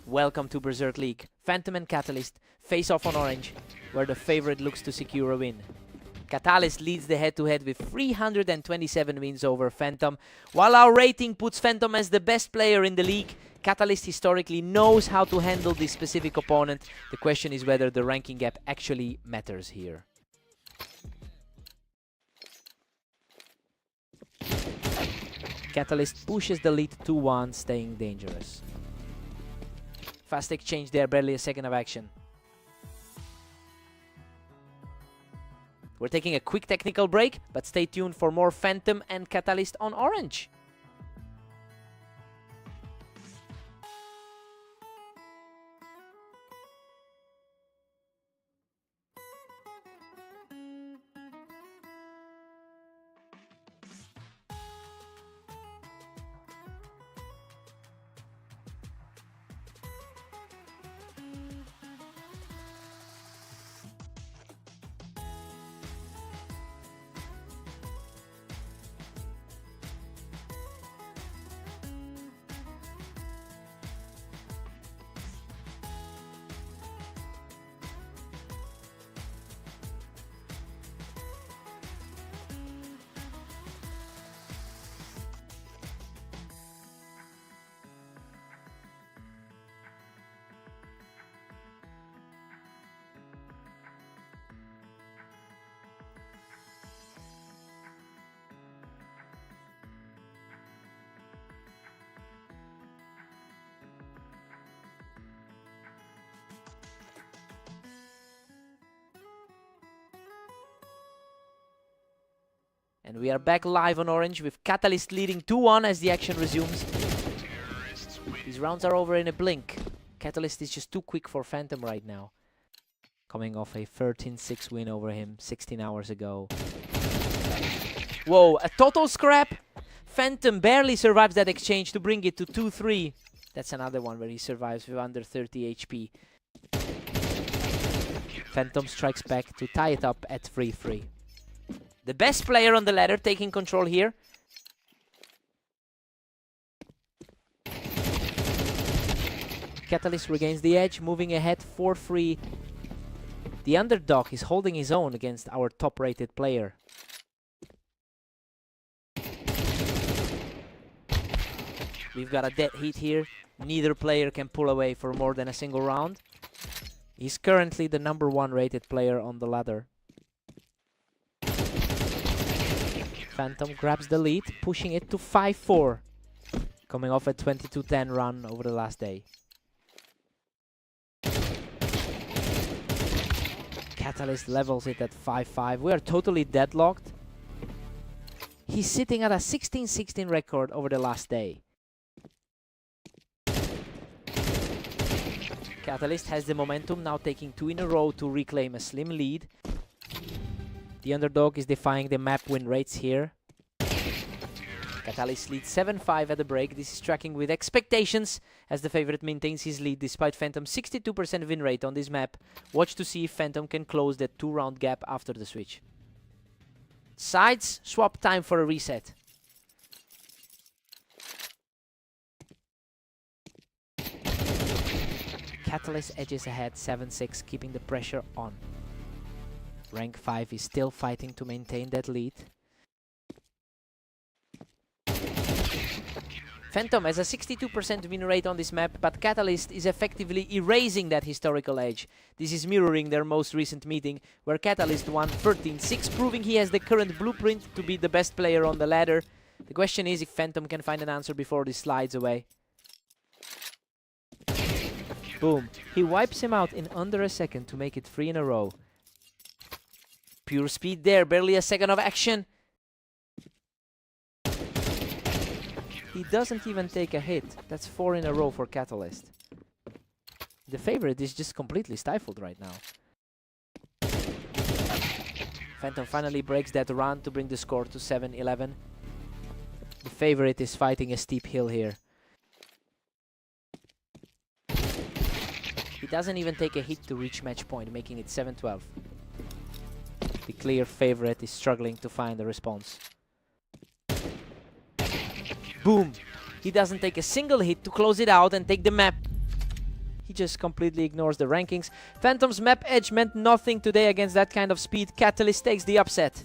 Welcome to Berserk League. Phantom and Catalyst face off on Orange, where the favorite looks to secure a win. Catalyst leads the head-to-head with 327 wins over Phantom. While our rating puts Phantom as the best player in the league, Catalyst historically knows how to handle this specific opponent. The question is whether the ranking gap actually matters here. Catalyst pushes the lead 2-1, staying dangerous. Fast exchange there, barely a second of action. We're taking a quick technical break, but stay tuned for more Phantom and Catalyst on Orange. And we are back live on Orange with Catalyst leading 2-1 as the action resumes. These rounds are over in a blink. Catalyst is just too quick for Phantom right now. Coming off a 13-6 win over him 16 hours ago. Whoa, a total scrap! Phantom barely survives that exchange to bring it to 2-3. That's another one where he survives with under 30 HP. Phantom strikes back to tie it up at 3-3. The best player on the ladder taking control here. Catalyst regains the edge, moving ahead 4-3. The underdog is holding his own against our top-rated player. We've got a dead heat here. Neither player can pull away for more than a single round. He's currently the #1 rated player on the ladder. Phantom grabs the lead, pushing it to 5-4. Coming off a 22-10 run over the last day. Catalyst levels it at 5-5. We are totally deadlocked. He's sitting at a 16-16 record over the last day. Catalyst has the momentum, now taking 2 in a row to reclaim a slim lead. The underdog is defying the map win rates here. Catalyst leads 7-5 at the break. This is tracking with expectations as the favorite maintains his lead despite Phantom's 62% win rate on this map. Watch to see if Phantom can close that 2-round gap after the switch. Sides, swap time for a reset. Catalyst edges ahead 7-6, keeping the pressure on. Rank 5 is still fighting to maintain that lead. Phantom has a 62% win rate on this map, but Catalyst is effectively erasing that historical edge. This is mirroring their most recent meeting, where Catalyst won 13-6, proving he has the current blueprint to be the best player on the ladder. The question is if Phantom can find an answer before this slides away. Boom. He wipes him out in under a second to make it 3 in a row. Pure speed there, barely a second of action. He doesn't even take a hit. That's 4 in a row for Catalyst. The favorite is just completely stifled right now. Phantom finally breaks that run to bring the score to 7-11. The favorite is fighting a steep hill here. He doesn't even take a hit to reach match point, making it 7-12. The clear favorite is struggling to find a response. Boom! He doesn't take a single hit to close it out and take the map. He just completely ignores the rankings. Phantom's map edge meant nothing today against that kind of speed. Catalyst takes the upset.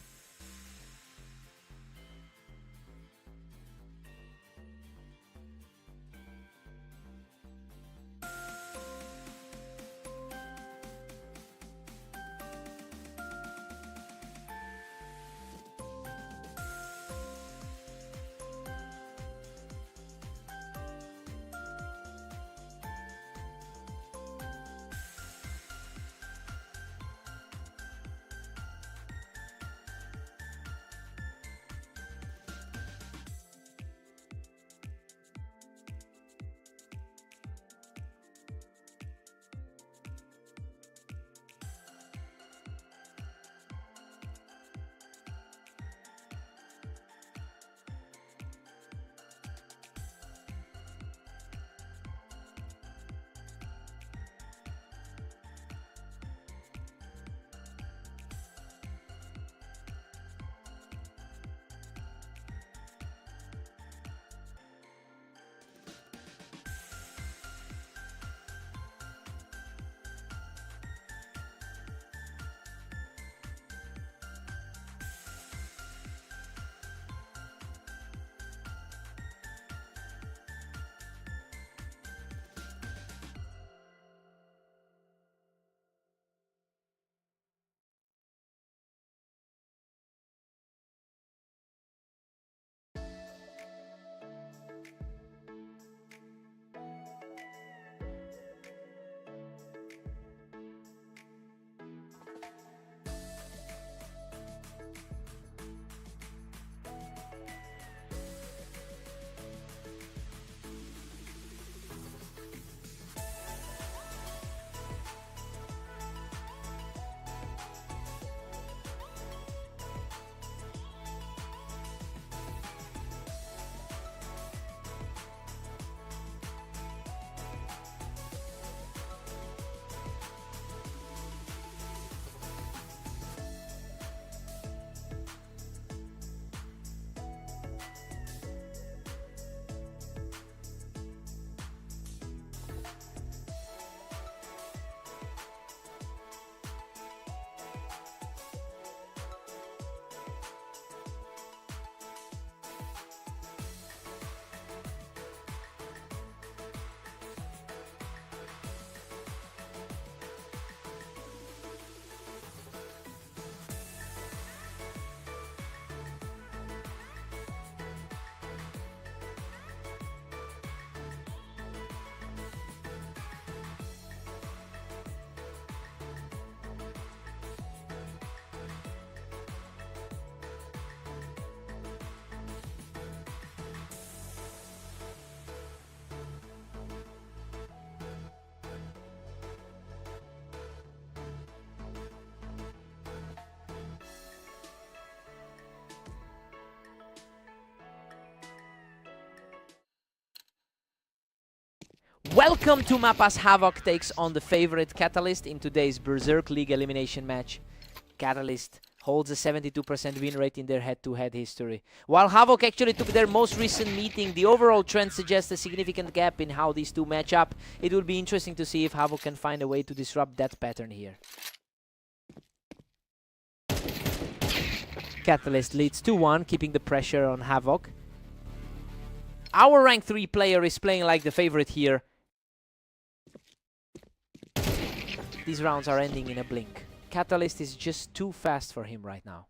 Welcome to Mappas. Havoc takes on the favorite Catalyst in today's Berserk League elimination match. Catalyst holds a 72% win rate in their head-to-head history. While Havoc actually took their most recent meeting, the overall trend suggests a significant gap in how these two match up. It will be interesting to see if Havoc can find a way to disrupt that pattern here. Catalyst leads 2-1, keeping the pressure on Havoc. Our rank 3 player is playing like the favorite here. These rounds are ending in a blink. Catalyst is just too fast for him right now.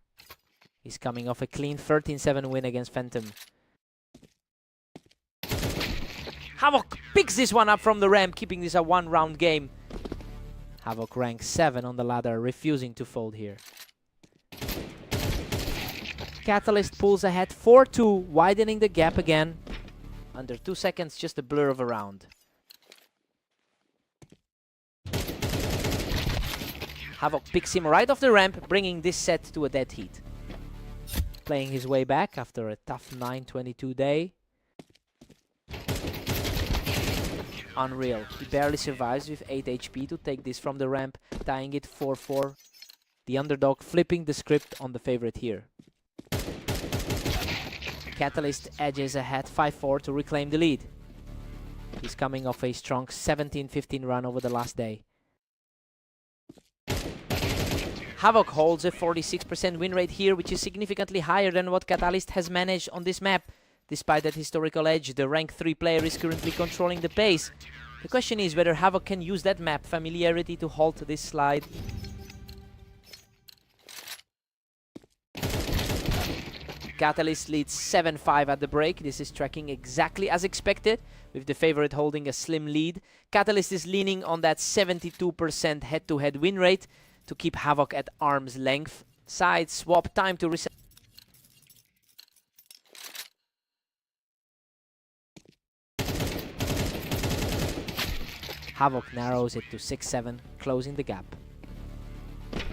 He's coming off a clean 13-7 win against Phantom. Havoc picks this one up from the ramp, keeping this a one-round game. Havoc ranks 7 on the ladder, refusing to fold here. Catalyst pulls ahead 4-2, widening the gap again. Under 2 seconds, just a blur of a round. Havoc picks him right off the ramp, bringing this set to a dead heat. Playing his way back after a tough 9-22 day. Unreal. He barely survives with 8 HP to take this from the ramp, tying it 4-4. The underdog flipping the script on the favorite here. Catalyst edges ahead 5-4 to reclaim the lead. He's coming off a strong 17-15 run over the last day. Havoc holds a 46% win rate here, which is significantly higher than what Catalyst has managed on this map. Despite that historical edge, the rank 3 player is currently controlling the pace. The question is whether Havoc can use that map familiarity to halt this slide. Catalyst leads 7-5 at the break. This is tracking exactly as expected, with the favorite holding a slim lead. Catalyst is leaning on that 72% head-to-head win rate to keep Havoc at arm's length. Side swap, time to reset. Havoc narrows it to 6-7, closing the gap.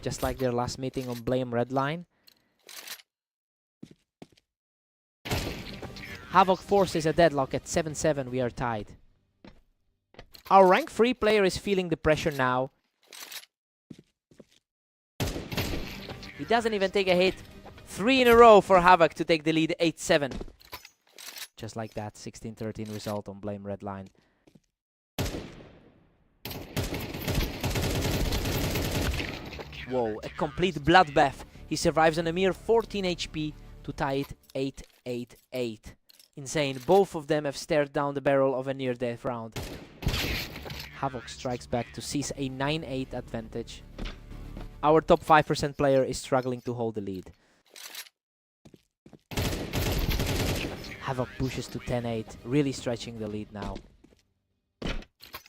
Just like their last meeting on Blame Redline, Havoc forces a deadlock at 7-7, we are tied. Our rank 3 player is feeling the pressure now. He doesn't even take a hit. 3 in a row for Havoc to take the lead 8-7. Just like that, 16-13 result on Blame Redline. Whoa, a complete bloodbath. He survives on a mere 14 HP to tie it 8-8-8. Insane, both of them have stared down the barrel of a near-death round. Havoc strikes back to seize a 9-8 advantage. Our top 5% player is struggling to hold the lead. Havoc pushes to 10-8, really stretching the lead now.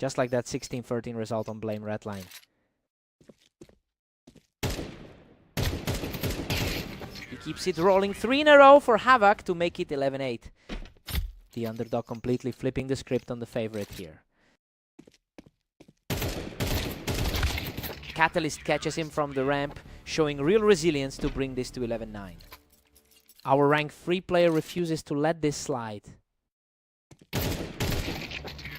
Just like that 16-13 result on Blame Redline. He keeps it rolling 3 in a row for Havoc to make it 11-8. The underdog completely flipping the script on the favorite here. Catalyst catches him from the ramp, showing real resilience to bring this to 11-9. Our rank 3 player refuses to let this slide.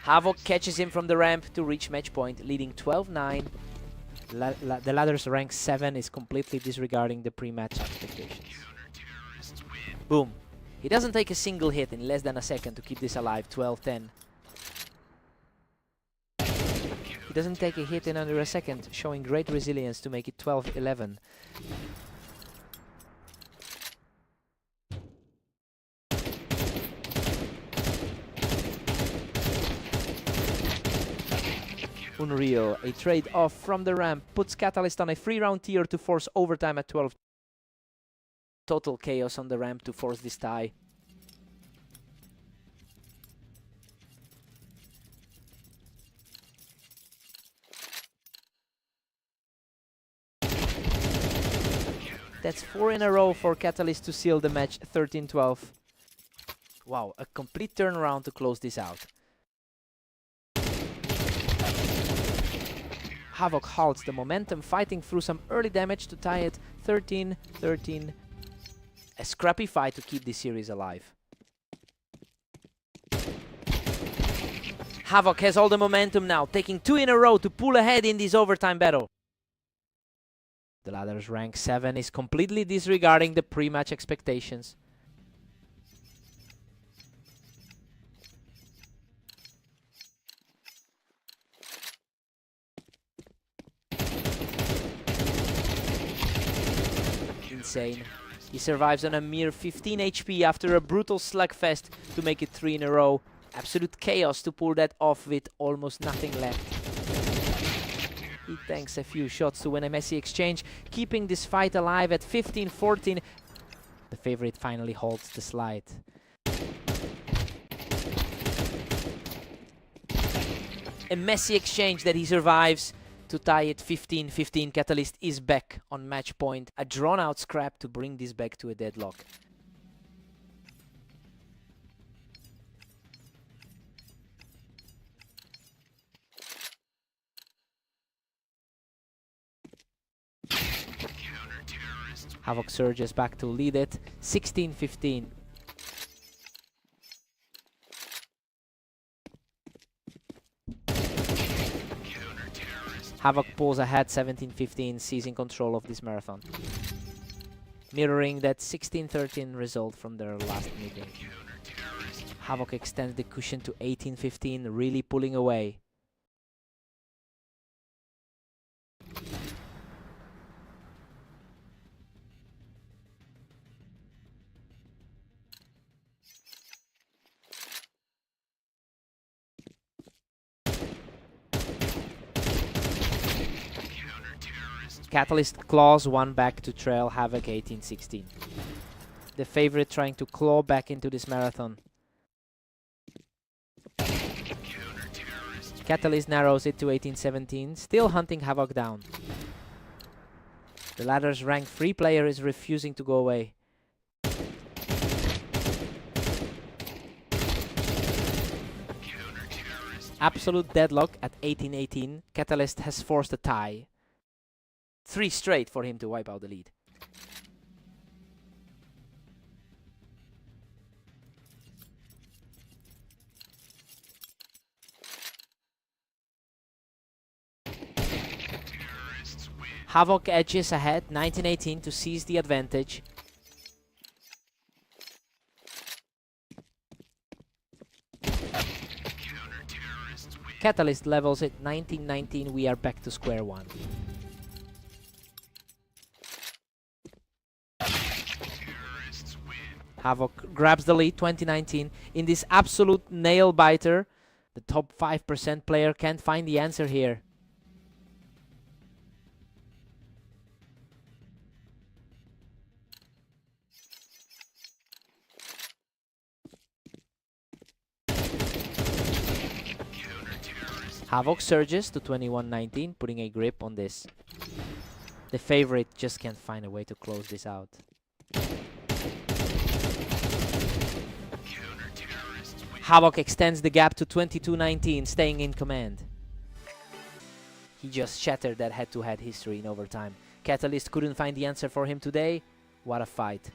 Havoc catches him from the ramp to reach match point, leading 12-9. The ladder's rank 7 is completely disregarding the pre-match expectations. Boom. He doesn't take a single hit in less than a second to keep this alive, 12-10. He doesn't take a hit in under a second, showing great resilience to make it 12-11. Unreal. A trade off from the ramp puts Catalyst on a 3-round tier to force overtime at 12. Total chaos on the ramp to force this tie. That's 4 in a row for Catalyst to seal the match 13-12. Wow, a complete turnaround to close this out. Havoc halts the momentum, fighting through some early damage to tie it 13-13. A scrappy fight to keep this series alive. Havoc has all the momentum now, taking 2 in a row to pull ahead in this overtime battle. The ladder's rank 7 is completely disregarding the pre-match expectations. Insane. He survives on a mere 15 HP after a brutal slugfest to make it 3 in a row. Absolute chaos to pull that off with almost nothing left. He tanks a few shots to win a messy exchange, keeping this fight alive at 15-14. The favorite finally holds the slide. A messy exchange that he survives to tie it 15-15. Catalyst is back on match point. A drawn-out scrap to bring this back to a deadlock. Havoc surges back to lead it 16-15. Havoc pulls ahead 17-15, seizing control of this marathon, mirroring that 16-13 result from their last meeting. Havoc extends the cushion to 18-15, really pulling away. Catalyst claws one back to trail Havoc 18-16. The favorite trying to claw back into this marathon. Catalyst narrows it to 18-17, still hunting Havoc down. The latter's rank 3 player is refusing to go away. Absolute deadlock at 18-18. Catalyst has forced a tie. 3 straight for him to wipe out the lead. Havoc edges ahead, 19-18 to seize the advantage. Catalyst levels it, 19-19, we are back to square one. Havoc grabs the lead, 2019. In this absolute nail-biter, the top 5% player can't find the answer here. Havoc surges to 21-19, putting a grip on this. The favorite just can't find a way to close this out. Havoc extends the gap to 22-19, staying in command. He just shattered that head-to-head history in overtime. Catalyst couldn't find the answer for him today. What a fight.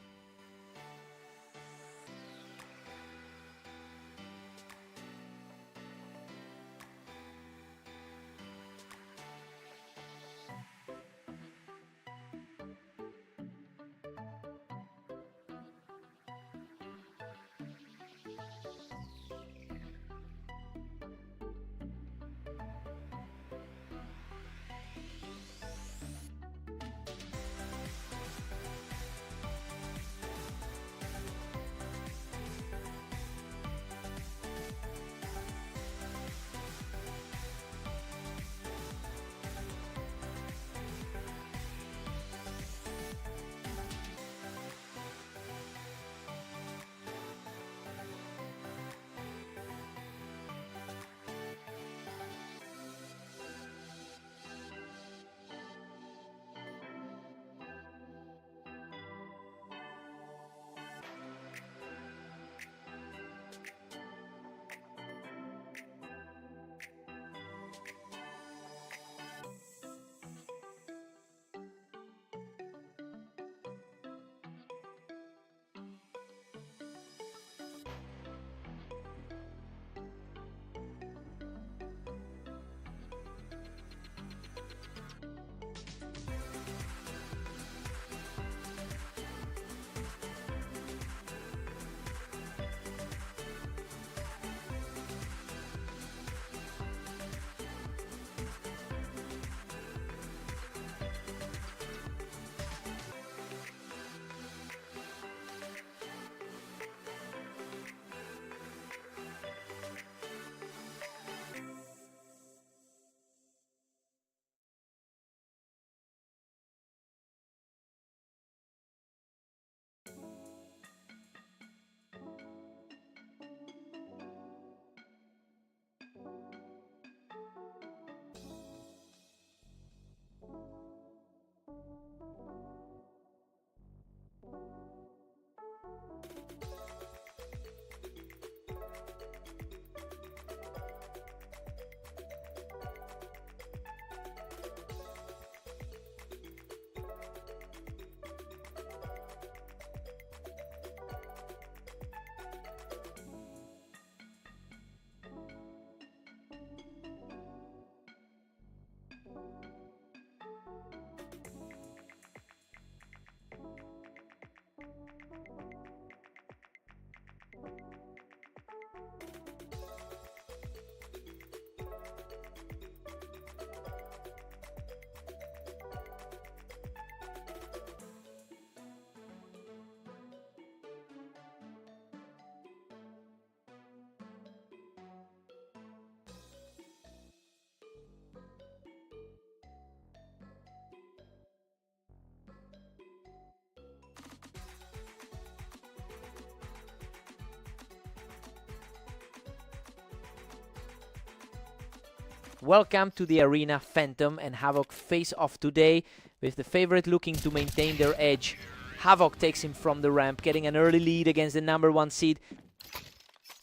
Welcome to the arena. Phantom and Havoc face off today, with the favorite looking to maintain their edge. Havoc takes him from the ramp, getting an early lead against the #1 seed.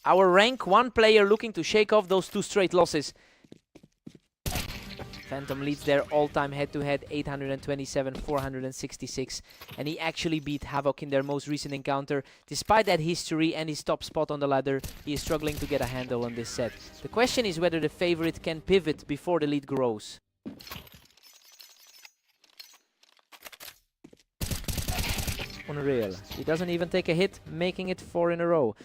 Our rank 1 player looking to shake off those 2 straight losses. Phantom leads their all-time head-to-head 827-466, and he actually beat Havoc in their most recent encounter. Despite that history and his top spot on the ladder, he is struggling to get a handle on this set. The question is whether the favorite can pivot before the lead grows. Unreal. He doesn't even take a hit, making it 4 in a row.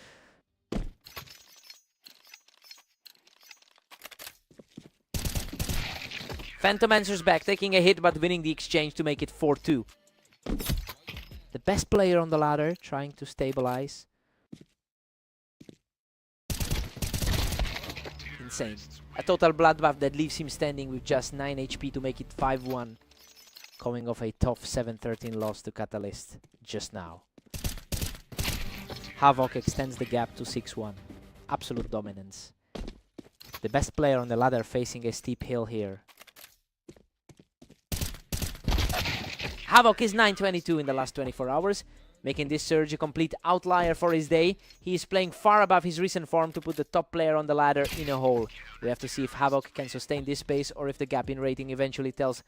Phantom answers back, taking a hit but winning the exchange to make it 4-2. The best player on the ladder, trying to stabilize. Insane. A total bloodbath that leaves him standing with just 9 HP to make it 5-1. Coming off a tough 7-13 loss to Catalyst just now. Havoc extends the gap to 6-1. Absolute dominance. The best player on the ladder facing a steep hill here. Havoc is 9-22 in the last 24 hours, making this surge a complete outlier for his day. He is playing far above his recent form to put the top player on the ladder in a hole. We have to see if Havoc can sustain this pace or if the gap in rating eventually tells.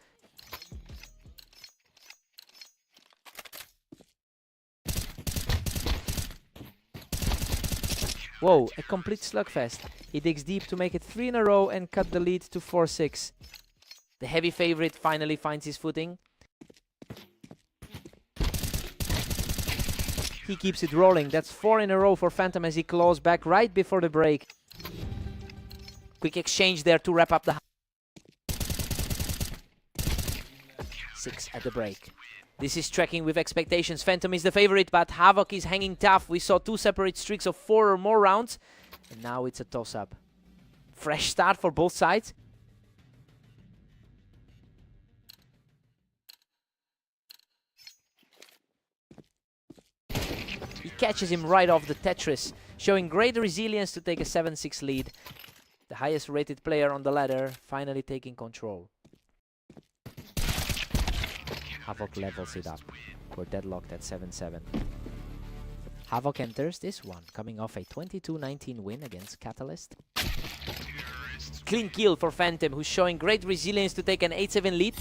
Whoa, a complete slugfest. He digs deep to make it 3 in a row and cut the lead to 4-6. The heavy favorite finally finds his footing. He keeps it rolling. That's 4 in a row for Phantom as he claws back right before the break. Quick exchange there to wrap up the 6 at the break. This is tracking with expectations. Phantom is the favorite, but Havoc is hanging tough. We saw 2 separate streaks of 4 or more rounds, and now it's a toss-up. Fresh start for both sides. He catches him right off the Tetris, showing great resilience to take a 7-6 lead. The highest rated player on the ladder finally taking control. Havoc levels it up. We're deadlocked at 7-7. Havoc enters this one, coming off a 22-19 win against Catalyst. Clean kill for Phantom, who's showing great resilience to take an 8-7 lead.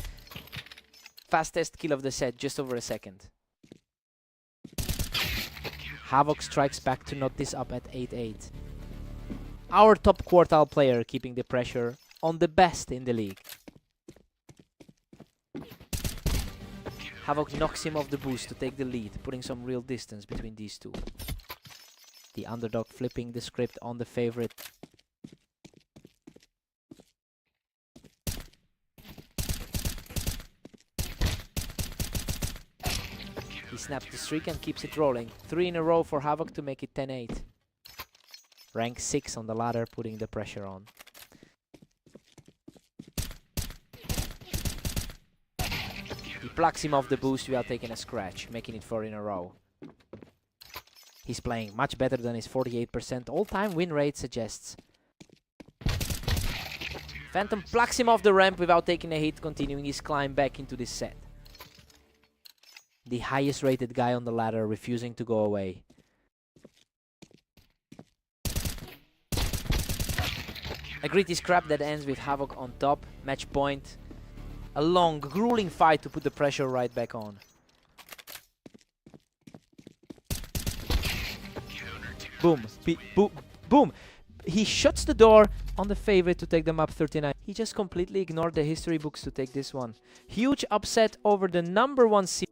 Fastest kill of the set, just over a second. Havoc strikes back to knot this up at 8-8. Our top quartile player keeping the pressure on the best in the league. Havoc knocks him off the boost to take the lead, putting some real distance between these two. The underdog flipping the script on the favorite. He snaps the streak and keeps it rolling. 3 in a row for Havoc to make it 10-8. Rank 6 on the ladder, putting the pressure on. He plucks him off the boost without taking a scratch, making it 4 in a row. He's playing much better than his 48% all-time win rate suggests. Phantom plucks him off the ramp without taking a hit, continuing his climb back into this set. The highest rated guy on the ladder refusing to go away. A gritty scrap that ends with Havoc on top, match point. A long, grueling fight to put the pressure right back on. Boom, boom, boom. He shuts the door on the favorite to take them up 39. He just completely ignored the history books to take this one. Huge upset over the #1 seed.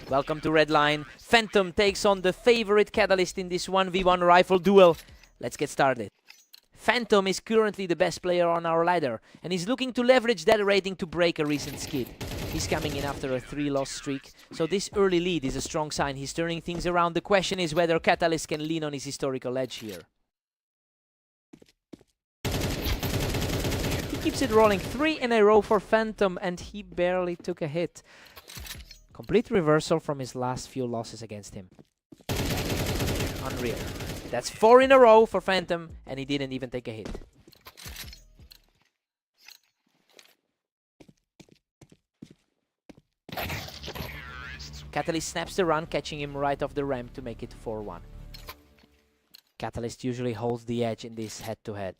Welcome to Red Line. Phantom takes on the favorite Catalyst in this 1v1 rifle duel. Let's get started. Phantom is currently the best player on our ladder, and he's looking to leverage that rating to break a recent skid. He's coming in after a 3-loss streak, so this early lead is a strong sign. He's turning things around. The question is whether Catalyst can lean on his historical edge here. He keeps it rolling 3 in a row for Phantom, and he barely took a hit. Complete reversal from his last few losses against him. Unreal. That's 4 in a row for Phantom, and he didn't even take a hit. Catalyst snaps the run, catching him right off the ramp to make it 4-1. Catalyst usually holds the edge in this head-to-head.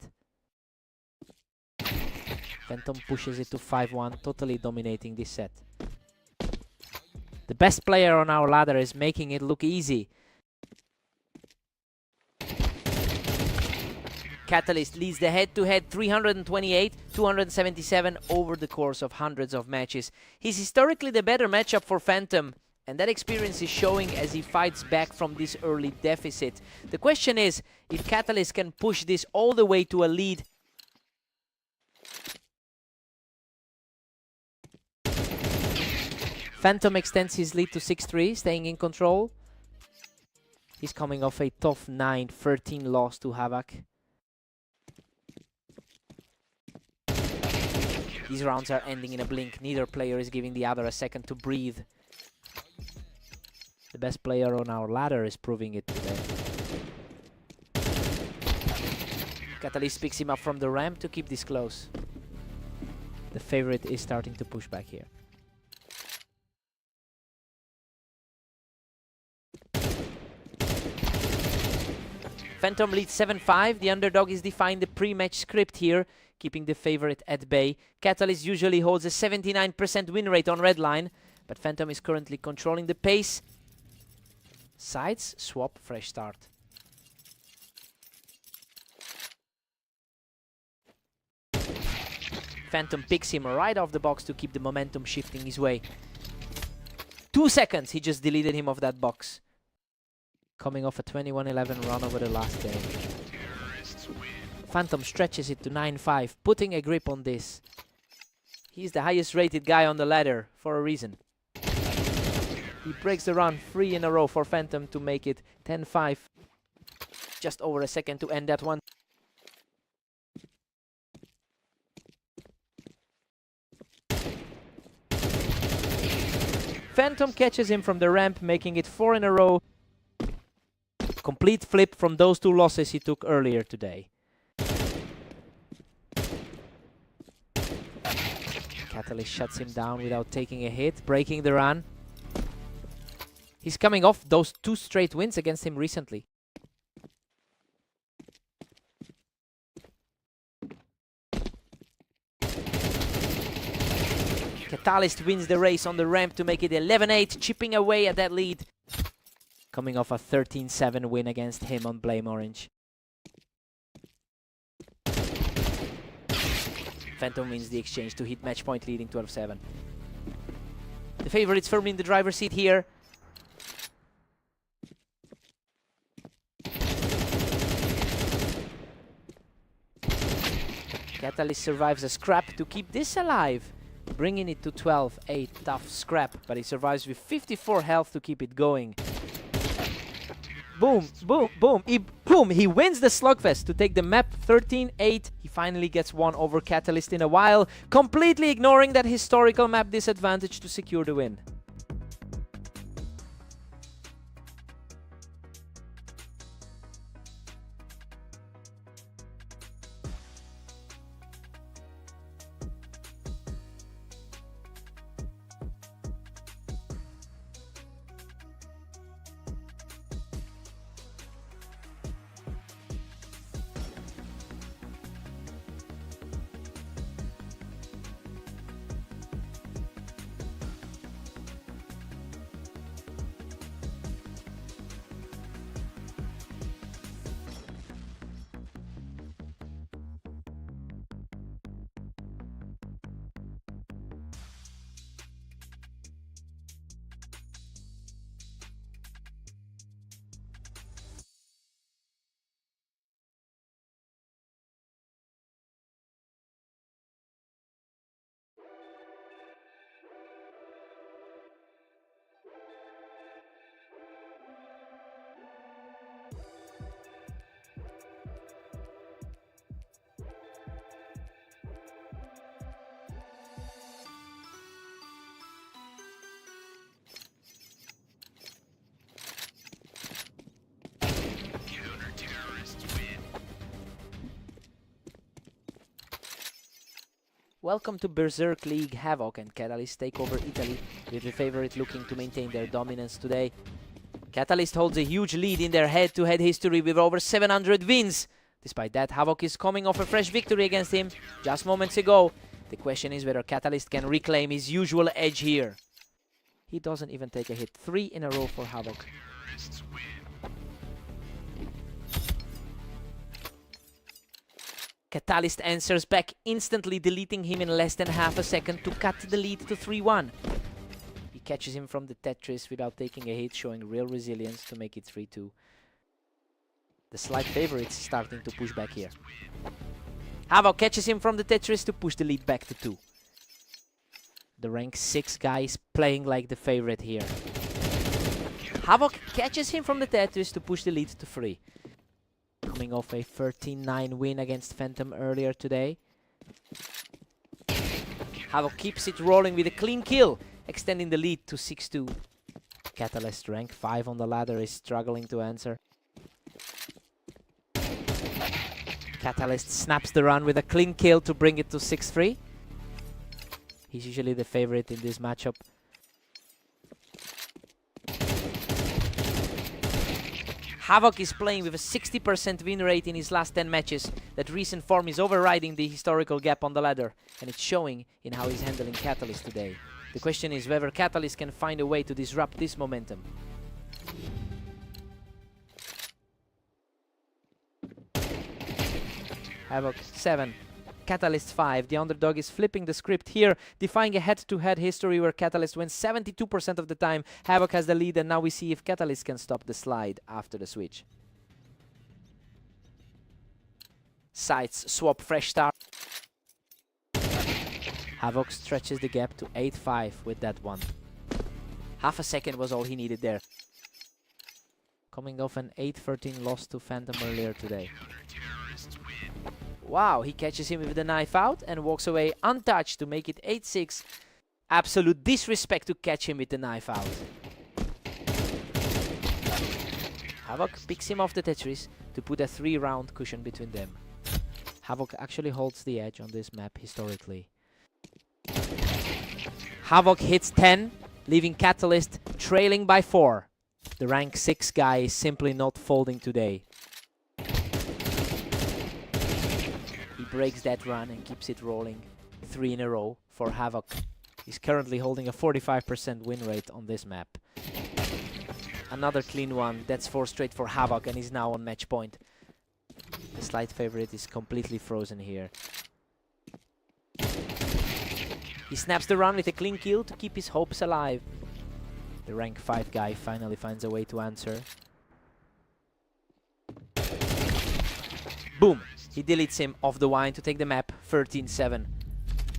Phantom pushes it to 5-1, totally dominating this set. The best player on our ladder is making it look easy. Catalyst leads the head-to-head 328, 277 over the course of hundreds of matches. He's historically the better matchup for Phantom, and that experience is showing as he fights back from this early deficit. The question is if Catalyst can push this all the way to a lead. Phantom extends his lead to 6-3, staying in control. He's coming off a tough 9-13 loss to Havoc. These rounds are ending in a blink. Neither player is giving the other a second to breathe. The best player on our ladder is proving it today. Catalyst picks him up from the ramp to keep this close. The favorite is starting to push back here. Phantom leads 7-5. The underdog is defying the pre-match script here, keeping the favorite at bay. Catalyst usually holds a 79% win rate on Red Line, but Phantom is currently controlling the pace. Sides, swap, fresh start. Phantom picks him right off the box to keep the momentum shifting his way. 2 seconds, he just deleted him off that box. Coming off a 21-11 run over the last game. Phantom stretches it to 9-5, putting a grip on this. He's the highest rated guy on the ladder for a reason. He breaks the run 3 in a row for Phantom to make it 10-5. Just over a second to end that one. Phantom catches him from the ramp, making it 4 in a row. Complete flip from those 2 losses he took earlier today. Catalyst shuts him down without taking a hit, breaking the run. He's coming off those 2 straight wins against him recently. Catalyst wins the race on the ramp to make it 11-8, chipping away at that lead. Coming off a 13-7 win against him on Blame Orange. Phantom wins the exchange to hit match point, leading 12-7. The favorite's firmly in the driver's seat here. Catalyst survives a scrap to keep this alive, bringing it to 12-8. Tough scrap, but he survives with 54 health to keep it going. Boom, boom, boom. He wins the slugfest to take the map 13-8. He finally gets one over Catalyst in a while, completely ignoring that historical map disadvantage to secure the win. Welcome to Berserk League. Havoc and Catalyst take over Italy, with the favorite looking to maintain their dominance today. Catalyst holds a huge lead in their head-to-head history with over 700 wins. Despite that, Havoc is coming off a fresh victory against him just moments ago. The question is whether Catalyst can reclaim his usual edge here. He doesn't even take a hit. 3 in a row for Havoc. Catalyst answers back, instantly deleting him in less than half a second to cut the lead to 3-1. He catches him from the Tetris without taking a hit, showing real resilience to make it 3-2. The slight favorites starting to push back here. Havoc catches him from the Tetris to push the lead back to 2. The rank 6 guy is playing like the favorite here. Havoc catches him from the Tetris to push the lead to 3. Coming off a 13-9 win against Phantom earlier today. Havoc keeps it rolling with a clean kill, extending the lead to 6-2. Catalyst, rank 5 on the ladder, is struggling to answer. Catalyst snaps the run with a clean kill to bring it to 6-3. He's usually the favorite in this matchup. Havoc is playing with a 60% win rate in his last 10 matches. That recent form is overriding the historical gap on the ladder, and it's showing in how he's handling Catalyst today. The question is whether Catalyst can find a way to disrupt this momentum. Havoc 7, Catalyst 5. The underdog is flipping the script here, defying a head-to-head history where Catalyst wins 72% of the time. Havoc has the lead, and now we see if Catalyst can stop the slide after the switch. Sides swap, fresh start. Havoc stretches the gap to 8-5 with that one. Half a second was all he needed there. Coming off an 8-13 loss to Phantom earlier today. Wow, he catches him with the knife out and walks away untouched to make it 8-6. Absolute disrespect to catch him with the knife out. Havoc picks him off the Tetris to put a 3-round cushion between them. Havoc actually holds the edge on this map historically. Havoc hits 10, leaving Catalyst trailing by 4. The rank 6 guy is simply not folding today. He breaks that run and keeps it rolling. 3 in a row for Havoc. He's currently holding a 45% win rate on this map. Another clean one. That's 4 straight for Havoc, and he's now on match point. The slight favorite is completely frozen here. He snaps the run with a clean kill to keep his hopes alive. The rank 5 guy finally finds a way to answer. Boom! He deletes him off the wine to take the map 13-7.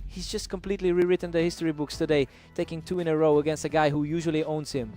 He's just completely rewritten the history books today, taking 2 in a row against a guy who usually owns him.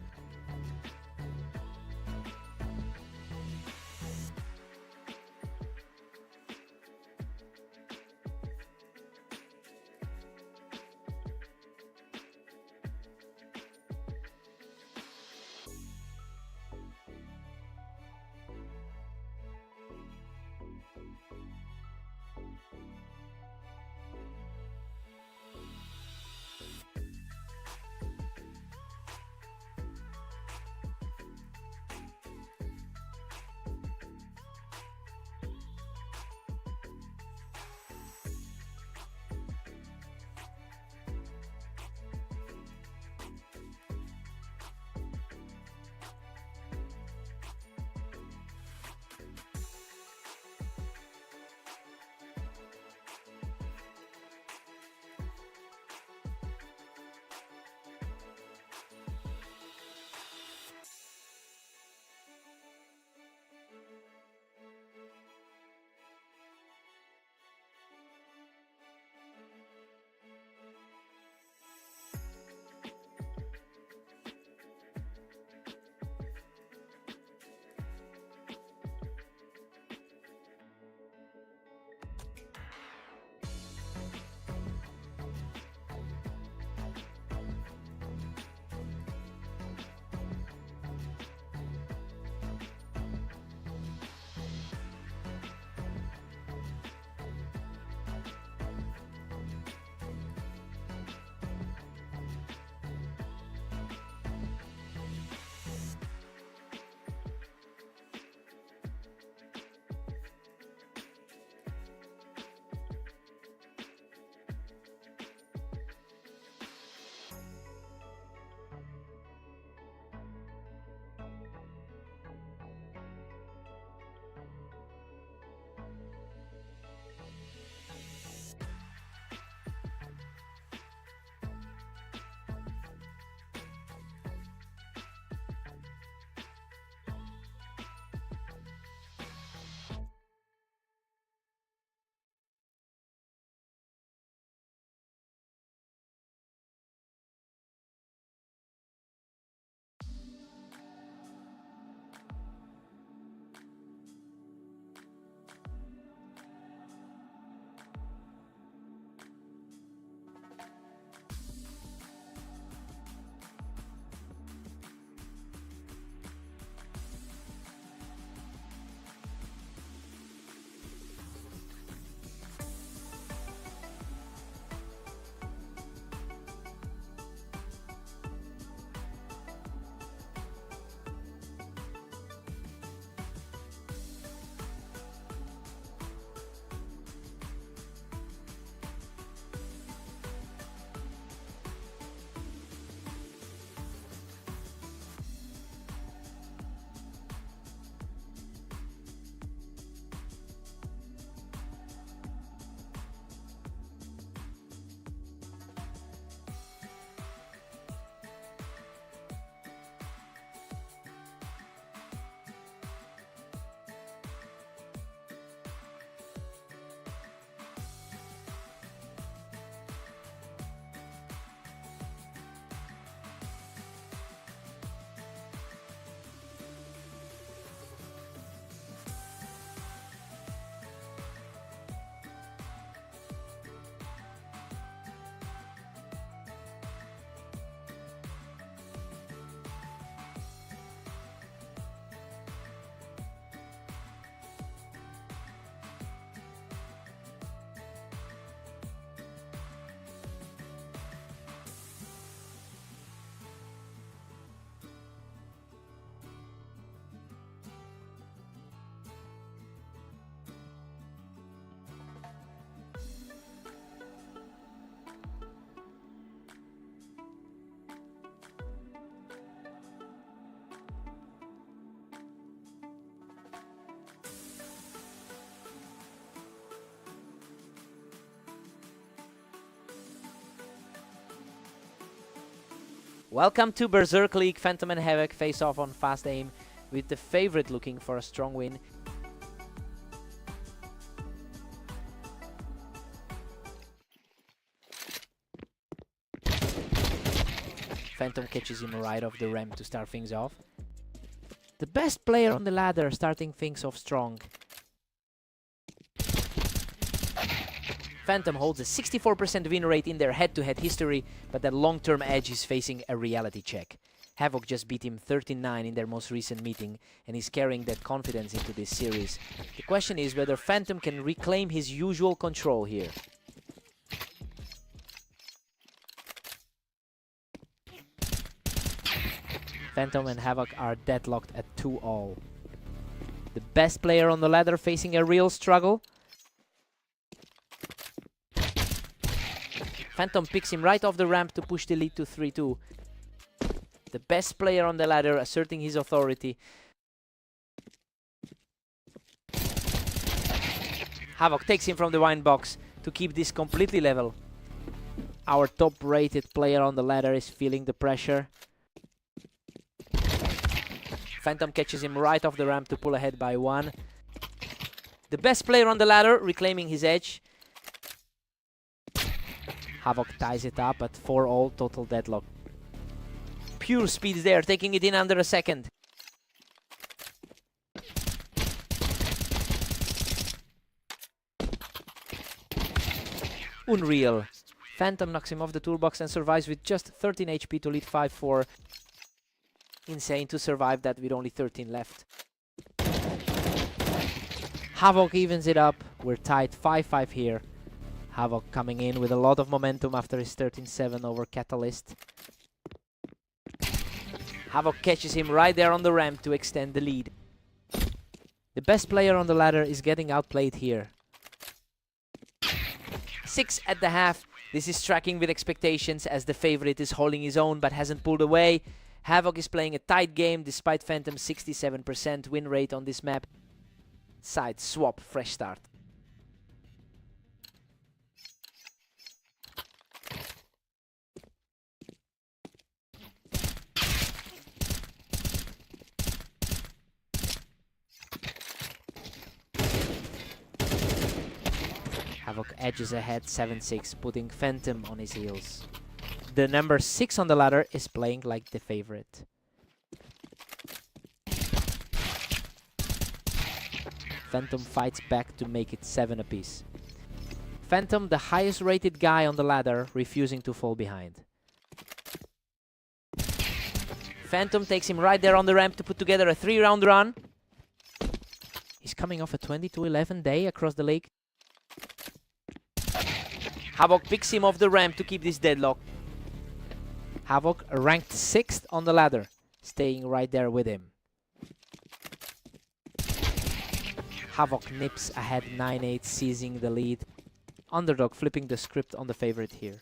Welcome to Berserk League. Phantom and Havoc face off on fast aim with the favorite looking for a strong win. Phantom catches him right off the ramp to start things off. The best player on the ladder starting things off strong. Phantom holds a 64% win rate in their head-to-head history, but that long-term edge is facing a reality check. Havoc just beat him 13-9 in their most recent meeting, and is carrying that confidence into this series. The question is whether Phantom can reclaim his usual control here. Phantom and Havoc are deadlocked at 2-all. The best player on the ladder facing a real struggle. Phantom picks him right off the ramp to push the lead to 3-2. The best player on the ladder asserting his authority. Havoc takes him from the wine box to keep this completely level. Our top-rated player on the ladder is feeling the pressure. Phantom catches him right off the ramp to pull ahead by 1. The best player on the ladder reclaiming his edge. Havoc ties it up at 4-all, total deadlock. Pure speeds there, taking it in under a second. Unreal. Phantom knocks him off the toolbox and survives with just 13 HP to lead 5-4. Insane to survive that with only 13 left. Havoc evens it up. We're tied 5-5 here. Havoc coming in with a lot of momentum after his 13-7 over Catalyst. Havoc catches him right there on the ramp to extend the lead. The best player on the ladder is getting outplayed here. 6 at the half. This is tracking with expectations as the favorite is holding his own but hasn't pulled away. Havoc is playing a tight game despite Phantom's 67% win rate on this map. Side swap, fresh start. Havoc edges ahead 7-6, putting Phantom on his heels. The number 6 on the ladder is playing like the favorite. Phantom fights back to make it 7 apiece. Phantom, the highest rated guy on the ladder, refusing to fall behind. Phantom takes him right there on the ramp to put together a 3-round run. He's coming off a 20-11 day across the lake. Havoc picks him off the ramp to keep this deadlock. Havoc ranked 6th on the ladder, staying right there with him. Havoc nips ahead 9-8, seizing the lead. Underdog flipping the script on the favorite here.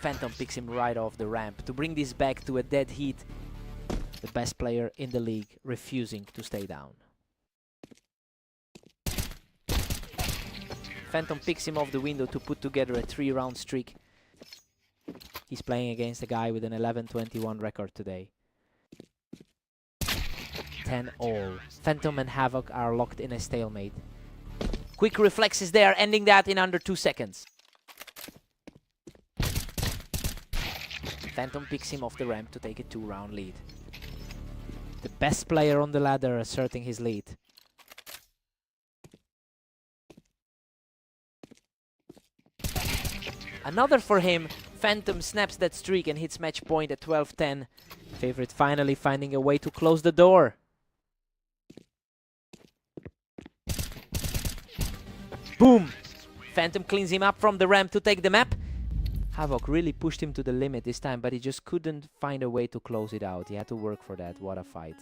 Phantom picks him right off the ramp to bring this back to a dead heat. The best player in the league refusing to stay down. Phantom picks him off the window to put together a 3-round streak. He's playing against a guy with an 11-21 record today. 10-all. Phantom and Havoc are locked in a stalemate. Quick reflexes there, ending that in under 2 seconds. Phantom picks him off the ramp to take a 2-round lead. The best player on the ladder asserting his lead. Another for him. Phantom snaps that streak and hits match point at 12-10. Favorite finally finding a way to close the door. Boom! Phantom cleans him up from the ramp to take the map. Havoc really pushed him to the limit this time, but he just couldn't find a way to close it out. He had to work for that. What a fight.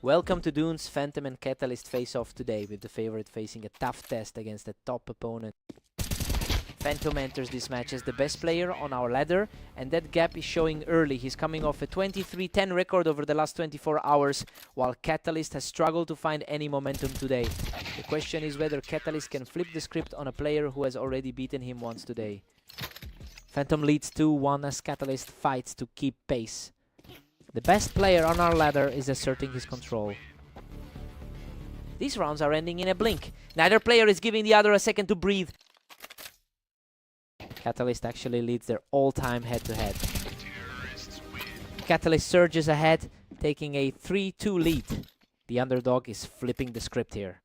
Welcome to Dune's Phantom and Catalyst face-off today, with the favorite facing a tough test against a top opponent. Phantom enters this match as the best player on our ladder, and that gap is showing early. He's coming off a 23-10 record over the last 24 hours, while Catalyst has struggled to find any momentum today. The question is whether Catalyst can flip the script on a player who has already beaten him once today. Phantom leads 2-1 as Catalyst fights to keep pace. The best player on our ladder is asserting his control. These rounds are ending in a blink. Neither player is giving the other a second to breathe. Catalyst actually leads their all-time head-to-head. Catalyst surges ahead, taking a 3-2 lead. The underdog is flipping the script here.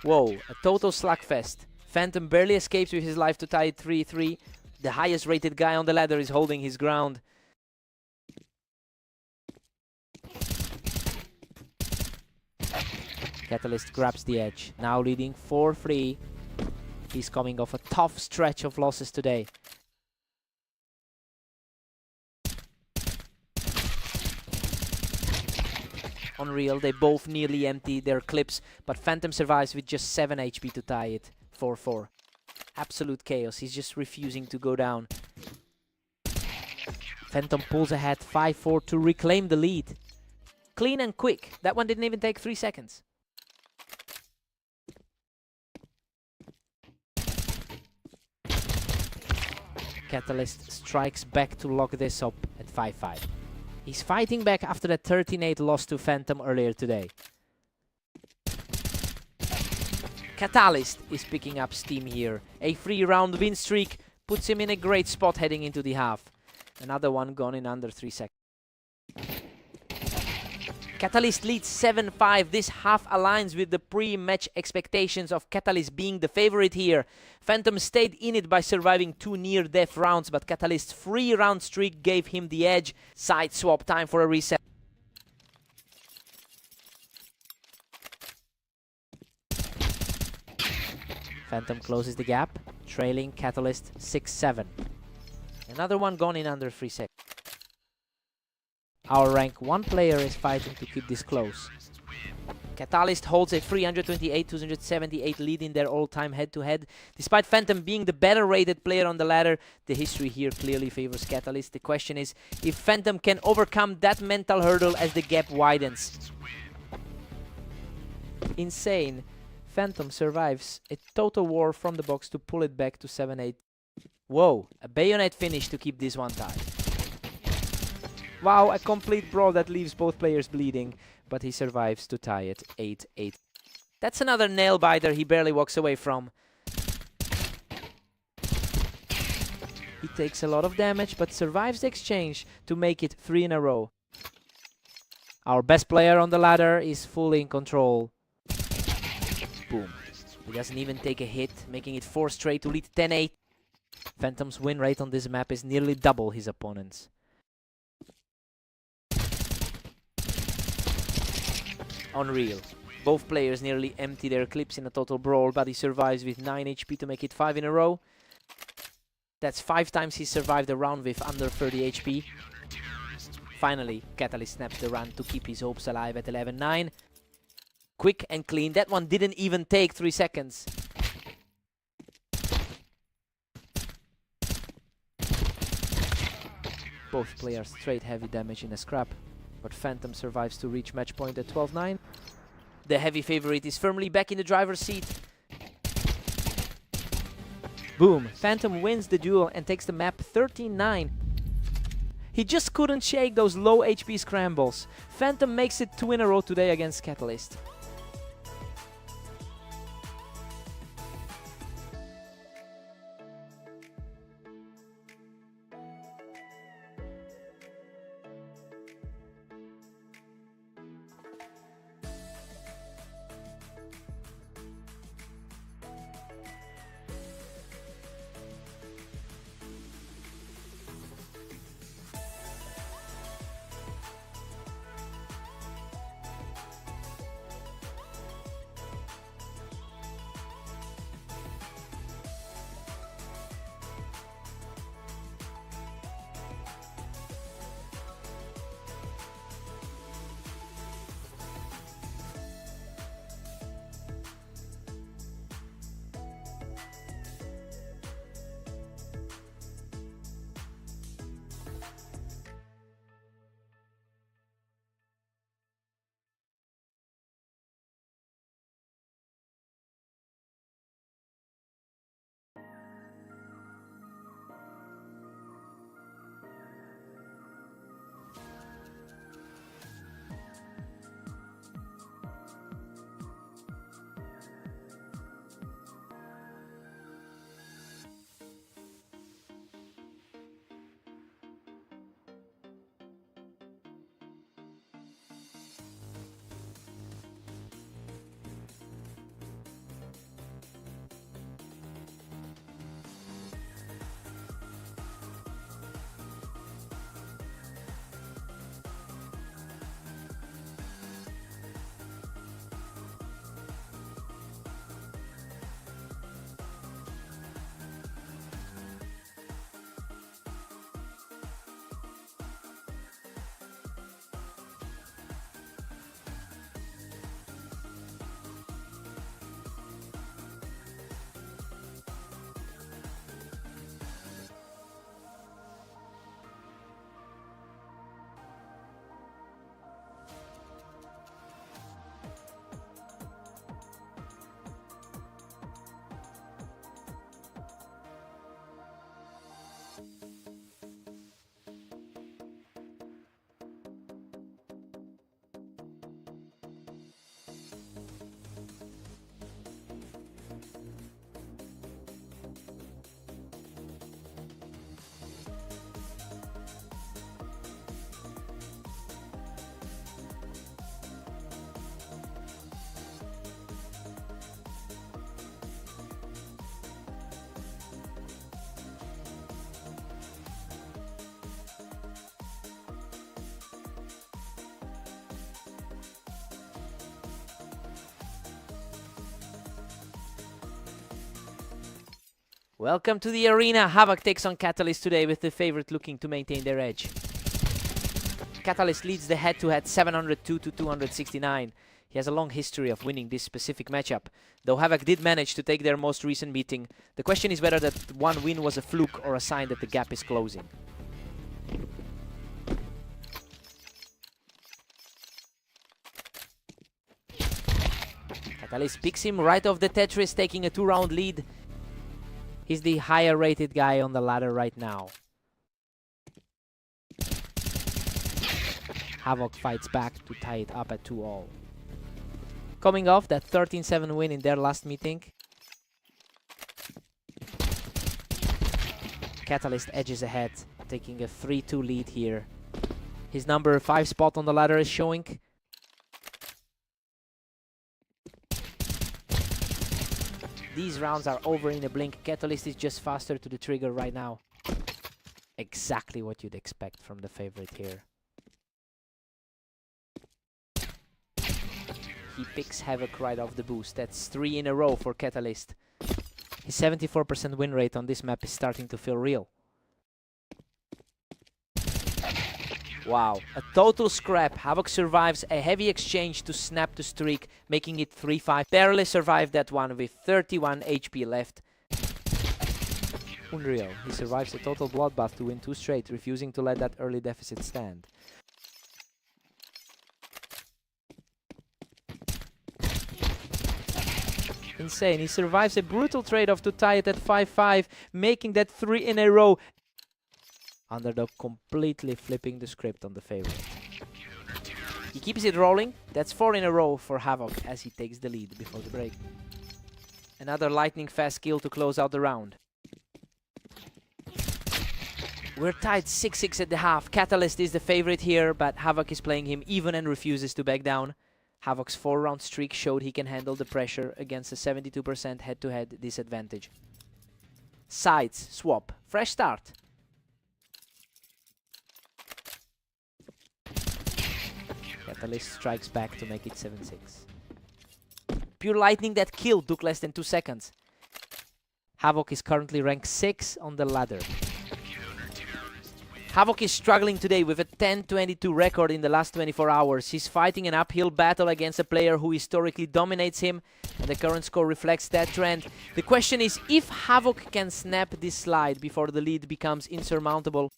Whoa, a total slugfest. Phantom barely escapes with his life to tie it 3-3. The highest rated guy on the ladder is holding his ground. Catalyst grabs the edge, now leading 4-3. He's coming off a tough stretch of losses today. Unreal, they both nearly empty their clips, but Phantom survives with just 7 HP to tie it, 4-4. Absolute chaos, he's just refusing to go down. Phantom pulls ahead 5-4 to reclaim the lead. Clean and quick, that one didn't even take 3 seconds. Catalyst strikes back to lock this up at 5-5. He's fighting back after that 13-8 loss to Phantom earlier today. Catalyst is picking up steam here. A 3-round win streak puts him in a great spot heading into the half. Another one gone in under 3 seconds. Catalyst leads 7-5. This half aligns with the pre-match expectations of Catalyst being the favorite here. Phantom stayed in it by surviving 2 near-death rounds, but Catalyst's 3-round streak gave him the edge. Side swap, time for a reset. Phantom closes the gap, trailing Catalyst 6-7. Another one gone in under 3 seconds. Our rank 1 player is fighting to keep this close. Catalyst holds a 328-278 lead in their all-time head-to-head. Despite Phantom being the better rated player on the ladder, the history here clearly favors Catalyst. The question is if Phantom can overcome that mental hurdle as the gap widens. Insane. Phantom survives a total war from the box to pull it back to 7-8. Whoa, a bayonet finish to keep this one tied. Wow, a complete brawl that leaves both players bleeding, but he survives to tie it 8-8. That's another nail-biter he barely walks away from. He takes a lot of damage, but survives the exchange to make it 3 in a row. Our best player on the ladder is fully in control. Boom. He doesn't even take a hit, making it 4 straight to lead 10-8. Phantom's win rate on this map is nearly double his opponent's. Unreal. Both players nearly empty their clips in a total brawl, but he survives with 9 HP to make it 5 in a row. That's 5 times he survived a round with under 30 HP. Finally, Catalyst snaps the run to keep his hopes alive at 11-9. Quick and clean. That one didn't even take 3 seconds. Both players trade heavy damage in a scrap, but Phantom survives to reach match point at 12-9. The heavy favorite is firmly back in the driver's seat. Boom! Phantom wins the duel and takes the map 13-9. He just couldn't shake those low HP scrambles. Phantom makes it 2 in a row today against Catalyst. Welcome to the arena. Havoc takes on Catalyst today with the favorite looking to maintain their edge. Catalyst leads the head-to-head 702 to 269. He has a long history of winning this specific matchup. Though Havoc did manage to take their most recent meeting, the question is whether that one win was a fluke or a sign that the gap is closing. Catalyst picks him right off the Tetris, taking a 2-round lead. He's the higher rated guy on the ladder right now. Havoc fights back to tie it up at 2-all. Coming off that 13-7 win in their last meeting, Catalyst edges ahead, taking a 3-2 lead here. His number 5 spot on the ladder is showing. These rounds are over in a blink. Catalyst is just faster to the trigger right now. Exactly what you'd expect from the favorite here. He picks Havoc right off the boost. That's 3 in a row for Catalyst. His 74% win rate on this map is starting to feel real. Wow, a total scrap. Havoc survives a heavy exchange to snap the streak, making it 3-5. Barely survived that one with 31 HP left. Unreal. He survives a total bloodbath to win 2 straight, refusing to let that early deficit stand. Insane. He survives a brutal trade-off to tie it at 5-5, making that 3 in a row. Underdog completely flipping the script on the favorite. He keeps it rolling. That's 4 in a row for Havoc as he takes the lead before the break. Another lightning fast kill to close out the round. We're tied 6-6 at the half. Catalyst is the favorite here, but Havoc is playing him even and refuses to back down. Havoc's 4-round streak showed he can handle the pressure against a 72% head-to-head disadvantage. Sides, swap, fresh start. Catalyst strikes back to make it 7-6. Pure lightning that kill took less than 2 seconds. Havoc is currently ranked 6 on the ladder. Havoc is struggling today with a 10-22 record in the last 24 hours. He's fighting an uphill battle against a player who historically dominates him, and the current score reflects that trend. The question is if Havoc can snap this slide before the lead becomes insurmountable.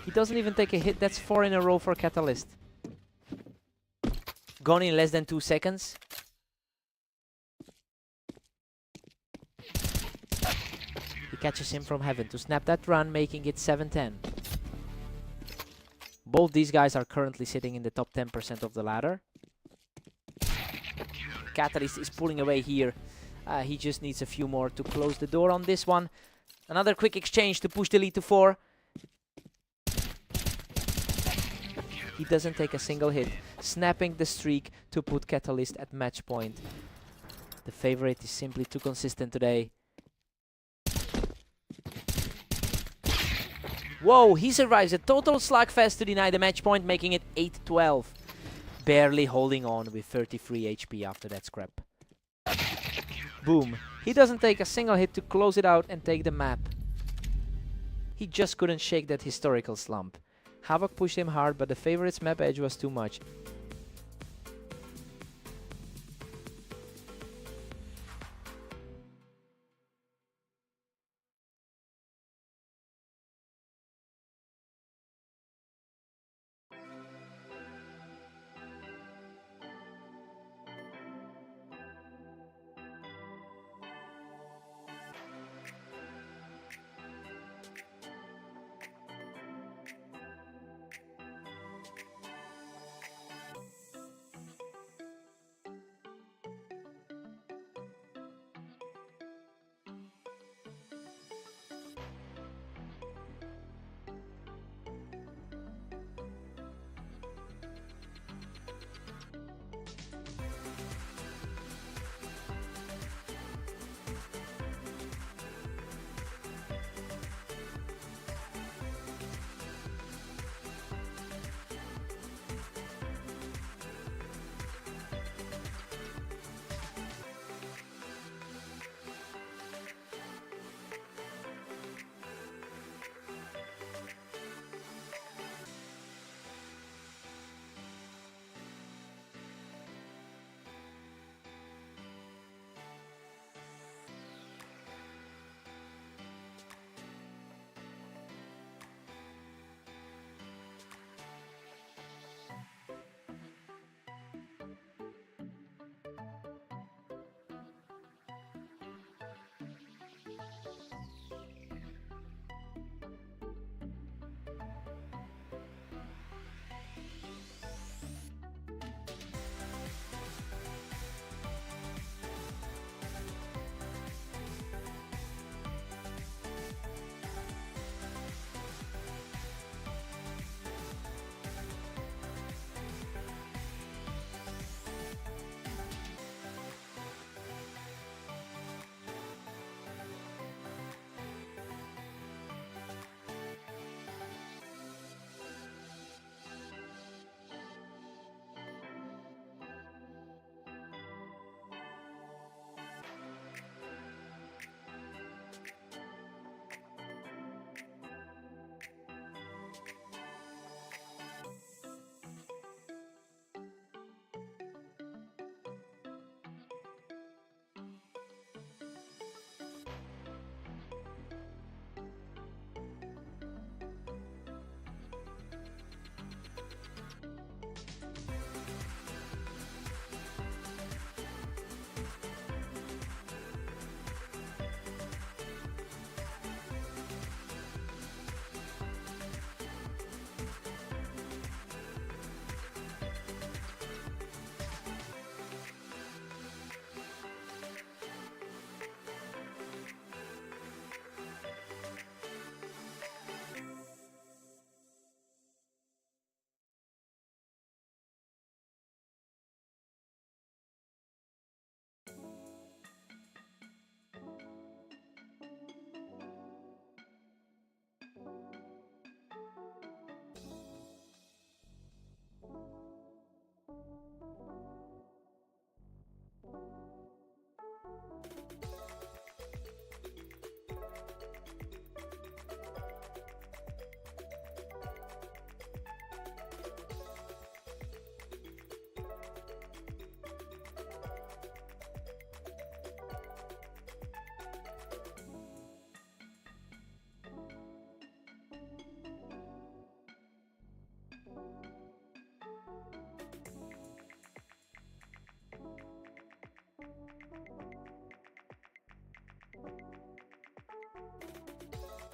He doesn't even take a hit. That's 4 in a row for Catalyst. Gone in less than 2 seconds. He catches him from heaven to snap that run, making it 7-10. Both these guys are currently sitting in the top 10% of the ladder. Catalyst is pulling away here. He just needs a few more to close the door on this one. Another quick exchange to push the lead to 4. He doesn't take a single hit, snapping the streak to put Catalyst at match point. The favorite is simply too consistent today. Whoa, he survives a total slugfest to deny the match point, making it 8-12. Barely holding on with 33 HP after that scrap. Boom. He doesn't take a single hit to close it out and take the map. He just couldn't shake that historical slump. Havoc pushed him hard, but the favorite's map edge was too much.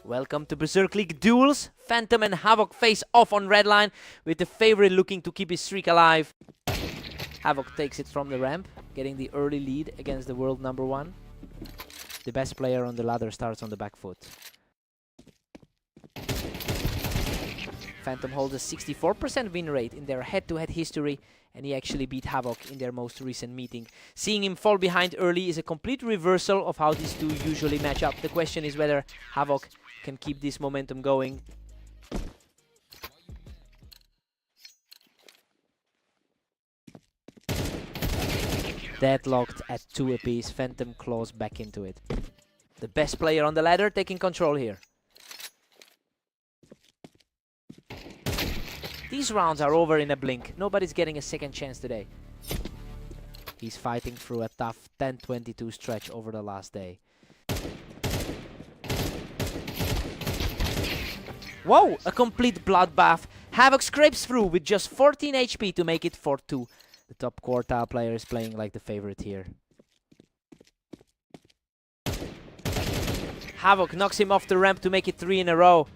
Welcome to Berserk League Duels. Phantom and Havoc face off on red line, with the favorite looking to keep his streak alive. Havoc takes it from the ramp, getting the early lead against the world #1. The best player on the ladder starts on the back foot. Phantom holds a 64% win rate in their head-to-head history, and he actually beat Havoc in their most recent meeting. Seeing him fall behind early is a complete reversal of how these two usually match up. The question is whether Havoc can keep this momentum going. Deadlocked at 2 apiece, Phantom claws back into it. The best player on the ladder taking control here. These rounds are over in a blink. Nobody's getting a second chance today. He's fighting through a tough 10-22 stretch over the last day. Whoa! A complete bloodbath. Havoc scrapes through with just 14 HP to make it 4-2. The top quartile player is playing like the favorite here. Havoc knocks him off the ramp to make it 3 in a row.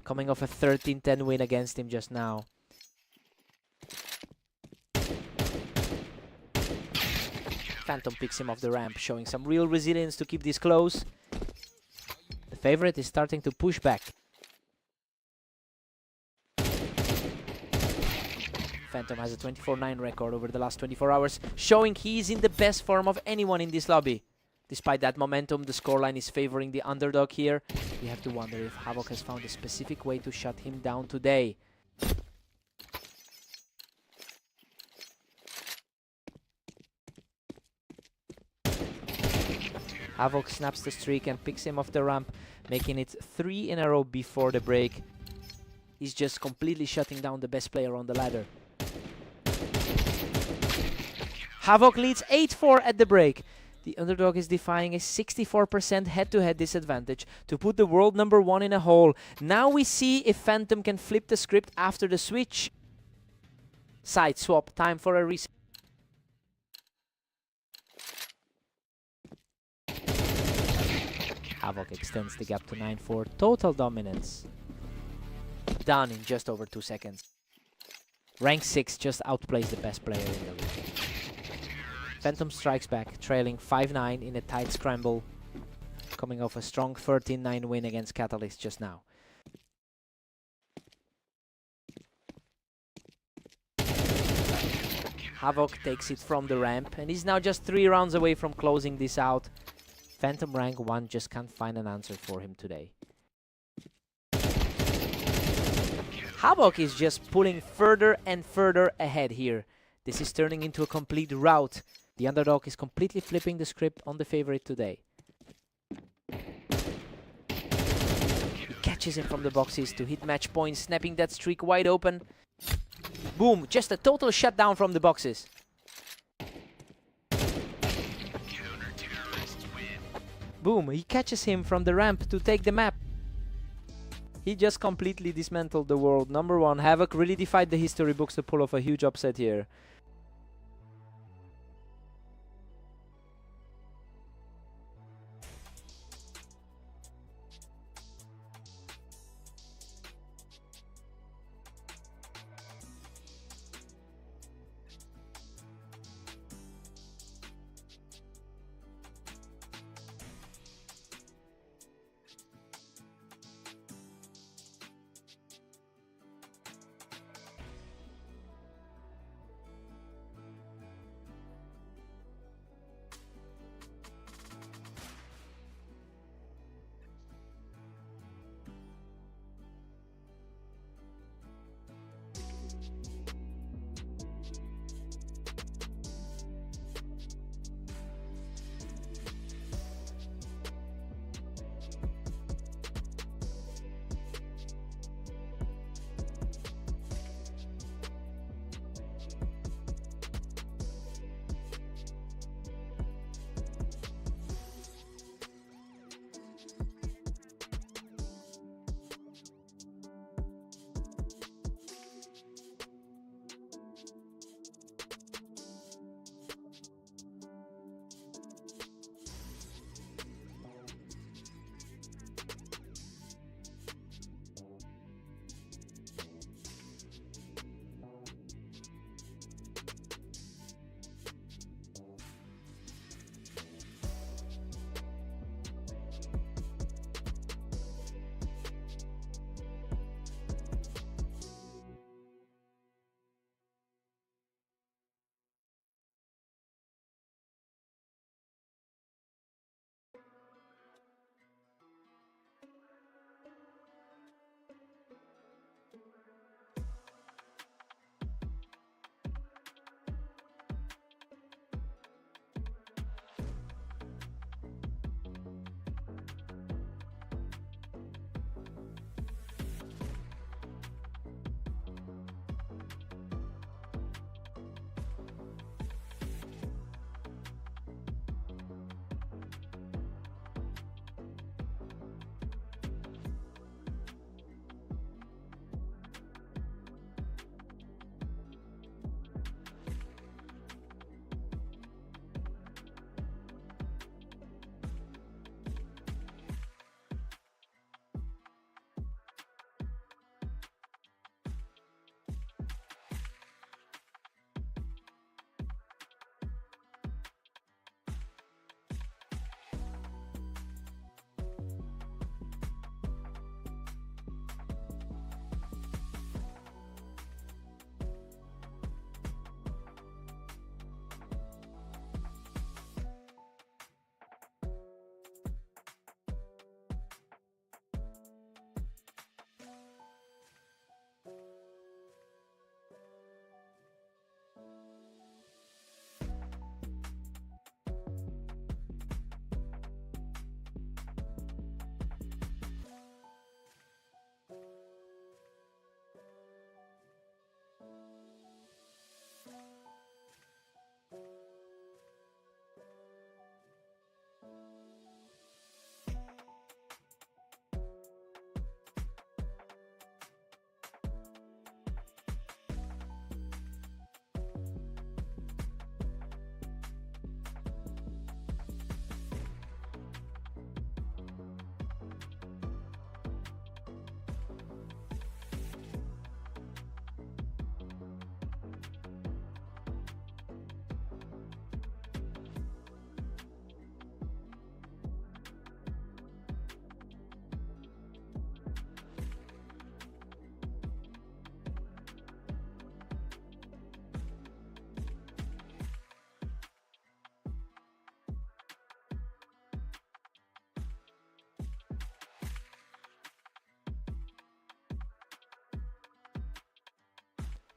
Coming off a 13-10 win against him just now. Phantom picks him off the ramp, showing some real resilience to keep this close. The favorite is starting to push back. Phantom has a 24-9 record over the last 24 hours, showing he's in the best form of anyone in this lobby. Despite that momentum, the scoreline is favoring the underdog here. You have to wonder if Havoc has found a specific way to shut him down today. Havoc snaps the streak and picks him off the ramp, making it 3 in a row before the break. He's just completely shutting down the best player on the ladder. Havoc leads 8-4 at the break. The underdog is defying a 64% head-to-head disadvantage to put the world #1 in a hole. Now we see if Phantom can flip the script after the switch. Side swap, time for a reset. Havoc extends the gap to 9-4, total dominance. Done in just over 2 seconds. Rank 6 just outplays the best player in the league. Phantom strikes back, trailing 5-9 in a tight scramble, coming off a strong 13-9 win against Catalyst just now. Havoc takes it from the ramp, and he's now just 3 rounds away from closing this out. Phantom rank 1 just can't find an answer for him today. Havoc is just pulling further and further ahead here. This is turning into a complete rout. The underdog is completely flipping the script on the favorite today. He catches him from the boxes to hit match points, snapping that streak wide open. Boom, just a total shutdown from the boxes. Boom, he catches him from the ramp to take the map. He just completely dismantled the world #1. Havoc really defied the history books to pull off a huge upset here.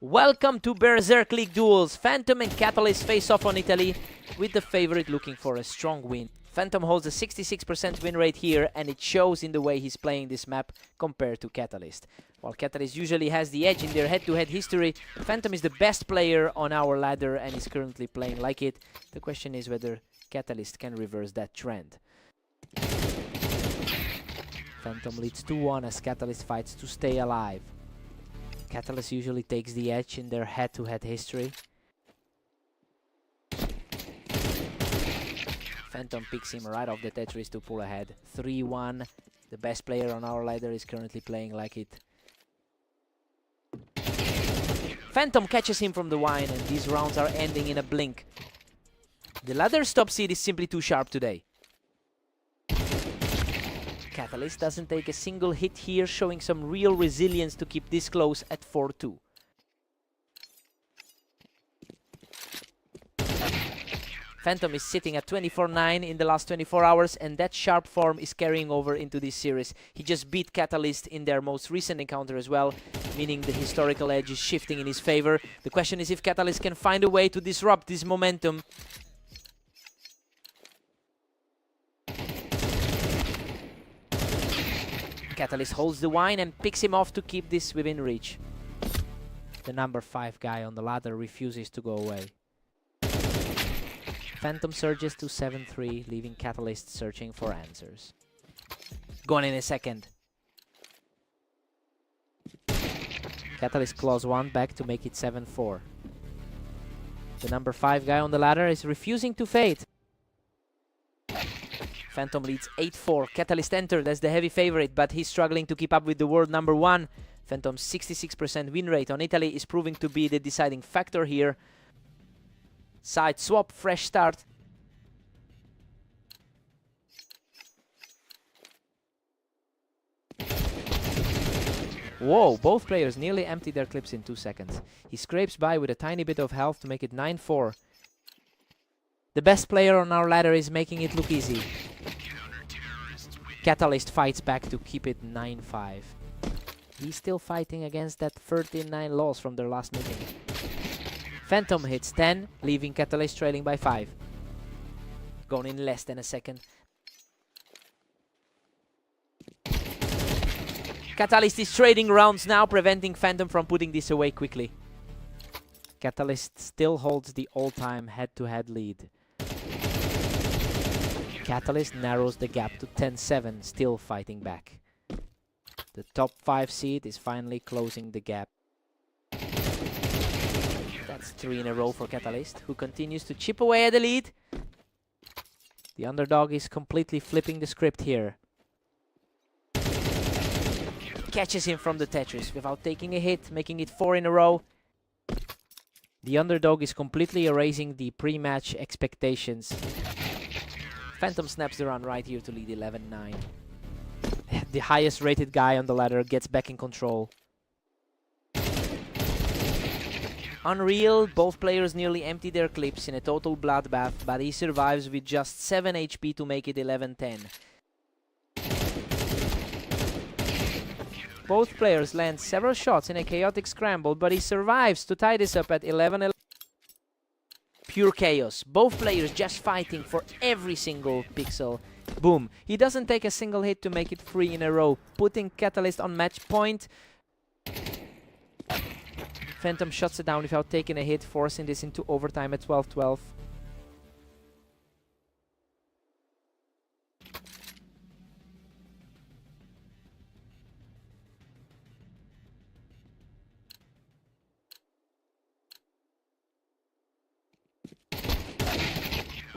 Welcome to Berserk League Duels. Phantom and Catalyst face off on Italy, with the favorite looking for a strong win. Phantom holds a 66% win rate here, and it shows in the way he's playing this map compared to Catalyst. While Catalyst usually has the edge in their head-to-head history, Phantom is the best player on our ladder and is currently playing like it. The question is whether Catalyst can reverse that trend. Phantom leads 2-1 as Catalyst fights to stay alive. Catalyst usually takes the edge in their head-to-head history. Phantom picks him right off the Tetris to pull ahead. 3-1. The best player on our ladder is currently playing like it. Phantom catches him from the wine, and these rounds are ending in a blink. The ladder's top seed is simply too sharp today. Catalyst doesn't take a single hit here, showing some real resilience to keep this close at 4-2. Phantom is sitting at 24-9 in the last 24 hours, and that sharp form is carrying over into this series. He just beat Catalyst in their most recent encounter as well, meaning the historical edge is shifting in his favor. The question is if Catalyst can find a way to disrupt this momentum. Catalyst holds the wine and picks him off to keep this within reach. The number 5 guy on the ladder refuses to go away. Phantom surges to 7-3, leaving Catalyst searching for answers. Gone in a second. Catalyst claws one back to make it 7-4. The number 5 guy on the ladder is refusing to fade. Phantom leads 8-4. Catalyst entered as the heavy favorite, but he's struggling to keep up with the world number 1. Phantom's 66% win rate on Italy is proving to be the deciding factor here. Side swap, fresh start. Whoa, both players nearly empty their clips in 2 seconds. He scrapes by with a tiny bit of health to make it 9-4. The best player on our ladder is making it look easy. Catalyst fights back to keep it 9-5. He's still fighting against that 13-9 loss from their last meeting. Phantom hits 10, leaving Catalyst trailing by 5. Gone in less than a second. Catalyst is trading rounds now, preventing Phantom from putting this away quickly. Catalyst still holds the all-time head-to-head lead. Catalyst narrows the gap to 10-7, still fighting back. The top 5 seed is finally closing the gap. That's 3 in a row for Catalyst, who continues to chip away at the lead. The underdog is completely flipping the script here. Catches him from the Tetris without taking a hit, making it 4 in a row. The underdog is completely erasing the pre-match expectations. Phantom snaps the run right here to lead 11-9. The highest rated guy on the ladder gets back in control. Unreal, both players nearly empty their clips in a total bloodbath, but he survives with just 7 HP to make it 11-10. Both players land several shots in a chaotic scramble, but he survives to tie this up at 11-11. Pure chaos. Both players just fighting for every single pixel. Boom. He doesn't take a single hit to make it 3 in a row, putting Catalyst on match point. Phantom shuts it down without taking a hit, forcing this into overtime at 12-12.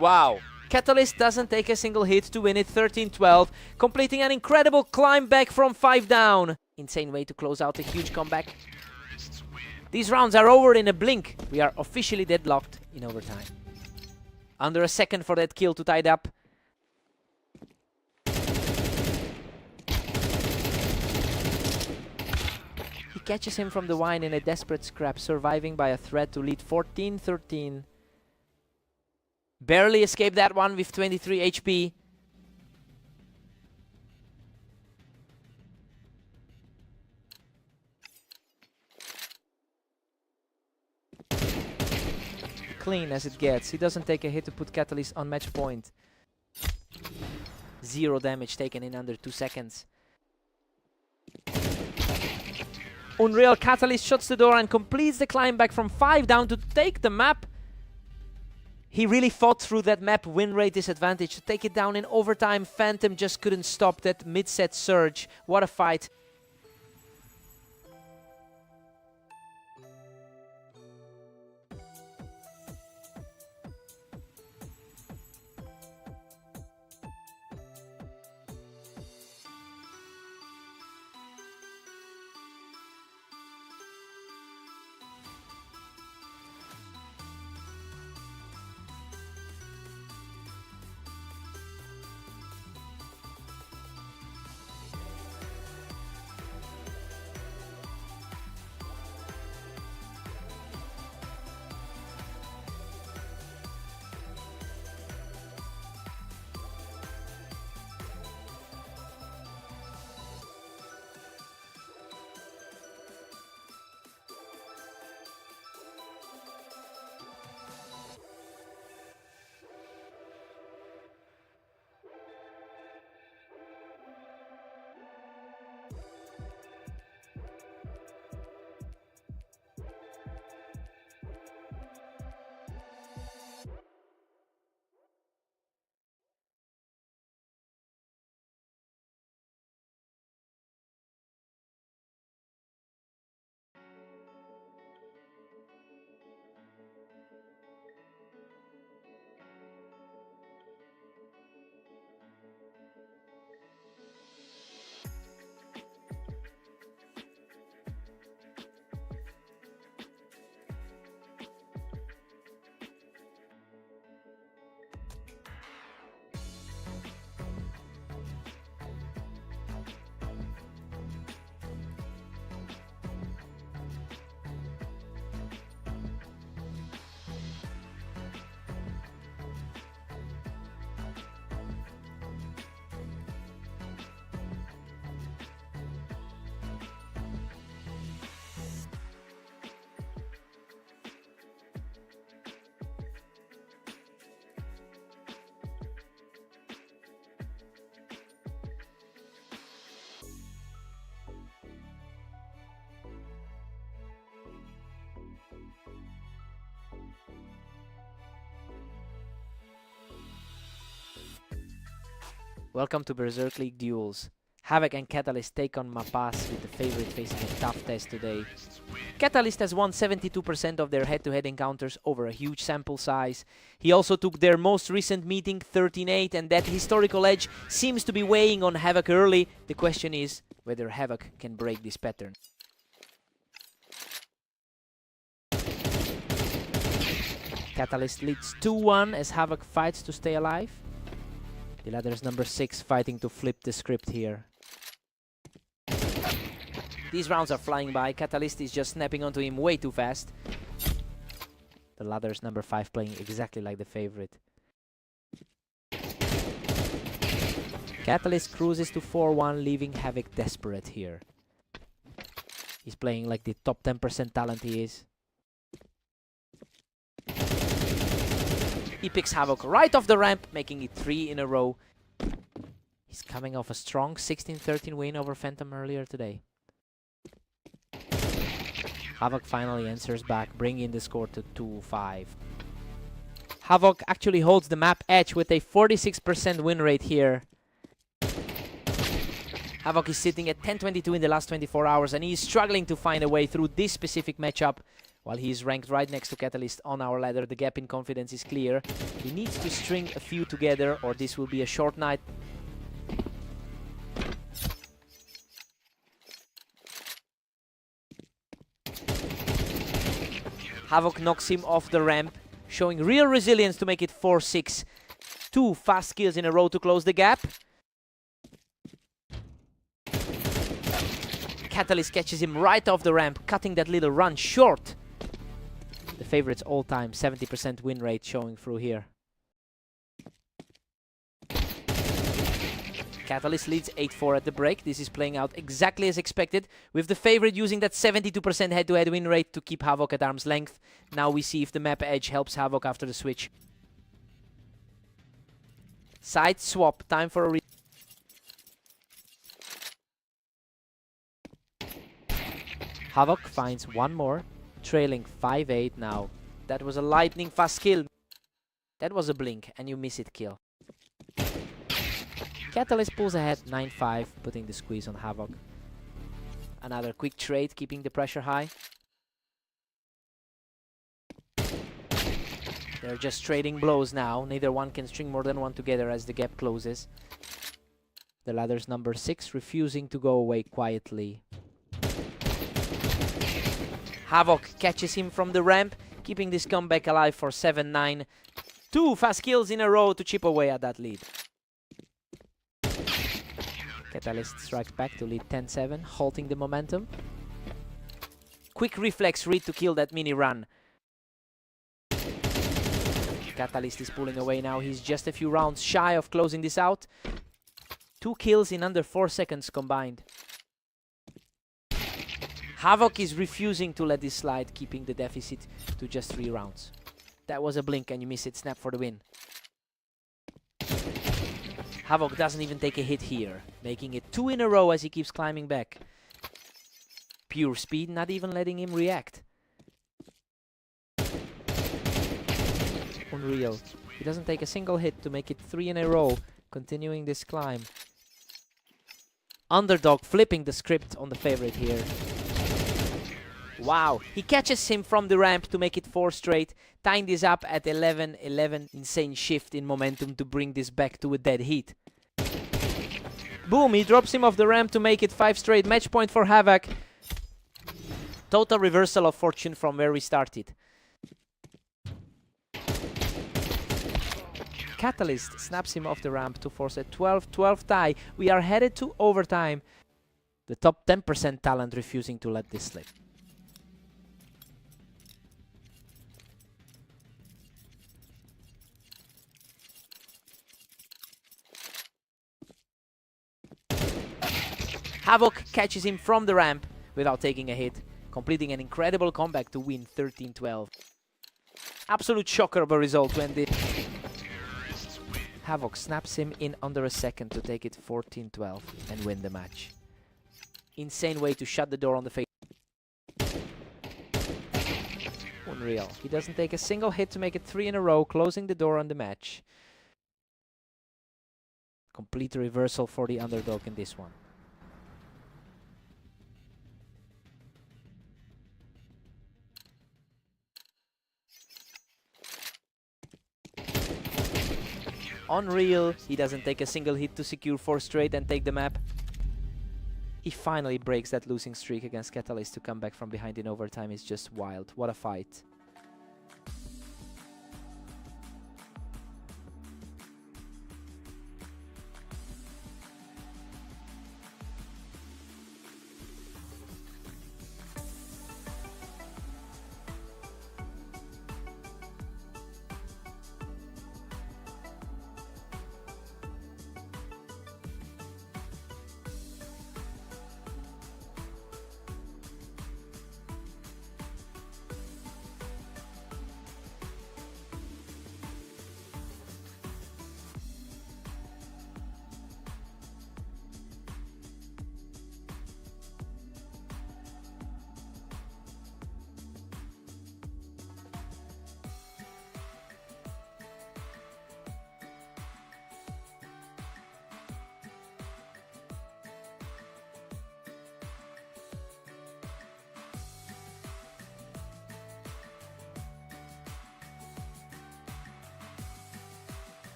Wow. Catalyst doesn't take a single hit to win it 13-12, completing an incredible climb back from 5 down. Insane way to close out a huge comeback. These rounds are over in a blink. We are officially deadlocked in overtime. Under a second for that kill to tie it up. He catches him from the wine in a desperate scrap, surviving by a threat to lead 14-13. Barely escaped that one with 23 HP. clean as it gets. He doesn't take a hit to put Catalyst on match point. 0 damage taken in under 2 seconds. Unreal Catalyst shuts the door and completes the climb back from 5 down to take the map. He really fought through that map win rate disadvantage to take it down in overtime. Phantom just couldn't stop that mid-set surge. What a fight. Welcome to Berserk League Duels. Havoc and Catalyst take on Mapas with the favorite facing a tough test today. Catalyst has won 72% of their head-to-head encounters over a huge sample size. He also took their most recent meeting 13-8, and that historical edge seems to be weighing on Havoc early. The question is whether Havoc can break this pattern. Catalyst leads 2-1 as Havoc fights to stay alive. The ladder's number 6 fighting to flip the script here. These rounds are flying by. Catalyst is just snapping onto him way too fast. The ladder's number 5 playing exactly like the favorite. Catalyst cruises to 4-1, leaving Havoc desperate here. He's playing like the top 10% talent he is. He picks Havoc right off the ramp, making it 3 in a row. He's coming off a strong 16-13 win over Phantom earlier today. Havoc finally answers back, bringing the score to 2-5. Havoc actually holds the map edge with a 46% win rate here. Havoc is sitting at 10-22 in the last 24 hours, and he is struggling to find a way through this specific matchup. While he is ranked right next to Catalyst on our ladder, the gap in confidence is clear. He needs to string a few together, or this will be a short night. Havoc knocks him off the ramp, showing real resilience to make it 4-6. 2 fast kills in a row to close the gap. Catalyst catches him right off the ramp, cutting that little run short. The favorite's all-time 70% win rate showing through here. Catalyst leads 8-4 at the break. This is playing out exactly as expected, with the favorite using that 72% head-to-head win rate to keep Havoc at arm's length. Now we see if the map edge helps Havoc after the switch. Side swap, time for a Havoc finds one more, trailing 5-8 now. That was a lightning fast kill. That was a blink, and you miss it kill. Catalyst pulls ahead 9-5, putting the squeeze on Havoc. Another quick trade, keeping the pressure high. They're just trading blows now. Neither one can string more than one together as the gap closes. The ladder's number 6 refusing to go away quietly. Havoc catches him from the ramp, keeping this comeback alive for 7-9. 2 fast kills in a row to chip away at that lead. Catalyst strikes back to lead 10-7, halting the momentum. Quick reflex read to kill that mini run. Catalyst is pulling away now. He's just a few rounds shy of closing this out. 2 kills in under 4 seconds combined. Havoc is refusing to let this slide, keeping the deficit to just 3 rounds. That was a blink and you miss it. Snap for the win. Havoc doesn't even take a hit here, making it 2 in a row as he keeps climbing back. Pure speed, not even letting him react. Unreal. He doesn't take a single hit to make it 3 in a row, continuing this climb. Underdog flipping the script on the favorite here. Wow, he catches him from the ramp to make it 4 straight, tying this up at 11-11. Insane shift in momentum to bring this back to a dead heat. Boom, he drops him off the ramp to make it 5 straight. Match point for Havoc. Total reversal of fortune from where we started. Catalyst snaps him off the ramp to force a 12-12 tie. We are headed to overtime. The top 10% talent refusing to let this slip. Havoc catches him from the ramp without taking a hit, completing an incredible comeback to win 13-12. Absolute shocker of a result when the Havoc snaps him in under a second to take it 14-12 and win the match. Insane way to shut the door on the face. Unreal. He doesn't take a single hit to make it 3 in a row, closing the door on the match. Complete reversal for the underdog in this one. Unreal. He doesn't take a single hit to secure 4 straight and take the map. He finally breaks that losing streak against Catalyst to come back from behind in overtime. Is just wild. What a fight.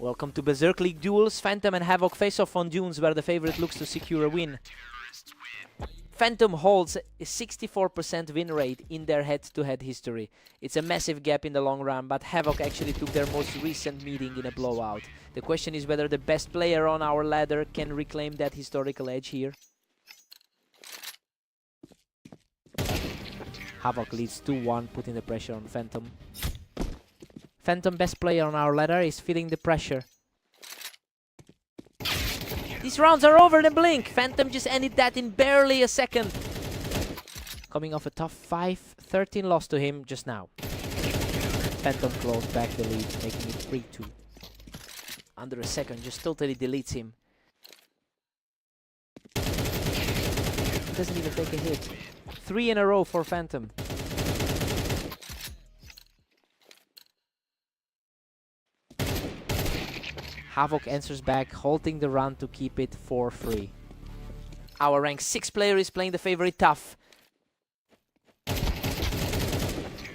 Welcome to Berserk League duels. Phantom and Havoc face off on Dunes, where the favorite looks to secure a win. Phantom holds a 64% win rate in their head-to-head history. It's a massive gap in the long run, but Havoc actually took their most recent meeting in a blowout. The question is whether the best player on our ladder can reclaim that historical edge here. Havoc leads 2-1, putting the pressure on Phantom. Phantom, best player on our ladder, is feeling the pressure. These rounds are over in a blink. Phantom just ended that in barely a second. Coming off a tough 5-13 loss to him just now. Phantom closed back the lead, making it 3-2. Under a second, just totally deletes him. Doesn't even take a hit. 3 in a row for Phantom. Havoc answers back, halting the run to keep it 4-3. Our rank 6 player is playing the favorite tough.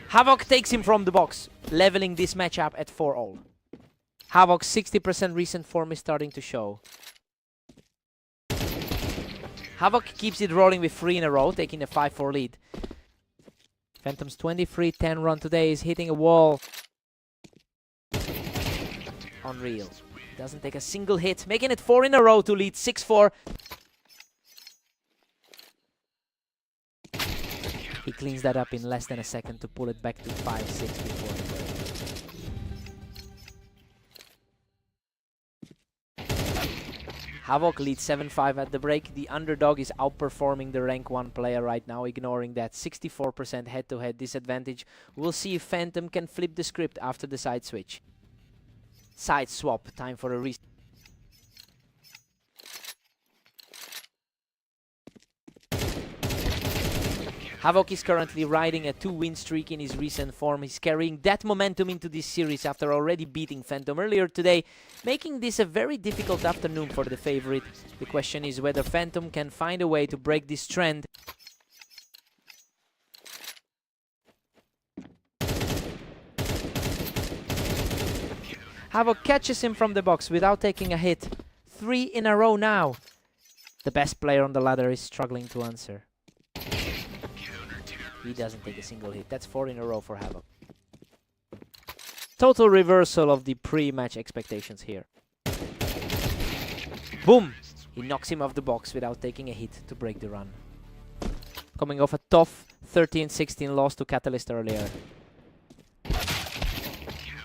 Havoc takes him from the box, leveling this matchup at 4-all. Havoc's 60% recent form is starting to show. Havoc keeps it rolling with 3 in a row, taking a 5-4 lead. Phantom's 23-10 run today is hitting a wall. Unreal. Doesn't take a single hit, making it 4 in a row to lead 6-4. He cleans that up in less than a second to pull it back to 5-6 before the break. Havoc leads 7-5 at the break. The underdog is outperforming the rank 1 player right now, ignoring that 64% head-to-head disadvantage. We'll see if Phantom can flip the script after the side switch. Side swap, time for a reset. Havoc is currently riding a 2-win streak in his recent form. He's carrying that momentum into this series after already beating Phantom earlier today, making this a very difficult afternoon for the favorite. The question is whether Phantom can find a way to break this trend. Havoc catches him from the box without taking a hit. 3 in a row now. The best player on the ladder is struggling to answer. He doesn't take a single hit. That's 4 in a row for Havoc. Total reversal of the pre-match expectations here. Boom! He knocks him off the box without taking a hit to break the run. Coming off a tough 13-16 loss to Catalyst earlier.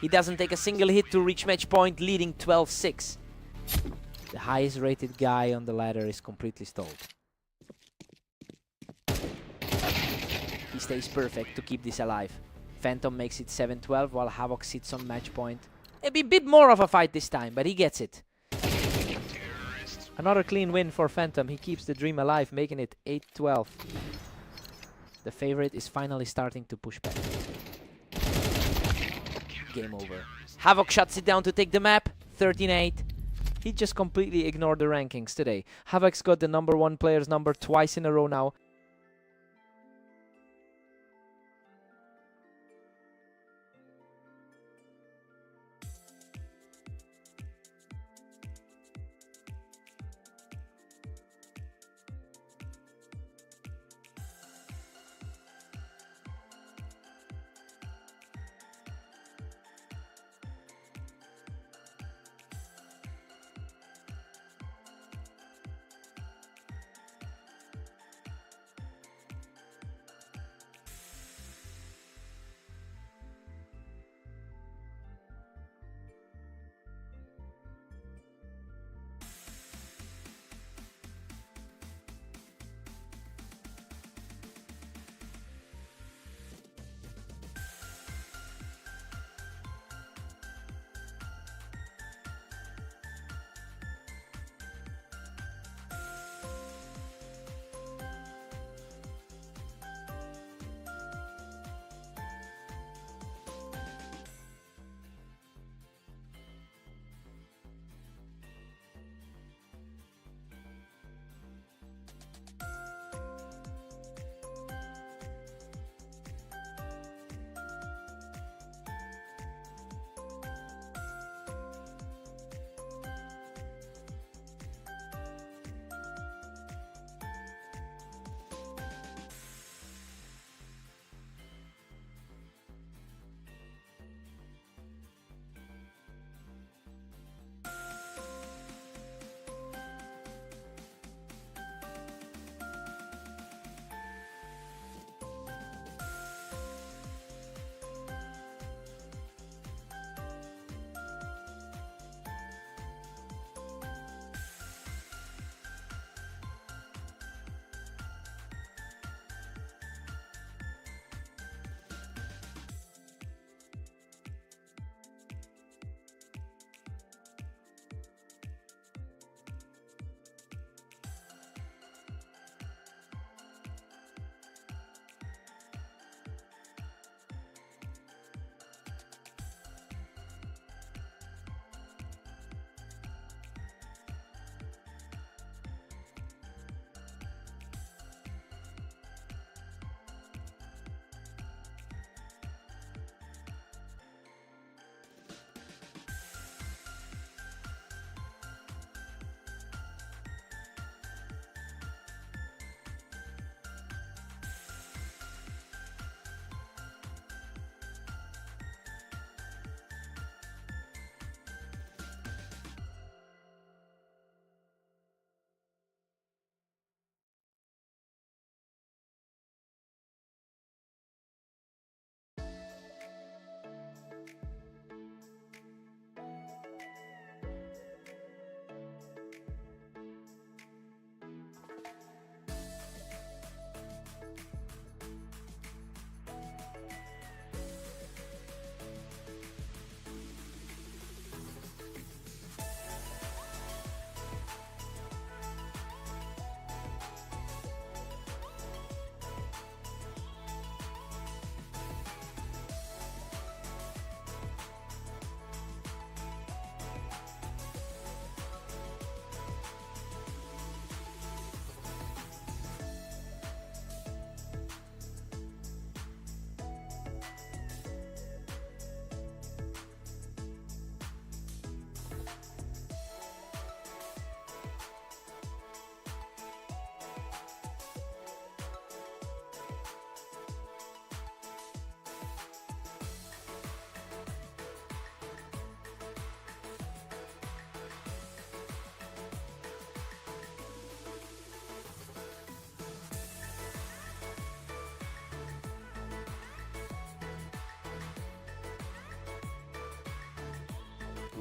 He doesn't take a single hit to reach match point, leading 12-6. The highest rated guy on the ladder is completely stalled. He stays perfect to keep this alive. Phantom makes it 7-12 while Havoc sits on match point. It'll be a bit more of a fight this time, but he gets it. Another clean win for Phantom. He keeps the dream alive, making it 8-12. The favorite is finally starting to push back. Game over. Havoc shuts it down to take the map. 13-8. He just completely ignored the rankings today. Havoc's got the number 1 player's number twice in a row now.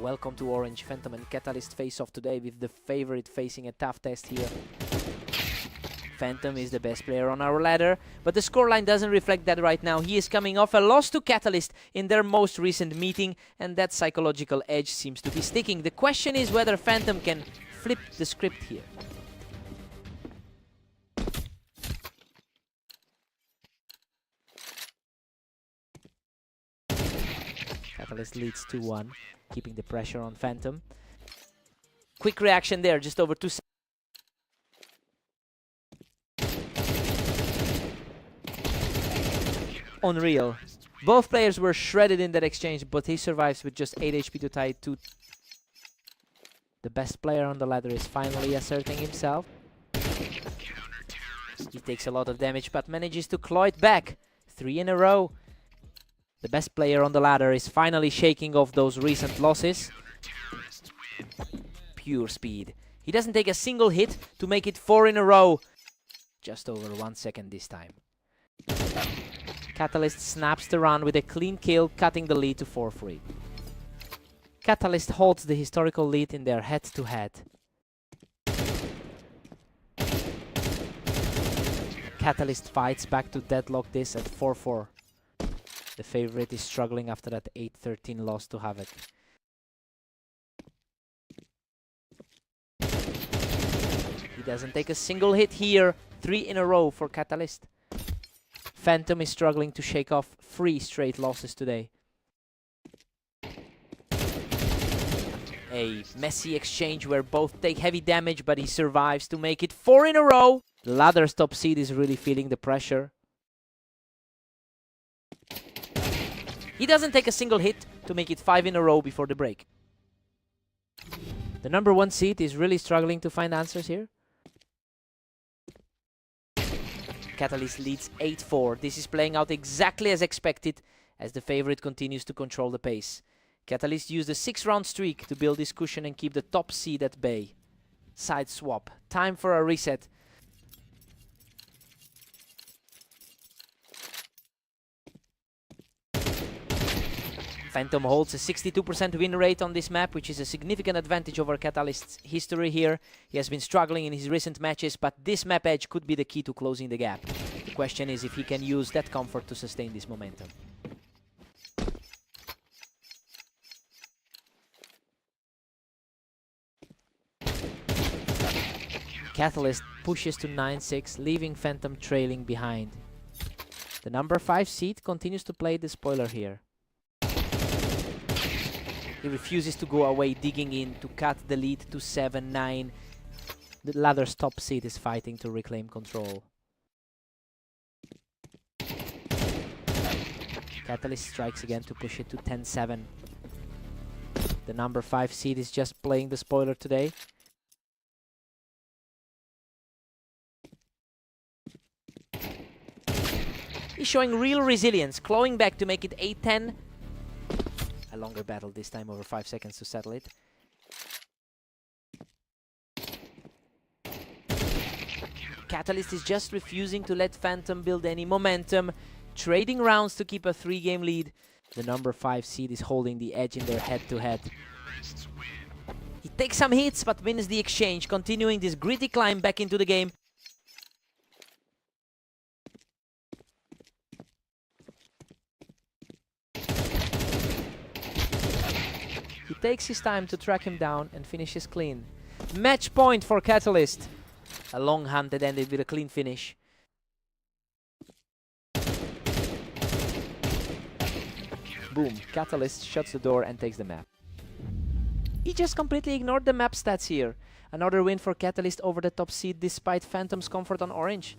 Welcome to Orange. Phantom and Catalyst face off today with the favorite facing a tough test here. Phantom is the best player on our ladder, but the scoreline doesn't reflect that right now. He is coming off a loss to Catalyst in their most recent meeting, and that psychological edge seems to be sticking. The question is whether Phantom can flip the script here. Catalyst leads 2-1, keeping the pressure on Phantom. Quick reaction there, just over 2 seconds. Unreal. Both players were shredded in that exchange, but he survives with just 8 HP to tie it 2. The best player on the ladder is finally asserting himself. He takes a lot of damage, but manages to claw it back. 3 in a row. The best player on the ladder is finally shaking off those recent losses. Pure speed. He doesn't take a single hit to make it 4 in a row. Just over 1 second this time. Catalyst snaps the run with a clean kill, cutting the lead to 4-3. Catalyst holds the historical lead in their head-to-head. Catalyst fights back to deadlock this at 4-4. The favorite is struggling after that 8-13 loss to Havoc. He doesn't take a single hit here. 3 in a row for Catalyst. Phantom is struggling to shake off 3 straight losses today. A messy exchange where both take heavy damage, but he survives to make it 4 in a row. The ladder's top seed is really feeling the pressure. He doesn't take a single hit to make it 5 in a row before the break. The number 1 seed is really struggling to find answers here. Catalyst leads 8-4. This is playing out exactly as expected as the favorite continues to control the pace. Catalyst used a 6-round streak to build his cushion and keep the top seed at bay. Side swap. Time for a reset. Phantom holds a 62% win rate on this map, which is a significant advantage over Catalyst's history here. He has been struggling in his recent matches, but this map edge could be the key to closing the gap. The question is if he can use that comfort to sustain this momentum. Catalyst pushes to 9-6, leaving Phantom trailing behind. The number 5 seed continues to play the spoiler here. He refuses to go away, digging in to cut the lead to 7-9. The ladder's top seed is fighting to reclaim control. Catalyst strikes again to push it to 10-7. The number 5 seed is just playing the spoiler today. He's showing real resilience, clawing back to make it 8-10. A longer battle this time, over 5 seconds to settle it. Catalyst is just refusing to let Phantom build any momentum, trading rounds to keep a 3-game lead. The number 5 seed is holding the edge in their head-to-head. He takes some hits but wins the exchange, continuing this gritty climb back into the game. He takes his time to track him down and finishes clean. Match point for Catalyst. A long hunt that ended with a clean finish. Boom, Catalyst shuts the door and takes the map. He just completely ignored the map stats here. Another win for Catalyst over the top seed despite Phantom's comfort on orange.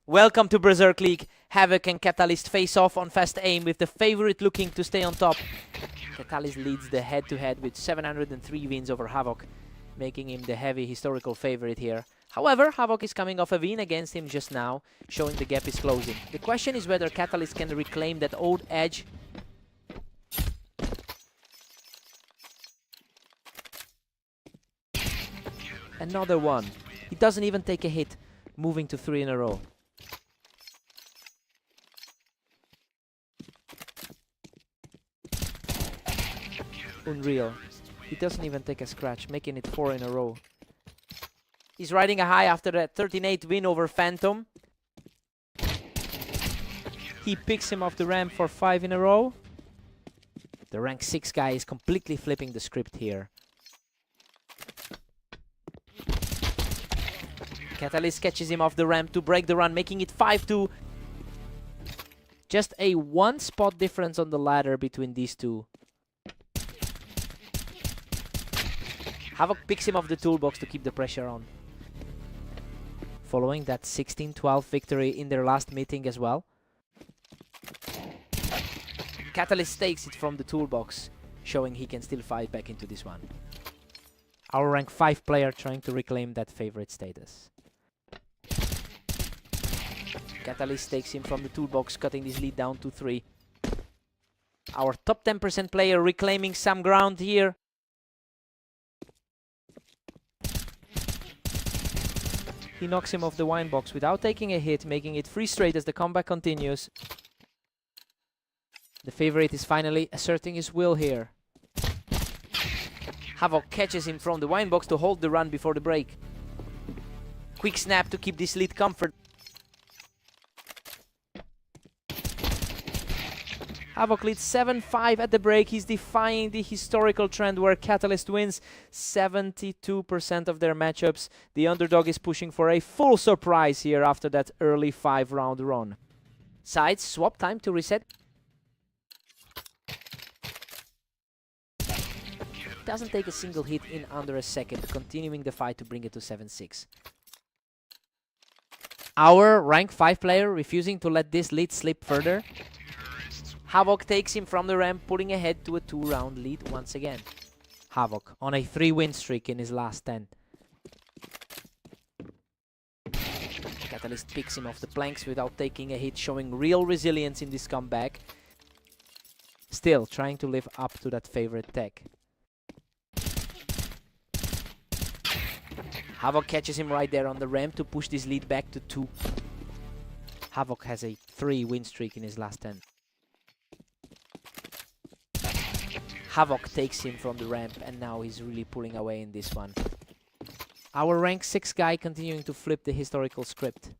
Welcome to Berserk League. Havoc and Catalyst face off on fast aim with the favorite looking to stay on top. Catalyst leads the head-to-head with 703 wins over Havoc, making him the heavy historical favorite here. However, Havoc is coming off a win against him just now, showing the gap is closing. The question is whether Catalyst can reclaim that old edge. Another one. He doesn't even take a hit, moving to 3 in a row. Unreal. He doesn't even take a scratch, making it 4 in a row. He's riding a high after that 13-8 win over Phantom. He picks him off the ramp for 5 in a row. The rank 6 guy is completely flipping the script here. Catalyst catches him off the ramp to break the run, making it 5-2. Just a 1 spot difference on the ladder between these two. Havoc picks him off the toolbox to keep the pressure on. Following that 16-12 victory in their last meeting as well. Catalyst takes it from the toolbox, showing he can still fight back into this one. Our rank 5 player trying to reclaim that favorite status. Catalyst takes him from the toolbox, cutting this lead down to 3. Our top 10% player reclaiming some ground here. He knocks him off the wine box without taking a hit, making it 3 straight as the comeback continues. The favorite is finally asserting his will here. Havoc catches him from the wine box to hold the run before the break. Quick snap to keep this lead comfort. Havoc leads 7-5 at the break. He's defying the historical trend where Catalyst wins 72% of their matchups. The underdog is pushing for a full surprise here after that early 5-round run. Sides swap, time to reset. Doesn't take a single hit in under a second, continuing the fight to bring it to 7-6. Our rank 5 player refusing to let this lead slip further. Havoc takes him from the ramp, pulling ahead to a 2-round lead once again. Havoc on a 3-win streak in his last 10. Catalyst picks him off the planks without taking a hit, showing real resilience in this comeback. Still trying to live up to that favorite tech. Havoc catches him right there on the ramp to push this lead back to 2. Havoc has a 3-win streak in his last 10. Havoc takes him from the ramp and now he's really pulling away in this one. Our rank 6 guy continuing to flip the historical script.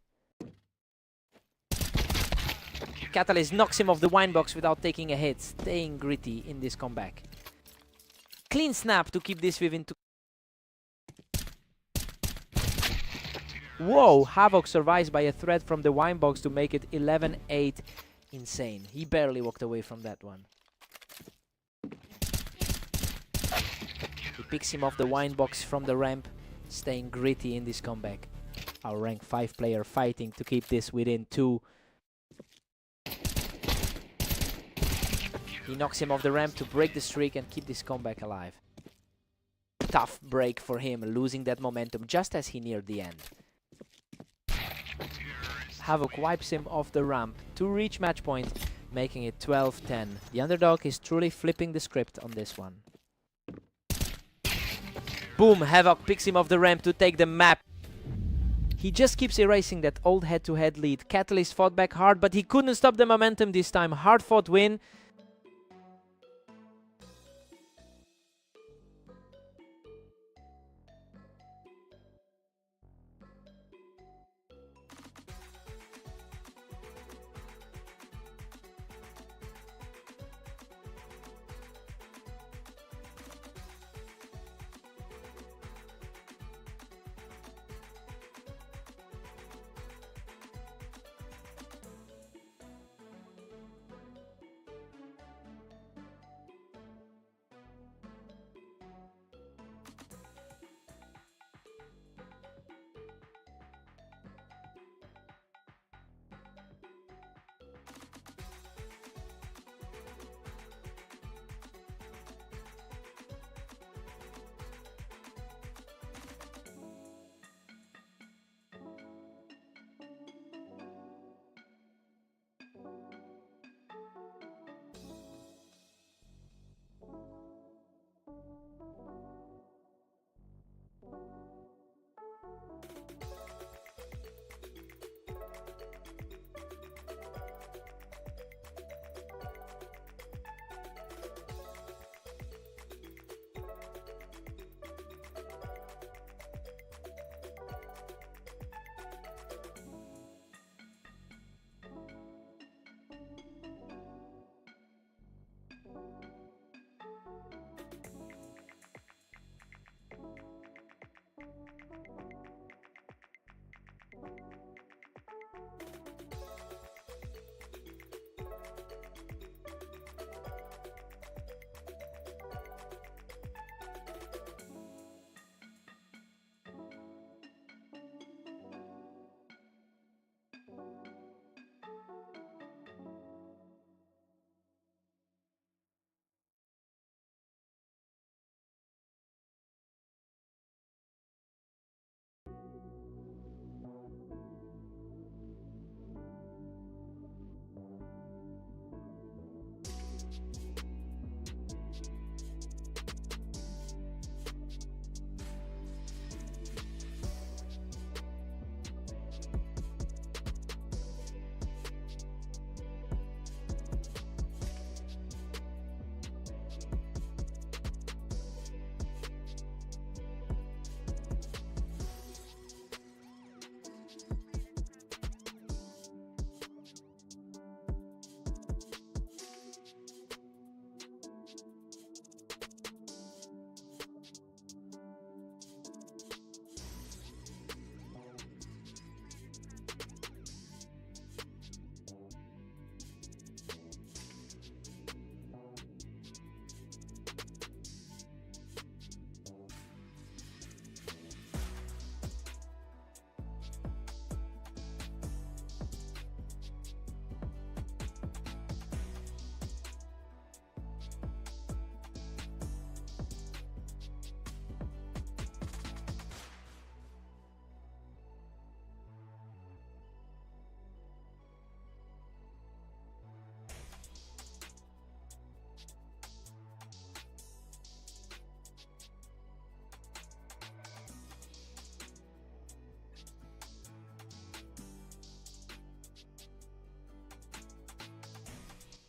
Catalyst knocks him off the wine box without taking a hit, staying gritty in this comeback. Clean snap to keep this within 2. Whoa, Havoc survives by a thread from the wine box to make it 11-8. Insane. He barely walked away from that one. He picks him off the wine box from the ramp, staying gritty in this comeback. Our rank 5 player fighting to keep this within 2. He knocks him off the ramp to break the streak and keep this comeback alive. Tough break for him, losing that momentum just as he neared the end. Havoc wipes him off the ramp to reach match point, making it 12-10. The underdog is truly flipping the script on this one. Boom, Havoc picks him off the ramp to take the map. He just keeps erasing that old head-to-head lead. Catalyst fought back hard, but he couldn't stop the momentum this time. Hard-fought win.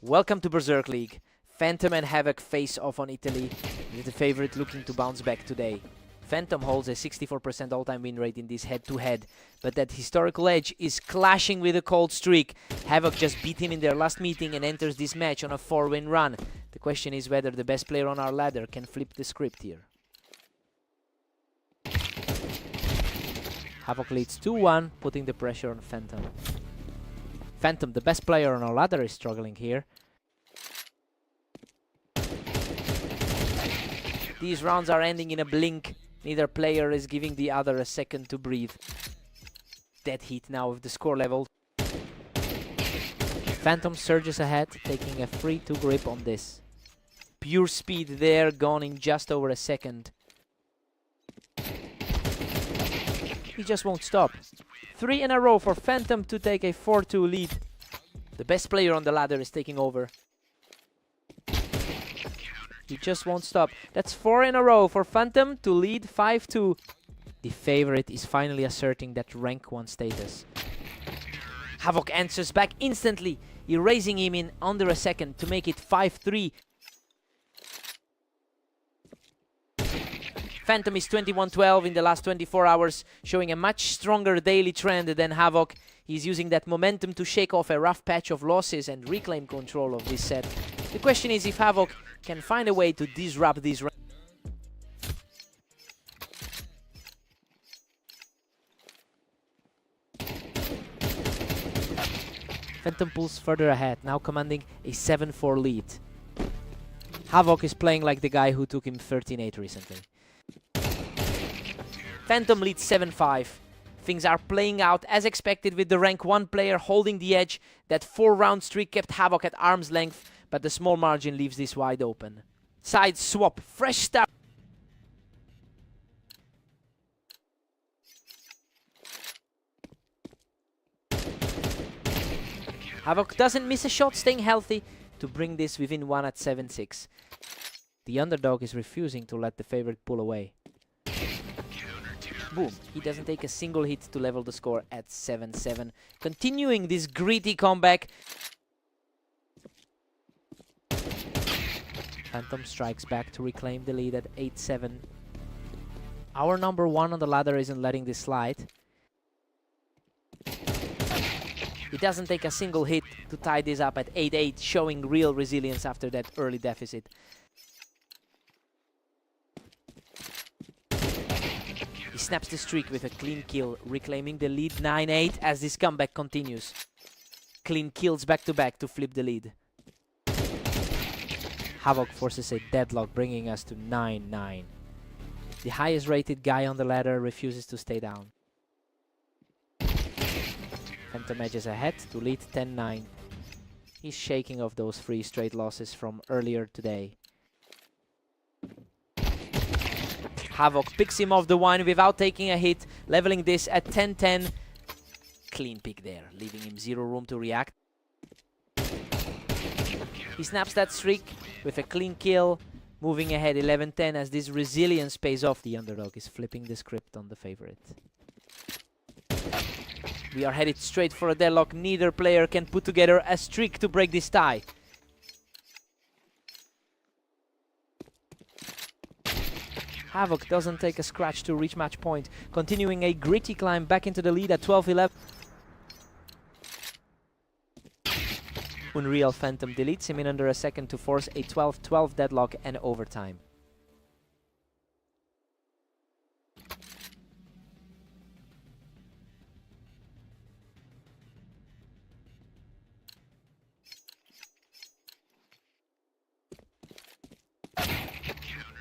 Welcome to Berserk League. Phantom and Havoc face off on Italy, with the favorite looking to bounce back today. Phantom holds a 64% all-time win rate in this head-to-head, but that historical edge is clashing with a cold streak. Havoc just beat him in their last meeting and enters this match on a 4-win run. The question is whether the best player on our ladder can flip the script here. Havoc leads 2-1, putting the pressure on Phantom. Phantom, the best player on our ladder, is struggling here. These rounds are ending in a blink. Neither player is giving the other a second to breathe. Dead heat now with the score level. Phantom surges ahead, taking a 3-2 grip on this. Pure speed there, gone in just over a second. He just won't stop. 3 in a row for Phantom to take a 4-2 lead. The best player on the ladder is taking over. He just won't stop. That's 4 in a row for Phantom to lead 5-2. The favorite is finally asserting that rank 1 status. Havoc answers back instantly, erasing him in under a second to make it 5-3. Phantom is 21-12 in the last 24 hours, showing a much stronger daily trend than Havoc. He's using that momentum to shake off a rough patch of losses and reclaim control of this set. The question is if Havoc can find a way to disrupt these rounds. Phantom pulls further ahead, now commanding a 7-4 lead. Havoc is playing like the guy who took him 13-8 recently. Phantom leads 7-5. Things are playing out as expected with the rank 1 player holding the edge. That 4-round streak kept Havoc at arm's length, but the small margin leaves this wide open. Side swap, fresh start. Havoc doesn't miss a shot, staying healthy to bring this within 1 at 7-6. The underdog is refusing to let the favorite pull away. Boom, he doesn't take a single hit to level the score at 7-7. Continuing this gritty comeback. Phantom strikes back to reclaim the lead at 8-7. Our number 1 on the ladder isn't letting this slide. He doesn't take a single hit to tie this up at 8-8, showing real resilience after that early deficit. He snaps the streak with a clean kill, reclaiming the lead 9-8 as this comeback continues. Clean kills back-to-back to flip the lead. Havoc forces a deadlock, bringing us to 9-9. The highest rated guy on the ladder refuses to stay down. Phantom edges ahead to lead 10-9. He's shaking off those 3 straight losses from earlier today. Havoc picks him off the one without taking a hit, leveling this at 10-10. Clean pick there, leaving him 0 room to react. He snaps that streak with a clean kill, moving ahead 11-10 as this resilience pays off. The underdog is flipping the script on the favorite. We are headed straight for a deadlock. Neither player can put together a streak to break this tie. Havoc doesn't take a scratch to reach match point, continuing a gritty climb back into the lead at 12-11. Unreal Phantom deletes him in under a second to force a 12-12 deadlock and overtime.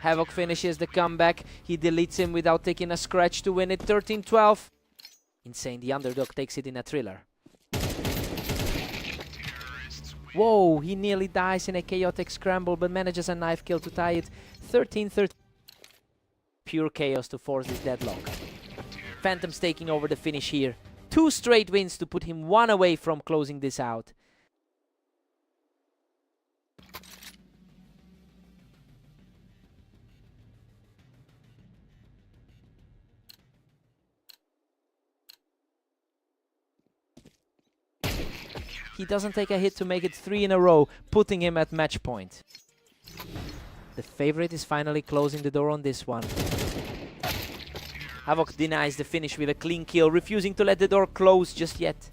Havoc finishes the comeback. He deletes him without taking a scratch to win it 13-12. Insane, the underdog takes it in a thriller. Whoa, he nearly dies in a chaotic scramble but manages a knife kill to tie it 13-13. Pure chaos to force this deadlock. Phantom's taking over the finish here. 2 straight wins to put him 1 away from closing this out. He doesn't take a hit to make it 3 in a row, putting him at match point. The favorite is finally closing the door on this one. Havoc denies the finish with a clean kill, refusing to let the door close just yet.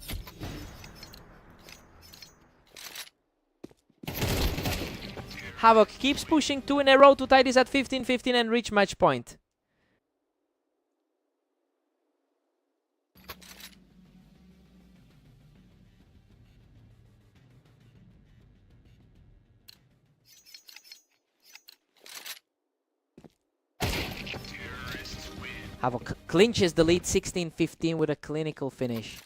Havoc keeps pushing 2 in a row to tie this at 15-15 and reach match point. Havoc clinches the lead 16-15 with a clinical finish.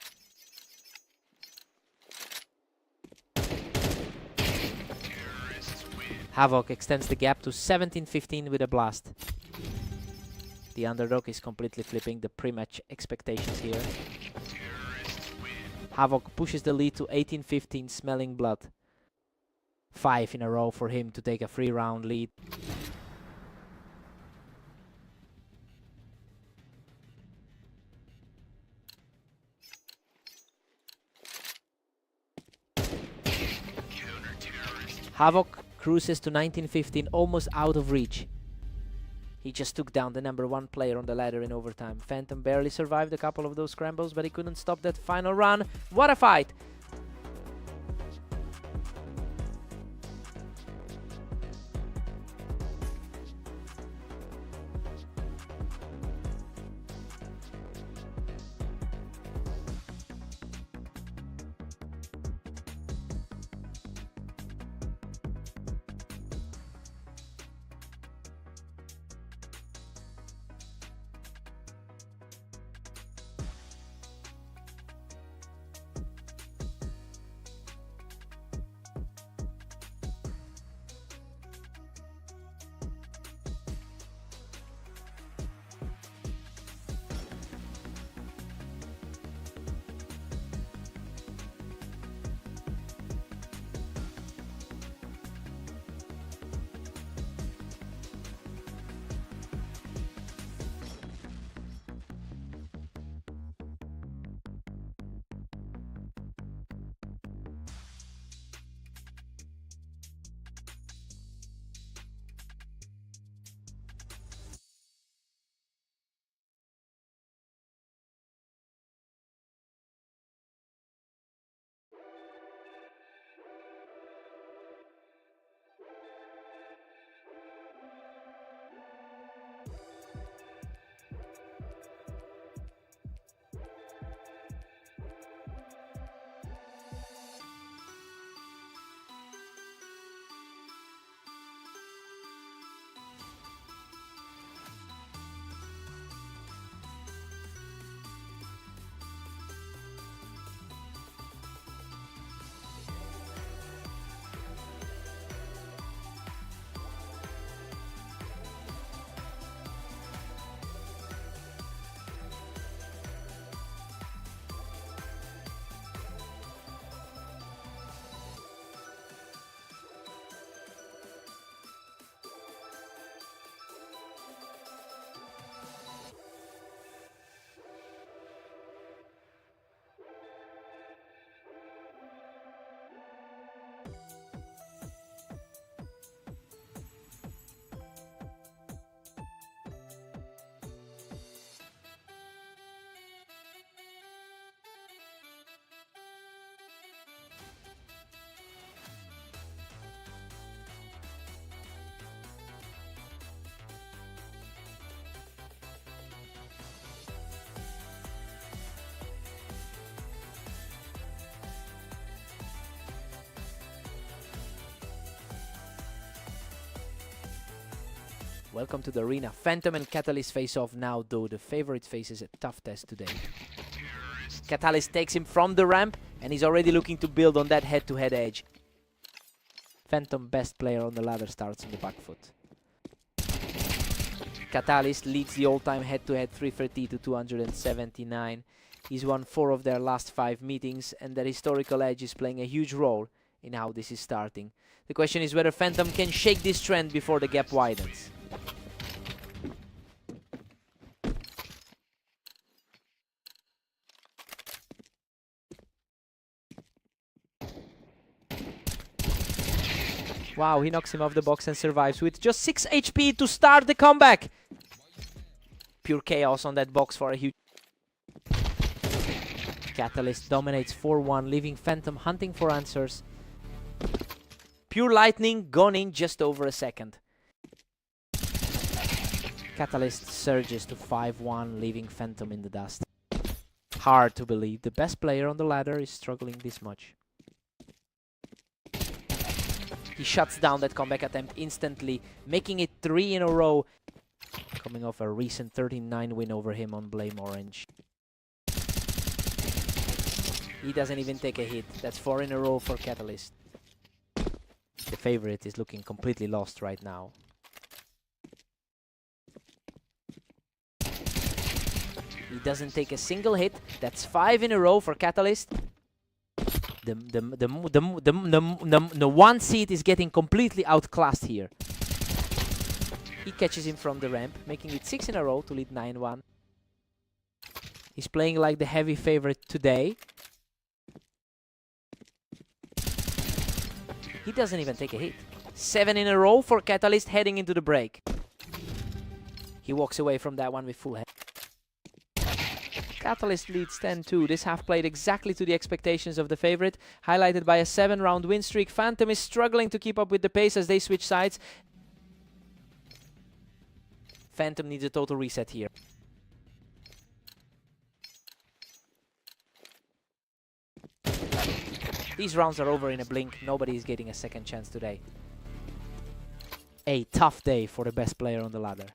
Havoc extends the gap to 17-15 with a blast. The underdog is completely flipping the pre-match expectations here. Havoc pushes the lead to 18-15, smelling blood. 5 in a row for him to take a 3-round lead. Havoc cruises to 19-15, almost out of reach. He just took down the #1 player on the ladder in overtime. Phantom barely survived a couple of those scrambles, but he couldn't stop that final run. What a fight! Welcome to the arena. Phantom and Catalyst face off now, though the favorite faces a tough test today. Catalyst takes him from the ramp, and he's already looking to build on that head-to-head edge. Phantom, best player on the ladder, starts on the back foot. Catalyst leads the all-time head-to-head 330 to 279. He's won 4 of their last 5 meetings, and that historical edge is playing a huge role in how this is starting. The question is whether Phantom can shake this trend before the gap widens. Wow, he knocks him off the box and survives with just 6 HP to start the comeback. Pure chaos on that box for a huge... Catalyst dominates 4-1, leaving Phantom hunting for answers. Pure lightning gone in just over a second. Catalyst surges to 5-1, leaving Phantom in the dust. Hard to believe the best player on the ladder is struggling this much. He shuts down that comeback attempt instantly, making it 3 in a row. Coming off a recent 13-9 win over him on Blame Orange. He doesn't even take a hit. That's 4 in a row for Catalyst. The favorite is looking completely lost right now. He doesn't take a single hit. That's 5 in a row for Catalyst. The one seed is getting completely outclassed here. He catches him from the ramp, making it 6 in a row to lead 9-1. He's playing like the heavy favorite today. He doesn't even take a hit. 7 in a row for Catalyst heading into the break. He walks away from that one with full head. Catalyst leads 10-2. This half played exactly to the expectations of the favorite, highlighted by a 7-round win streak. Phantom is struggling to keep up with the pace as they switch sides. Phantom needs a total reset here. These rounds are over in a blink. Nobody is getting a second chance today. A tough day for the best player on the ladder.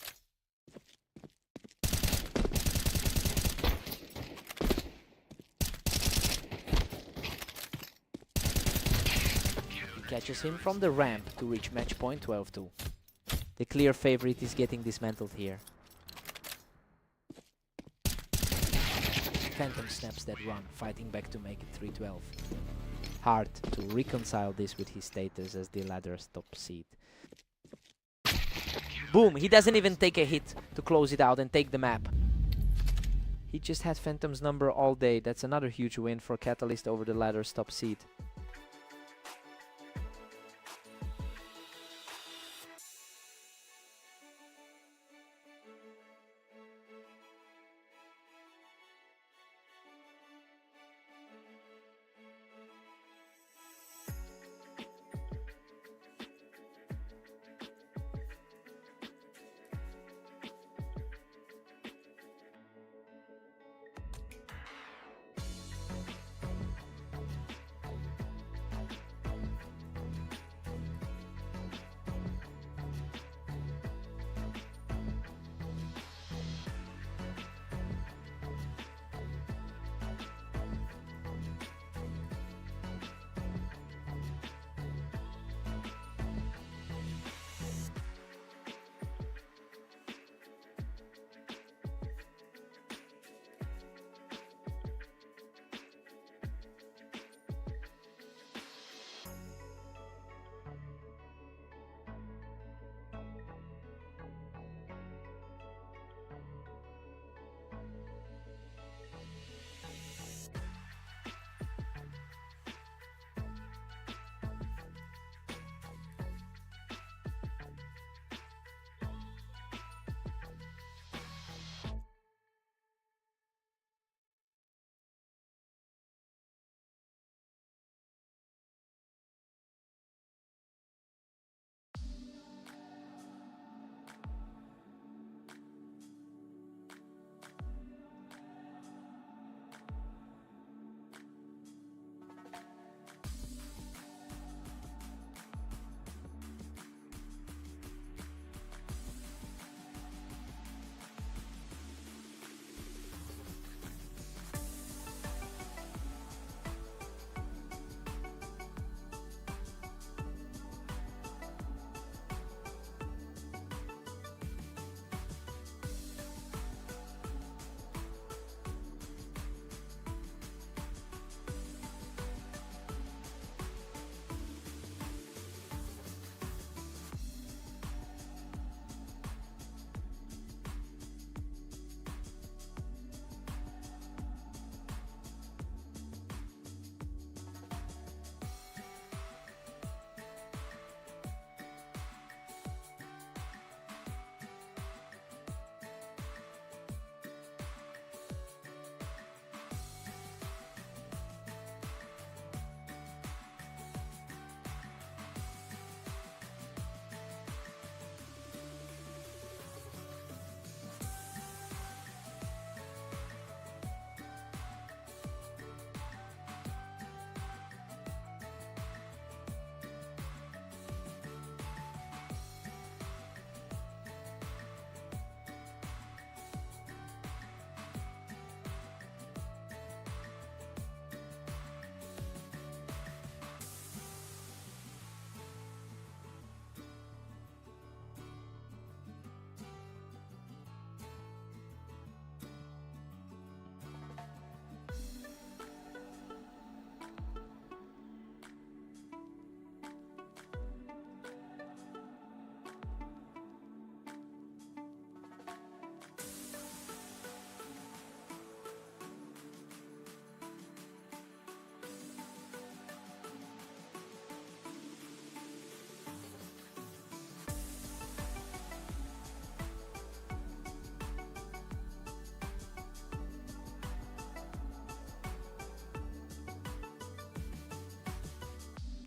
Catches him from the ramp to reach match point 12-2. The clear favorite is getting dismantled here. Phantom snaps that run, fighting back to make it 3-12. Hard to reconcile this with his status as the ladder's top seed. Boom! He doesn't even take a hit to close it out and take the map. He just had Phantom's number all day. That's another huge win for Catalyst over the ladder's top seed.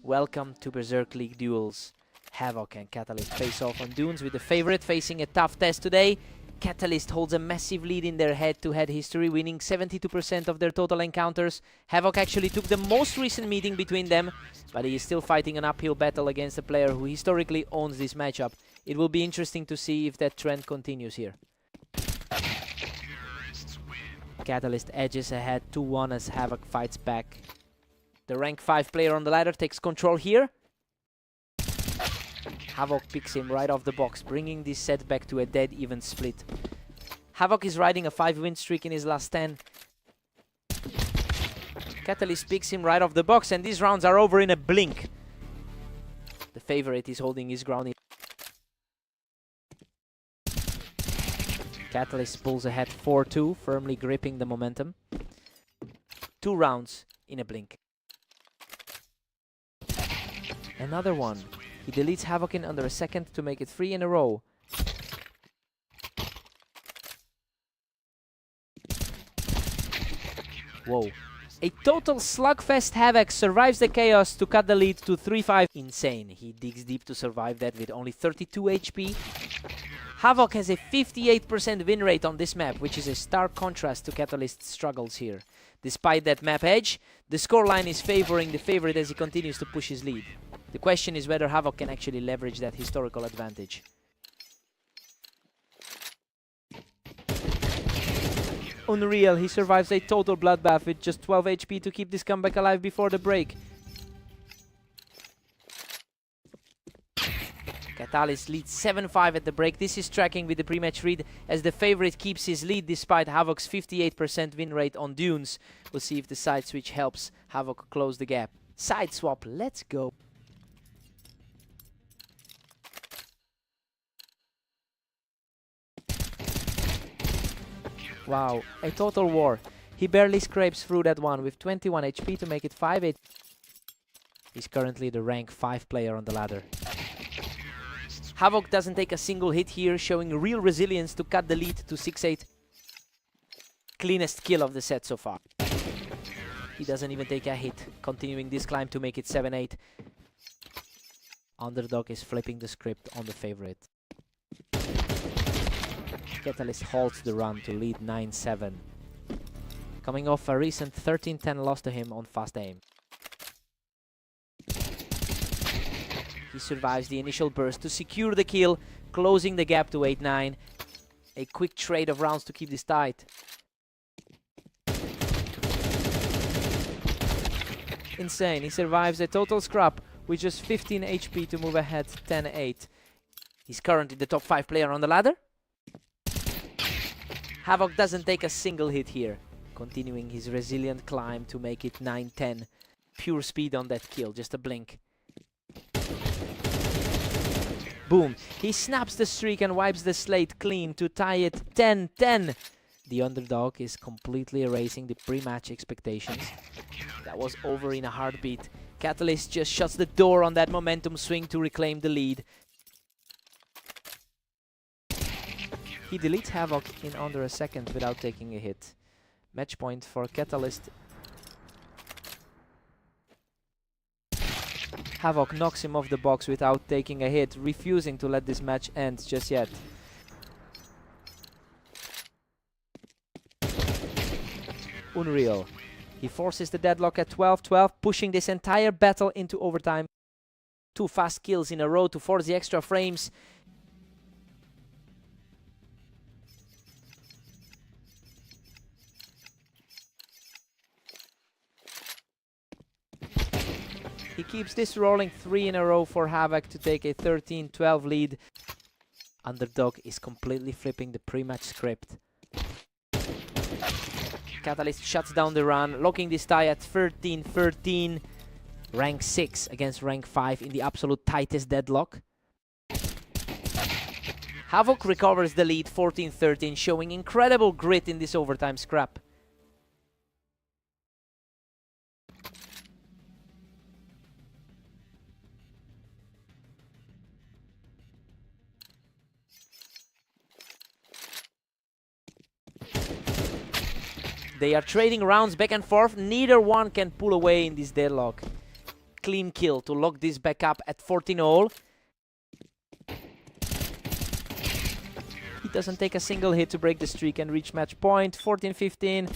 Welcome to Berserk League Duels. Havoc and Catalyst face off on Dunes with the favorite facing a tough test today. Catalyst holds a massive lead in their head-to-head history, winning 72% of their total encounters. Havoc actually took the most recent meeting between them, but he is still fighting an uphill battle against a player who historically owns this matchup. It will be interesting to see if that trend continues here. Catalyst edges ahead 2-1 as Havoc fights back. The rank 5 player on the ladder takes control here. Havoc picks him right off the box, bringing this set back to a dead even split. Havoc is riding a 5-win streak in his last 10. Catalyst picks him right off the box, and these rounds are over in a blink. The favorite is holding his ground. Catalyst pulls ahead 4-2, firmly gripping the momentum. 2 rounds in a blink. Another one. He deletes Havoc in under a second to make it 3 in a row. Whoa. A total slugfest. Havoc survives the chaos to cut the lead to 3-5. Insane. He digs deep to survive that with only 32 HP. Havoc has a 58% win rate on this map, which is a stark contrast to Catalyst's struggles here. Despite that map edge, the scoreline is favoring the favorite as he continues to push his lead. The question is whether Havoc can actually leverage that historical advantage. Unreal, he survives a total bloodbath with just 12 HP to keep this comeback alive before the break. Catalyst leads 7-5 at the break. This is tracking with the pre-match read as the favorite keeps his lead despite Havoc's 58% win rate on Dunes. We'll see if the side switch helps Havoc close the gap. Side swap, let's go. Wow, a total war. He barely scrapes through that one with 21 HP to make it 5-8. He's currently the rank 5 player on the ladder. Havoc doesn't take a single hit here, showing real resilience to cut the lead to 6-8. Cleanest kill of the set so far. He doesn't even take a hit, continuing this climb to make it 7-8. Underdog is flipping the script on the favorite. Catalyst halts the run to lead 9-7. Coming off a recent 13-10 loss to him on fast aim. He survives the initial burst to secure the kill, closing the gap to 8-9. A quick trade of rounds to keep this tight. Insane, he survives a total scrap with just 15 HP to move ahead 10-8. He's currently the top 5 player on the ladder. Havoc doesn't take a single hit here, continuing his resilient climb to make it 9-10. Pure speed on that kill, just a blink. Boom, he snaps the streak and wipes the slate clean to tie it 10-10. The underdog is completely erasing the pre-match expectations. That was over in a heartbeat. Catalyst just shuts the door on that momentum swing to reclaim the lead. He deletes Havoc in under a second without taking a hit. Match point for Catalyst. Havoc knocks him off the box without taking a hit, refusing to let this match end just yet. Unreal. He forces the deadlock at 12-12, pushing this entire battle into overtime. 2 fast kills in a row to force the extra frames. He keeps this rolling 3 in a row for Havoc to take a 13-12 lead. Underdog is completely flipping the pre-match script. Catalyst shuts down the run, locking this tie at 13-13. Rank 6 against rank 5 in the absolute tightest deadlock. Havoc recovers the lead 14-13, showing incredible grit in this overtime scrap. They are trading rounds back and forth. Neither one can pull away in this deadlock. clean kill to lock this back up at 14-all. He doesn't take a single hit to break the streak and reach match point. 14-15.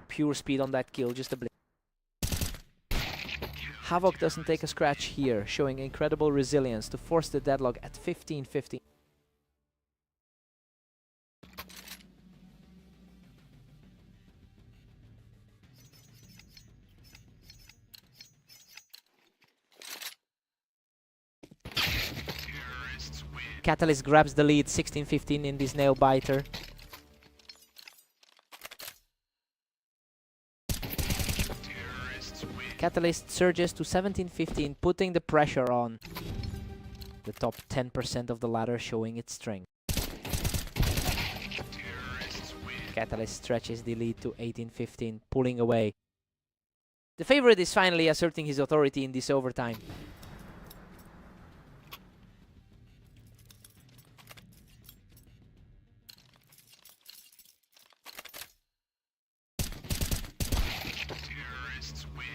Pure speed on that kill, just a blink. Havoc doesn't take a scratch here, showing incredible resilience to force the deadlock at 15-15. Catalyst grabs the lead, 16-15 in this nail biter. Catalyst surges to 17-15, putting the pressure on the top 10% of the ladder, showing its strength. Catalyst stretches the lead to 18-15, pulling away. The favorite is finally asserting his authority in this overtime.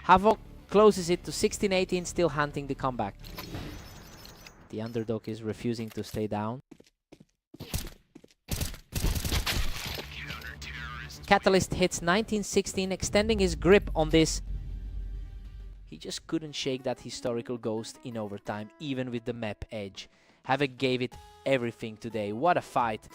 Havoc closes it to 16-18, still hunting the comeback. The underdog is refusing to stay down. Catalyst hits 19-16, extending his grip on this. He just couldn't shake that historical ghost in overtime, even with the map edge. Havoc gave it everything today. What a fight.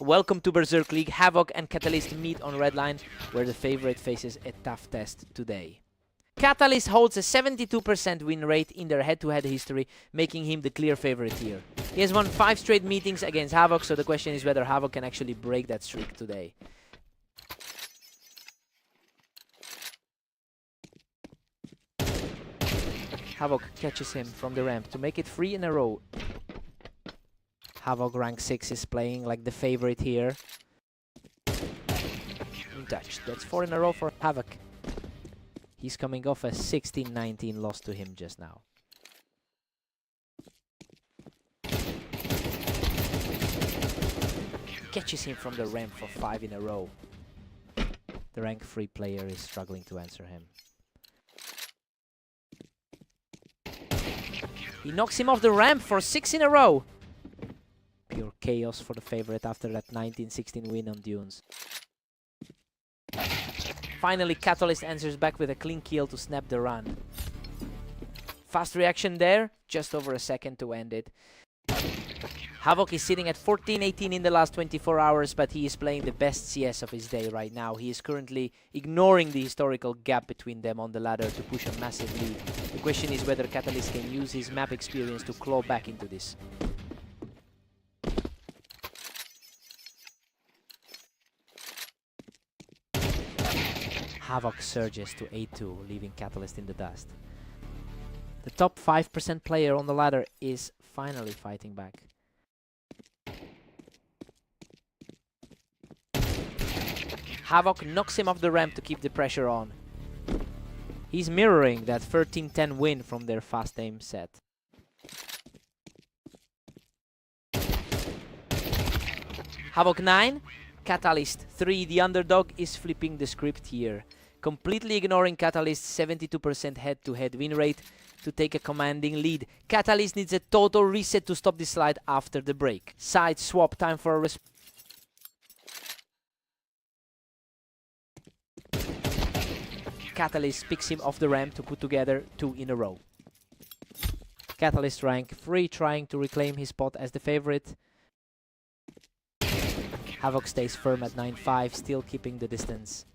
Welcome to Berserk League. Havoc and Catalyst meet on red line, where the favorite faces a tough test today. Catalyst holds a 72% win rate in their head-to-head history, making him the clear favorite here. He has won 5 straight meetings against Havoc, so the question is whether Havoc can actually break that streak today. Havoc catches him from the ramp to make it 3 in a row. Havoc rank 6 is playing like the favorite here. Untouched. That's 4 in a row for Havoc. He's coming off a 16-19 loss to him just now. Catches him from the ramp for 5 in a row. The rank 3 player is struggling to answer him. He knocks him off the ramp for 6 in a row. Pure chaos for the favorite after that 19-16 win on Dunes. Finally, Catalyst answers back with a clean kill to snap the run. Fast reaction there, just over a second to end it. Havoc is sitting at 14-18 in the last 24 hours, but he is playing the best CS of his day right now. He is currently ignoring the historical gap between them on the ladder to push a massive lead. The question is whether Catalyst can use his map experience to claw back into this. Havoc surges to 8-2, leaving Catalyst in the dust. The top 5% player on the ladder is finally fighting back. Havoc knocks him off the ramp to keep the pressure on. He's mirroring that 13-10 win from their fast aim set. Havoc 9, Catalyst 3. The underdog is flipping the script here, completely ignoring Catalyst's 72% head-to-head win rate to take a commanding lead. Catalyst needs a total reset to stop this slide after the break. Side swap, time for a response. Catalyst picks him off the ramp to put together 2 in a row. Catalyst rank 3, trying to reclaim his spot as the favorite. Havoc stays firm at 9-5, still keeping the distance.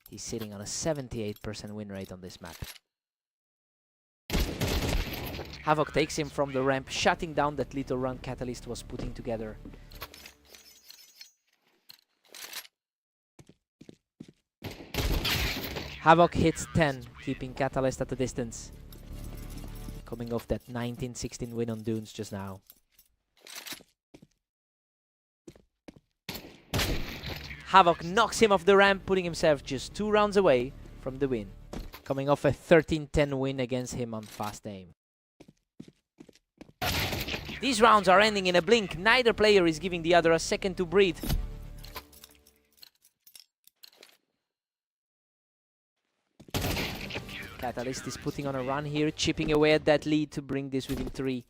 He's sitting on a 78% win rate on this map. Havoc takes him from the ramp, shutting down that little run Catalyst was putting together. Havoc hits 10, keeping Catalyst at a distance. Coming off that 19-16 win on Dunes just now. Havoc knocks him off the ramp, putting himself just 2 rounds away from the win. Coming off a 13-10 win against him on fast aim. These rounds are ending in a blink. Neither player is giving the other a second to breathe. Catalyst is putting on a run here, chipping away at that lead to bring this within 3.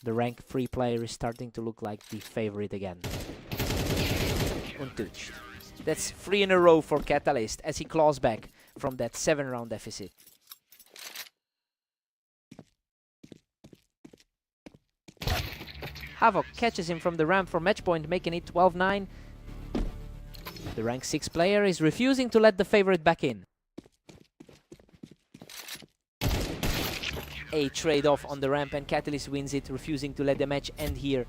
The rank 3 player is starting to look like the favorite again. Untouched. That's 3 in a row for Catalyst as he claws back from that 7-round deficit. Havoc catches him from the ramp for match point, making it 12-9. The rank 6 player is refusing to let the favorite back in. A trade-off on the ramp and Catalyst wins it, refusing to let the match end here.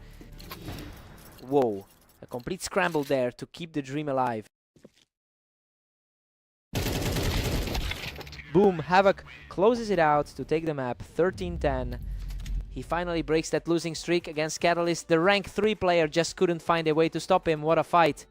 Whoa. A complete scramble there to keep the dream alive. Boom, Havoc closes it out to take the map, 13-10. He finally breaks that losing streak against Catalyst. The rank 3 player just couldn't find a way to stop him. What a fight.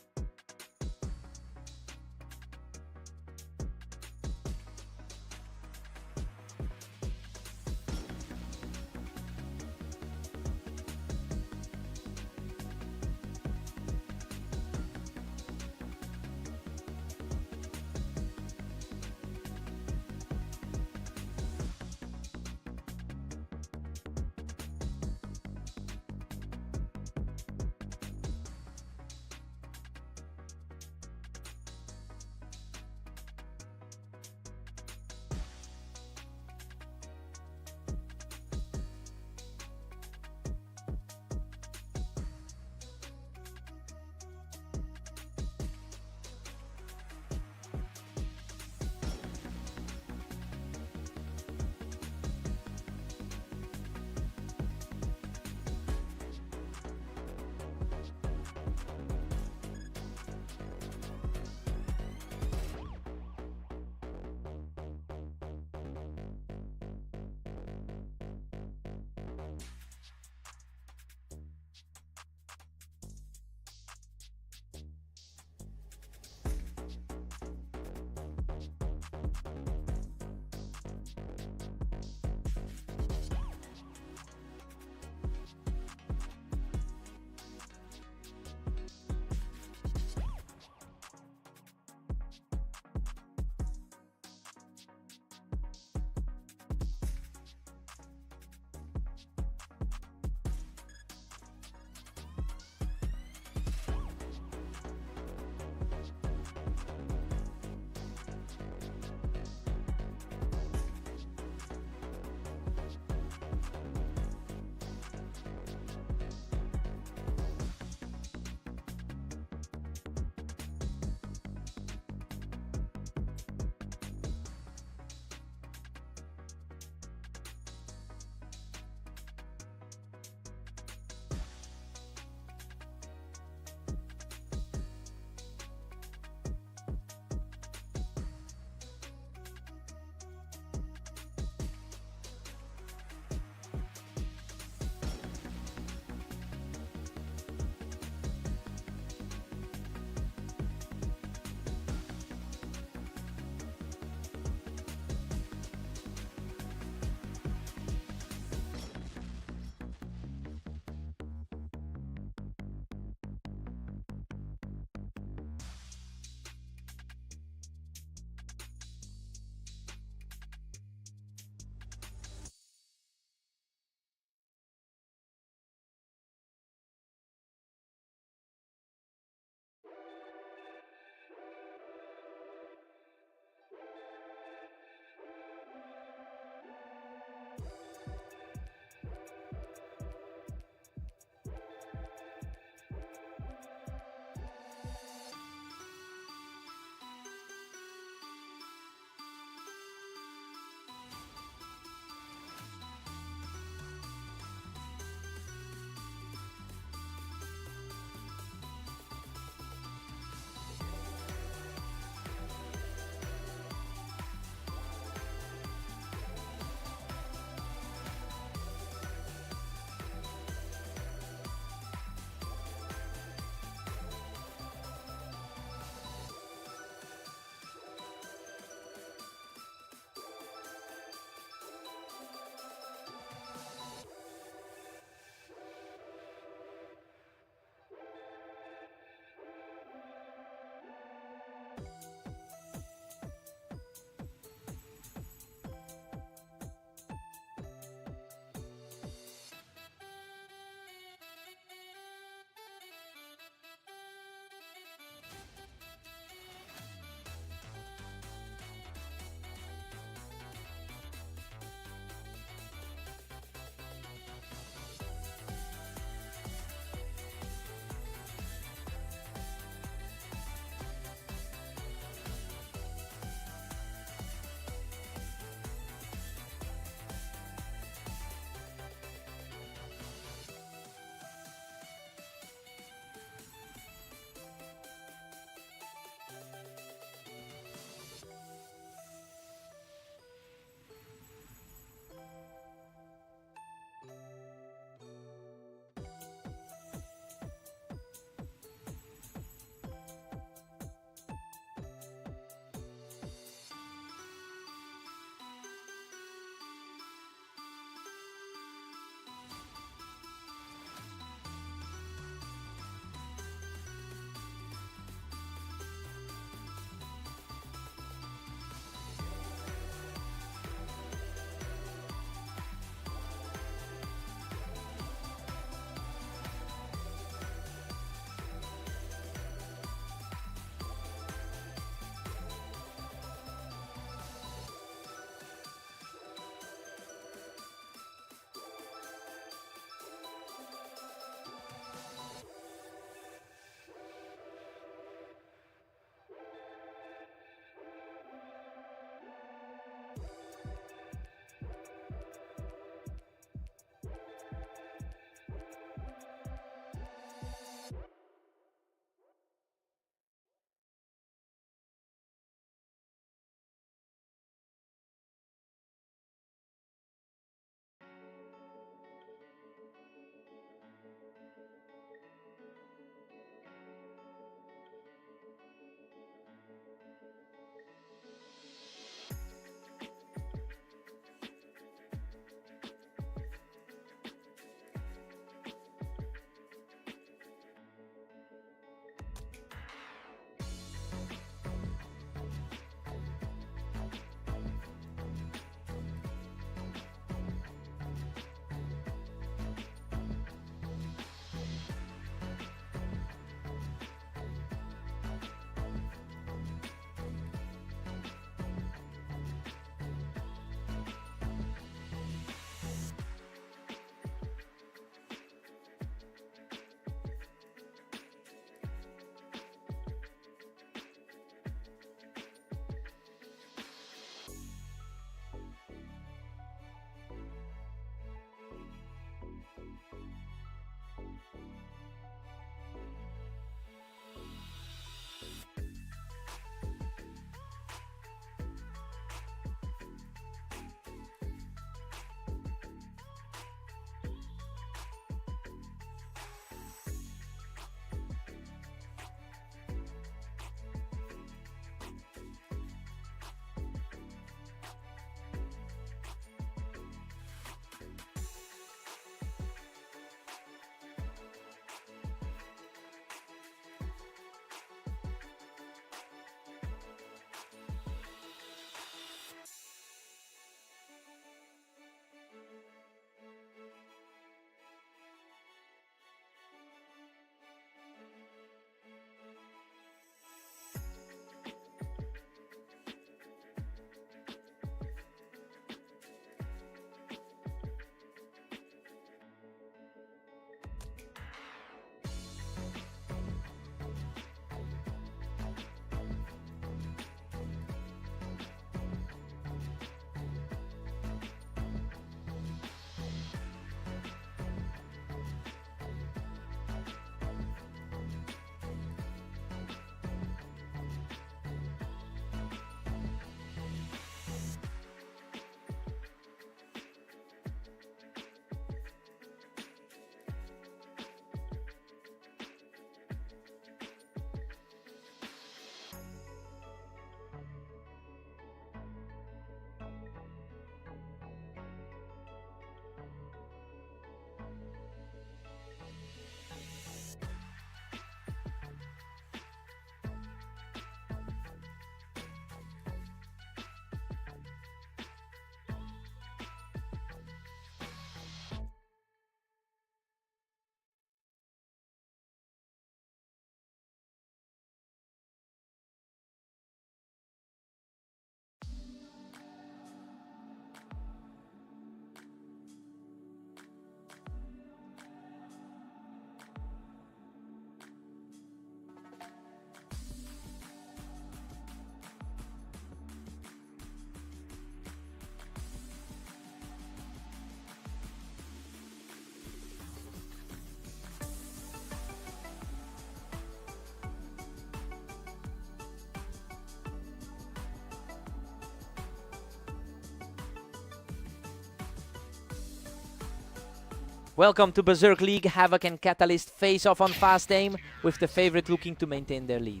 Welcome to Berserk League. Havoc and Catalyst face off on fast aim, with the favorite looking to maintain their lead.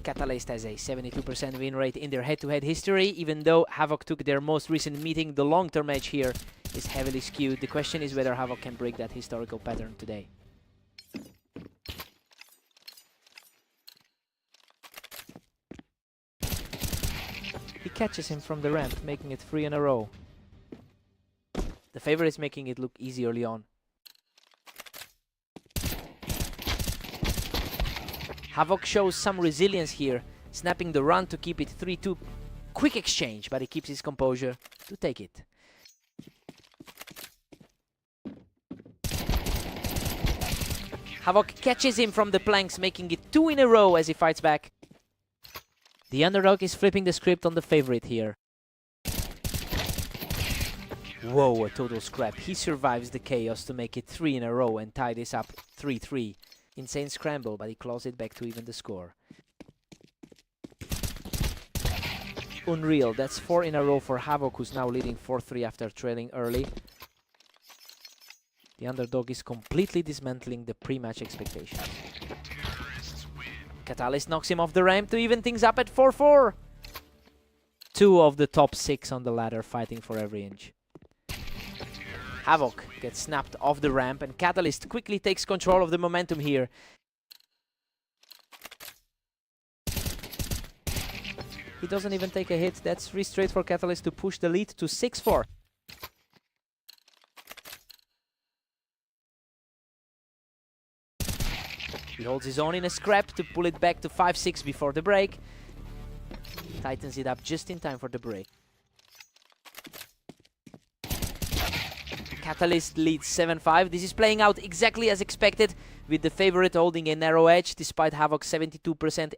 Catalyst has a 72% win rate in their head-to-head history. Even though Havoc took their most recent meeting, the long-term edge here is heavily skewed. The question is whether Havoc can break that historical pattern today. He catches him from the ramp, making it 3 in a row. The favorite is making it look easy early on. Havoc shows some resilience here, snapping the run to keep it 3-2. Quick exchange, but he keeps his composure to take it. Havoc catches him from the planks, making it 2 in a row as he fights back. The underdog is flipping the script on the favorite here. Whoa, a total scrap. He survives the chaos to make it 3 in a row and tie this up 3-3. Insane scramble, but he claws it back to even the score. Unreal, that's 4 in a row for Havoc, who's now leading 4-3 after trailing early. The underdog is completely dismantling the pre-match expectations. Catalyst knocks him off the ramp to even things up at 4-4. 2 of the top 6 on the ladder fighting for every inch. Havoc gets snapped off the ramp and Catalyst quickly takes control of the momentum here. He doesn't even take a hit. That's 3 straight for Catalyst to push the lead to 6-4. He holds his own in a scrap to pull it back to 5-6 before the break. Tightens it up just in time for the break. Catalyst leads 7-5. This is playing out exactly as expected, with the favorite holding a narrow edge despite Havoc's 72%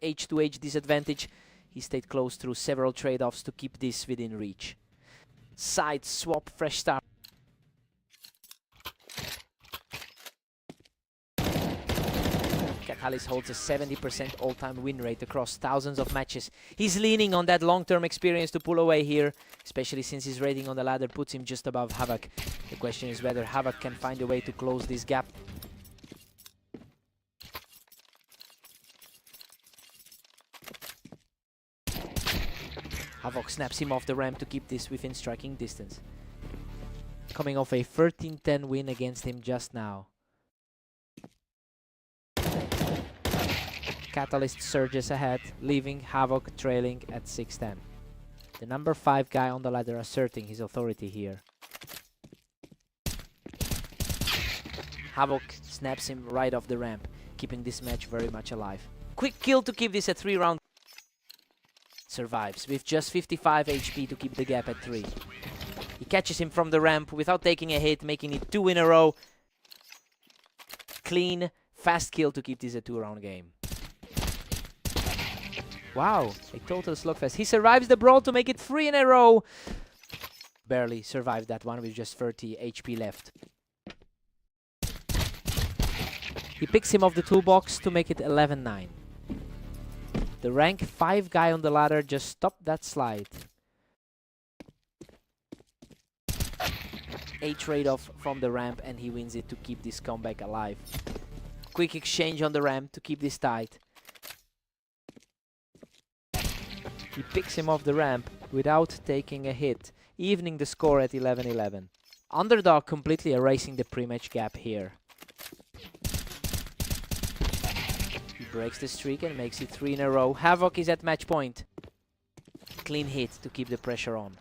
H2H disadvantage. He stayed close through several trade-offs to keep this within reach. Side swap, fresh start. Catalyst holds a 70% all-time win rate across thousands of matches. He's leaning on that long-term experience to pull away here, especially since his rating on the ladder puts him just above Havoc. The question is whether Havoc can find a way to close this gap. Havoc snaps him off the ramp to keep this within striking distance. Coming off a 13-10 win against him just now. Catalyst surges ahead, leaving Havoc trailing at 6-10. The number 5 guy on the ladder asserting his authority here. Havoc snaps him right off the ramp, keeping this match very much alive. Quick kill to keep this a 3-round. Survives with just 55 HP to keep the gap at 3. He catches him from the ramp without taking a hit, making it 2 in a row. Clean, fast kill to keep this a 2-round game. Wow, a total slugfest. He survives the brawl to make it 3 in a row. Barely survived that one with just 30 HP left. He picks him off the toolbox to make it 11-9. The rank 5 guy on the ladder just stopped that slide. A trade-off from the ramp and he wins it to keep this comeback alive. Quick exchange on the ramp to keep this tight. He picks him off the ramp without taking a hit, evening the score at 11-11. Underdog completely erasing the pre-match gap here. He breaks the streak and makes it 3 in a row. Havoc is at match point. Clean hit to keep the pressure on.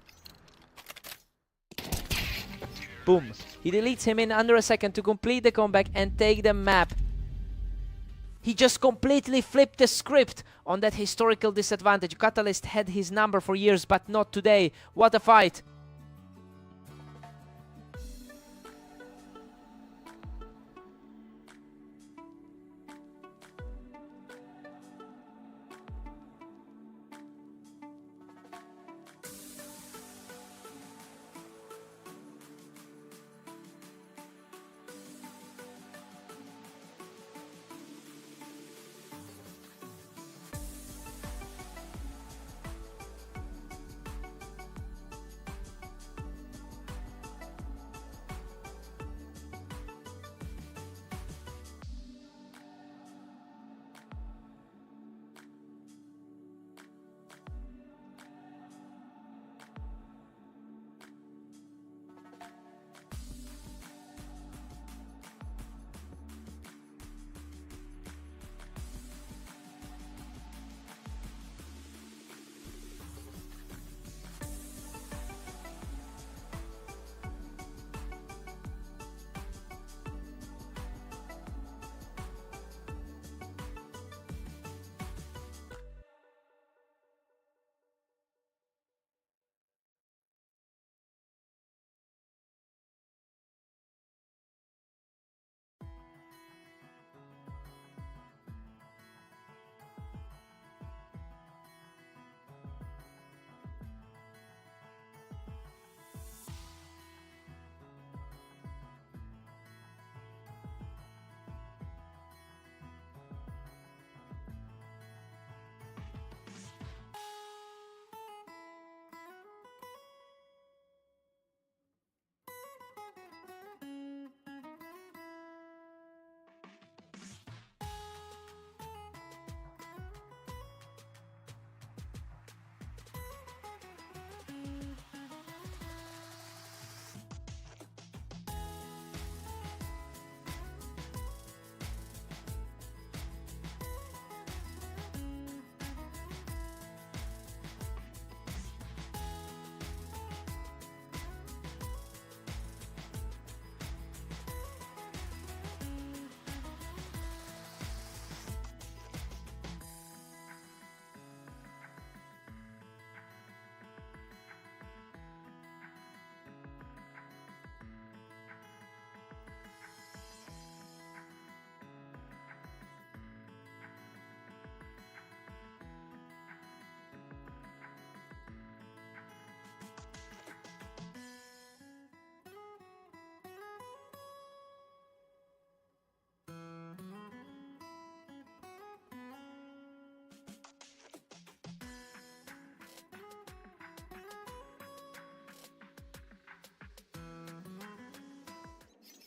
Boom. He deletes him in under a second to complete the comeback and take the map. He just completely flipped the script on that historical disadvantage. Catalyst had his number for years, but not today. What a fight!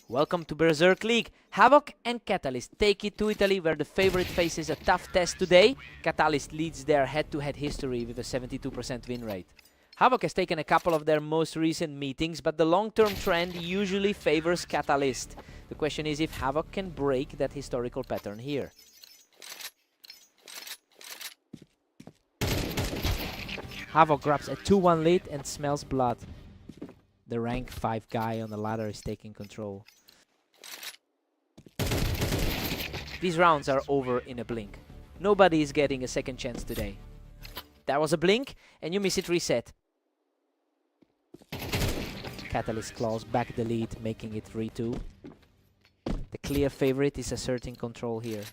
Welcome to Berserk League. Havoc and Catalyst take it to Italy, where the favorite faces a tough test today. Catalyst leads their head-to-head history with a 72% win rate. Havoc has taken a couple of their most recent meetings, but the long-term trend usually favors Catalyst. The question is if Havoc can break that historical pattern here. Havoc grabs a 2-1 lead and smells blood. The rank 5 guy on the ladder is taking control. These rounds are over in a blink. Nobody is getting a second chance today. That was a blink, and you miss it reset. Catalyst claws back the lead, making it 3-2. The clear favorite is asserting control here.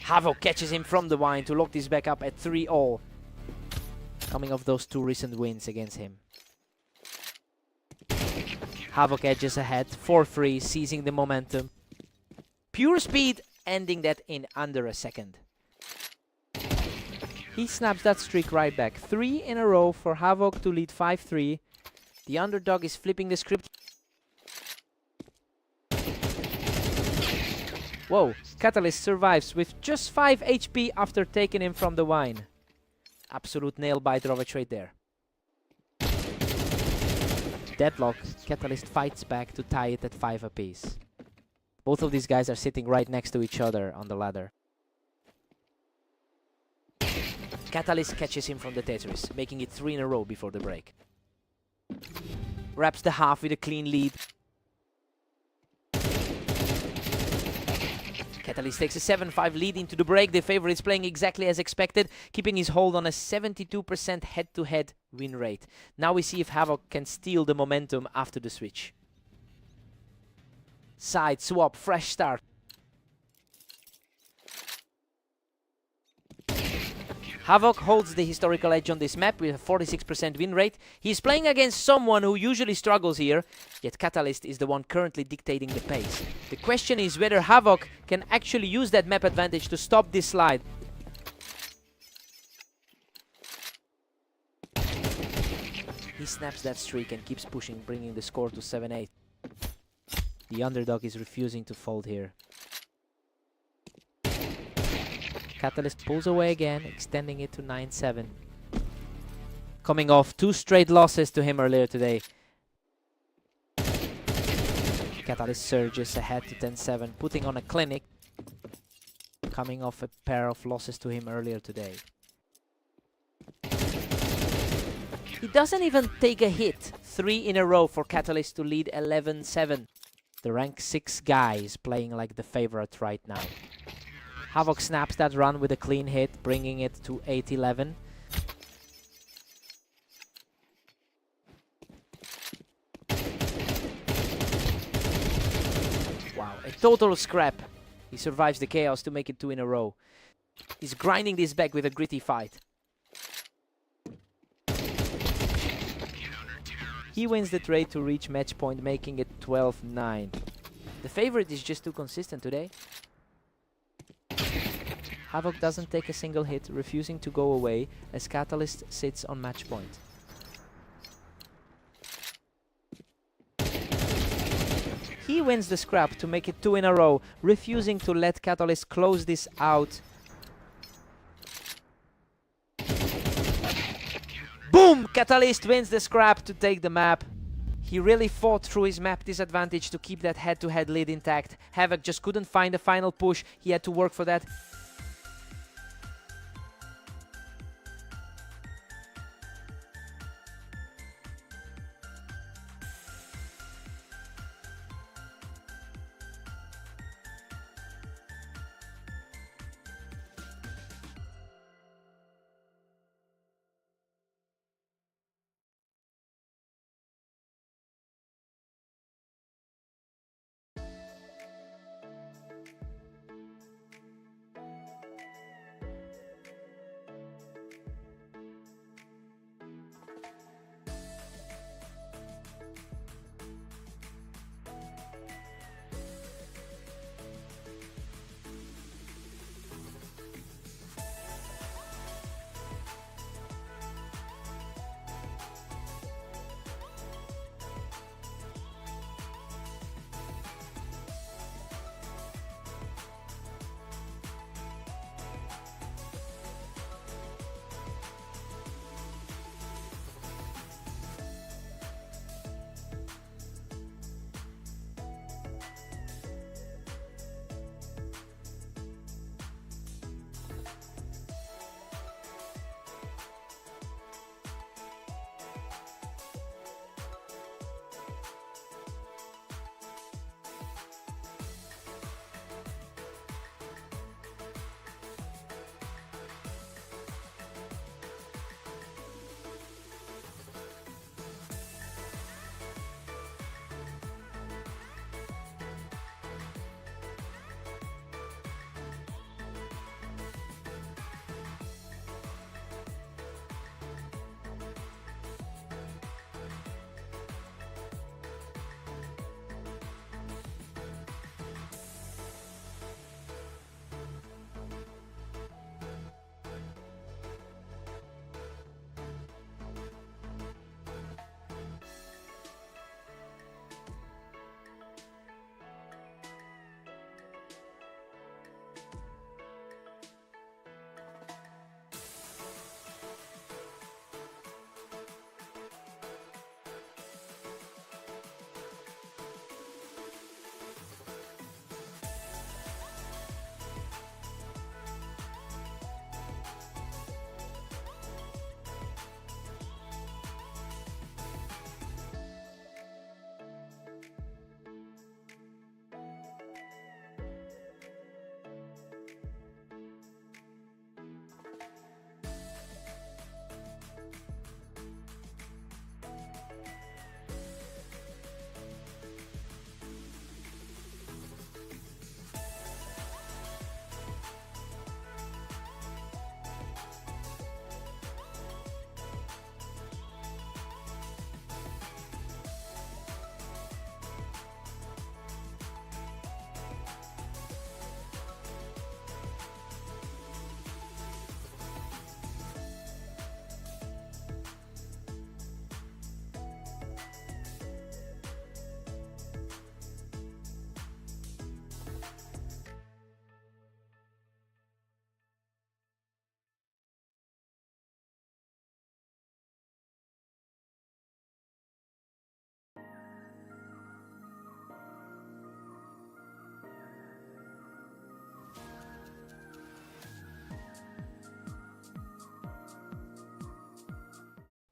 Havoc catches him from the wine to lock this back up at 3-all. Coming off those 2 recent wins against him. Havoc edges ahead, 4-3, seizing the momentum. Pure speed, ending that in under a second. He snaps that streak right back. 3 in a row for Havoc to lead 5-3. The underdog is flipping the script. Whoa, Catalyst survives with just 5 HP after taking him from the wine. Absolute nail-biter of a trade there. Deadlock, Catalyst fights back to tie it at 5 apiece. Both of these guys are sitting right next to each other on the ladder. Catalyst catches him from the Tetris, making it 3 in a row before the break. Wraps the half with a clean lead. Catalyst takes a 7-5 lead into the break. The favorite is playing exactly as expected, keeping his hold on a 72% head-to-head win rate. Now we see if Havoc can steal the momentum after the switch. Side swap, fresh start. Havoc holds the historical edge on this map with a 46% win rate. He's playing against someone who usually struggles here, yet Catalyst is the one currently dictating the pace. The question is whether Havoc can actually use that map advantage to stop this slide. He snaps that streak and keeps pushing, bringing the score to 7-8. The underdog is refusing to fold here. Catalyst pulls away again, extending it to 9-7. Coming off 2 straight losses to him earlier today. Catalyst surges ahead to 10-7, putting on a clinic. Coming off a pair of losses to him earlier today. He doesn't even take a hit. 3 in a row for Catalyst to lead 11-7. The rank 6 guy is playing like the favorite right now. Havoc snaps that run with a clean hit, bringing it to 8-11. Wow, a total scrap. He survives the chaos to make it 2 in a row. He's grinding this back with a gritty fight. He wins the trade to reach match point, making it 12-9. The favorite is just too consistent today. Havoc doesn't take a single hit, refusing to go away as Catalyst sits on match point. He wins the scrap to make it 2 in a row, refusing to let Catalyst close this out. Boom! Catalyst wins the scrap to take the map. He really fought through his map disadvantage to keep that head-to-head lead intact. Havoc just couldn't find a final push. He had to work for that.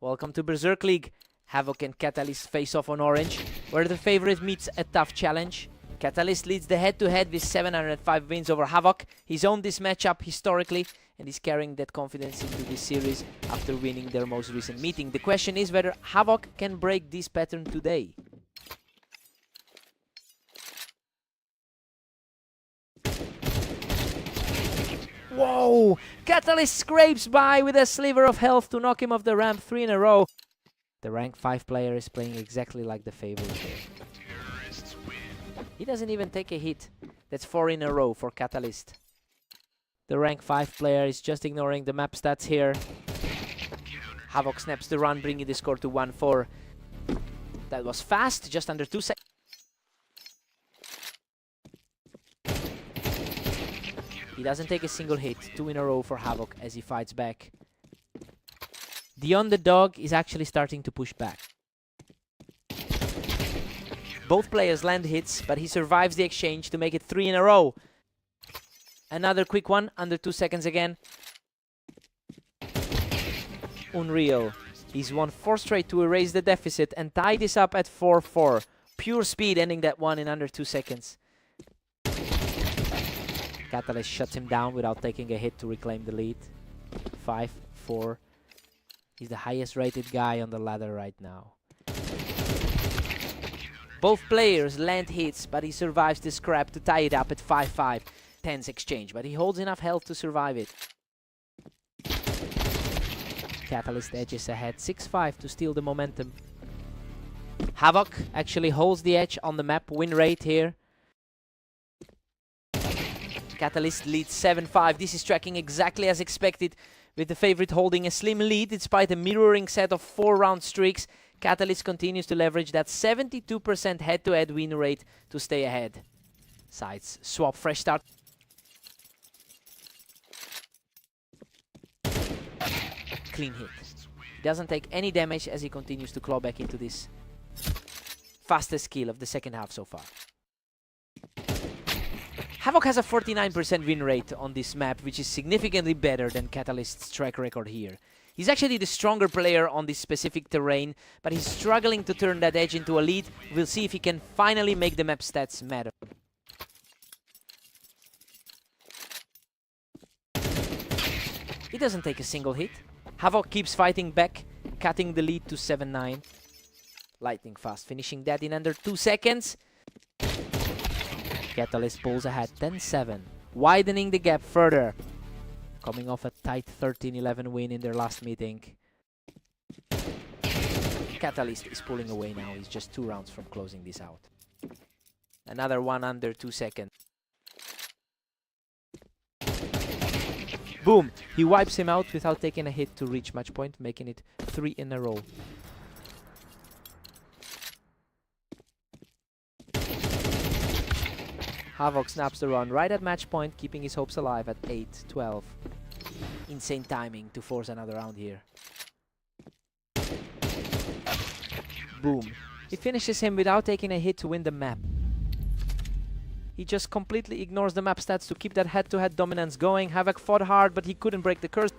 Welcome to Berserk League. Havoc and Catalyst face off on orange, where the favorite meets a tough challenge. Catalyst leads the head-to-head with 705 wins over Havoc. He's owned this matchup historically, and he's carrying that confidence into this series after winning their most recent meeting. The question is whether Havoc can break this pattern today. Whoa! Catalyst scrapes by with a sliver of health to knock him off the ramp 3 in a row. The rank 5 player is playing exactly like the favorite here. He doesn't even take a hit. That's 4 in a row for Catalyst. The rank 5 player is just ignoring the map stats here. Havoc snaps the run, bringing the score to 1-4. That was fast, just under 2 seconds. He doesn't take a single hit, 2 in a row for Havoc as he fights back. The underdog is actually starting to push back. Both players land hits, but he survives the exchange to make it 3 in a row. Another quick one, under 2 seconds again. Unreal. He's won 4 straight to erase the deficit and tie this up at 4-4. Pure speed, ending that one in under 2 seconds. Catalyst shuts him down without taking a hit to reclaim the lead. 5-4. He's the highest rated guy on the ladder right now. Both players land hits, but he survives the scrap to tie it up at 5-5. Tense exchange, but he holds enough health to survive it. Catalyst edges ahead 6-5 to steal the momentum. Havoc actually holds the edge on the map win rate here. Catalyst leads 7-5. This is tracking exactly as expected, with the favorite holding a slim lead despite a mirroring set of 4-round streaks. Catalyst continues to leverage that 72% head-to-head win rate to stay ahead. Sides swap, fresh start. Clean hit. He doesn't take any damage as he continues to claw back into this fastest kill of the second half so far. Havoc has a 49% win rate on this map, which is significantly better than Catalyst's track record here. He's actually the stronger player on this specific terrain, but he's struggling to turn that edge into a lead. We'll see if he can finally make the map stats matter. He doesn't take a single hit. Havoc keeps fighting back, cutting the lead to 7-9. Lightning fast, finishing that in under 2 seconds. Catalyst pulls ahead 10-7, widening the gap further. Coming off a tight 13-11 win in their last meeting. Catalyst is pulling away now. He's just 2 rounds from closing this out. Another one under 2 seconds. Boom! He wipes him out without taking a hit to reach match point, making it 3 in a row. Havoc snaps the run right at match point, keeping his hopes alive at 8-12. Insane timing to force another round here. Boom. He finishes him without taking a hit to win the map. He just completely ignores the map stats to keep that head-to-head dominance going. Havoc fought hard, but he couldn't break the curse.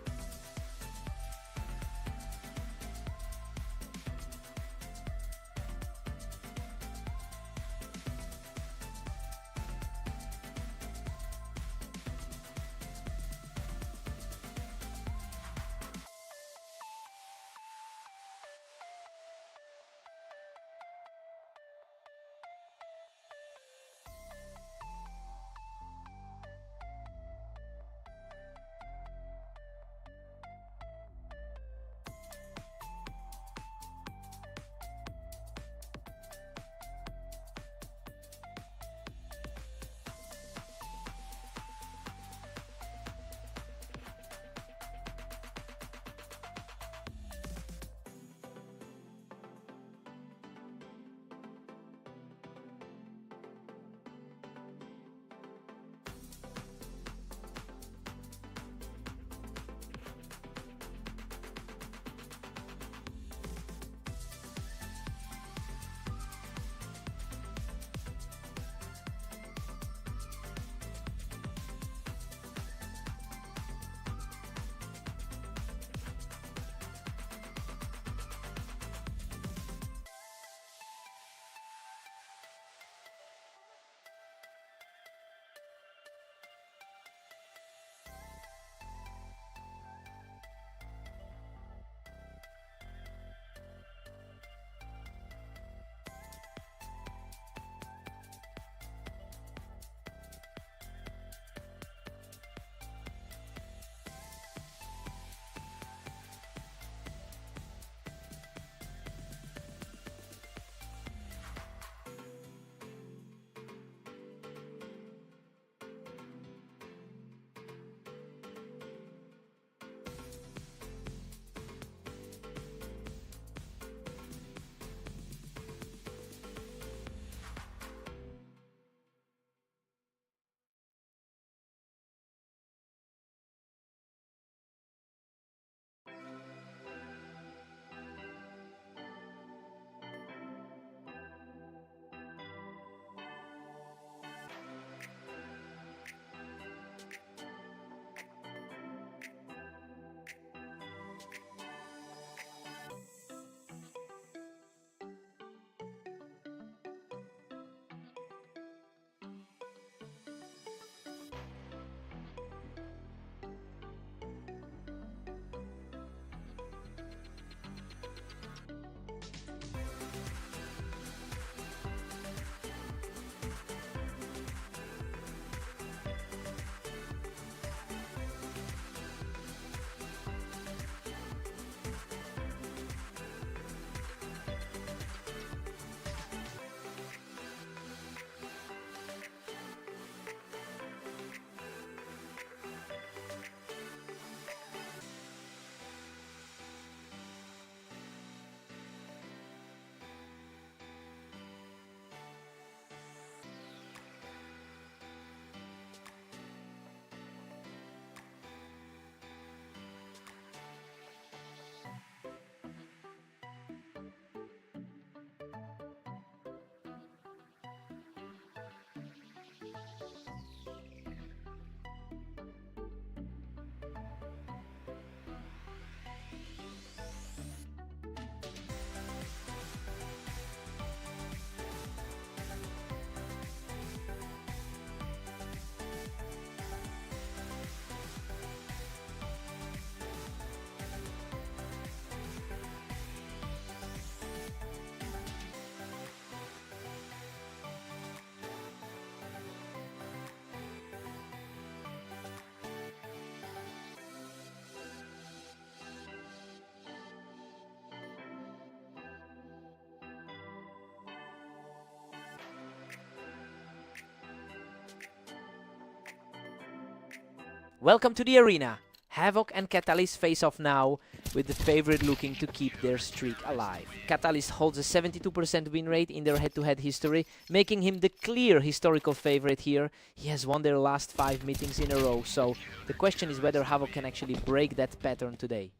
Welcome to the arena. Havoc and Catalyst face off now, with the favorite looking to keep their streak alive. Catalyst holds a 72% win rate in their head-to-head history, making him the clear historical favorite here. He has won their last 5 meetings in a row, so the question is whether Havoc can actually break that pattern today.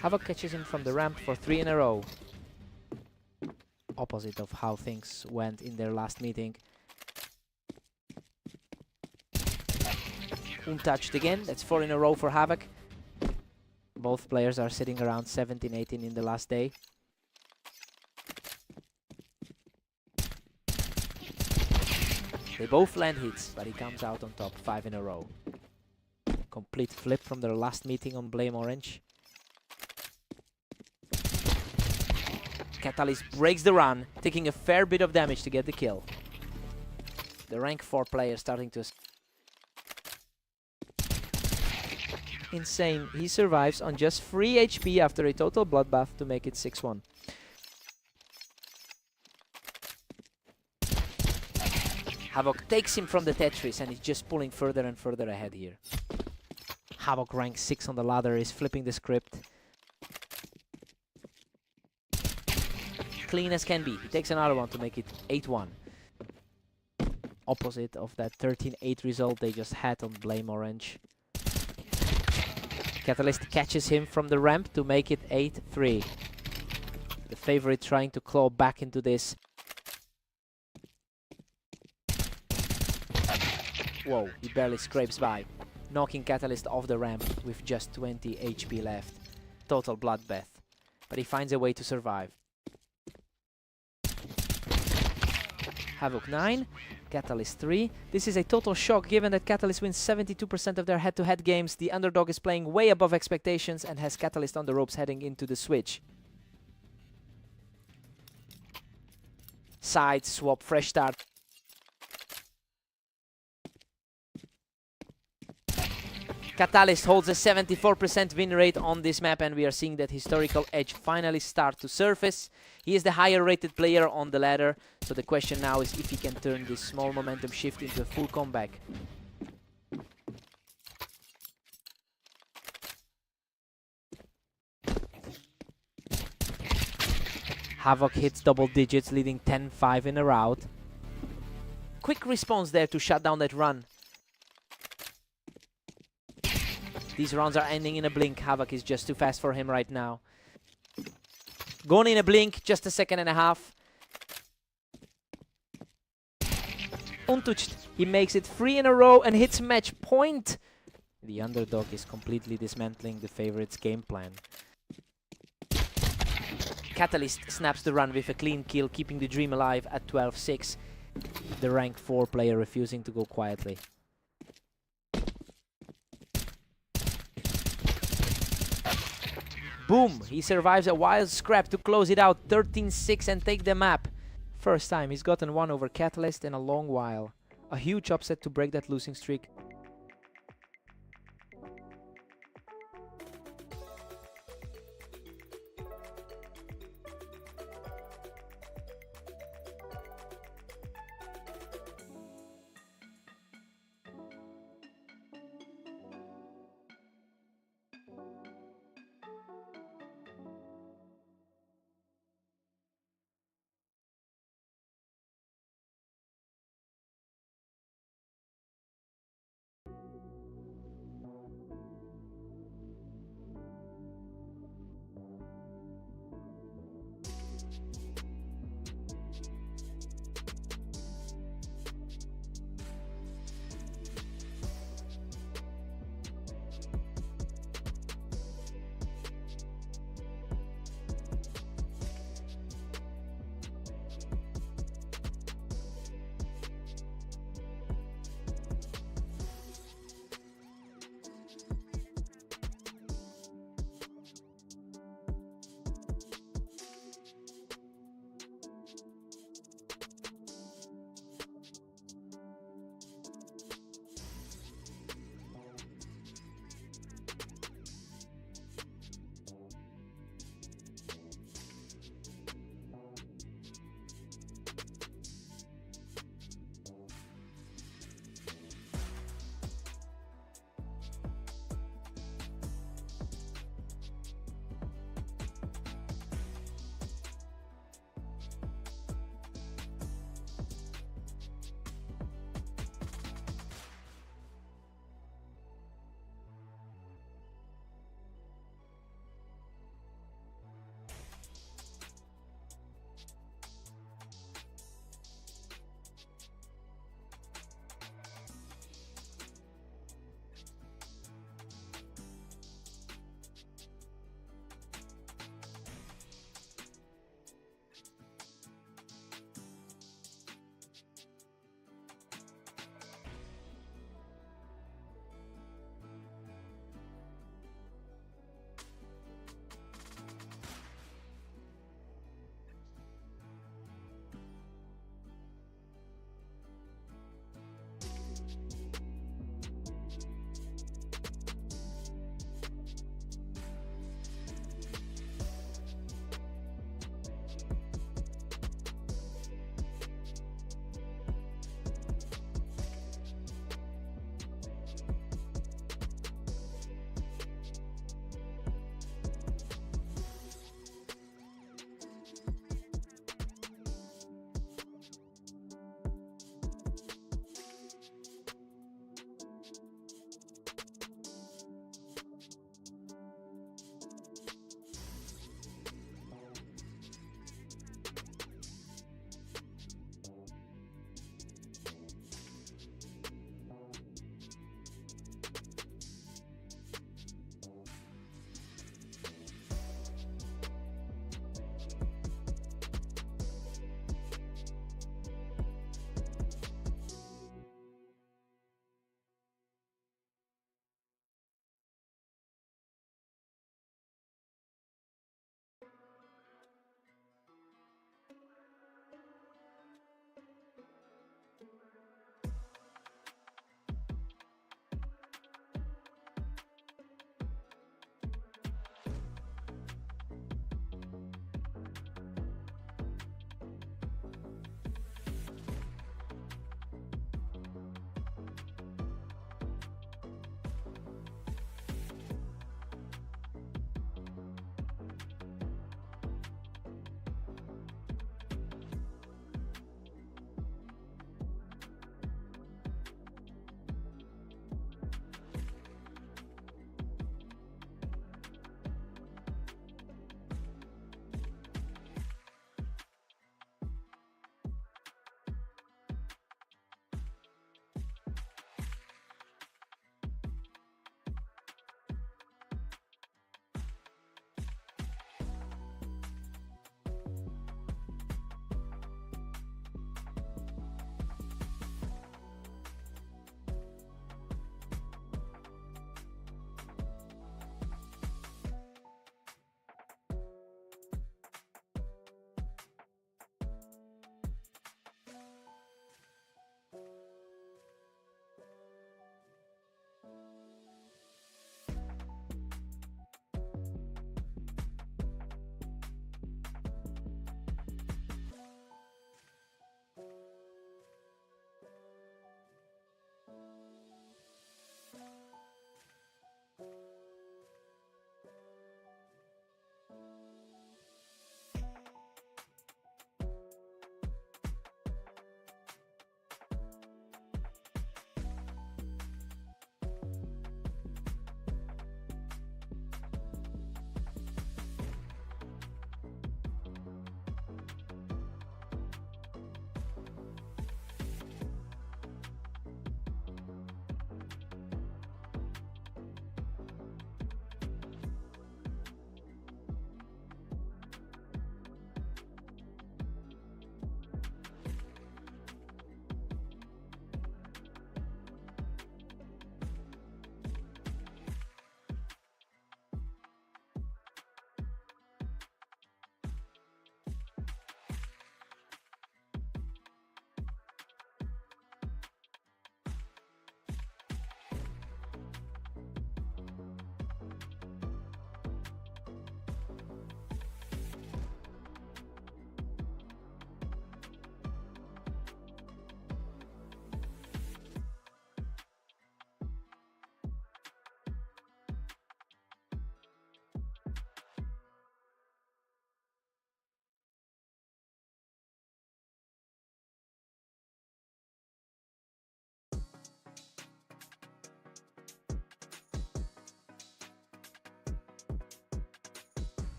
Havoc catches him from the ramp for 3 in a row. Opposite of how things went in their last meeting. Untouched again, that's 4 in a row for Havoc. Both players are sitting around 17-18 in the last day. They both land hits, but he comes out on top, 5 in a row. Complete flip from their last meeting on Blame Orange. Catalyst breaks the run, taking a fair bit of damage to get the kill. The rank 4 player starting to... Insane, he survives on just 3 HP after a total bloodbath to make it 6-1. Havoc takes him from the Tetris and is just pulling further and further ahead here. Havoc rank 6 on the ladder is flipping the script. Clean as can be. He takes another one to make it 8-1. Opposite of that 13-8 result they just had on Blame Orange. Catalyst catches him from the ramp to make it 8-3. The favorite trying to claw back into this. Whoa, he barely scrapes by, knocking Catalyst off the ramp with just 20 HP left. Total bloodbath. But he finds a way to survive. Havoc 9, Catalyst 3. This is a total shock given that Catalyst wins 72% of their head-to-head games. The underdog is playing way above expectations and has Catalyst on the ropes heading into the switch. Side swap, fresh start. Catalyst holds a 74% win rate on this map, and we are seeing that historical edge finally start to surface. He is the higher rated player on the ladder, so the question now is if he can turn this small momentum shift into a full comeback. Havoc hits double digits, leading 10-5 in a rout. Quick response there to shut down that run. These rounds are ending in a blink. Havoc is just too fast for him right now. Gone in a blink, just a second and a half. Untouched. He makes it 3 in a row and hits match point. The underdog is completely dismantling the favorite's game plan. Catalyst snaps the run with a clean kill, keeping the dream alive at 12-6. The rank 4 player refusing to go quietly. Boom! He survives a wild scrap to close it out, 13-6 and take the map. First time he's gotten one over Catalyst in a long while. A huge upset to break that losing streak.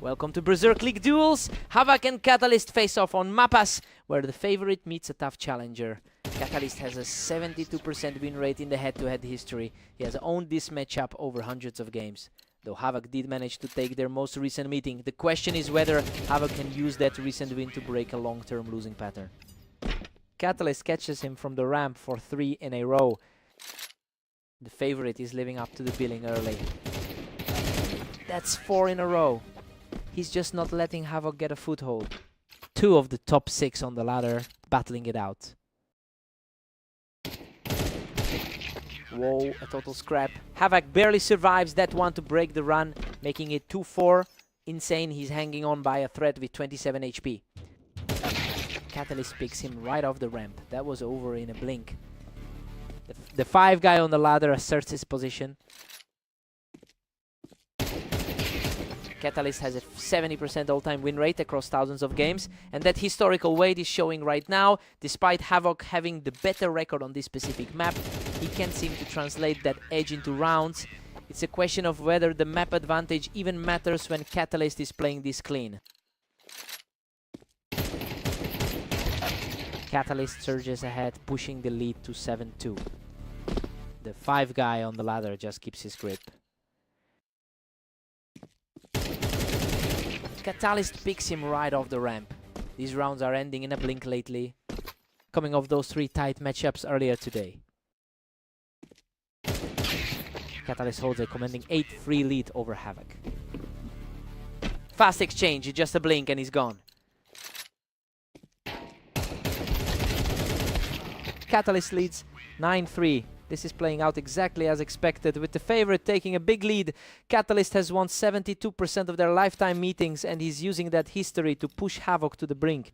Welcome to Berserk League Duels. Havoc and Catalyst face off on Mapas, where the favorite meets a tough challenger. Catalyst has a 72% win rate in the head-to-head history. He has owned this matchup over hundreds of games. Though Havoc did manage to take their most recent meeting, the question is whether Havoc can use that recent win to break a long-term losing pattern. Catalyst catches him from the ramp for 3 in a row. The favorite is living up to the billing early. That's 4 in a row. He's just not letting Havoc get a foothold. 2 of the top 6 on the ladder battling it out. Whoa, a total scrap. Havoc barely survives that one to break the run, making it 2-4. Insane, he's hanging on by a thread with 27 HP. Catalyst picks him right off the ramp. That was over in a blink. The 5 guy on the ladder asserts his position. Catalyst has a 70% all-time win rate across thousands of games, and that historical weight is showing right now. Despite Havoc having the better record on this specific map, he can't seem to translate that edge into rounds. It's a question of whether the map advantage even matters when Catalyst is playing this clean. Catalyst surges ahead, pushing the lead to 7-2. The 5 guy on the ladder just keeps his grip. Catalyst picks him right off the ramp. These rounds are ending in a blink lately, coming off those 3 tight matchups earlier today. Catalyst holds a commanding 8-3 lead over Havoc. Fast exchange, just a blink and he's gone. Catalyst leads 9-3. This is playing out exactly as expected, with the favorite taking a big lead. Catalyst has won 72% of their lifetime meetings, and he's using that history to push Havoc to the brink.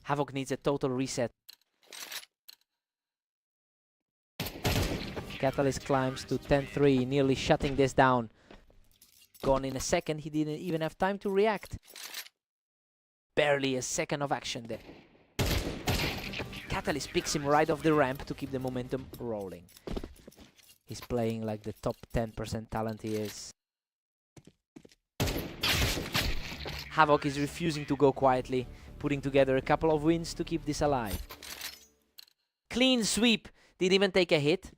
Havoc needs a total reset. Catalyst climbs to 10-3, nearly shutting this down. Gone in a second, he didn't even have time to react. Barely a second of action there. Catalyst picks him right off the ramp to keep the momentum rolling. He's playing like the top 10% talent he is. Havoc is refusing to go quietly, putting together a couple of wins to keep this alive. Clean sweep, didn't even take a hit.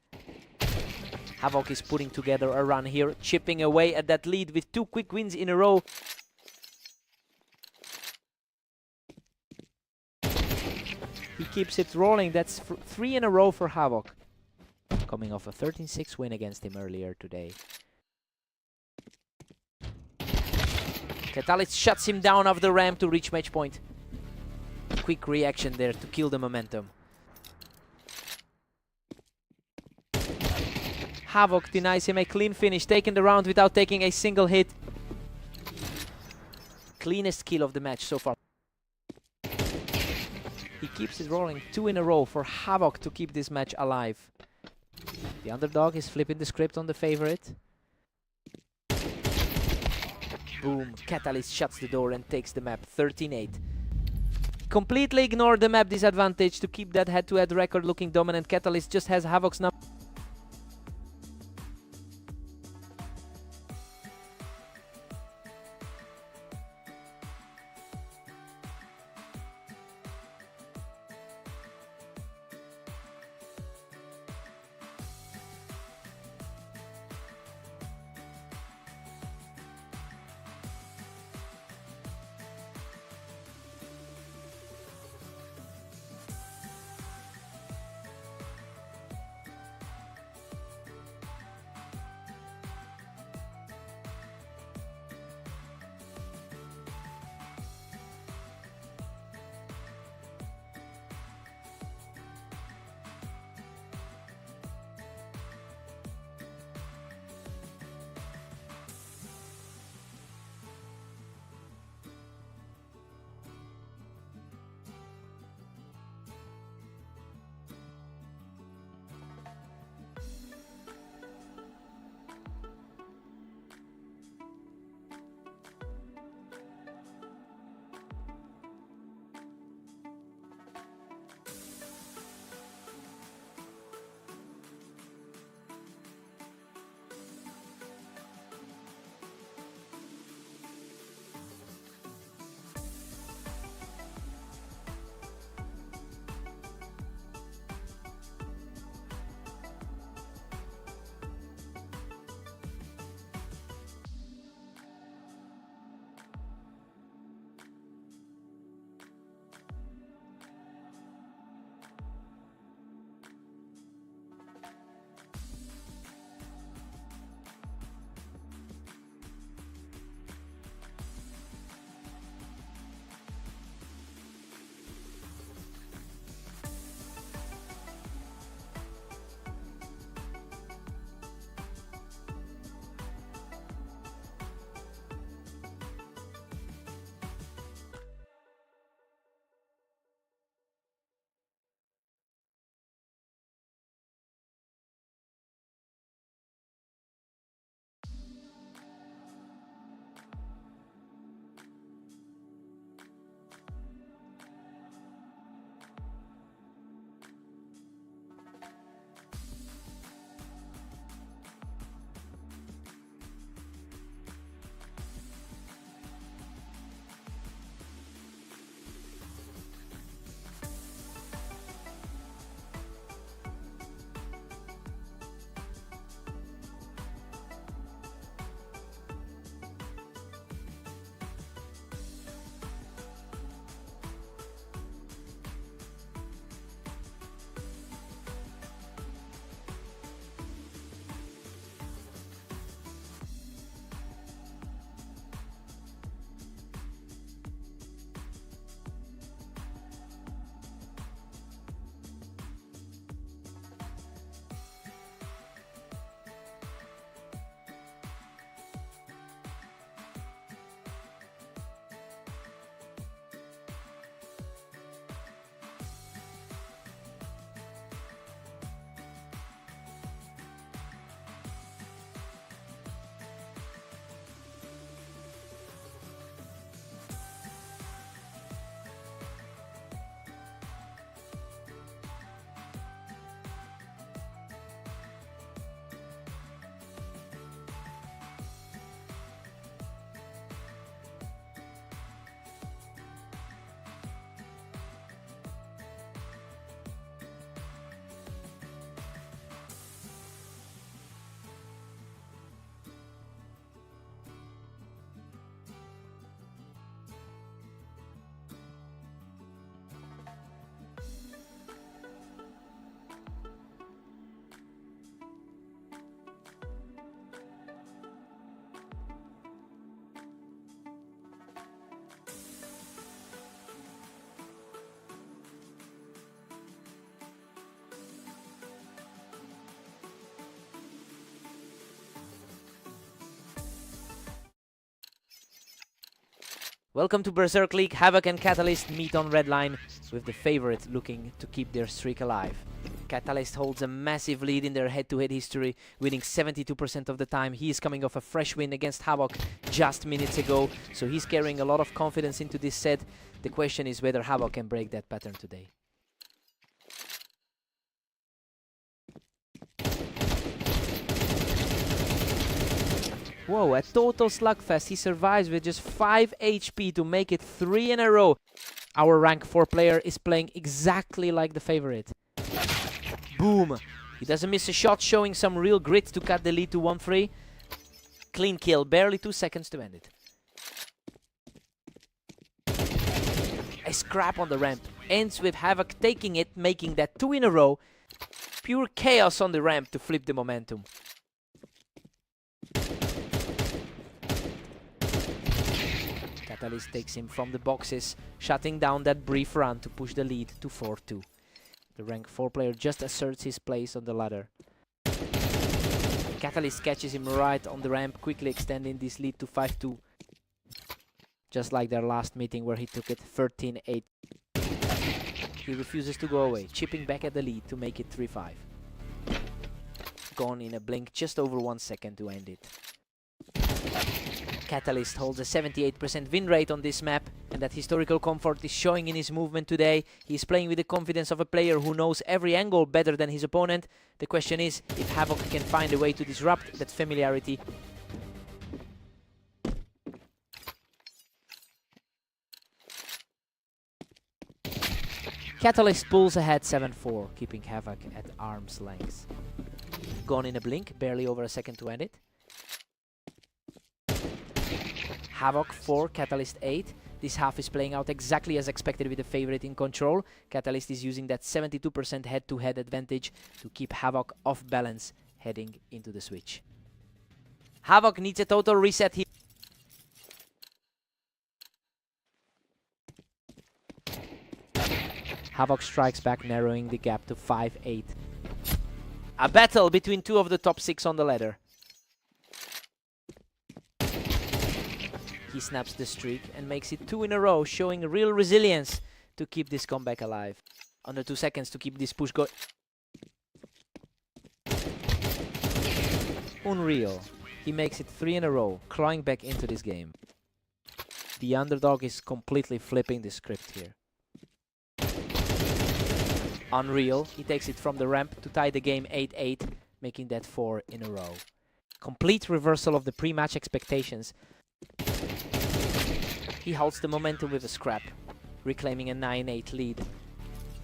Havoc is putting together a run here, chipping away at that lead with 2 quick wins in a row. He keeps it rolling. That's 3 in a row for Havoc, coming off a 13-6 win against him earlier today. Catalyst shuts him down off the ramp to reach match point. Quick reaction there to kill the momentum. Havoc denies him a clean finish, taking the round without taking a single hit. Cleanest kill of the match so far. He keeps it rolling 2 in a row for Havoc to keep this match alive. The underdog is flipping the script on the favorite. Boom, Catalyst shuts the door and takes the map 13-8. Completely ignore the map disadvantage to keep that head-to-head record looking dominant. Catalyst just has Havoc's number. Welcome to Berserk League. Havoc and Catalyst meet on red line, with the favorite looking to keep their streak alive. Catalyst holds a massive lead in their head-to-head history, winning 72% of the time. He is coming off a fresh win against Havoc just minutes ago, so he's carrying a lot of confidence into this set. The question is whether Havoc can break that pattern today. Whoa, a total slugfest. He survives with just 5 HP to make it 3 in a row. Our rank 4 player is playing exactly like the favorite. Boom! He doesn't miss a shot, showing some real grit to cut the lead to 1-3. Clean kill, barely 2 seconds to end it. A scrap on the ramp. Ends with Havoc taking it, making that 2 in a row. Pure chaos on the ramp to flip the momentum. Catalyst takes him from the boxes, shutting down that brief run to push the lead to 4-2. The rank 4 player just asserts his place on the ladder. Catalyst catches him right on the ramp, quickly extending this lead to 5-2. Just like their last meeting where he took it 13-8. He refuses to go away, chipping back at the lead to make it 3-5. Gone in a blink, just over 1 second to end it. Catalyst holds a 78% win rate on this map, and that historical comfort is showing in his movement today. He is playing with the confidence of a player who knows every angle better than his opponent. The question is if Havoc can find a way to disrupt that familiarity. Catalyst pulls ahead 7-4, keeping Havoc at arm's length. Gone in a blink, barely over a second to end it. Havoc 4, Catalyst 8. This half is playing out exactly as expected with the favorite in control. Catalyst is using that 72% head-to-head advantage to keep Havoc off balance heading into the switch. Havoc needs a total reset here. Havoc strikes back, narrowing the gap to 5-8. A battle between two of the top 6 on the ladder. He snaps the streak and makes it 2 in a row, showing real resilience to keep this comeback alive. Under 2 seconds to keep this push going. Unreal. He makes it 3 in a row, clawing back into this game. The underdog is completely flipping the script here. Unreal. He takes it from the ramp to tie the game 8-8, making that 4 in a row. Complete reversal of the pre-match expectations. He holds the momentum with a scrap, reclaiming a 9-8 lead.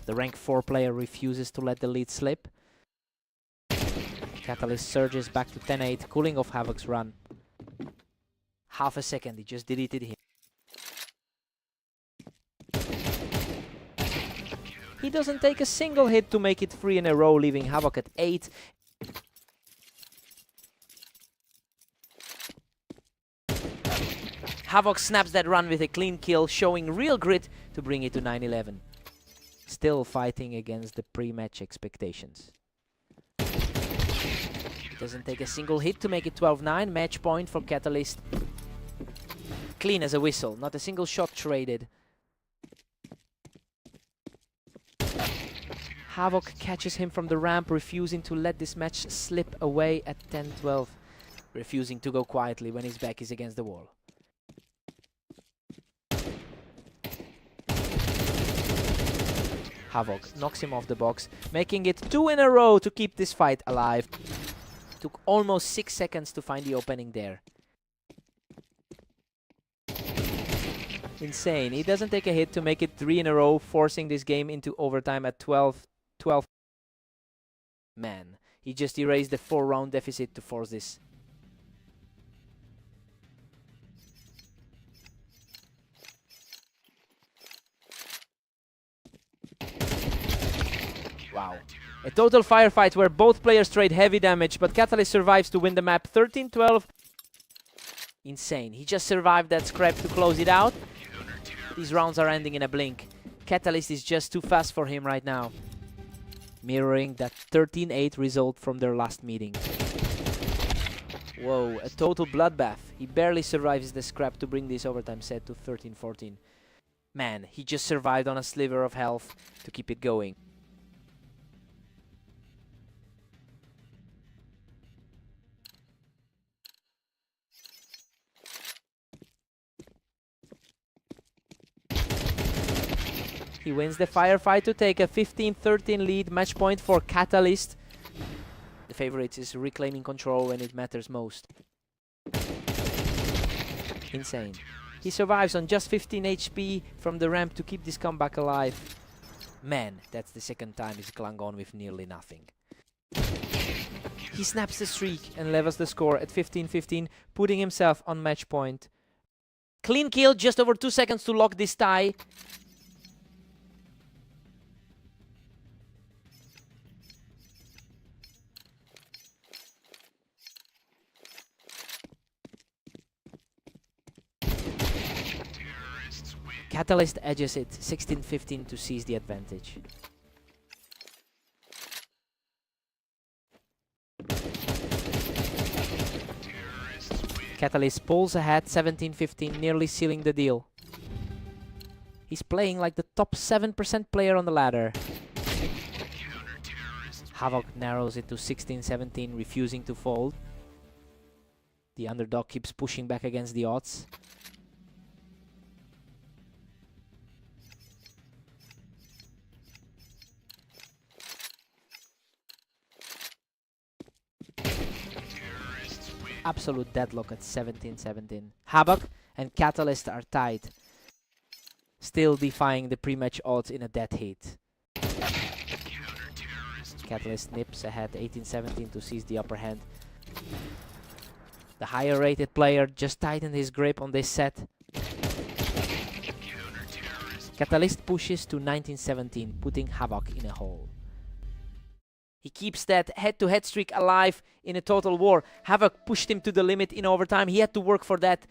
The rank 4 player refuses to let the lead slip. Catalyst surges back to 10-8, cooling off Havoc's run. Half a second, he just deleted him. He doesn't take a single hit to make it 3 in a row, leaving Havoc at 8. Havoc snaps that run with a clean kill, showing real grit to bring it to 9-11. Still fighting against the pre-match expectations. He doesn't take a single hit to make it 12-9. Match point for Catalyst. Clean as a whistle, not a single shot traded. Havoc catches him from the ramp, refusing to let this match slip away at 10-12. Refusing to go quietly when his back is against the wall. Havoc knocks him off the box, making it 2 in a row to keep this fight alive. Took almost 6 seconds to find the opening there. Insane. He doesn't take a hit to make it 3 in a row, forcing this game into overtime at 12. Man, he just erased the 4-round deficit to force this. Wow. A total firefight where both players trade heavy damage, but Catalyst survives to win the map 13-12. Insane. He just survived that scrap to close it out. These rounds are ending in a blink. Catalyst is just too fast for him right now. Mirroring that 13-8 result from their last meeting. Whoa, a total bloodbath. He barely survives the scrap to bring this overtime set to 13-14. Man, he just survived on a sliver of health to keep it going. He wins the firefight to take a 15-13 lead. Match point for Catalyst. The favorite is reclaiming control when it matters most. Insane. He survives on just 15 HP from the ramp to keep this comeback alive. Man, that's the second time he's clung on with nearly nothing. He snaps the streak and levels the score at 15-15, putting himself on match point. Clean kill, just over 2 seconds to lock this tie. Catalyst edges it 16-15 to seize the advantage. Catalyst pulls ahead 17-15, nearly sealing the deal. He's playing like the top 7% player on the ladder. Havoc narrows it to 16-17, refusing to fold. The underdog keeps pushing back against the odds. Absolute deadlock at 17-17. Havoc and Catalyst are tied, still defying the pre-match odds in a dead heat. Catalyst nips ahead 18-17 to seize the upper hand. The higher rated player just tightened his grip on this set. Catalyst pushes to 19-17, putting Havoc in a hole. He keeps that head-to-head streak alive in a total war. Havoc pushed him to the limit in overtime. He had to work for that.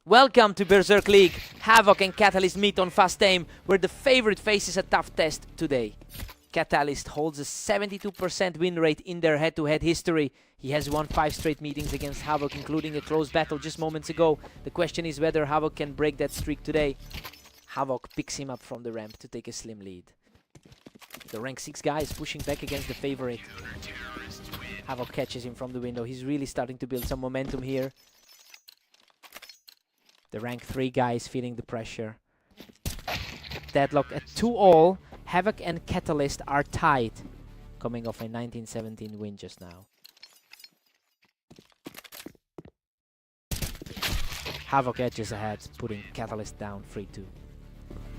Welcome to Berserk League. Havoc and Catalyst meet on Fast Aim, where the favorite faces a tough test today. Catalyst holds a 72% win rate in their head-to-head history. He has won 5 straight meetings against Havoc, including a close battle just moments ago. The question is whether Havoc can break that streak today. Havoc picks him up from the ramp to take a slim lead. The rank 6 guy is pushing back against the favorite. Havoc catches him from the window. He's really starting to build some momentum here. The rank 3 guy is feeling the pressure. Deadlock at 2-all. Havoc and Catalyst are tied, coming off a 19-17 win just now. Havoc edges ahead, putting Catalyst down 3-2.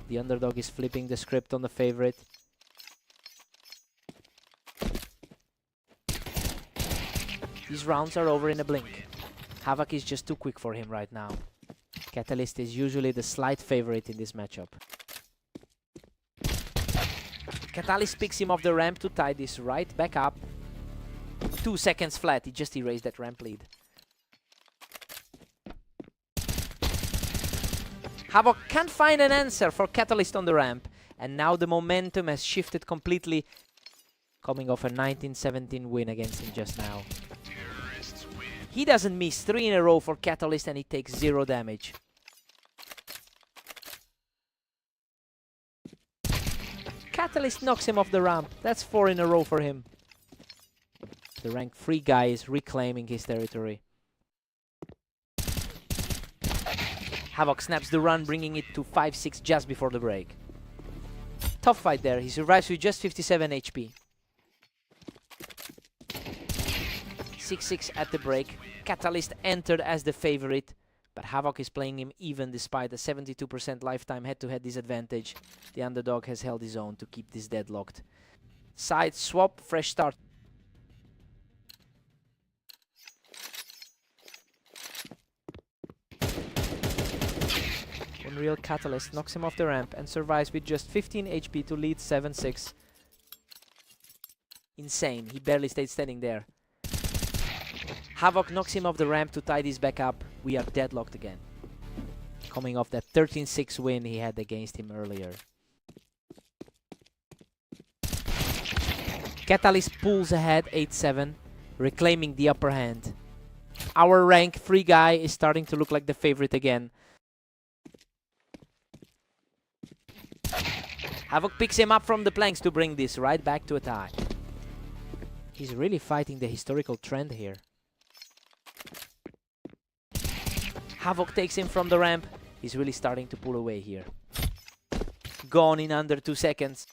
The underdog is flipping the script on the favorite. These rounds are over in a blink. Havoc is just too quick for him right now. Catalyst is usually the slight favorite in this matchup. Catalyst picks him off the ramp to tie this right back up. 2 seconds flat, he just erased that ramp lead. Havoc can't find an answer for Catalyst on the ramp, and now the momentum has shifted completely, coming off a 19-17 win against him just now. He doesn't miss 3 in a row for Catalyst, and he takes 0 damage. Catalyst knocks him off the ramp. That's 4 in a row for him. The rank 3 guy is reclaiming his territory. Havoc snaps the run, bringing it to 5-6 just before the break. Tough fight there. He survives with just 57 HP. 6-6 at the break. Catalyst entered as the favorite, but Havoc is playing him even despite a 72% lifetime head-to-head disadvantage. The underdog has held his own to keep this deadlocked. Side swap, fresh start. Unreal Catalyst knocks him off the ramp and survives with just 15 HP to lead 7-6. Insane, he barely stayed standing there. Havoc knocks him off the ramp to tie this back up. We are deadlocked again, coming off that 13-6 win he had against him earlier. Catalyst pulls ahead 8-7, reclaiming the upper hand. Our rank 3 guy is starting to look like the favorite again. Havoc picks him up from the planks to bring this right back to a tie. He's really fighting the historical trend here. Havoc takes him from the ramp. He's really starting to pull away here. Gone in under 2 seconds.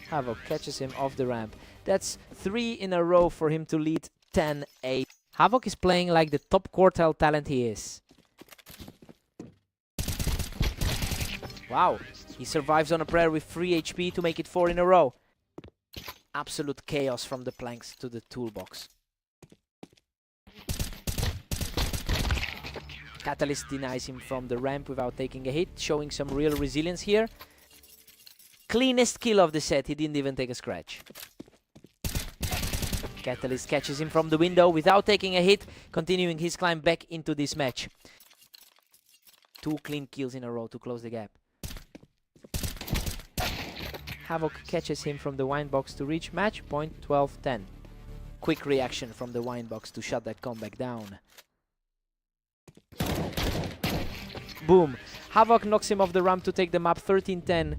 Havoc catches him off the ramp. That's 3 in a row for him to lead 10-8. Havoc is playing like the top quartile talent he is. Wow, he survives on a prayer with 3 HP to make it 4 in a row. Absolute chaos from the planks to the toolbox. Catalyst denies him from the ramp without taking a hit, showing some real resilience here. Cleanest kill of the set, he didn't even take a scratch. Catalyst catches him from the window without taking a hit, continuing his climb back into this match. 2 clean kills in a row to close the gap. Havoc catches him from the wine box to reach match point 12-10. Quick reaction from the wine box to shut that comeback down. Boom. Havoc knocks him off the ramp to take them up 13-10.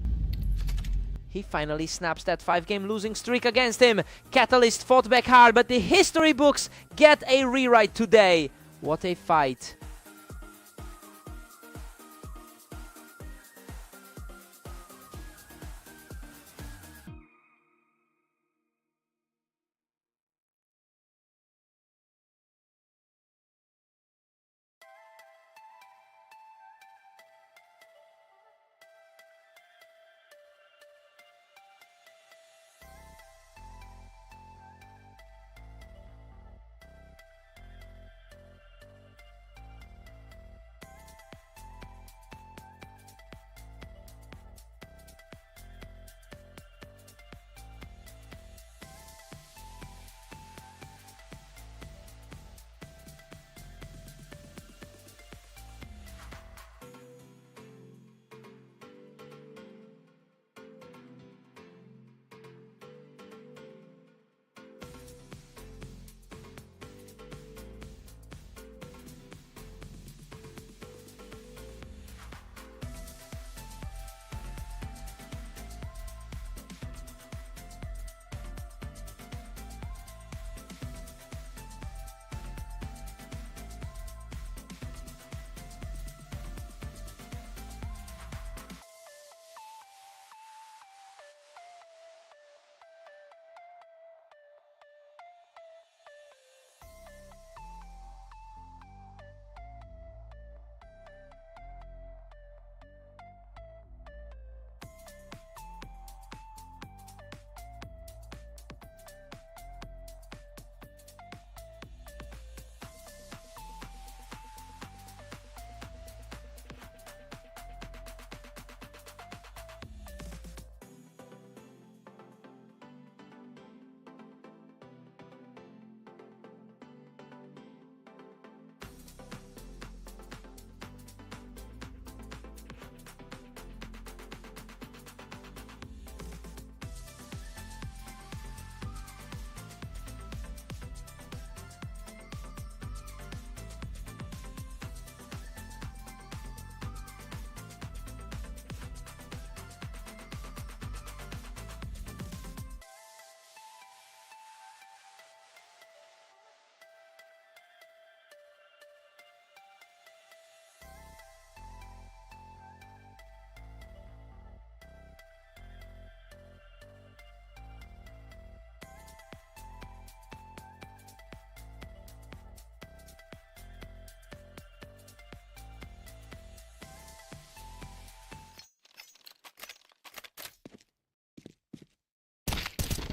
He finally snaps that 5-game losing streak against him. Catalyst fought back hard, but the history books get a rewrite today. What a fight.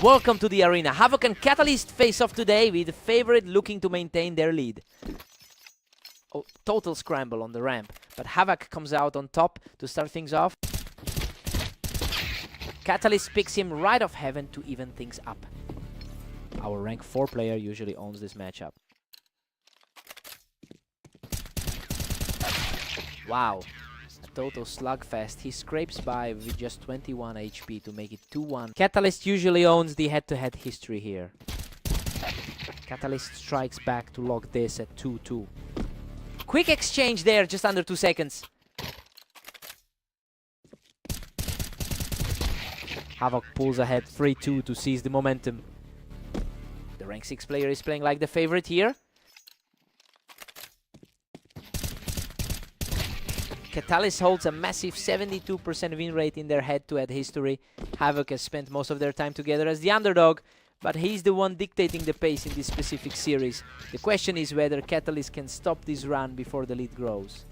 Welcome to the arena. Havoc and Catalyst face off today with the favorite looking to maintain their lead. Oh, total scramble on the ramp, but Havoc comes out on top to start things off. Catalyst picks him right off heaven to even things up. Our rank 4 player usually owns this matchup. Wow, a total slugfest. He scrapes by with just 21 HP to make it 2-1. Catalyst usually owns the head-to-head history here. Catalyst strikes back to lock this at 2-2. Quick exchange there, just under 2 seconds. Havoc pulls ahead 3-2 to seize the momentum. The rank 6 player is playing like the favorite here. Catalyst holds a massive 72% win rate in their head-to-head history. Havoc has spent most of their time together as the underdog, but he's the one dictating the pace in this specific series. The question is whether Catalyst can stop this run before the lead grows.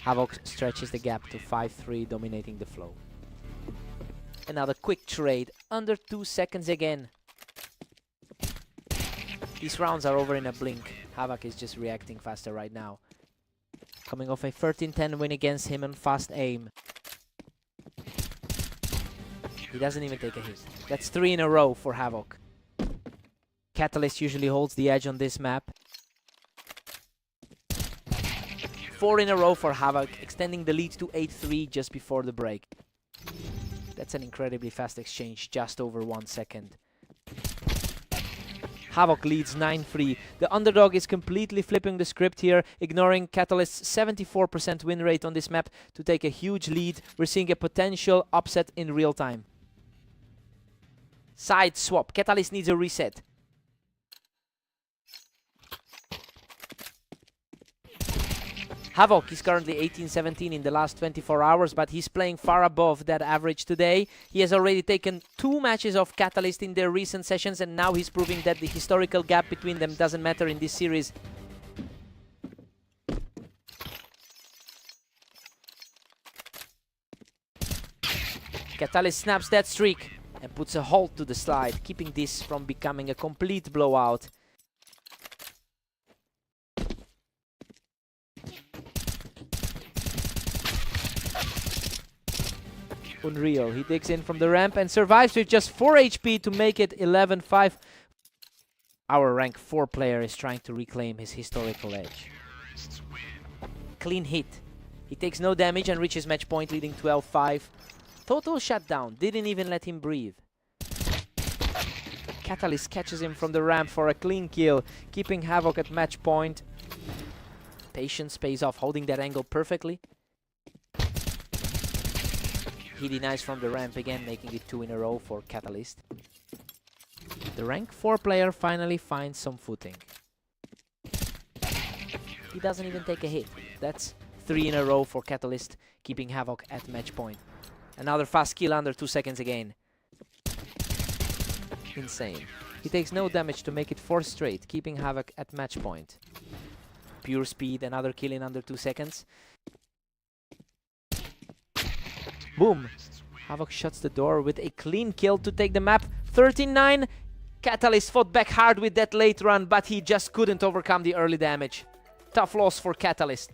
Havoc stretches the gap to 5-3, dominating the flow. Another quick trade, under 2 seconds again. These rounds are over in a blink. Havoc is just reacting faster right now. Coming off a 13-10 win against him on fast aim. He doesn't even take a hit. That's 3 in a row for Havoc. Catalyst usually holds the edge on this map. 4 in a row for Havoc, extending the lead to 8-3 just before the break. That's an incredibly fast exchange, just over 1 second. Havoc leads 9-3. The underdog is completely flipping the script here, ignoring Catalyst's 74% win rate on this map to take a huge lead. We're seeing a potential upset in real time. Side swap. Catalyst needs a reset. Havoc is currently 18-17 in the last 24 hours, but he's playing far above that average today. He has already taken 2 matches off Catalyst in their recent sessions, and now he's proving that the historical gap between them doesn't matter in this series. Catalyst snaps that streak and puts a halt to the slide, keeping this from becoming a complete blowout. Unreal. He digs in from the ramp and survives with just 4 HP to make it 11-5. Our rank 4 player is trying to reclaim his historical edge. Clean hit. He takes no damage and reaches match point, leading 12-5. Total shutdown. Didn't even let him breathe. Catalyst catches him from the ramp for a clean kill, keeping Havoc at match point. Patience pays off, holding that angle perfectly. He denies from the ramp again, making it 2 in a row for Catalyst. The rank 4 player finally finds some footing. He doesn't even take a hit. That's 3 in a row for Catalyst, keeping Havoc at match point. Another fast kill under 2 seconds again. Insane. He takes no damage to make it 4 straight, keeping Havoc at match point. Pure speed, another kill in under 2 seconds. Boom! Havoc shuts the door with a clean kill to take the map. 13-9. Catalyst fought back hard with that late run, but he just couldn't overcome the early damage. Tough loss for Catalyst.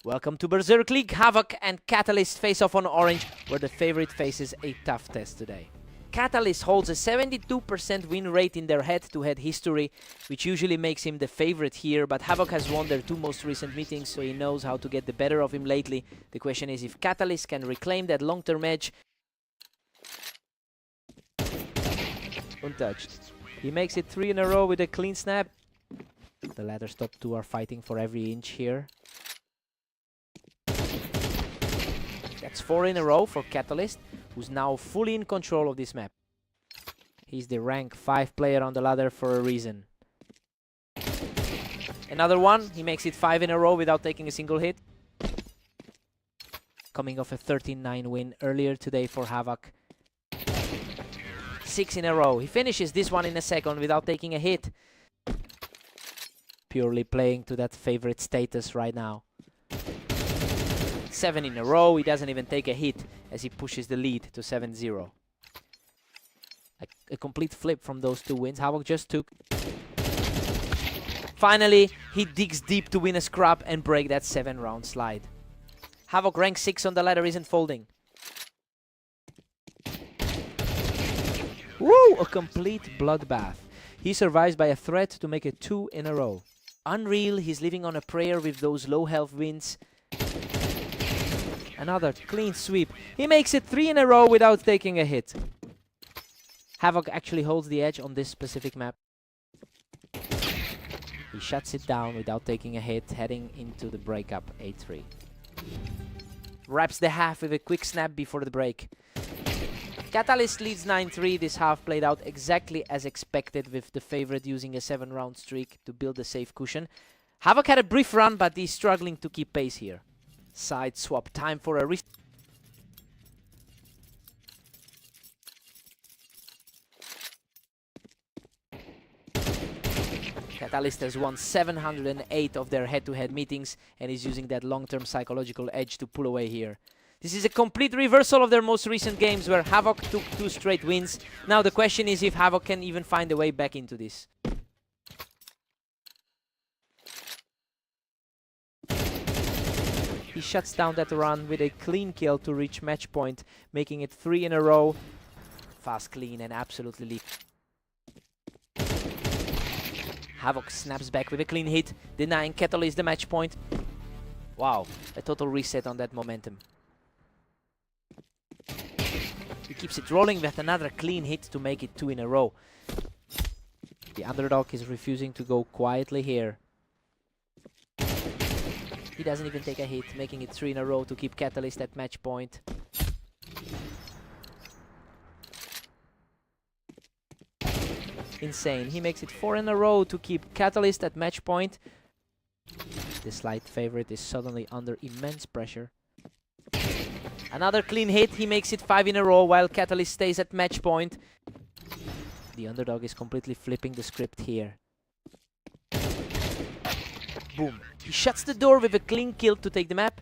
Welcome to Berserk League. Havoc and Catalyst face off on orange, where the favorite faces a tough test today. Catalyst holds a 72% win rate in their head-to-head history, which usually makes him the favorite here, but Havoc has won their two most recent meetings, so he knows how to get the better of him lately. The question is if Catalyst can reclaim that long-term edge. Untouched. He makes it 3 in a row with a clean snap. The ladder's top two are fighting for every inch here. That's 4 in a row for Catalyst, who's now fully in control of this map. He's the rank 5 player on the ladder for a reason. Another one, he makes it 5 in a row without taking a single hit. Coming off a 13-9 win earlier today for Havoc. 6 in a row. He finishes this one in a second without taking a hit. Purely playing to that favorite status right now. 7 in a row, he doesn't even take a hit as he pushes the lead to 7-0. A complete flip from those two wins. Havoc just took. Finally, he digs deep to win a scrap and break that 7-round slide. Havoc rank 6 on the ladder isn't folding. Woo! A complete bloodbath. He survives by a threat to make it 2 in a row. Unreal, he's living on a prayer with those low health wins. Another clean sweep. He makes it 3 in a row without taking a hit. Havoc actually holds the edge on this specific map. He shuts it down without taking a hit, heading into the breakup 8-3. Wraps the half with a quick snap before the break. Catalyst leads 9-3. This half played out exactly as expected, with the favorite using a 7-round streak to build a safe cushion. Havoc had a brief run, but he's struggling to keep pace here. Side swap, time for a Catalyst has won 708 of their head-to-head meetings and is using that long-term psychological edge to pull away here. This is a complete reversal of their most recent games where Havoc took 2 straight wins. Now the question is if Havoc can even find a way back into this. He shuts down that run with a clean kill to reach match point, making it 3 in a row. Fast, clean, and absolutely leap. Havoc snaps back with a clean hit, denying Catalyst the match point. Wow, a total reset on that momentum. He keeps it rolling with another clean hit to make it 2 in a row. The underdog is refusing to go quietly here. He doesn't even take a hit, making it 3 in a row to keep Catalyst at match point. Insane. He makes it 4 in a row to keep Catalyst at match point. The slight favorite is suddenly under immense pressure. Another clean hit. He makes it 5 in a row while Catalyst stays at match point. The underdog is completely flipping the script here. Boom. He shuts the door with a clean kill to take the map.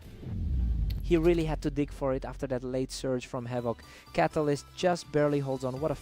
He really had to dig for it after that late surge from Havoc. Catalyst just barely holds on. What a...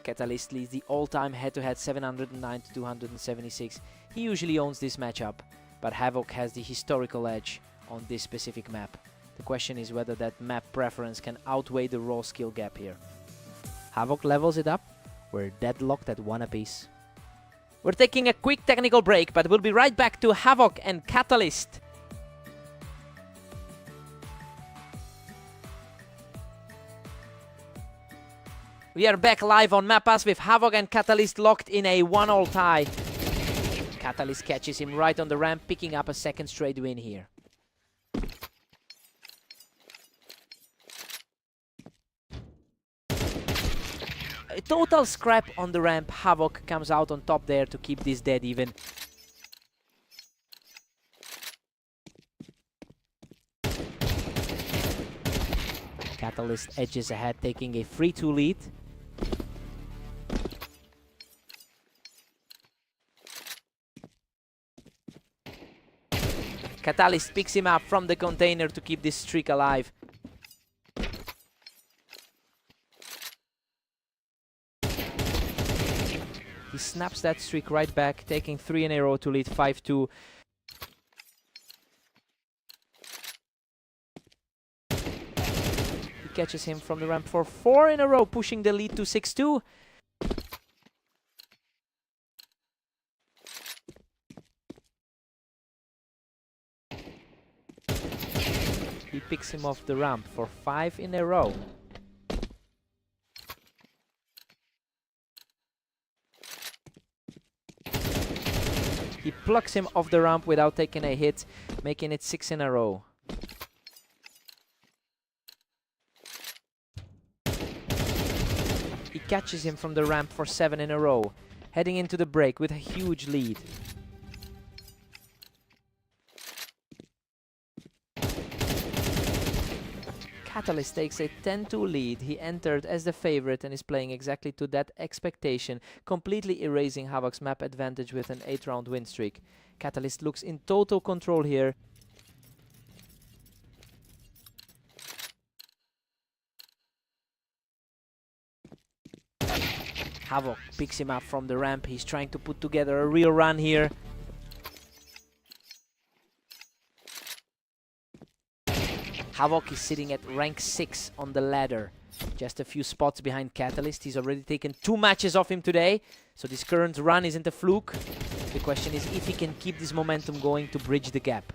Catalyst leads the all-time head-to-head 709 to 276. He usually owns this matchup, but Havoc has the historical edge on this specific map. The question is whether that map preference can outweigh the raw skill gap here. Havoc levels it up. We're deadlocked at 1 apiece. We're taking a quick technical break, but we'll be right back to Havoc and Catalyst. We are back live on Mappas with Havoc and Catalyst locked in a 1-all tie. Catalyst catches him right on the ramp, picking up a second straight win here. A total scrap on the ramp. Havoc comes out on top there to keep this dead even. Catalyst edges ahead, taking a 3-2 lead. Catalyst picks him up from the container to keep this streak alive. He snaps that streak right back, taking 3 in a row to lead 5-2. He catches him from the ramp for 4 in a row, pushing the lead to 6-2. He picks him off the ramp for 5 in a row. He plucks him off the ramp without taking a hit, making it 6 in a row. He catches him from the ramp for 7 in a row, heading into the break with a huge lead. Catalyst takes a 10-2 lead. He entered as the favorite and is playing exactly to that expectation, completely erasing Havoc's map advantage with an 8-round win streak. Catalyst looks in total control here. Havoc picks him up from the ramp. He's trying to put together a real run here. Havoc is sitting at rank 6 on the ladder, just a few spots behind Catalyst. He's already taken 2 matches off him today, so this current run isn't a fluke. The question is if he can keep this momentum going to bridge the gap.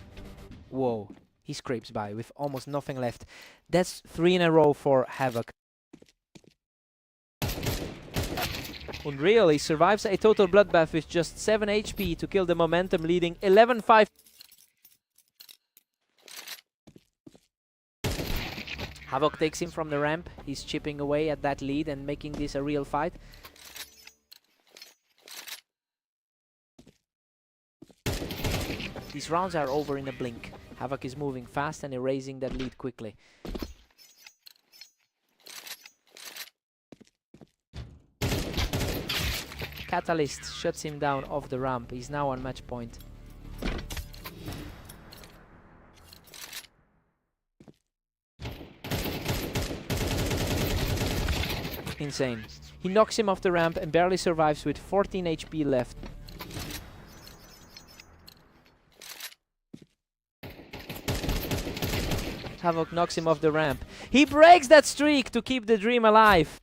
Whoa, he scrapes by with almost nothing left. That's 3 in a row for Havoc. Unreal, he survives a total bloodbath with just 7 HP to kill the momentum, leading 11-5. Havoc takes him from the ramp. He's chipping away at that lead and making this a real fight. These rounds are over in a blink. Havoc is moving fast and erasing that lead quickly. Catalyst shuts him down off the ramp. He's now on match point. Insane. He knocks him off the ramp and barely survives with 14 HP left. Havoc knocks him off the ramp. He breaks that streak to keep the dream alive.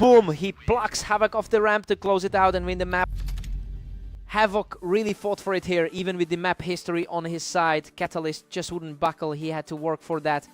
Boom! He plucks Havoc off the ramp to close it out and win the map. Havoc really fought for it here, even with the map history on his side. Catalyst just wouldn't buckle. He had to work for that.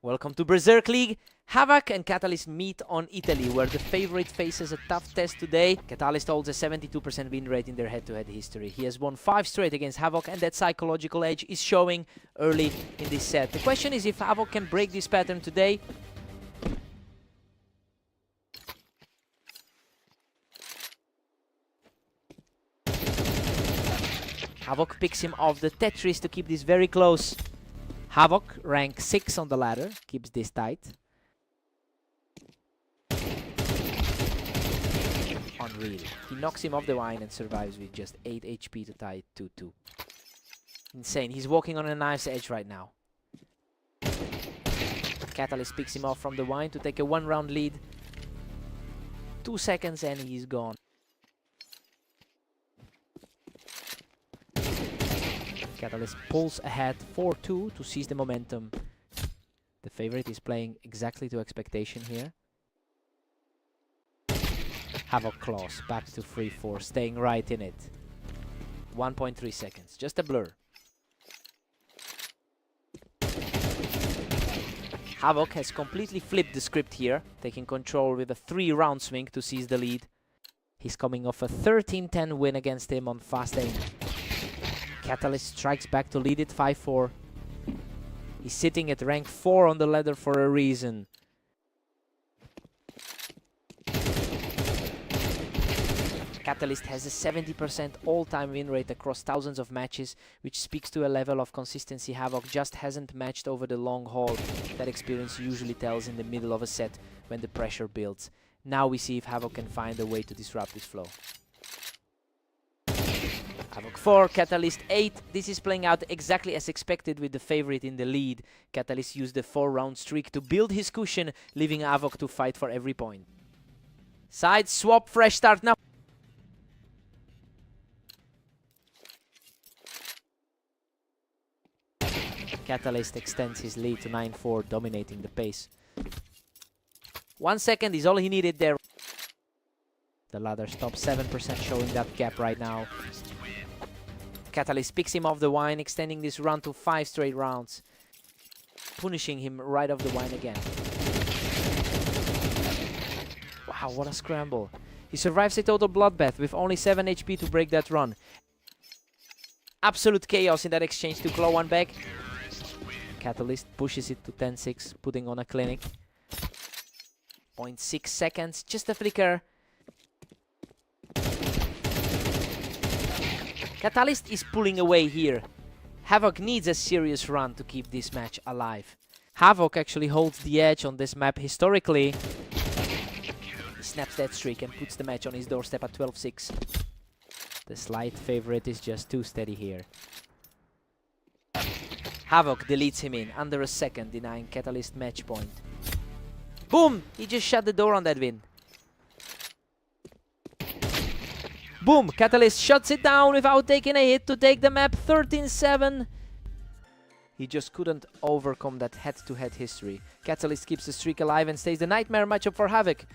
Welcome to Berserk League. Havoc and Catalyst meet on Italy, where the favorite faces a tough test today. Catalyst holds a 72% win rate in their head-to-head history. He has won 5 straight against Havoc, and that psychological edge is showing early in this set. The question is if Havoc can break this pattern today. Havoc picks him off the Tetris to keep this very close. Havoc, rank 6 on the ladder, keeps this tight. Unreal. He knocks him off the wine and survives with just 8 HP to tie it 2-2. Insane. He's walking on a knife's edge right now. Catalyst picks him off from the wine to take a 1-round lead. 2 seconds and he's gone. Catalyst pulls ahead 4-2 to seize the momentum. The favorite is playing exactly to expectation here. Havoc claws back to 3-4, staying right in it. 1.3 seconds, just a blur. Havoc has completely flipped the script here, taking control with a 3-round swing to seize the lead. He's coming off a 13-10 win against him on fast aim. Catalyst strikes back to lead it 5-4. He's sitting at rank 4 on the ladder for a reason. Catalyst has a 70% all-time win rate across thousands of matches, which speaks to a level of consistency Havoc just hasn't matched over the long haul. That experience usually tells in the middle of a set when the pressure builds. Now we see if Havoc can find a way to disrupt this flow. Havoc 4, Catalyst 8. This is playing out exactly as expected with the favorite in the lead. Catalyst used the 4-round streak to build his cushion, leaving Havoc to fight for every point. Side swap, fresh start now. Catalyst extends his lead to 9-4, dominating the pace. 1 second is all he needed there. The ladder stops 7%, showing that gap right now. Catalyst picks him off the wine, extending this run to 5 straight rounds. Punishing him right off the wine again. Wow, what a scramble. He survives a total bloodbath with only 7 HP to break that run. Absolute chaos in that exchange to claw one back. Catalyst pushes it to 10-6, putting on a clinic. 0.6 seconds, just a flicker. Catalyst is pulling away here. Havoc needs a serious run to keep this match alive. Havoc actually holds the edge on this map historically. He snaps that streak and puts the match on his doorstep at 12-6. The slight favorite is just too steady here. Havoc deletes him in under a second, denying Catalyst match point. Boom! He just shut the door on that win. Boom! Catalyst shuts it down without taking a hit to take the map 13-7. He just couldn't overcome that head-to-head history. Catalyst keeps the streak alive and stays the nightmare matchup for Havoc.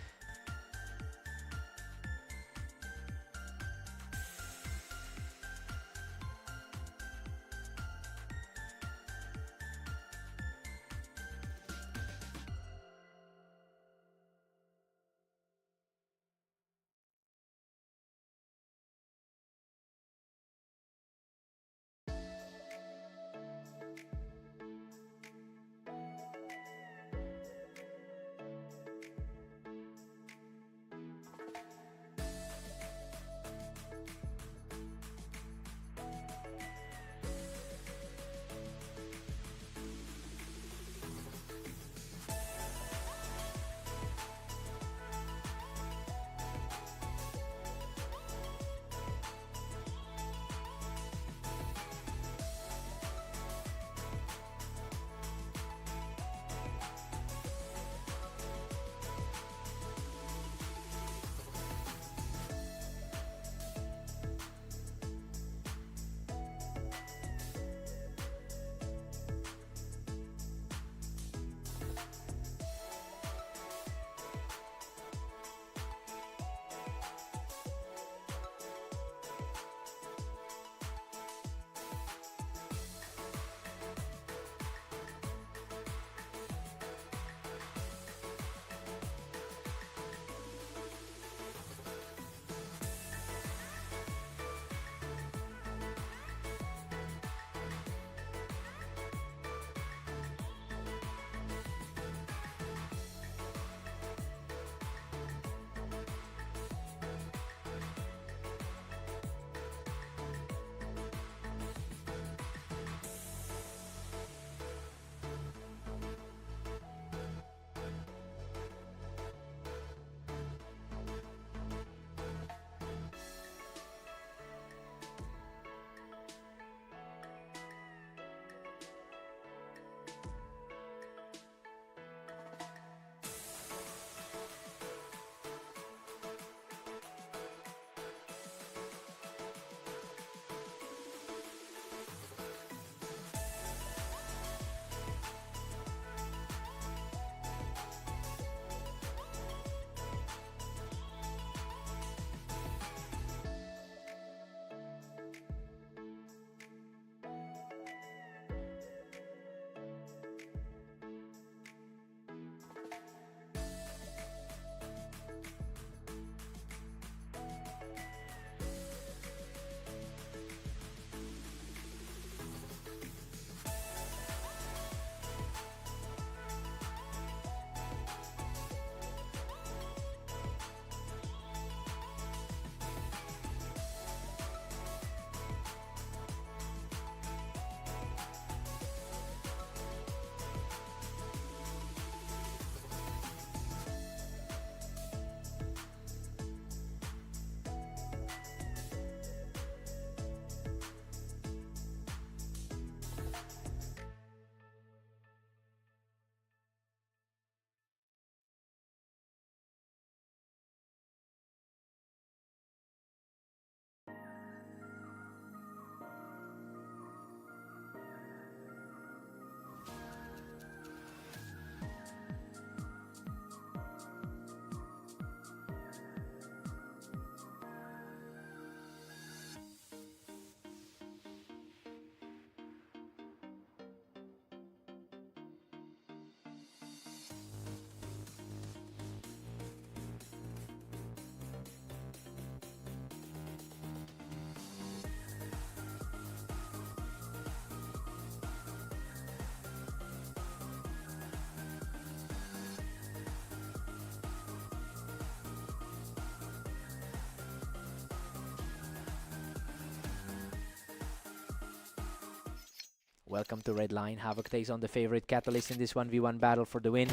Welcome to Red Line. Havoc takes on the favorite Catalyst in this 1v1 battle for the win.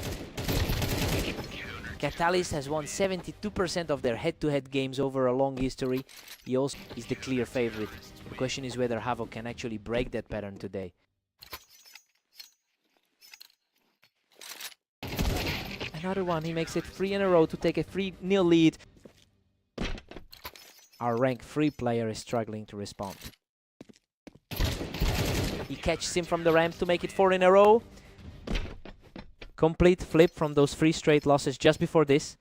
Catalyst has won 72% of their head-to-head games over a long history. He also is the clear favorite. The question is whether Havoc can actually break that pattern today. Another one, he makes it 3 in a row to take a 3-0 lead. Our rank 3 player is struggling to respond. He catches him from the ramp to make it 4 in a row. Complete flip from those 3 straight losses just before this.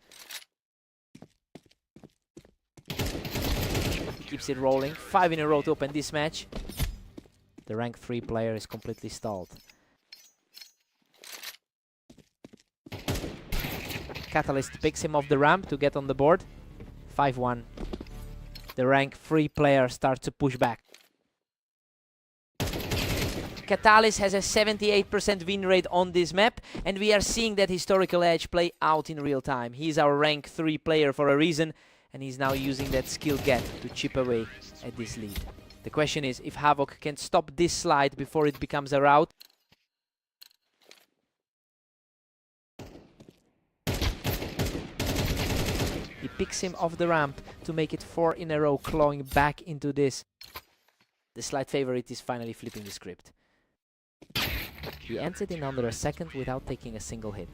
He keeps it rolling. 5 in a row to open this match. The rank 3 player is completely stalled. Catalyst picks him off the ramp to get on the board. 5-1. The rank 3 player starts to push back. Catalyst has a 78% win rate on this map, and we are seeing that historical edge play out in real time. He's our rank 3 player for a reason, and he's now using that skill gap to chip away at this lead. The question is if Havoc can stop this slide before it becomes a rout. He picks him off the ramp to make it 4 in a row, clawing back into this. The slight favorite is finally flipping the script. He ends it in under a second without taking a single hit.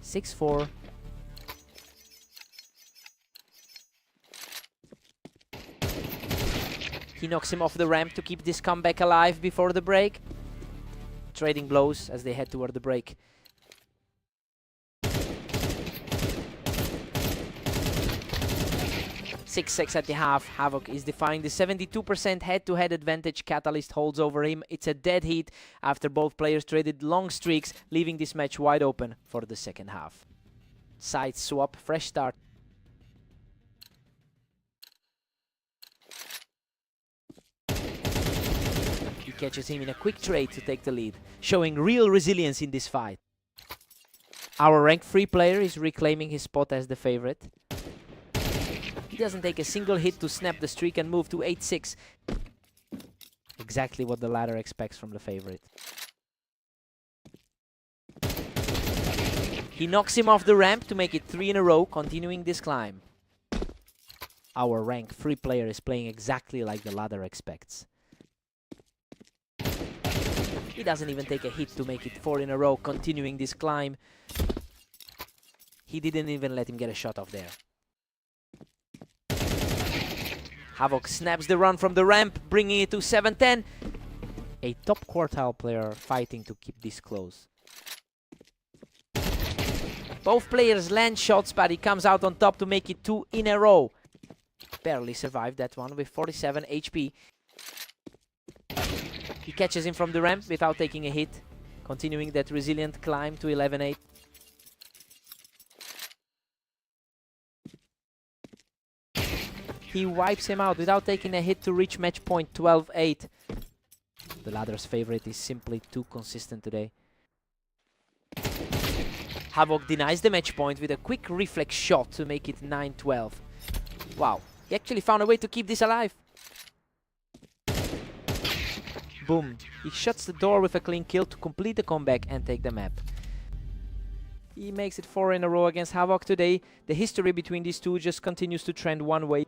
6-4. He knocks him off the ramp to keep this comeback alive before the break. Trading blows as they head toward the break. 6-6 at the half. Havoc is defying the 72% head-to-head advantage Catalyst holds over him. It's a dead heat after both players traded long streaks, leaving this match wide open for the second half. Side swap, fresh start. He catches him in a quick trade to take the lead, showing real resilience in this fight. Our rank 3 player is reclaiming his spot as the favorite. He doesn't take a single hit to snap the streak and move to 8-6. Exactly what the ladder expects from the favorite. He knocks him off the ramp to make it 3 in a row, continuing this climb. Our rank 3 player is playing exactly like the ladder expects. He doesn't even take a hit to make it 4 in a row, continuing this climb. He didn't even let him get a shot off there. Havoc snaps the run from the ramp, bringing it to 7-10. A top quartile player fighting to keep this close. Both players land shots, but he comes out on top to make it 2 in a row. Barely survived that one with 47 HP. He catches him from the ramp without taking a hit, continuing that resilient climb to 11-8. He wipes him out without taking a hit to reach match point 12-8. The ladder's favorite is simply too consistent today. Havoc denies the match point with a quick reflex shot to make it 9-12. Wow, he actually found a way to keep this alive. Boom, he shuts the door with a clean kill to complete the comeback and take the map. He makes it 4 in a row against Havoc today. The history between these two just continues to trend one way.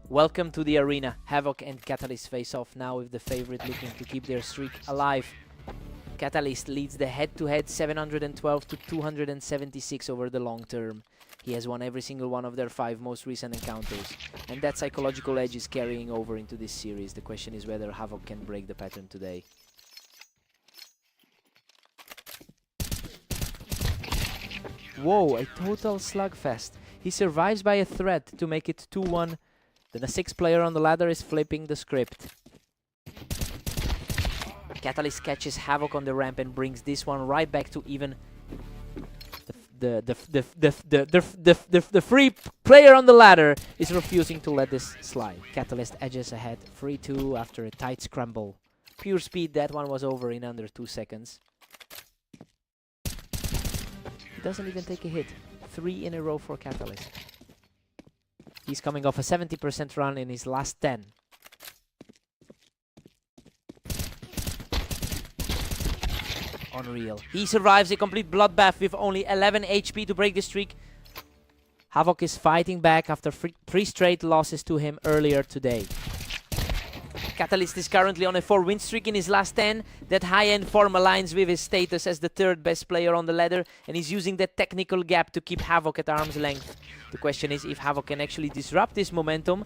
Welcome to the arena. Havoc and Catalyst face off now with the favorite looking to keep their streak alive. Catalyst leads the head-to-head 712 to 276 over the long term. He has won every single one of their 5 most recent encounters, and that psychological edge is carrying over into this series. The question is whether Havoc can break the pattern today. Whoa, a total slugfest. He survives by a threat to make it 2-1. Then the 6th player on the ladder is flipping the script. Catalyst catches Havoc on the ramp and brings this one right back to even. The free player on the ladder is refusing to let this slide. Catalyst edges ahead 3-2 after a tight scramble. Pure speed, that one was over in under 2 seconds. He doesn't even take a hit. 3 in a row for Catalyst. He's coming off a 70% run in his last 10. Unreal. He survives a complete bloodbath with only 11 HP to break the streak. Havoc is fighting back after 3 straight losses to him earlier today. Catalyst is currently on a 4-win streak in his last 10. That high-end form aligns with his status as the 3rd best player on the ladder, and he's using that technical gap to keep Havoc at arm's length. The question is if Havoc can actually disrupt this momentum.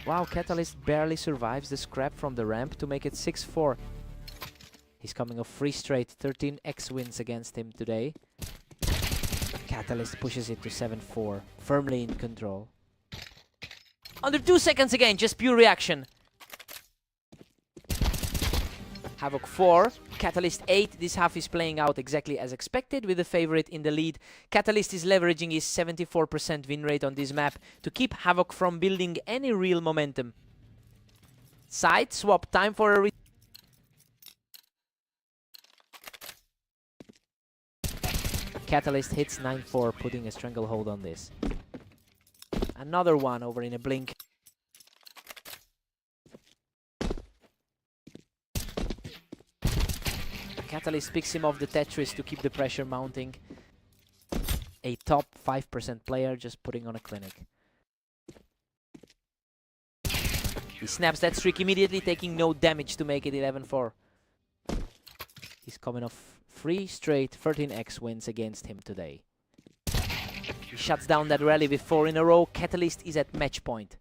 Wow, Catalyst barely survives the scrap from the ramp to make it 6-4. He's coming off 3 straight 13x wins against him today. Catalyst pushes it to 7-4, firmly in control. Under 2 seconds again, just pure reaction. Havoc 4, Catalyst 8. This half is playing out exactly as expected with the favorite in the lead. Catalyst is leveraging his 74% win rate on this map to keep Havoc from building any real momentum. Side swap, time for a Catalyst hits 9-4, putting a stranglehold on this. Another one over in a blink. Catalyst picks him off the Tetris to keep the pressure mounting. A top 5% player just putting on a clinic. He snaps that streak immediately, taking no damage to make it 11-4. He's coming off 3 straight 13x wins against him today. He shuts down that rally with 4 in a row. Catalyst is at match point.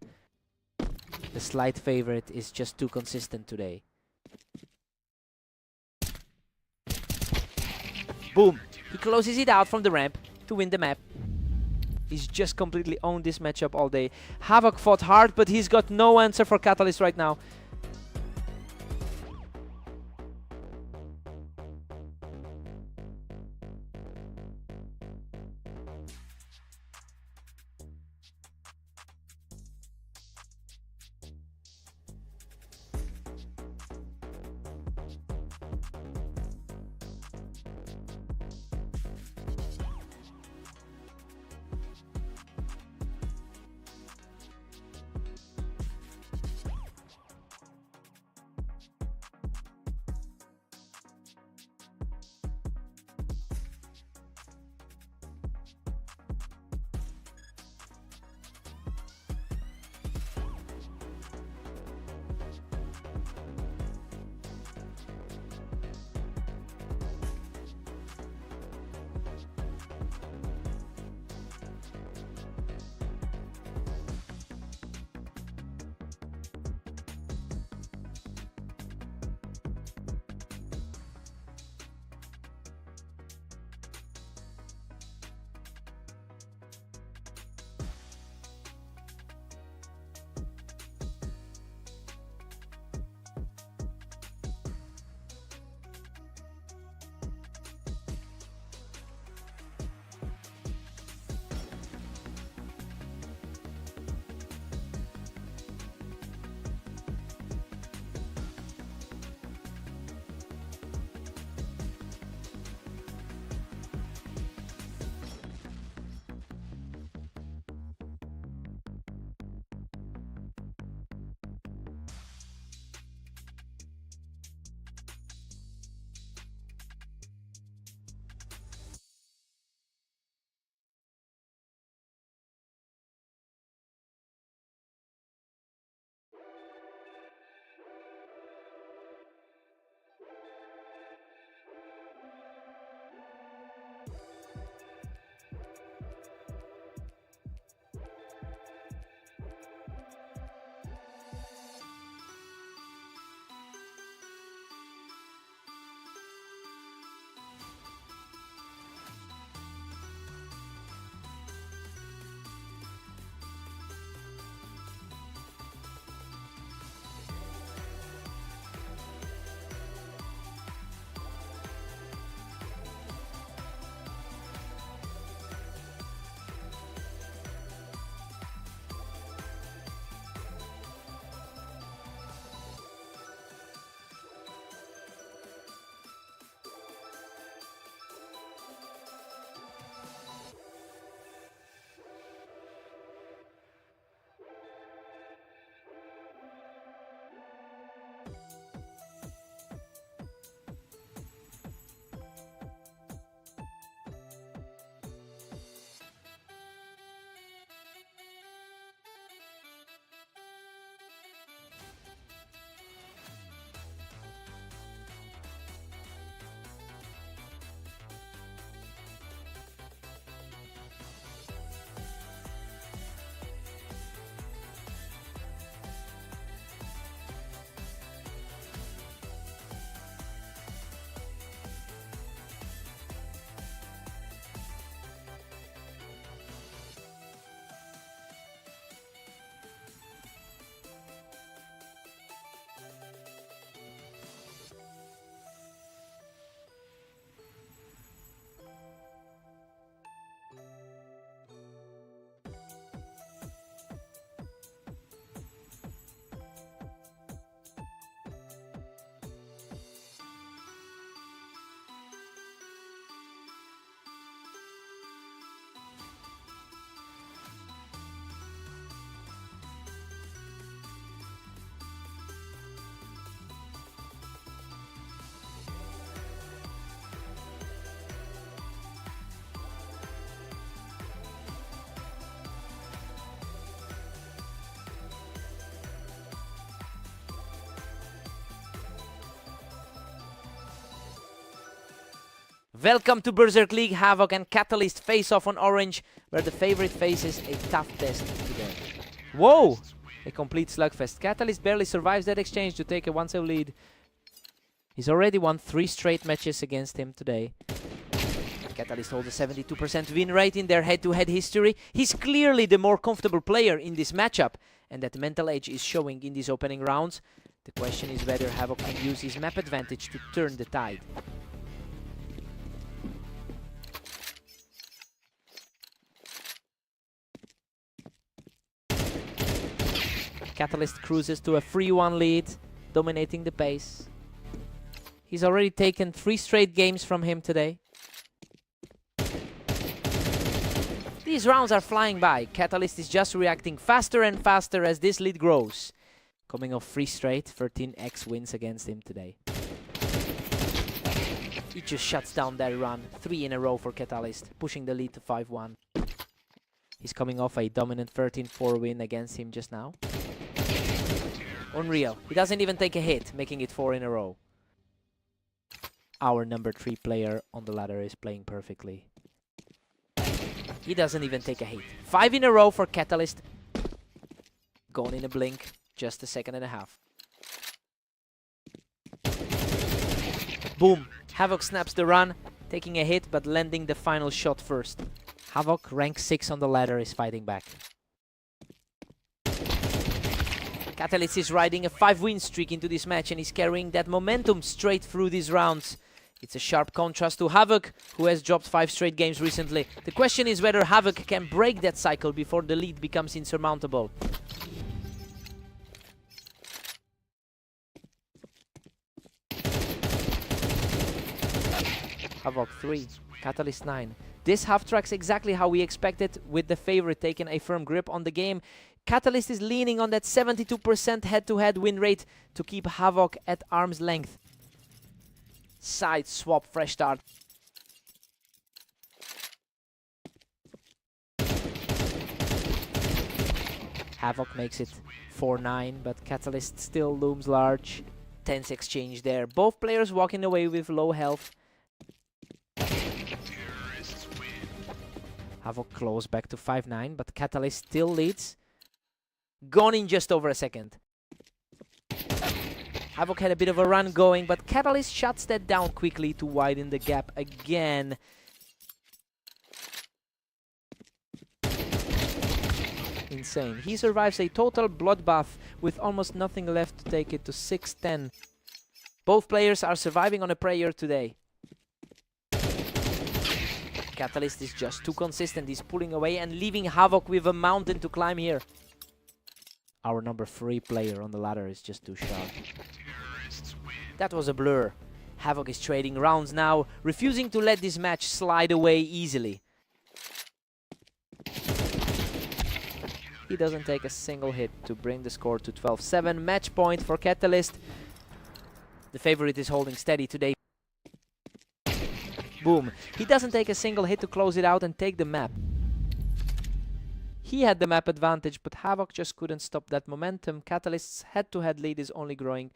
The slight favorite is just too consistent today. Boom! He closes it out from the ramp to win the map. He's just completely owned this matchup all day. Havoc fought hard, but he's got no answer for Catalyst right now. Welcome to Berserk League. Havoc and Catalyst face off on orange, where the favorite faces a tough test today. Whoa! A complete slugfest. Catalyst barely survives that exchange to take a 1-0 lead. He's already won 3 straight matches against him today. Catalyst holds a 72% win rate in their head-to-head history. He's clearly the more comfortable player in this matchup, and that mental edge is showing in these opening rounds. The question is whether Havoc can use his map advantage to turn the tide. Catalyst cruises to a 3-1 lead, dominating the pace. He's already taken 3 straight games from him today. These rounds are flying by. Catalyst is just reacting faster and faster as this lead grows. Coming off 3 straight, 13x wins against him today. He just shuts down that run. 3 in a row for Catalyst, pushing the lead to 5-1. He's coming off a dominant 13-4 win against him just now. Unreal. He doesn't even take a hit, making it 4 in a row. Our number 3 player on the ladder is playing perfectly. He doesn't even take a hit. 5 in a row for Catalyst. Gone in a blink. Just a second and a half. Boom. Havoc snaps the run, taking a hit but landing the final shot first. Havoc, rank 6 on the ladder, is fighting back. Catalyst is riding a 5-win streak into this match and is carrying that momentum straight through these rounds. It's a sharp contrast to Havoc, who has dropped 5 straight games recently. The question is whether Havoc can break that cycle before the lead becomes insurmountable. Havoc 3, Catalyst 9. This half tracks exactly how we expected, with the favorite taking a firm grip on the game. Catalyst is leaning on that 72% head-to-head win rate to keep Havoc at arm's length. Side swap, fresh start. Havoc makes it 4-9, but Catalyst still looms large. Tense exchange there. Both players walking away with low health. Havoc close back to 5-9, but Catalyst still leads. Gone in just over a second. Havoc had a bit of a run going, but Catalyst shuts that down quickly to widen the gap again. Insane. He survives a total bloodbath with almost nothing left to take it to 6-10. Both players are surviving on a prayer today. Catalyst is just too consistent. He's pulling away and leaving Havoc with a mountain to climb here. Our number 3 player on the ladder is just too sharp. That was a blur. Havoc is trading rounds now, refusing to let this match slide away easily. He doesn't take a single hit to bring the score to 12-7. Match point for Catalyst. The favorite is holding steady today. Boom. He doesn't take a single hit to close it out and take the map. He had the map advantage, but Havoc just couldn't stop that momentum. Catalyst's head-to-head lead is only growing.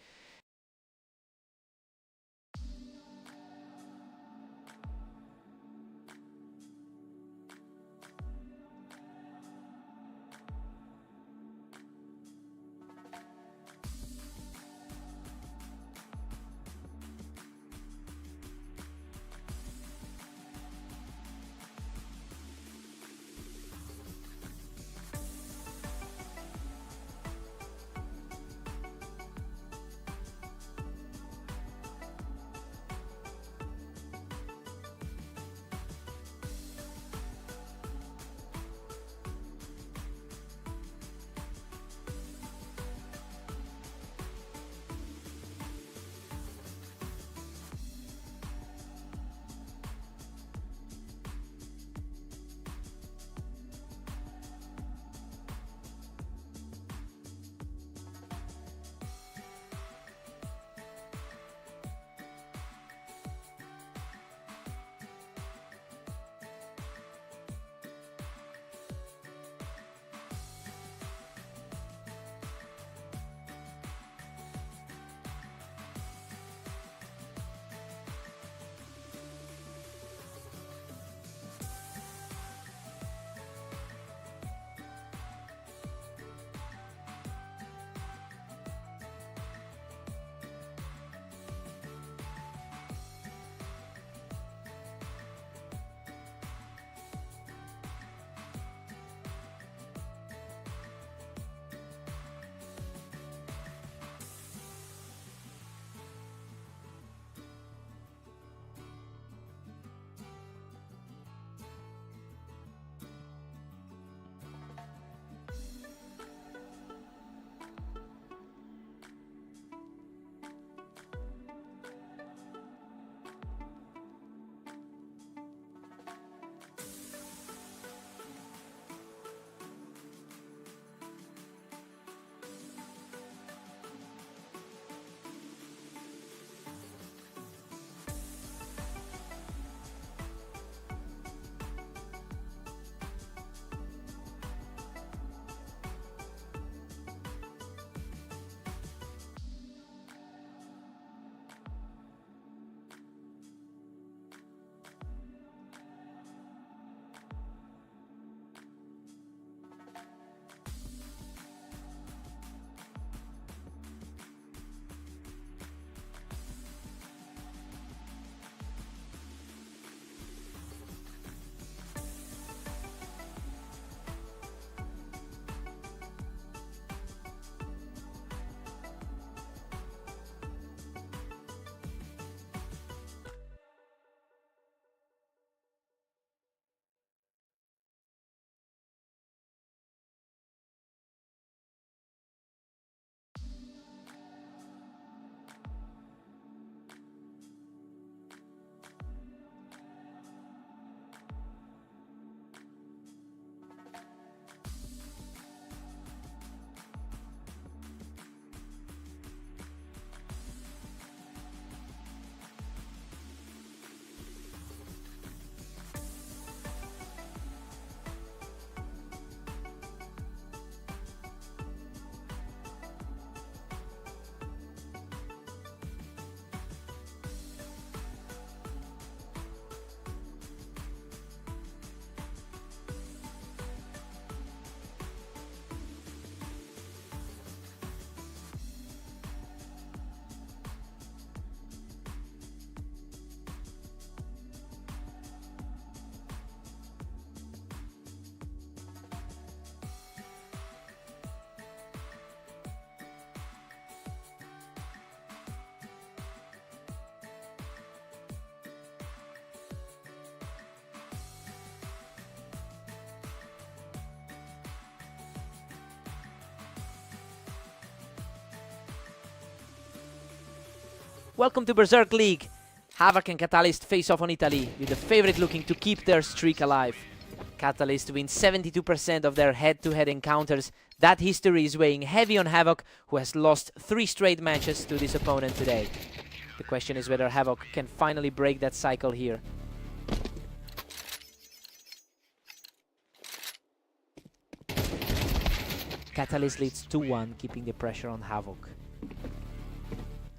Welcome to Berserk League. Havoc and Catalyst face off on Italy, with the favorite looking to keep their streak alive. Catalyst wins 72% of their head-to-head encounters. That history is weighing heavy on Havoc, who has lost 3 straight matches to this opponent today. The question is whether Havoc can finally break that cycle here. Catalyst leads 2-1, keeping the pressure on Havoc.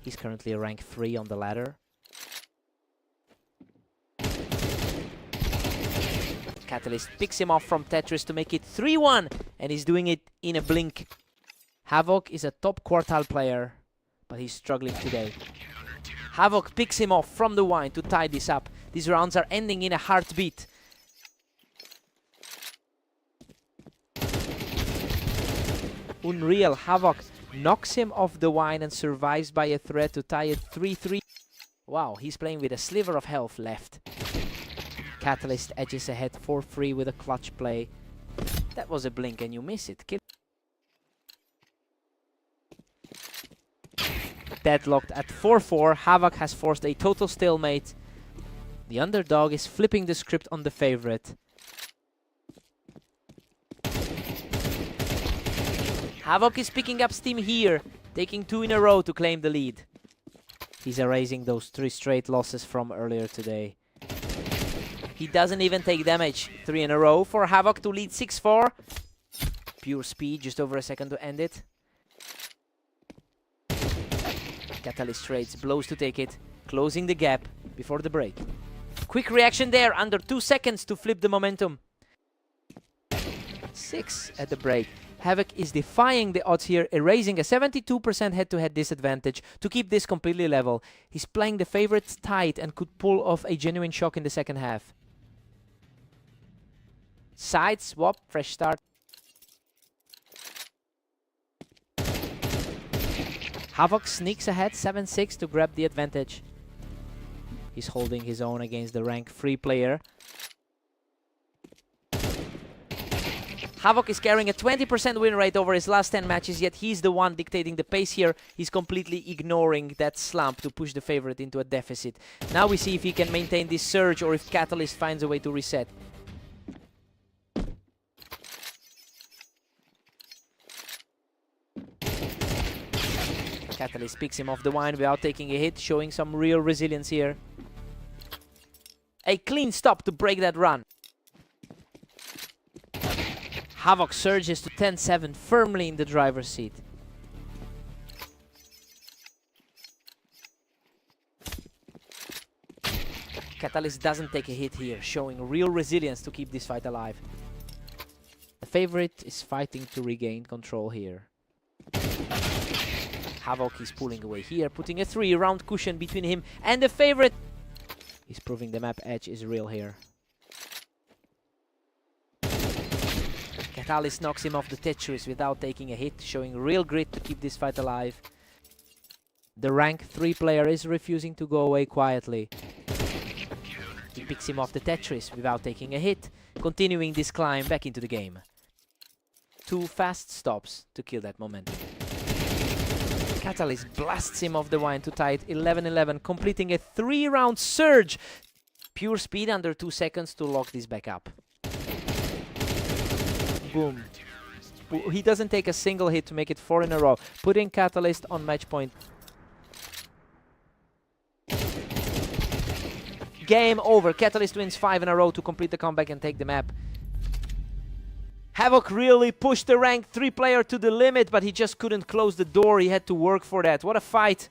He's currently rank 3 on the ladder. Catalyst picks him off from Tetris to make it 3-1, and he's doing it in a blink. Havoc is a top quartile player, but he's struggling today. Havoc picks him off from the wine to tie this up. These rounds are ending in a heartbeat. Unreal, Havoc knocks him off the wine and survives by a thread to tie it 3-3. Wow, he's playing with a sliver of health left. Catalyst edges ahead 4-3 with a clutch play. That was a blink and you miss it. Deadlocked at 4-4, Havoc has forced a total stalemate. The underdog is flipping the script on the favorite. Havoc is picking up steam here, taking 2 in a row to claim the lead. He's erasing those 3 straight losses from earlier today. He doesn't even take damage. 3 in a row for Havoc to lead 6-4. Pure speed, just over a second to end it. Catalyst trades blows to take it, closing the gap before the break. Quick reaction there, under 2 seconds to flip the momentum. 6 at the break. Havoc is defying the odds here, erasing a 72% head-to-head disadvantage to keep this completely level. He's playing the favorites tight and could pull off a genuine shock in the second half. Side swap, fresh start. Havoc sneaks ahead 7-6 to grab the advantage. He's holding his own against the rank 3 player. Havoc is carrying a 20% win rate over his last 10 matches, yet he's the one dictating the pace here. He's completely ignoring that slump to push the favorite into a deficit. Now we see if he can maintain this surge or if Catalyst finds a way to reset. Catalyst picks him off the wine without taking a hit, showing some real resilience here. A clean stop to break that run. Havoc surges to 10-7, firmly in the driver's seat. Catalyst doesn't take a hit here, showing real resilience to keep this fight alive. The favorite is fighting to regain control here. Havoc is pulling away here, putting a 3-round cushion between him and the favorite. He's proving the map edge is real here. Catalyst knocks him off the Tetris without taking a hit, showing real grit to keep this fight alive. The rank 3 player is refusing to go away quietly. He picks him off the Tetris without taking a hit, continuing this climb back into the game. 2 fast stops to kill that momentum. Catalyst blasts him off the wine to tie it 11-11, completing a 3-round surge. Pure speed under 2 seconds to lock this back up. Boom. He doesn't take a single hit to make it 4 in a row, putting Catalyst on match point. Game over. Catalyst wins 5 in a row to complete the comeback and take the map. Havoc really pushed the rank 3 player to the limit, but he just couldn't close the door. He had to work for that. What a fight.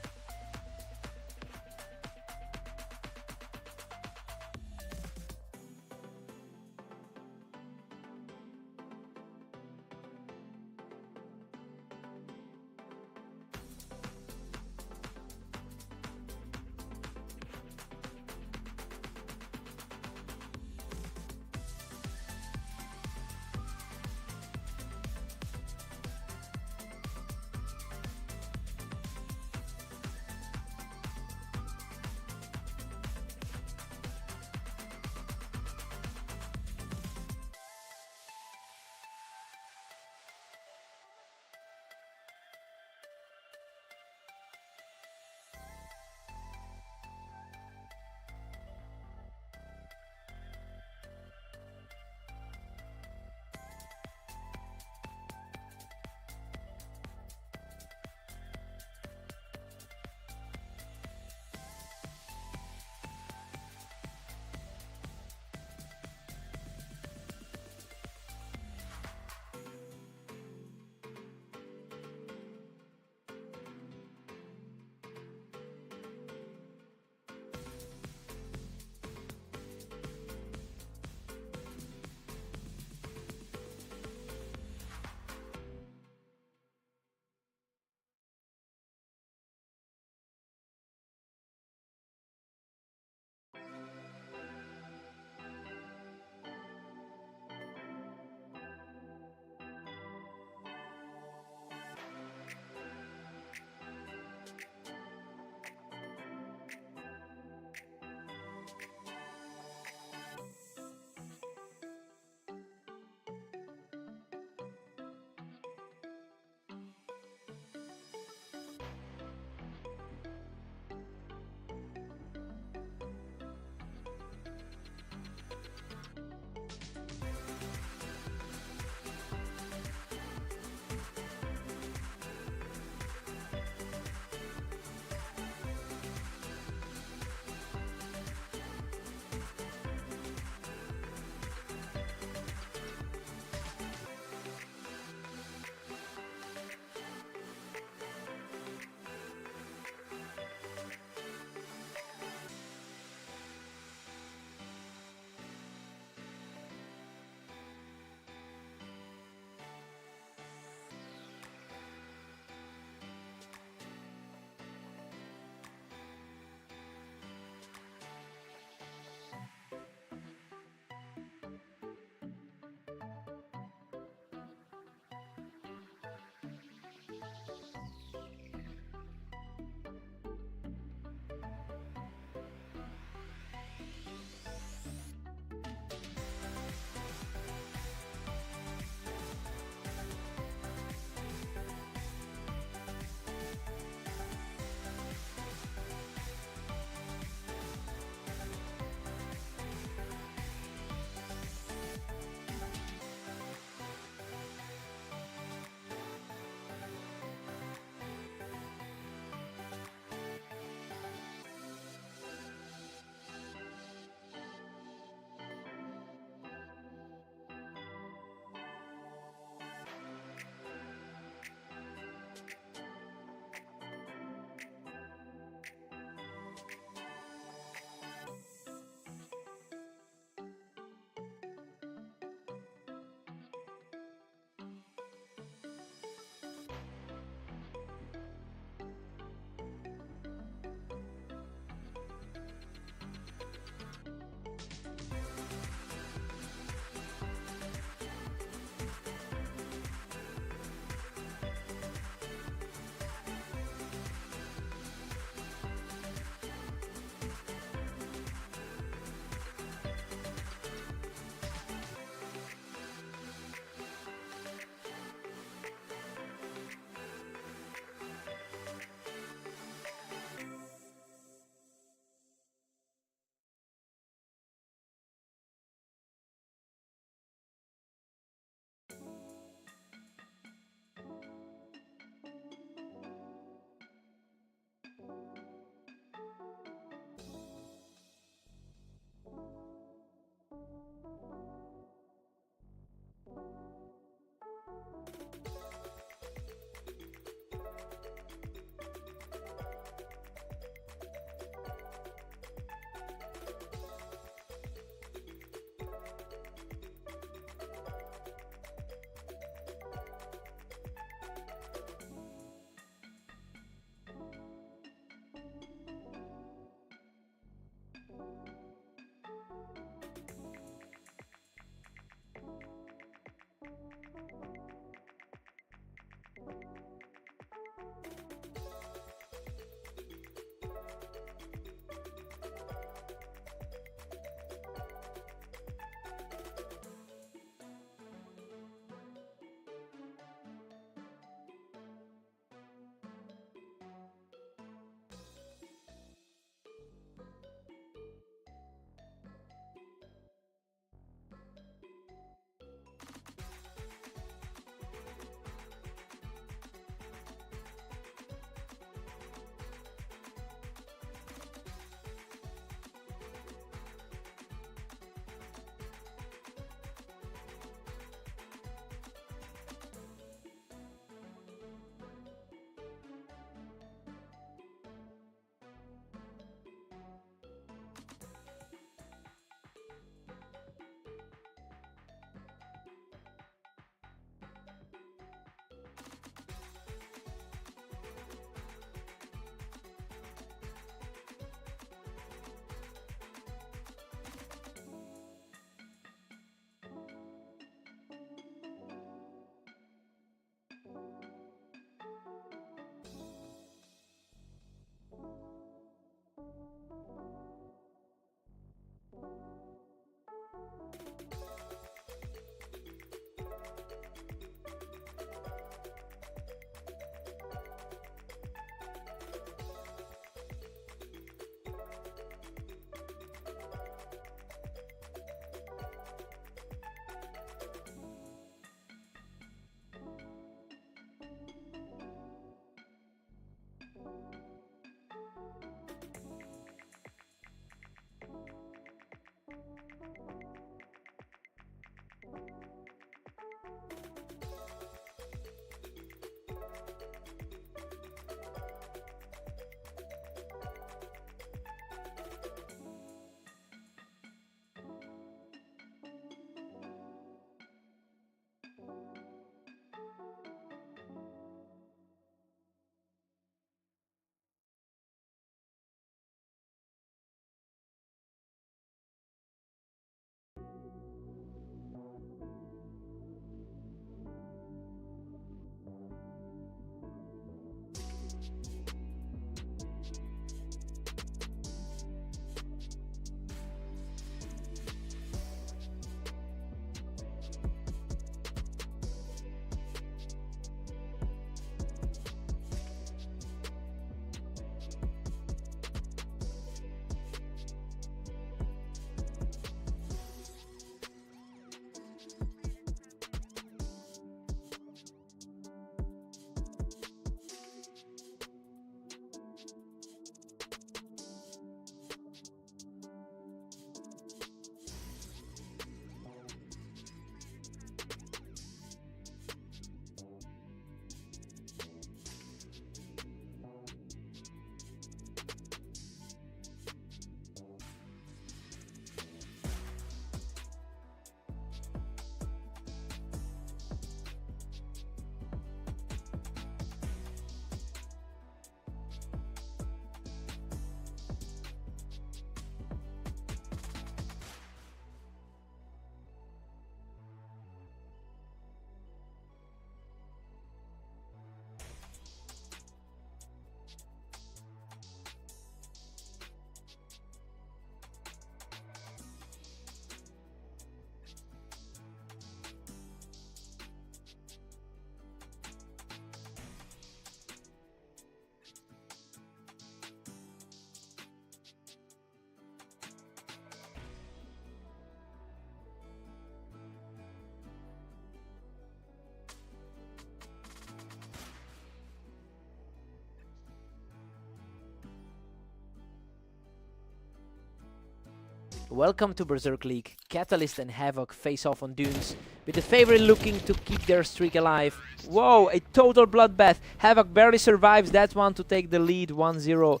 Welcome to Berserk League. Catalyst and Havoc face off on Dunes, with the favorite looking to keep their streak alive. Whoa, a total bloodbath. Havoc barely survives that one to take the lead 1-0.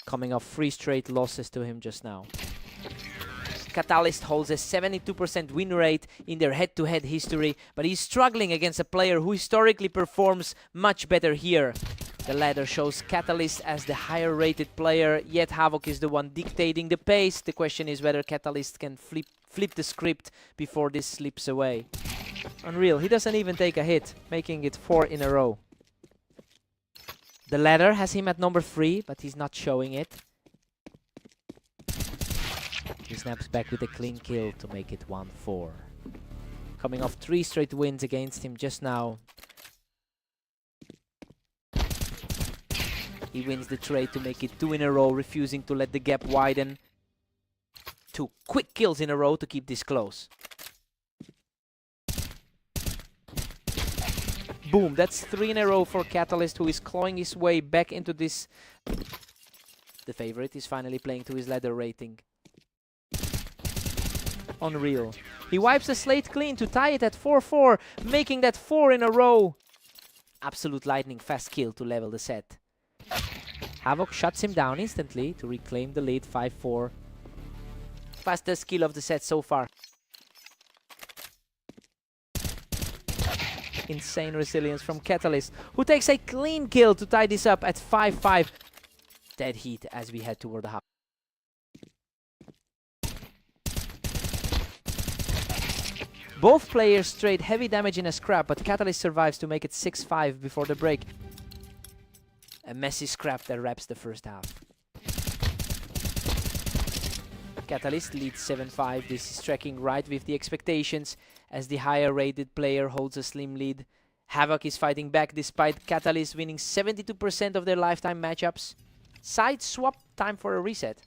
Coming off 3 straight losses to him just now. Catalyst holds a 72% win rate in their head-to-head history, but he's struggling against a player who historically performs much better here. The ladder shows Catalyst as the higher rated player, yet Havoc is the one dictating the pace. The question is whether Catalyst can flip the script before this slips away. Unreal, he doesn't even take a hit, making it 4 in a row. The ladder has him at number 3, but he's not showing it. He snaps back with a clean kill to make it 1-4. Coming off 3 straight wins against him just now. He wins the trade to make it 2 in a row, refusing to let the gap widen. 2 quick kills in a row to keep this close. Boom, that's 3 in a row for Catalyst, who is clawing his way back into this. The favorite is finally playing to his ladder rating. Unreal. He wipes the slate clean to tie it at 4-4, making that 4 in a row. Absolute lightning fast kill to level the set. Havoc shuts him down instantly to reclaim the lead 5-4. Fastest kill of the set so far. Insane resilience from Catalyst, who takes a clean kill to tie this up at 5-5. Dead heat as we head toward the half. Both players trade heavy damage in a scrap, but Catalyst survives to make it 6-5 before the break. A messy scrap that wraps the first half. Catalyst leads 7-5. This is tracking right with the expectations as the higher rated player holds a slim lead. Havoc is fighting back despite Catalyst winning 72% of their lifetime matchups. Side swap, time for a reset.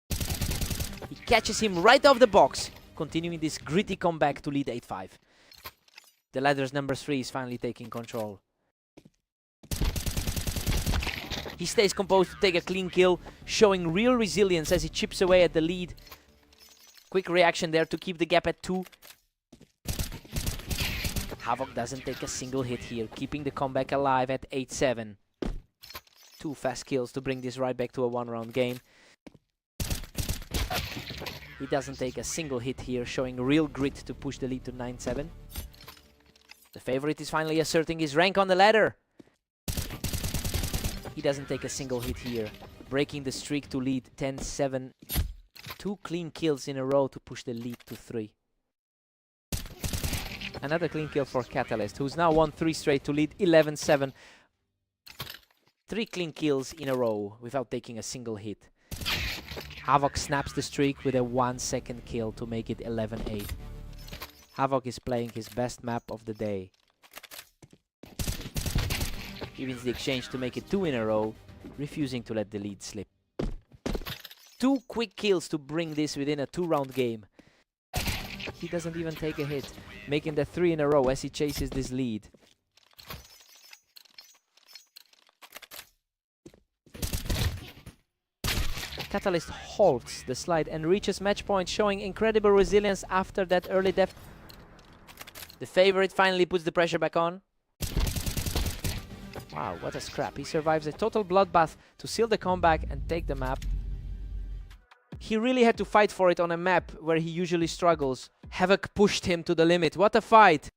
He catches him right off the box, continuing this gritty comeback to lead 8-5. The ladder's number 3 is finally taking control. He stays composed to take a clean kill, showing real resilience as he chips away at the lead. Quick reaction there to keep the gap at 2. Havoc doesn't take a single hit here, keeping the comeback alive at 8-7. 2 fast kills to bring this right back to a 1-round game. He doesn't take a single hit here, showing real grit to push the lead to 9-7. The favorite is finally asserting his rank on the ladder. He doesn't take a single hit here, breaking the streak to lead 10-7. 2 clean kills in a row to push the lead to 3. Another clean kill for Catalyst, who's now won 3 straight to lead 11-7. 3 clean kills in a row without taking a single hit. Havoc snaps the streak with a 1-second kill to make it 11-8. Havoc is playing his best map of the day. He wins the exchange to make it 2 in a row, refusing to let the lead slip. 2 quick kills to bring this within a 2-round game. He doesn't even take a hit, making that 3 in a row as he chases this lead. Catalyst halts the slide and reaches match point, showing incredible resilience after that early death. The favorite finally puts the pressure back on. Wow, what a scrap. He survives a total bloodbath to seal the comeback and take the map. He really had to fight for it on a map where he usually struggles. Havoc pushed him to the limit. What a fight!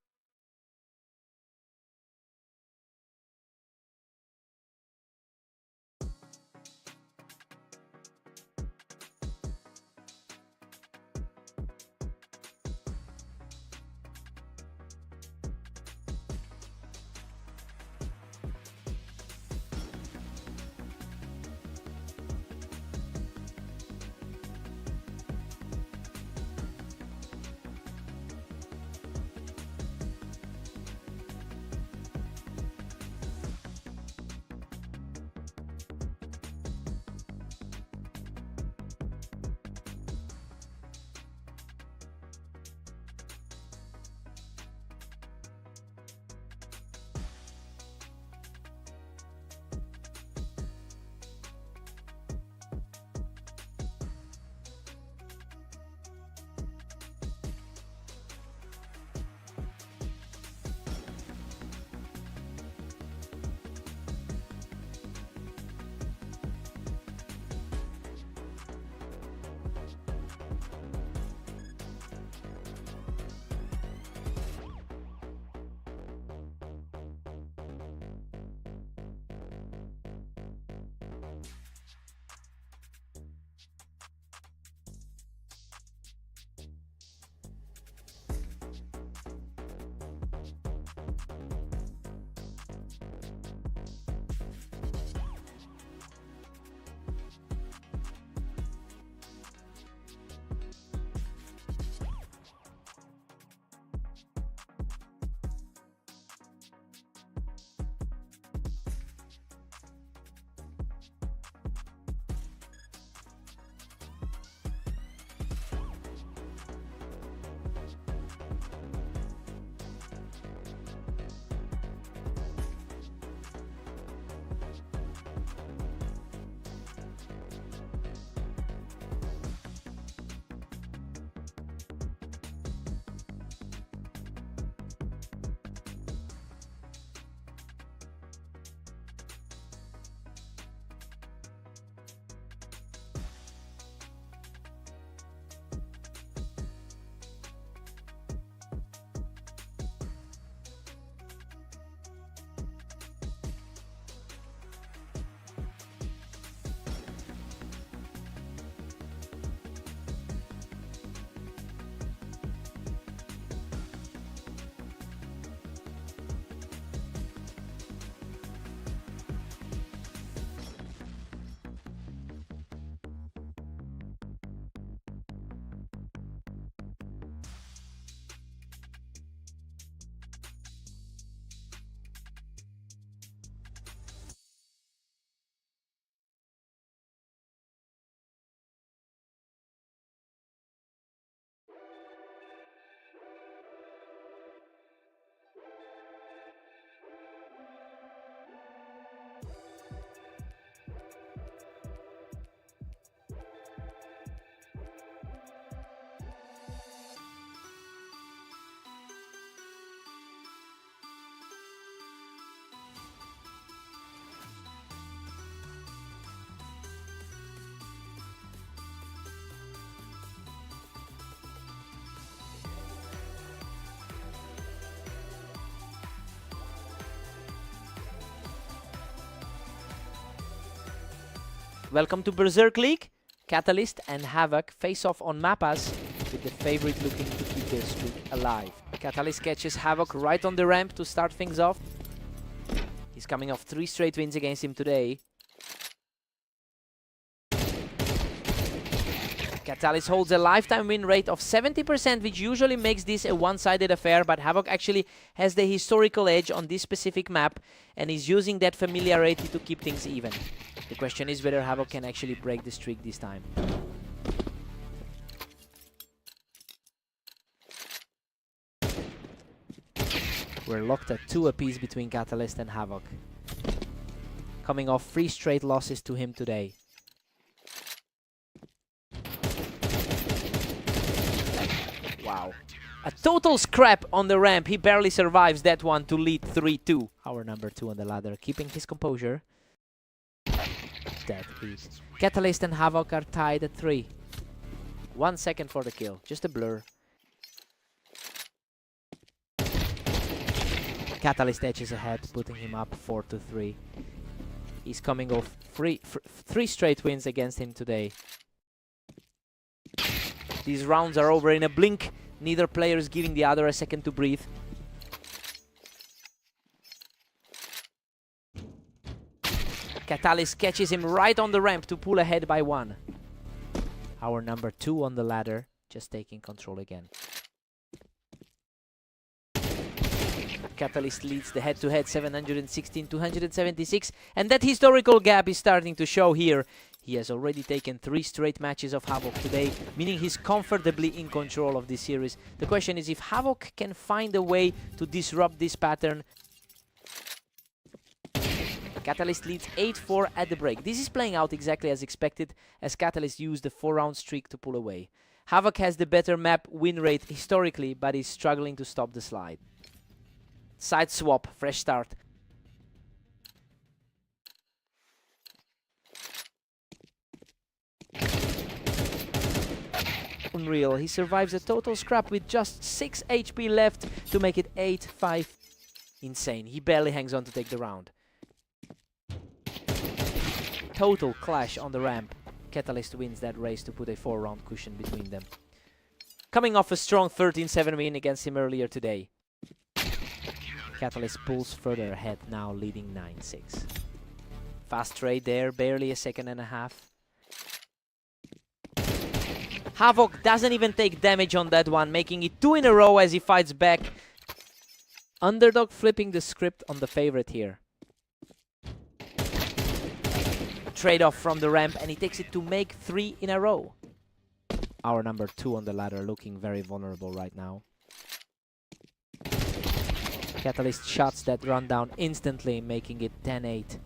Welcome to Berserk League. Catalyst and Havoc face off on Mappas, with the favorite looking to keep their streak alive. Catalyst catches Havoc right on the ramp to start things off. He's coming off 3 straight wins against him today. Catalyst holds a lifetime win rate of 70%, which usually makes this a one-sided affair, but Havoc actually has the historical edge on this specific map and is using that familiarity to keep things even. The question is whether Havoc can actually break the streak this time. We're locked at 2 apiece between Catalyst and Havoc, coming off 3 straight losses to him today. Wow. A total scrap on the ramp. He barely survives that one to lead 3-2. Our number 2 on the ladder, keeping his composure. Dead heat. Catalyst and Havoc are tied at 3. 1 second for the kill. Just a blur. Catalyst edges ahead, putting him up 4-3. He's coming off 3 straight wins against him today. These rounds are over in a blink. Neither player is giving the other a second to breathe. Catalyst catches him right on the ramp to pull ahead by 1. Our number 2 on the ladder, just taking control again. Catalyst leads the head-to-head 716-276, and that historical gap is starting to show here. He has already taken 3 straight matches of Havoc today, meaning he's comfortably in control of this series. The question is if Havoc can find a way to disrupt this pattern. Catalyst leads 8-4 at the break. This is playing out exactly as expected, as Catalyst used the 4-round streak to pull away. Havoc has the better map win rate historically, but is struggling to stop the slide. Side swap, fresh start. Unreal, he survives a total scrap with just 6 HP left to make it 8-5. Insane, he barely hangs on to take the round. Total clash on the ramp. Catalyst wins that race to put a 4-round cushion between them. Coming off a strong 13-7 win against him earlier today. Catalyst pulls further ahead, now leading 9-6. Fast trade there, barely a second and a half. Havoc doesn't even take damage on that one, making it 2 in a row as he fights back. Underdog flipping the script on the favorite here. Trade-off from the ramp, and he takes it to make 3 in a row. Our number 2 on the ladder looking very vulnerable right now. Catalyst shuts that run down instantly, making it 10-8.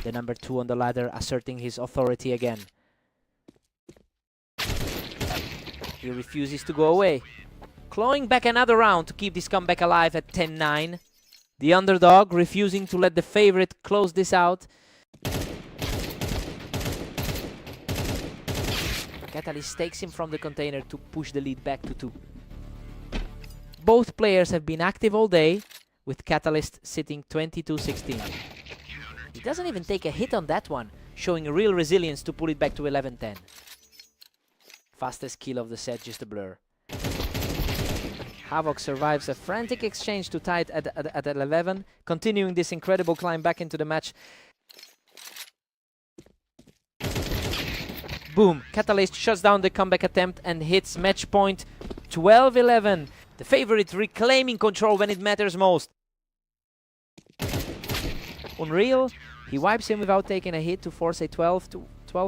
The number 2 on the ladder asserting his authority again. He refuses to go away. Clawing back another round to keep this comeback alive at 10-9. The underdog refusing to let the favorite close this out. Catalyst takes him from the container to push the lead back to 2. Both players have been active all day, with Catalyst sitting 22-16. He doesn't even take a hit on that one, showing real resilience to pull it back to 11-10. Fastest kill of the set, just a blur. Havoc survives a frantic exchange to tie it at 11, continuing this incredible climb back into the match. Boom! Catalyst shuts down the comeback attempt and hits match point 12-11. The favorite reclaiming control when it matters most. Unreal. He wipes him without taking a hit to force a 12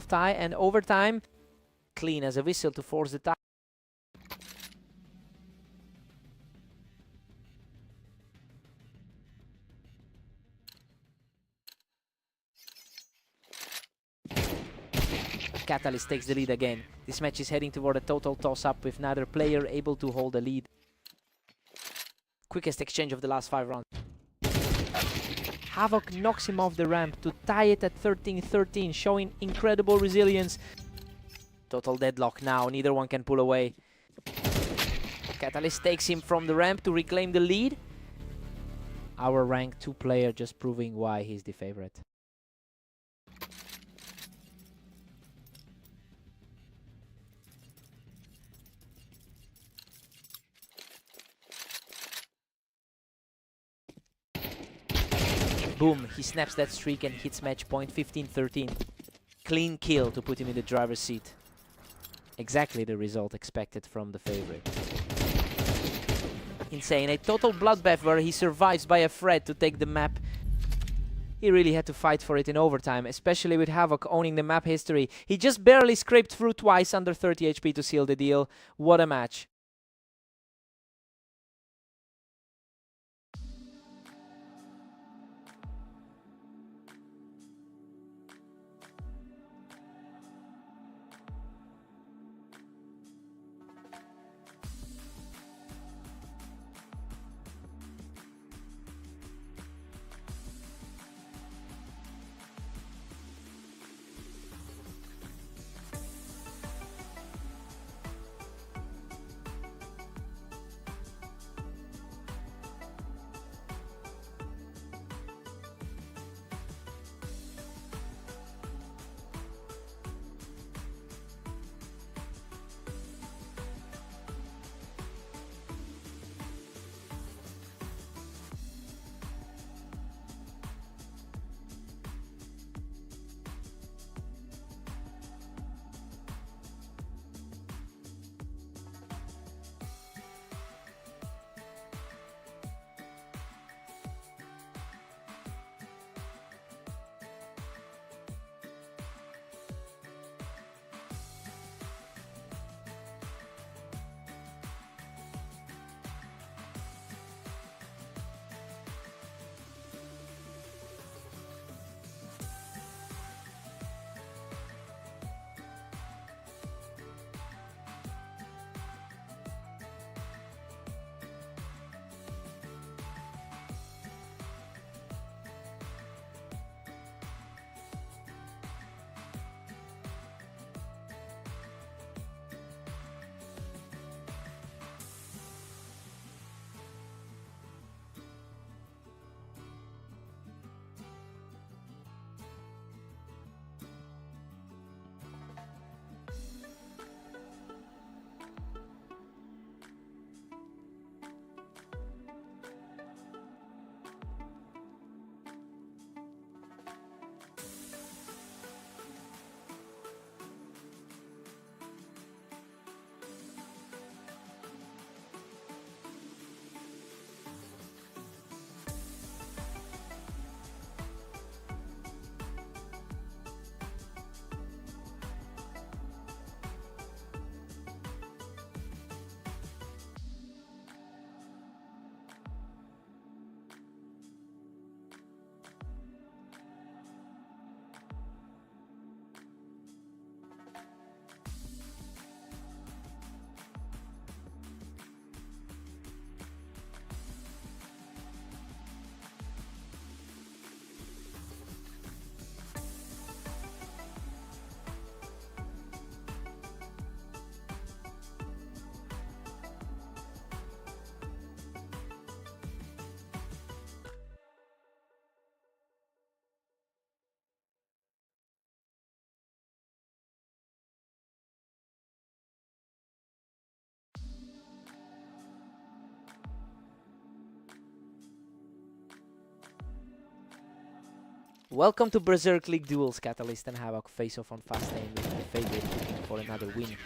tie, and overtime. Clean as a whistle to force the tie. Catalyst takes the lead again. This match is heading toward a total toss-up with neither player able to hold the lead. Quickest exchange of the last 5 rounds. Havoc knocks him off the ramp to tie it at 13-13, showing incredible resilience. Total deadlock now, neither one can pull away. Catalyst takes him from the ramp to reclaim the lead. Our rank 2 player just proving why he's the favorite. Boom, he snaps that streak and hits match point 15-13. Clean kill to him in the driver's seat. Exactly the result expected from the favorite. Insane, a total bloodbath where he survives by a thread to take the map. He really had to fight for it in overtime, especially with Havoc owning the map history. He just barely scraped through twice under 30 HP to seal the deal. What a match. Welcome to Berserk League Duels. Catalyst and Havoc face off on fast aim with the favorite looking for another win.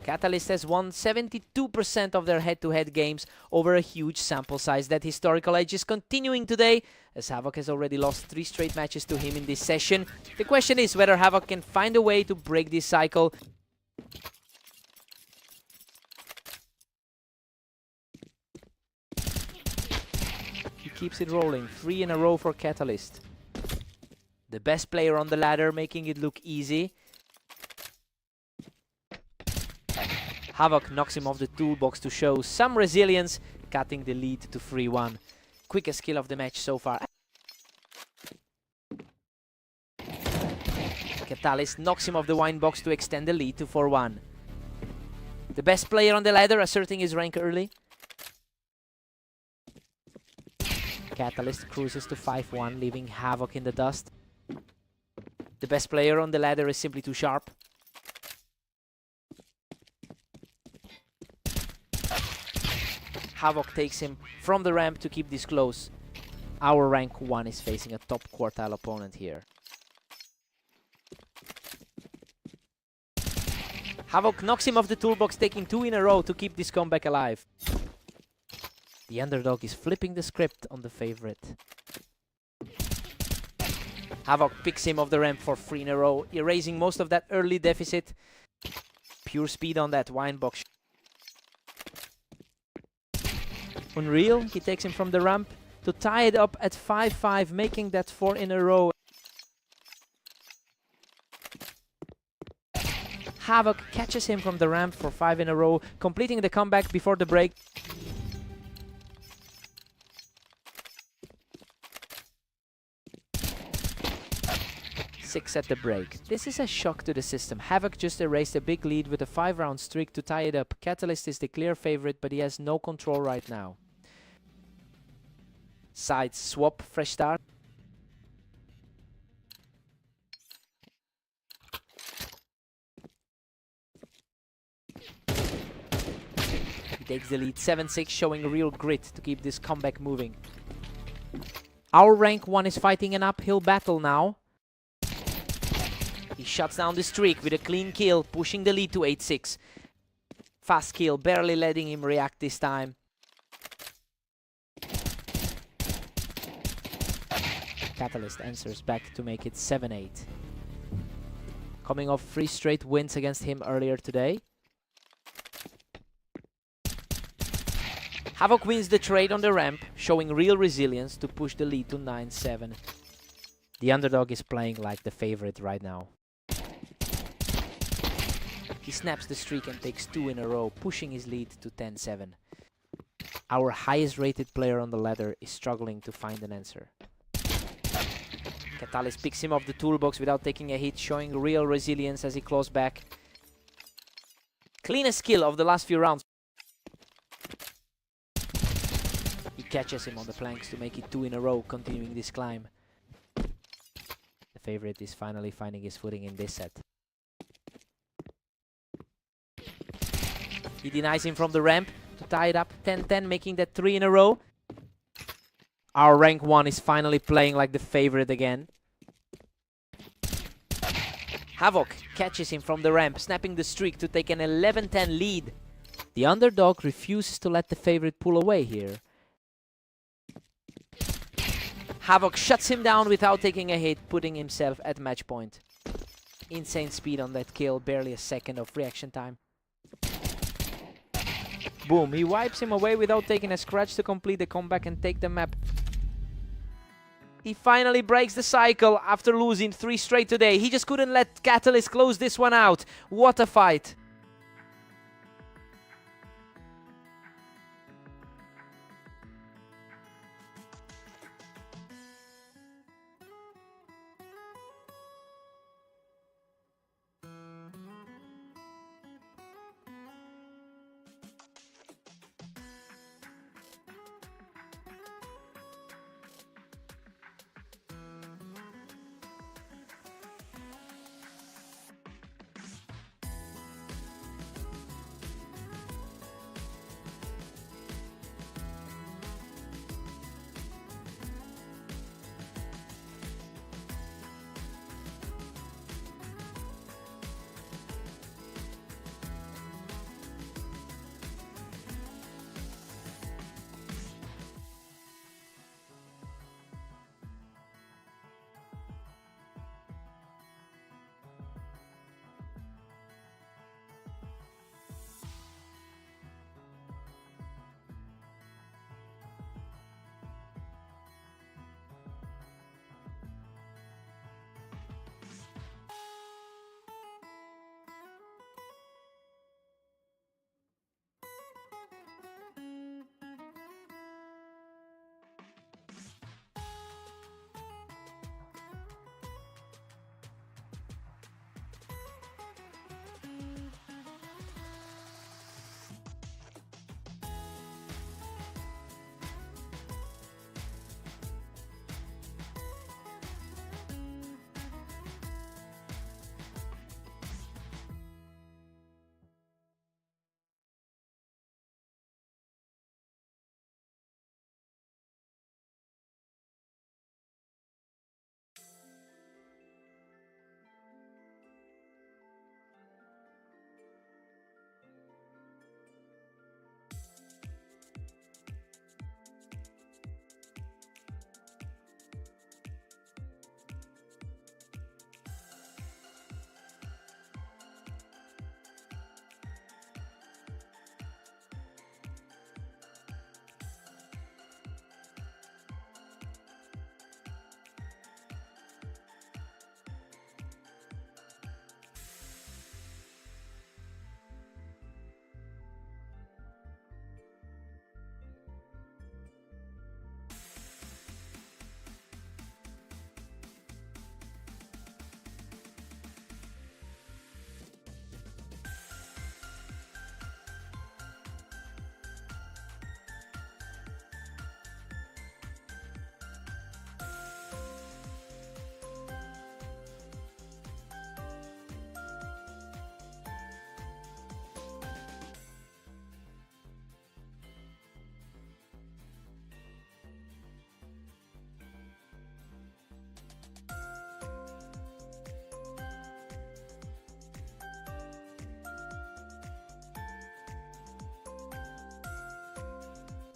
Catalyst has won 72% of their head-to-head games over a huge sample size. That historical edge is continuing today, as Havoc has already lost 3 straight matches to him in this session. The question is whether Havoc can find a way to break this cycle. He keeps it rolling, 3 in a row for Catalyst. The best player on the ladder, making it look easy. Havoc knocks him off the toolbox to show some resilience, cutting the lead to 3-1. Quickest kill of the match so far. Catalyst knocks him off the wine box to extend the lead to 4-1. The best player on the ladder asserting his rank early. Catalyst cruises to 5-1, leaving Havoc in the dust. The best player on the ladder is simply too sharp. Havoc takes him from the ramp to keep this close. Our rank 1 is facing a top quartile opponent here. Havoc knocks him off the toolbox, taking 2 in a row to keep this comeback alive. The underdog is flipping the script on the favorite. Havoc picks him off the ramp for 3 in a row, erasing most of that early deficit. Pure speed on that wine box. Unreal, he takes him from the ramp to tie it up at 5-5, making that 4 in a row. Havoc catches him from the ramp for 5 in a row, completing the comeback before the break. Six at the break. This is a shock to the system. Havoc just erased a big lead with a 5-round streak to tie it up. Catalyst is the clear favorite, but he has no control right now. Sides swap, fresh start. He takes the lead 7-6, showing real grit to keep this comeback moving. Our rank 1 is fighting an uphill battle now. He shuts down the streak with a clean kill, pushing the lead to 8-6. Fast kill, barely letting him react this time. Catalyst answers back to make it 7-8. Coming off 3 straight wins against him earlier today. Havoc wins the trade on the ramp, showing real resilience to push the lead to 9-7. The underdog is playing like the favorite right now. He snaps the streak and takes 2 in a row, pushing his lead to 10-7. Our highest rated player on the ladder is struggling to find an answer. Catalyst picks him off the toolbox without taking a hit, showing real resilience as he claws back. Cleanest kill of the last few rounds. He catches him on the planks to make it 2 in a row, continuing this climb. The favorite is finally finding his footing in this set. He denies him from the ramp to tie it up 10-10, making that 3 in a row. Our rank 1 is finally playing like the favorite again. Havoc catches him from the ramp, snapping the streak to take an 11-10 lead. The underdog refuses to let the favorite pull away here. Havoc shuts him down without taking a hit, putting himself at match point. Insane speed on that kill, barely a second of reaction time. Boom, he wipes him away without taking a scratch to complete the comeback and take the map. He finally breaks the cycle after losing 3 straight today. He just couldn't let Catalyst close this one out. What a fight.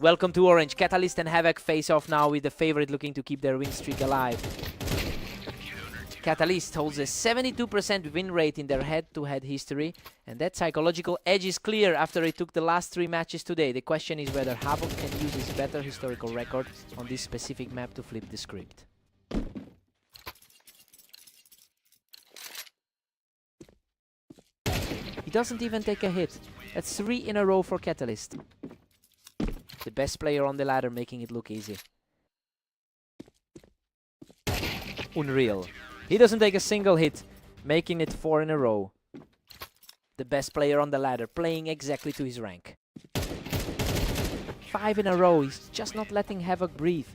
Welcome to Orange. Catalyst and Havoc face off now with the favorite looking to keep their win streak alive. Catalyst holds a 72% win rate in their head-to-head history, and that psychological edge is clear after he took the last 3 matches today. The question is whether Havoc can use his better historical record on this specific map to flip the script. He doesn't even take a hit. That's 3 in a row for Catalyst. The best player on the ladder, making it look easy. Unreal. He doesn't take a single hit, making it 4 in a row. The best player on the ladder, playing exactly to his rank. 5 in a row, he's just not letting Havoc breathe.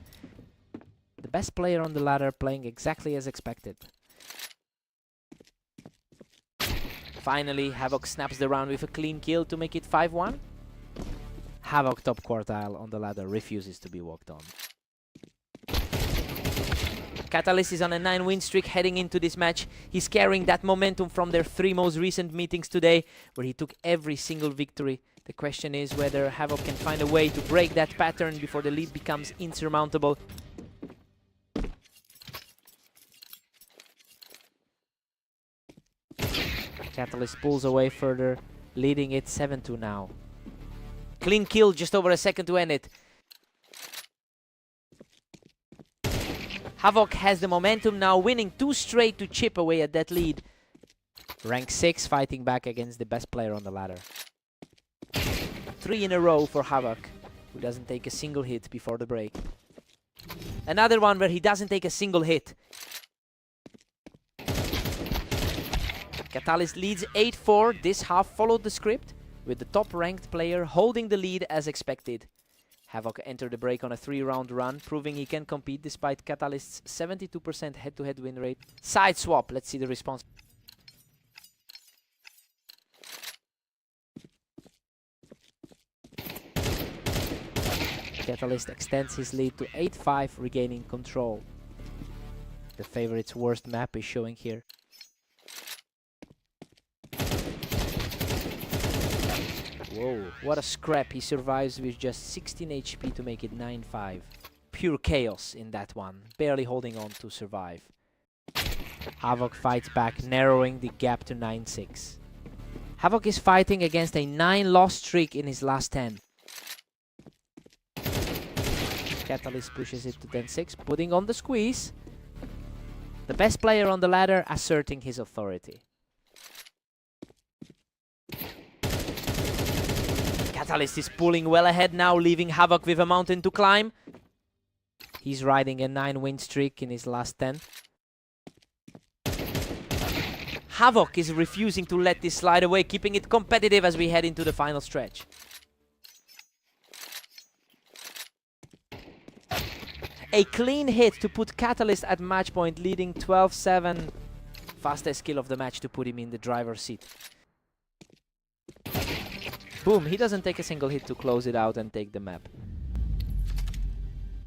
The best player on the ladder, playing exactly as expected. Finally, Havoc snaps the round with a clean kill to make it 5-1. Havoc top quartile on the ladder refuses to be walked on. Catalyst is on a 9-win streak heading into this match. He's carrying that momentum from their 3 most recent meetings today, where he took every single victory. The question is whether Havoc can find a way to break that pattern before the lead becomes insurmountable. Catalyst pulls away further, leading it 7-2 now. Clean kill, just over a second to end it. Havoc has the momentum now, winning 2 straight to chip away at that lead. Rank 6 fighting back against the best player on the ladder. 3 in a row for Havoc, who doesn't take a single hit before the break. Another one where he doesn't take a single hit. Catalyst leads 8-4. This half followed the script, with the top-ranked player holding the lead as expected. Havoc entered the break on a 3-round run, proving he can compete despite Catalyst's 72% head-to-head win rate. Side swap, let's see the response. Catalyst extends his lead to 8-5, regaining control. The favorite's worst map is showing here. Whoa, what a scrap. He survives with just 16 HP to make it 9-5. Pure chaos in that one, barely holding on to survive. Havoc fights back, narrowing the gap to 9-6. Havoc is fighting against a 9-loss streak in his last 10. Catalyst pushes it to 10-6, putting on the squeeze. The best player on the ladder asserting his authority. Catalyst is pulling well ahead now, leaving Havoc with a mountain to climb. He's riding a 9-win streak in his last 10. Havoc is refusing to let this slide away, keeping it competitive as we head into the final stretch. A clean hit to put Catalyst at match point, leading 12-7. Fastest kill of the match to put him in the driver's seat. Boom, he doesn't take a single hit to close it out and take the map.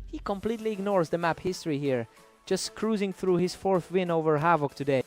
He completely ignores the map history here, just cruising through his 4th win over Havoc today.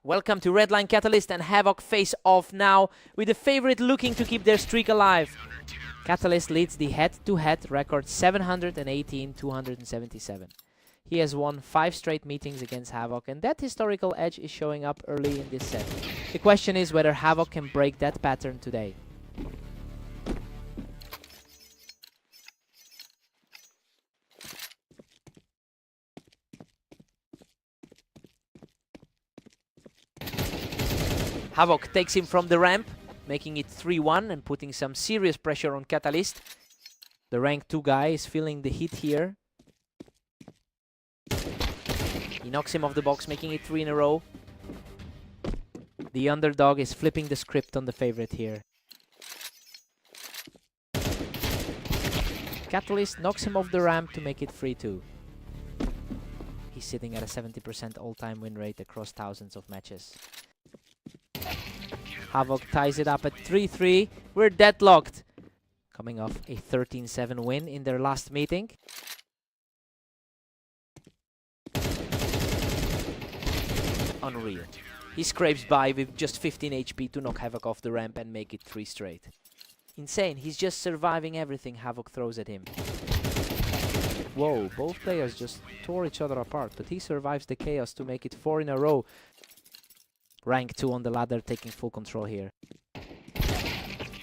Welcome to Redline Catalyst and Havoc face off now, with the favorite looking to keep their streak alive. Catalyst leads the head-to-head record 718-277. He has won 5 straight meetings against Havoc, and that historical edge is showing up early in this set. The question is whether Havoc can break that pattern today. Havoc takes him from the ramp, making it 3-1 and putting some serious pressure on Catalyst. The rank 2 guy is feeling the heat here. He knocks him off the box, making it 3 in a row. The underdog is flipping the script on the favorite here. Catalyst knocks him off the ramp to make it 3-2. He's sitting at a 70% all-time win rate across thousands of matches. Havoc ties it up at 3-3. We're deadlocked. Coming off a 13-7 win in their last meeting. Unreal. He scrapes by with just 15 HP to knock Havoc off the ramp and make it 3 straight. Insane. He's just surviving everything Havoc throws at him. Whoa, both players just tore each other apart, but he survives the chaos to make it 4 in a row. Rank 2 on the ladder, taking full control here.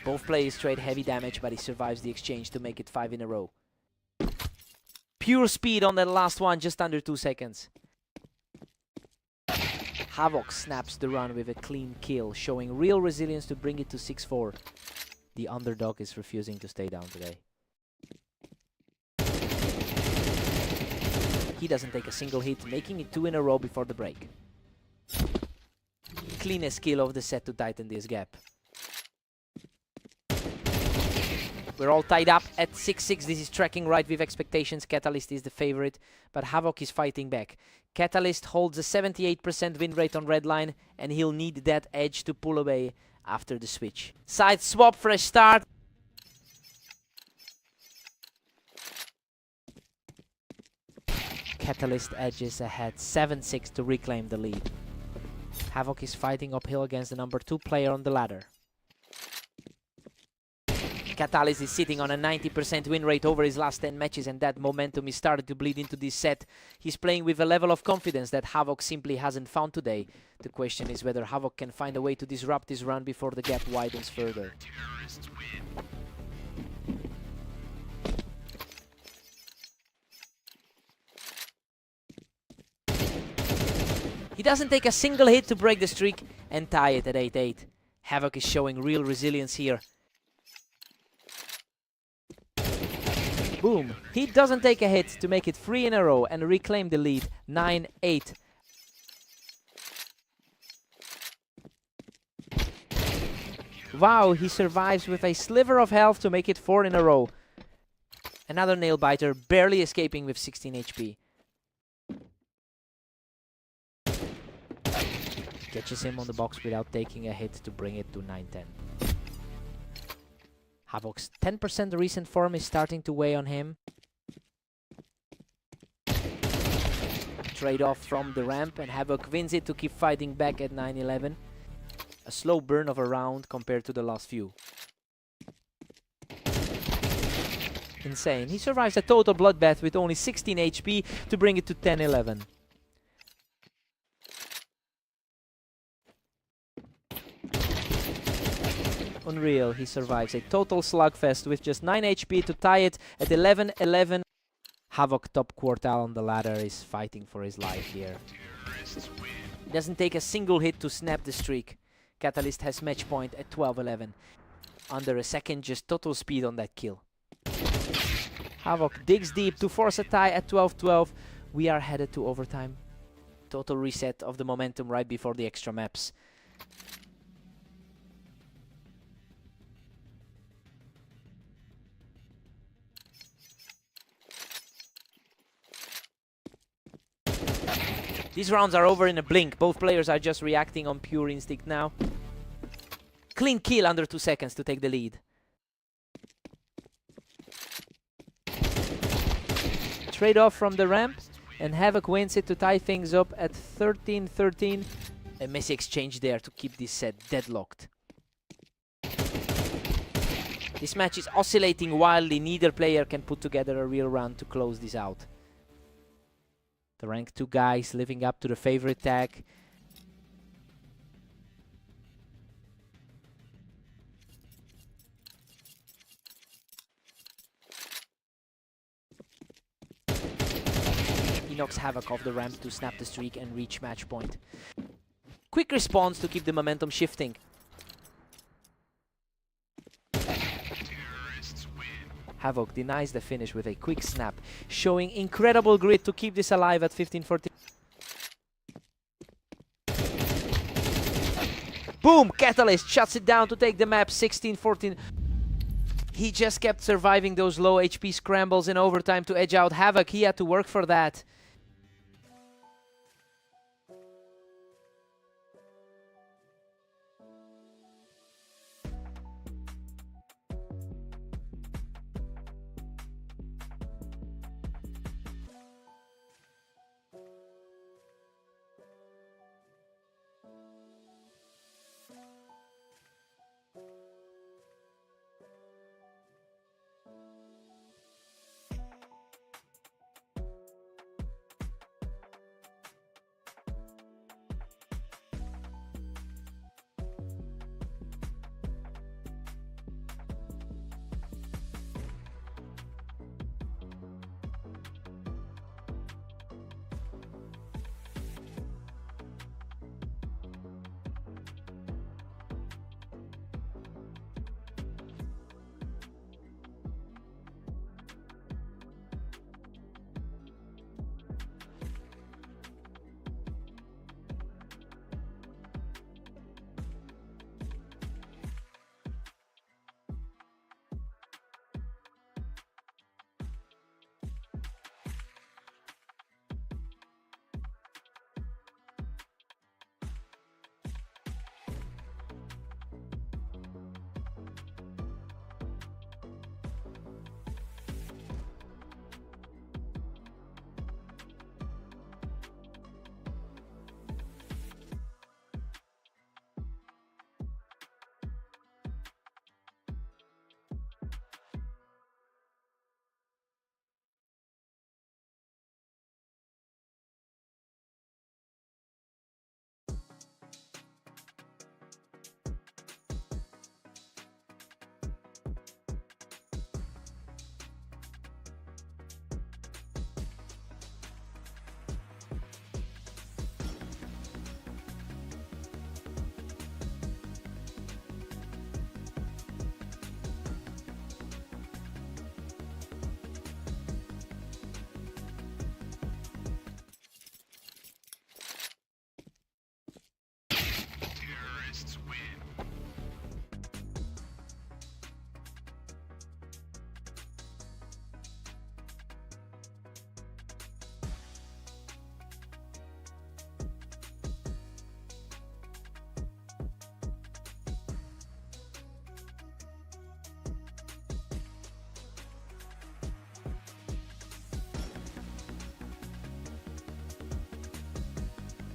Both players trade heavy damage, but he survives the exchange to make it 5 in a row. Pure speed on that last one, just under 2 seconds. Havoc snaps the run with a clean kill, showing real resilience to bring it to 6-4. The underdog is refusing to stay down today. He doesn't take a single hit, making it 2 in a row before the break. Cleanest kill of the set to tighten this gap. We're all tied up at 6-6. This is tracking right with expectations. Catalyst is the favorite, but Havoc is fighting back. Catalyst holds a 78% win rate on Redline, and he'll need that edge to pull away after the switch. Side swap, fresh start. Catalyst edges ahead 7-6 to reclaim the lead. Havoc is fighting uphill against the number 2 player on the ladder. Catalyst is sitting on a 90% win rate over his last 10 matches, and that momentum is starting to bleed into this set. He's playing with a level of confidence that Havoc simply hasn't found today. The question is whether Havoc can find a way to disrupt this run before the gap widens further. He doesn't take a single hit to break the streak and tie it at 8-8. Havoc is showing real resilience here. Boom. He doesn't take a hit to make it 3 in a row and reclaim the lead, 9-8. Wow, he survives with a sliver of health to make it 4 in a row. Another nail biter, barely escaping with 16 HP. Catches him on the box without taking a hit to bring it to 9-10. Havoc's 10% recent form is starting to weigh on him. Trade off from the ramp, and Havoc wins it to keep fighting back at 9-11. A slow burn of a round compared to the last few. Insane. He survives a total bloodbath with only 16 HP to bring it to 10-11. Unreal, he survives a total slugfest with just 9 HP to tie it at 11-11. Havoc, top quartile on the ladder, is fighting for his life here. He doesn't take a single hit to snap the streak. Catalyst has match point at 12-11. Under a second, just total speed on that kill. Havoc digs deep to force a tie at 12-12. We are headed to overtime. Total reset of the momentum right before the extra maps. These rounds are over in a blink. Both players are just reacting on pure instinct now. Clean kill under 2 seconds to take the lead. Trade off from the ramp, and Havoc wins it to tie things up at 13-13. A messy exchange there to keep this set deadlocked. This match is oscillating wildly. Neither player can put together a real run to close this out. The rank 2 guys living up to the favorite tag. He knocks Havoc off the ramp to snap the streak and reach match point. Quick response to keep the momentum shifting. Havoc denies the finish with a quick snap, showing incredible grit to keep this alive at 15-14. Boom! Catalyst shuts it down to take the map 16-14. He just kept surviving those low HP scrambles in overtime to edge out Havoc. He had to work for that.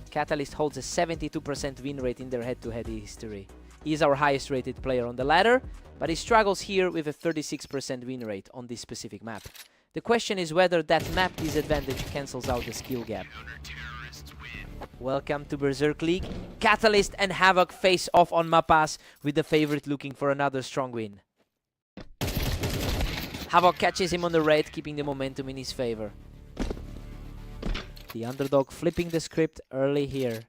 Catalyst holds a 72% win rate in their head-to-head history. He is our highest rated player on the ladder, but he struggles here with a 36% win rate on this specific map. The question is whether that map disadvantage cancels out the skill gap. Welcome to Berserk League. Catalyst and Havoc face off on Mapas, with the favorite looking for another strong win. Havoc catches him on the raid, keeping the momentum in his favor. The underdog flipping the script early here.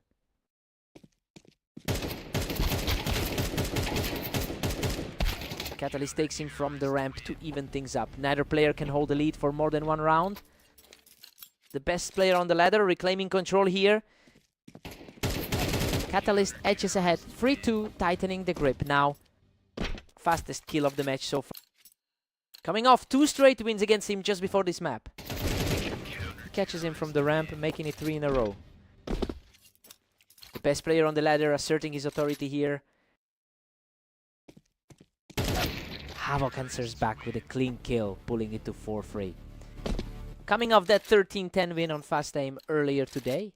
Catalyst takes him from the ramp to even things up. Neither player can hold the lead for more than one round. The best player on the ladder reclaiming control here. Catalyst edges ahead, 3-2, tightening the grip now. Fastest kill of the match so far. Coming off 2 straight wins against him just before this map. He catches him from the ramp, making it 3 in a row. The best player on the ladder asserting his authority here. Havoc answers back with a clean kill, pulling it to 4-3. Coming off that 13-10 win on Fast Aim earlier today.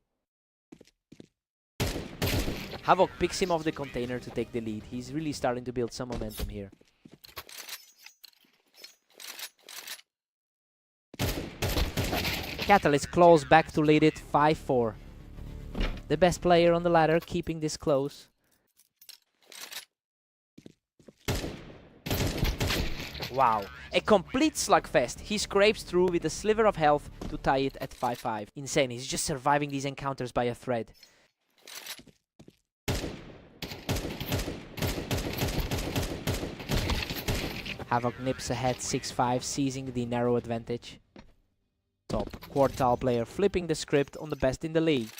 Havoc picks him off the container to take the lead. He's really starting to build some momentum here. Catalyst close back to lead it 5-4. The best player on the ladder keeping this close. Wow, a complete slugfest. He scrapes through with a sliver of health to tie it at 5-5. Insane, he's just surviving these encounters by a thread. Havoc nips ahead 6-5, seizing the narrow advantage. Top quartile player flipping the script on the best in the league.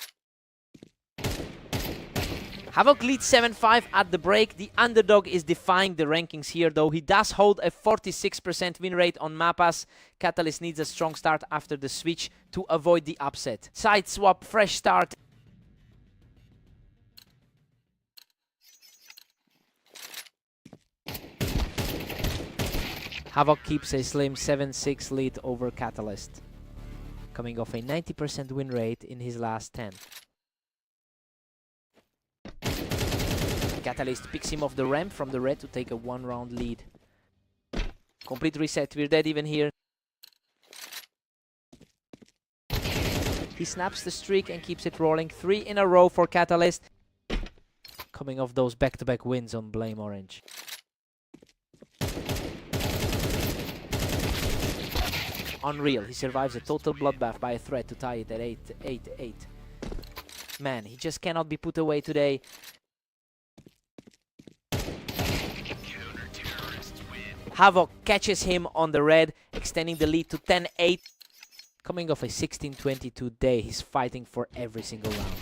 Havoc leads 7-5 at the break. The underdog is defying the rankings here, though. He does hold a 46% win rate on Mappas. Catalyst needs a strong start after the switch to avoid the upset. Side swap, fresh start. Havoc keeps a slim 7-6 lead over Catalyst, coming off a 90% win rate in his last 10. Catalyst picks him off the ramp from the red to take a 1-round lead. Complete reset, we're dead even here. He snaps the streak and keeps it rolling. 3 in a row for Catalyst, coming off those back-to-back wins on Blame Orange. Unreal, he survives a total bloodbath by a threat to tie it at 8-8. Man, he just cannot be put away today. Havoc catches him on the red, extending the lead to 10-8. Coming off a 16-22 day, he's fighting for every single round.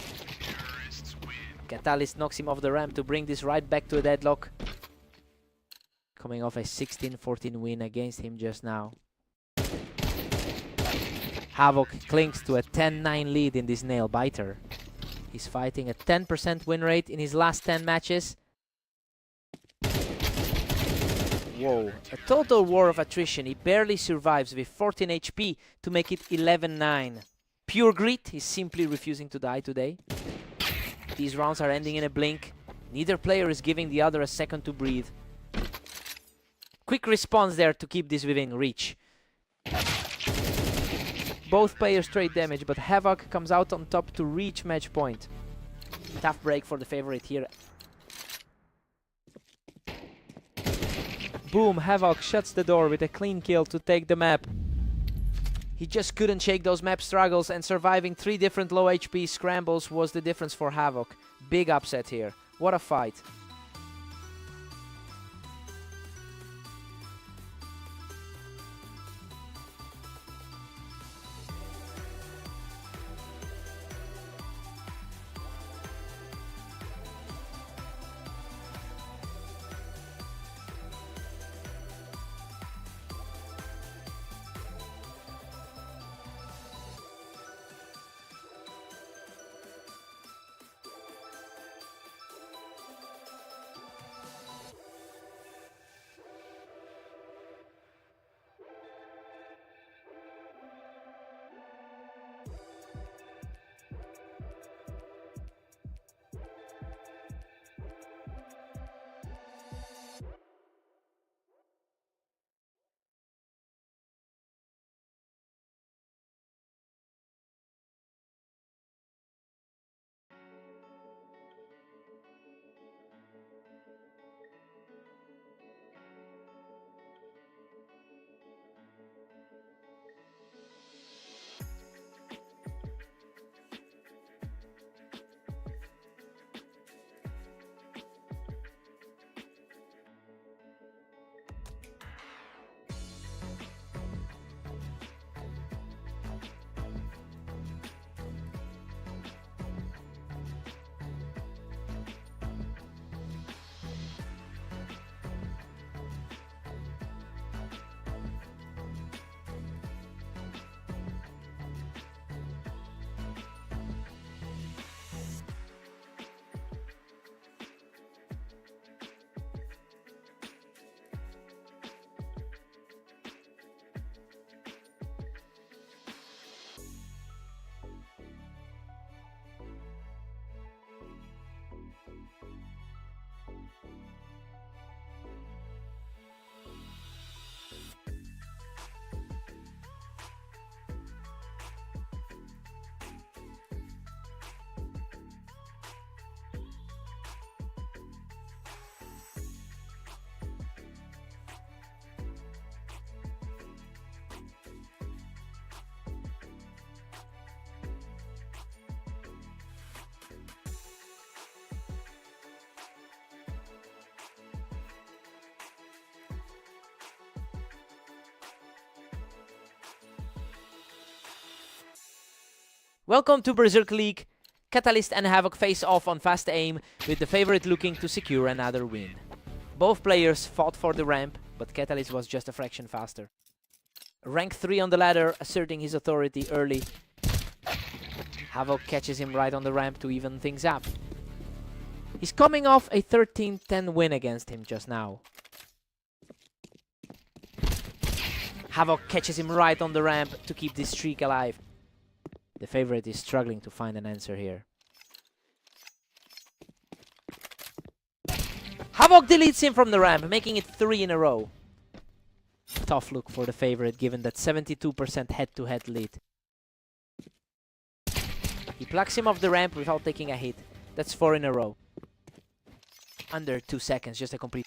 Catalyst knocks him off the ramp to bring this right back to a deadlock. Coming off a 16-14 win against him just now. Havoc clings to a 10-9 lead in this nail biter. He's fighting a 10% win rate in his last 10 matches. Whoa, a total war of attrition. He barely survives with 14 HP to make it 11-9. Pure grit, he's simply refusing to die today. These rounds are ending in a blink. Neither player is giving the other a second to breathe. Quick response there to keep this within reach. Both players trade damage, but Havoc comes out on top to reach match point. Tough break for the favorite here. Boom, Havoc shuts the door with a clean kill to take the map. He just couldn't shake those map struggles, and surviving 3 different low HP scrambles was the difference for Havoc. Big upset here. What a fight. Welcome to Berserk League. Catalyst and Havoc face off on fast aim, with the favorite looking to secure another win. Both players fought for the ramp, but Catalyst was just a fraction faster. Rank 3 on the ladder, asserting his authority early. Havoc catches him right on the ramp to even things up. He's coming off a 13-10 win against him just now. Havoc catches him right on the ramp to keep this streak alive. The favorite is struggling to find an answer here. Havoc deletes him from the ramp, making it 3 in a row. Tough look for the favorite, given that 72% head-to-head lead. He plucks him off the ramp without taking a hit. That's 4 in a row. Under 2 seconds, just a complete...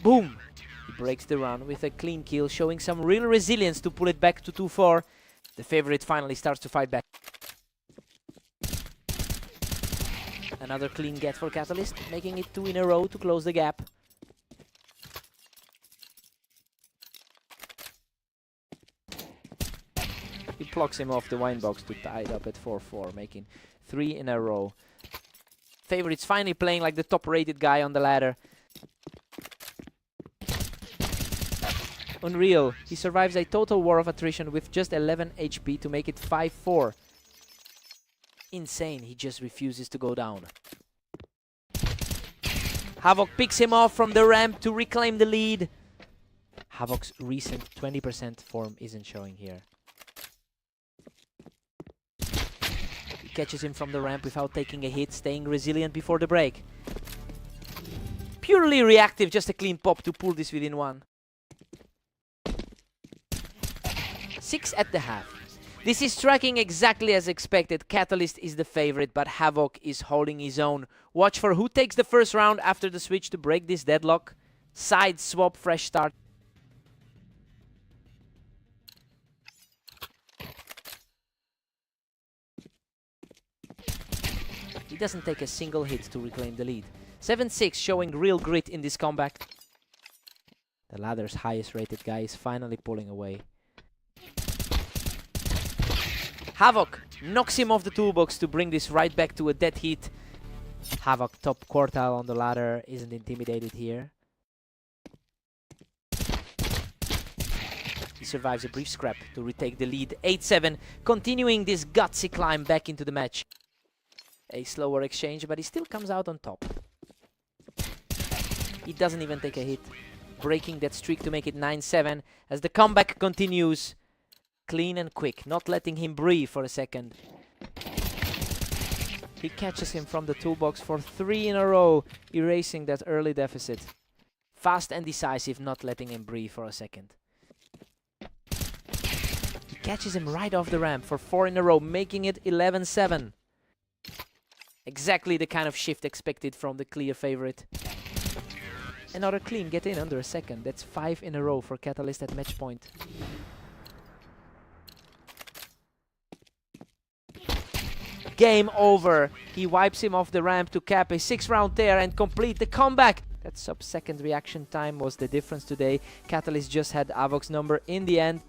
Boom! He breaks the run with a clean kill, showing some real resilience to pull it back to 2-4. The favorite finally starts to fight back. Another clean get for Catalyst, making it 2 in a row to close the gap. He plucks him off the wine box to tie it up at 4-4, making 3 in a row. Favorite's finally playing like the top-rated guy on the ladder. Unreal. He survives a total war of attrition with just 11 HP to make it 5-4. Insane, he just refuses to go down. Havoc picks him off from the ramp to reclaim the lead. Havoc's recent 20% form isn't showing here. He catches him from the ramp without taking a hit, staying resilient before the break. Purely reactive, just a clean pop to pull this within 1. 6 at the half. This is tracking exactly as expected. Catalyst is the favorite, but Havoc is holding his own. Watch for who takes the first round after the switch to break this deadlock. Side swap, fresh start. He doesn't take a single hit to reclaim the lead. 7-6, showing real grit in this comeback. The ladder's highest rated guy is finally pulling away. Havoc knocks him off the toolbox to bring this right back to a dead heat. Havoc, top quartile on the ladder, isn't intimidated here. He survives a brief scrap to retake the lead. 8-7, continuing this gutsy climb back into the match. A slower exchange, but he still comes out on top. He doesn't even take a hit, breaking that streak to make it 9-7 as the comeback continues. Clean and quick, not letting him breathe for a second. He catches him from the toolbox for 3 in a row, erasing that early deficit. Fast and decisive, not letting him breathe for a second. He catches him right off the ramp for 4 in a row, making it 11-7. Exactly the kind of shift expected from the clear favorite. Another clean get in under a second. That's 5 in a row for Catalyst at match point. Game over. He wipes him off the ramp to cap a 6-round tear and complete the comeback. That sub-second reaction time was the difference today. Catalyst just had Havoc's number in the end.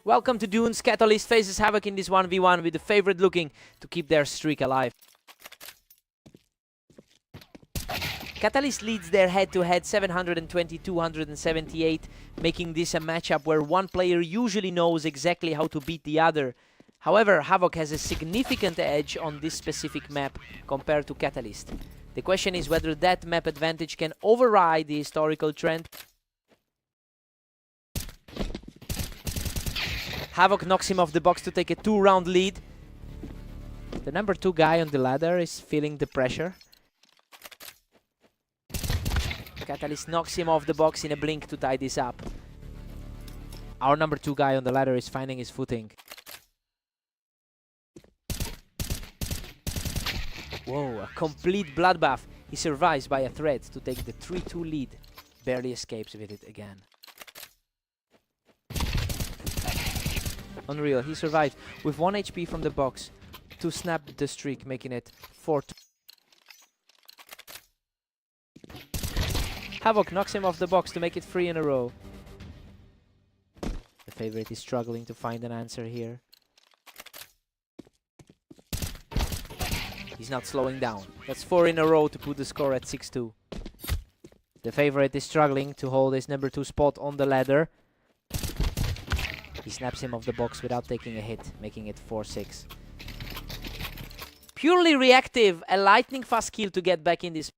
Welcome to Dunes. Catalyst faces Havoc in this 1v1 with the favorite looking to keep their streak alive. Catalyst leads their head-to-head 720-278, making this a matchup where one player usually knows exactly how to beat the other. However, Havoc has a significant edge on this specific map compared to Catalyst. The question is whether that map advantage can override the historical trend. Havoc knocks him off the box to take a 2-round lead. The number 2 guy on the ladder is feeling the pressure. Catalyst knocks him off the box in a blink to tie this up. Our number 2 guy on the ladder is finding his footing. Whoa, a complete bloodbath. He survives by a thread to take the 3-2 lead. Barely escapes with it again. Unreal, he survived with 1 HP from the box to snap the streak, making it 4-2. Havoc knocks him off the box to make it 3 in a row. The favorite is struggling to find an answer here. He's not slowing down. That's 4 in a row to put the score at 6-2. The favorite is struggling to hold his number 2 spot on the ladder. He snaps him off the box without taking a hit, making it 4-6. Purely reactive, a lightning fast kill to get back in this.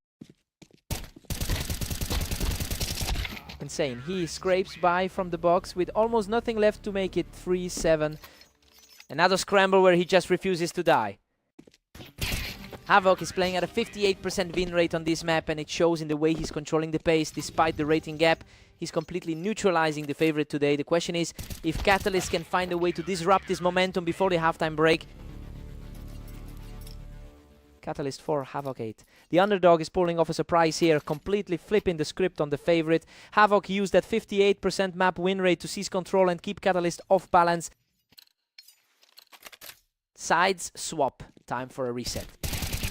Insane. He scrapes by from the box with almost nothing left to make it 3-7. Another scramble where he just refuses to die. Havoc is playing at a 58% win rate on this map, and it shows in the way he's controlling the pace despite the rating gap. He's completely neutralizing the favorite today. The question is if Catalyst can find a way to disrupt this momentum before the halftime break. Catalyst 4, Havoc 8. The underdog is pulling off a surprise here, completely flipping the script on the favorite. Havoc used that 58% map win rate to seize control and keep Catalyst off balance. Sides swap. Time for a reset.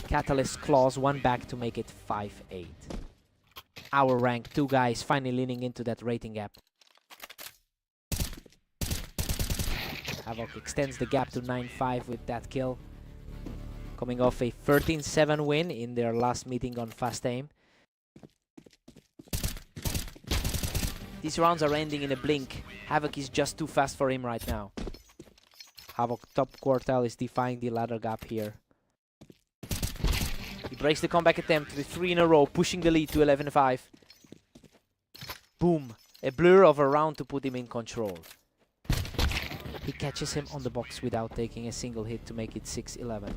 Catalyst claws one back to make it 5-8. Our rank 2 guys finally leaning into that rating gap. Havoc extends the gap to 9-5 with that kill. Coming off a 13-7 win in their last meeting on Fast Aim. These rounds are ending in a blink. Havoc is just too fast for him right now. Havoc top quartile is defying the ladder gap here. He breaks the comeback attempt with 3 in a row, pushing the lead to 11-5. Boom. A blur of a round to put him in control. He catches him on the box without taking a single hit to make it 6-11.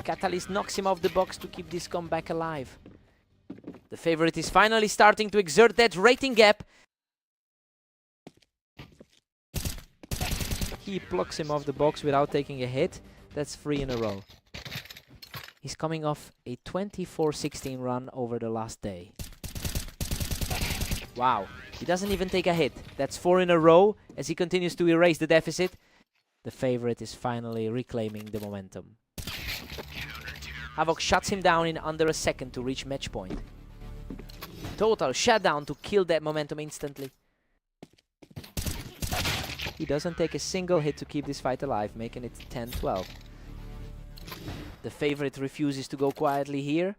Catalyst knocks him off the box to keep this comeback alive. The favorite is finally starting to exert that rating gap. He plucks him off the box without taking a hit. That's 3 in a row. He's coming off a 24-16 run over the last day. Wow, he doesn't even take a hit. That's 4 in a row as he continues to erase the deficit. The favorite is finally reclaiming the momentum. Havoc shuts him down in under a second to reach match point. Total shutdown to kill that momentum instantly. He doesn't take a single hit to keep this fight alive, making it 10-12. The favorite refuses to go quietly here.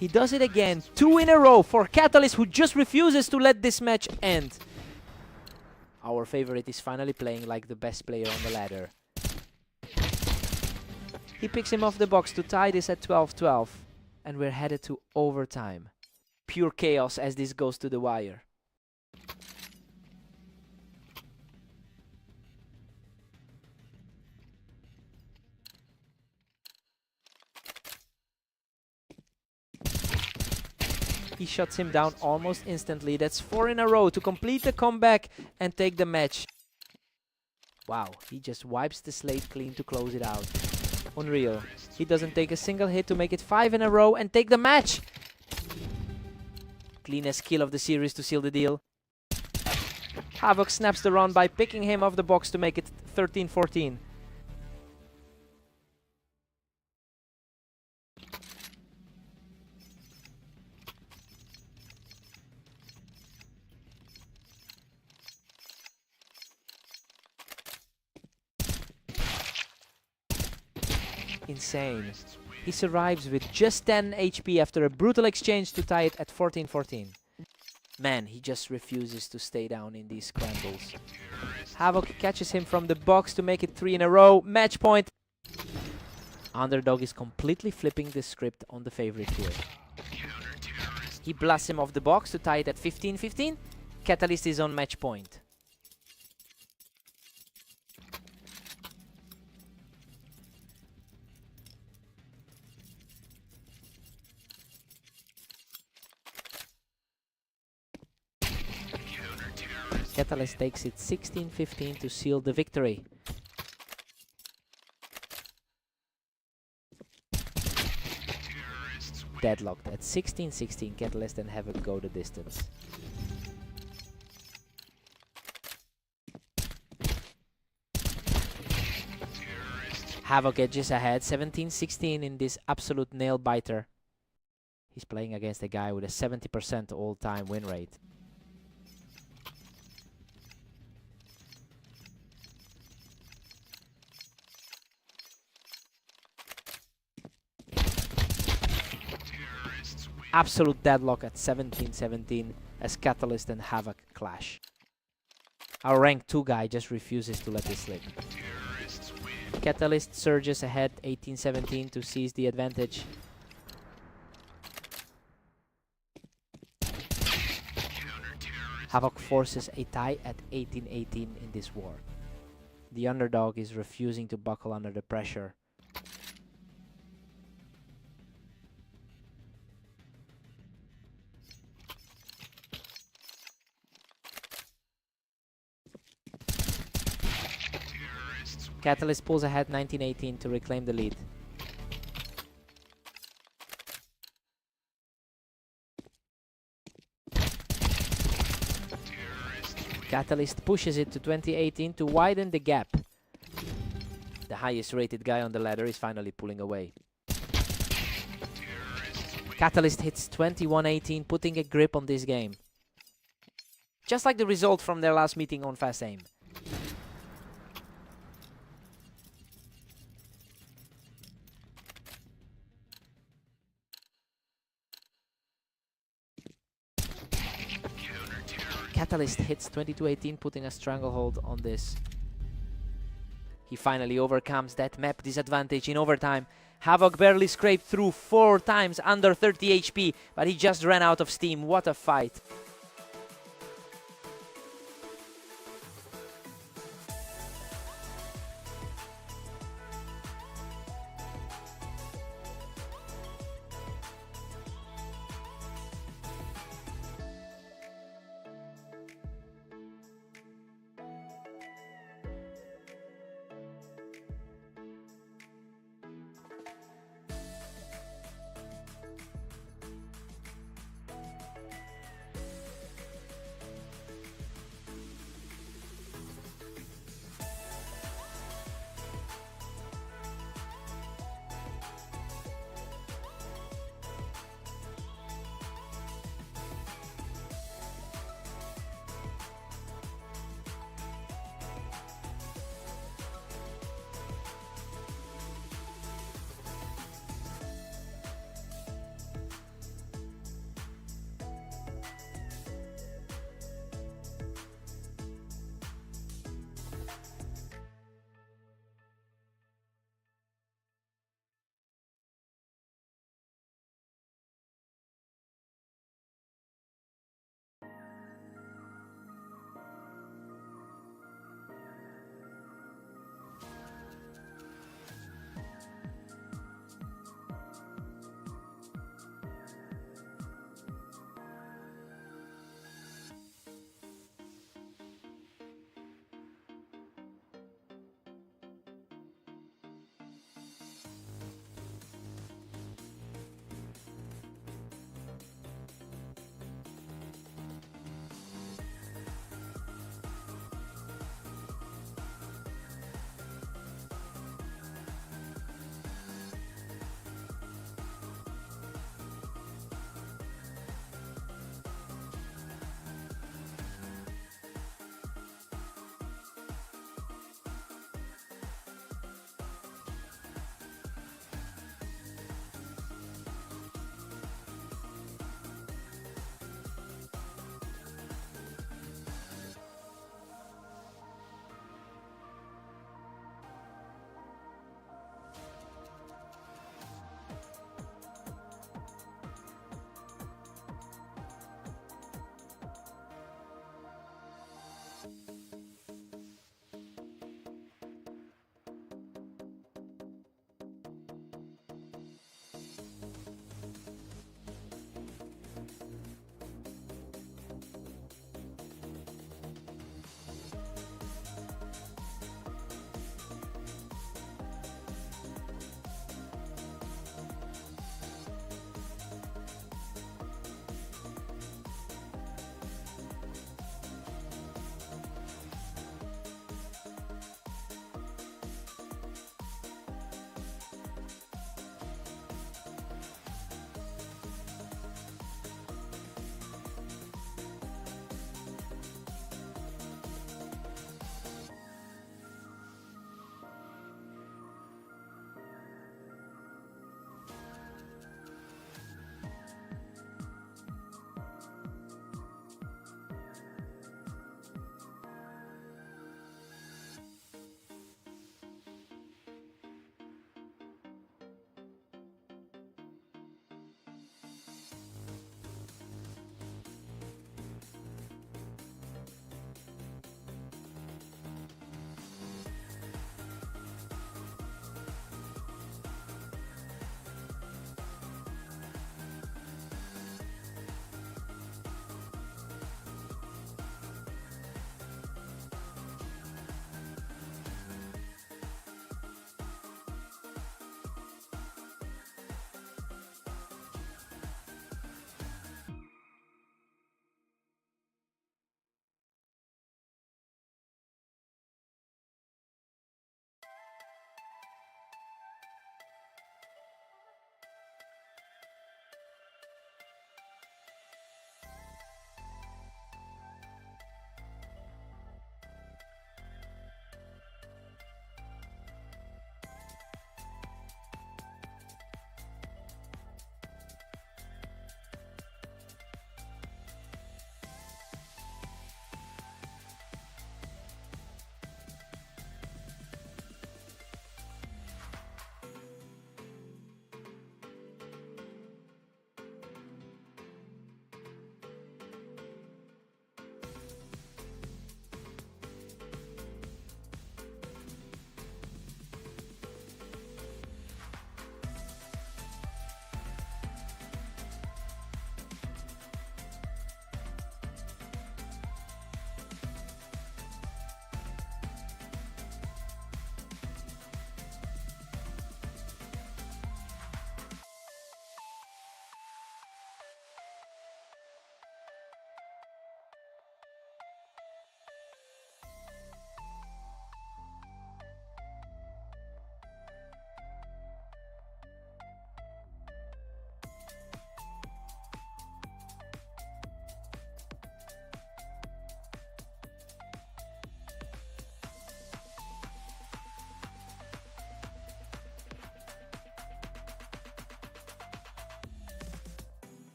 He does it again, 2 in a row for Catalyst, who just refuses to let this match end. Our favorite is finally playing like the best player on the ladder. He picks him off the box to tie this at 12-12, and we're headed to overtime. Pure chaos as this goes to the wire. He shuts him down almost instantly. That's 4 in a row to complete the comeback and take the match. Wow, he just wipes the slate clean to close it out. Unreal. He doesn't take a single hit to make it 5 in a row and take the match. Cleanest kill of the series to seal the deal. Havoc snaps the run by picking him off the box to make it 13-14. insane. He survives with just 10 HP after a brutal exchange to tie it at 14-14. Man, he just refuses to stay down in these scrambles. Havoc catches him from the box to make it 3 in a row. Match point. Underdog is completely flipping the script on the favorite here. He blasts him off the box to tie it at 15-15. Catalyst is on match point. Catalyst takes it 16-15 to seal the victory. Deadlocked at 16-16, Catalyst and Havoc go the distance. Havoc edges ahead 17-16 in this absolute nail biter. He's playing against a guy with a 70% all-time win rate. Absolute deadlock at 17-17 as Catalyst and Havoc clash. Our rank 2 guy just refuses to let this slip. Catalyst surges ahead 18-17 to seize the advantage. Havoc forces a tie at 18-18 in this war. The underdog is refusing to buckle under the pressure. Catalyst pulls ahead 19-18 to reclaim the lead. Catalyst pushes it to 20-18 to widen the gap. The highest rated guy on the ladder is finally pulling away. Catalyst hits 21-18, putting a grip on this game. Just like the result from their last meeting on Fast Aim. Catalyst hits 22-18, putting a stranglehold on this. He finally overcomes that map disadvantage in overtime. Havoc barely scraped through 4 times under 30 HP, but he just ran out of steam. What a fight.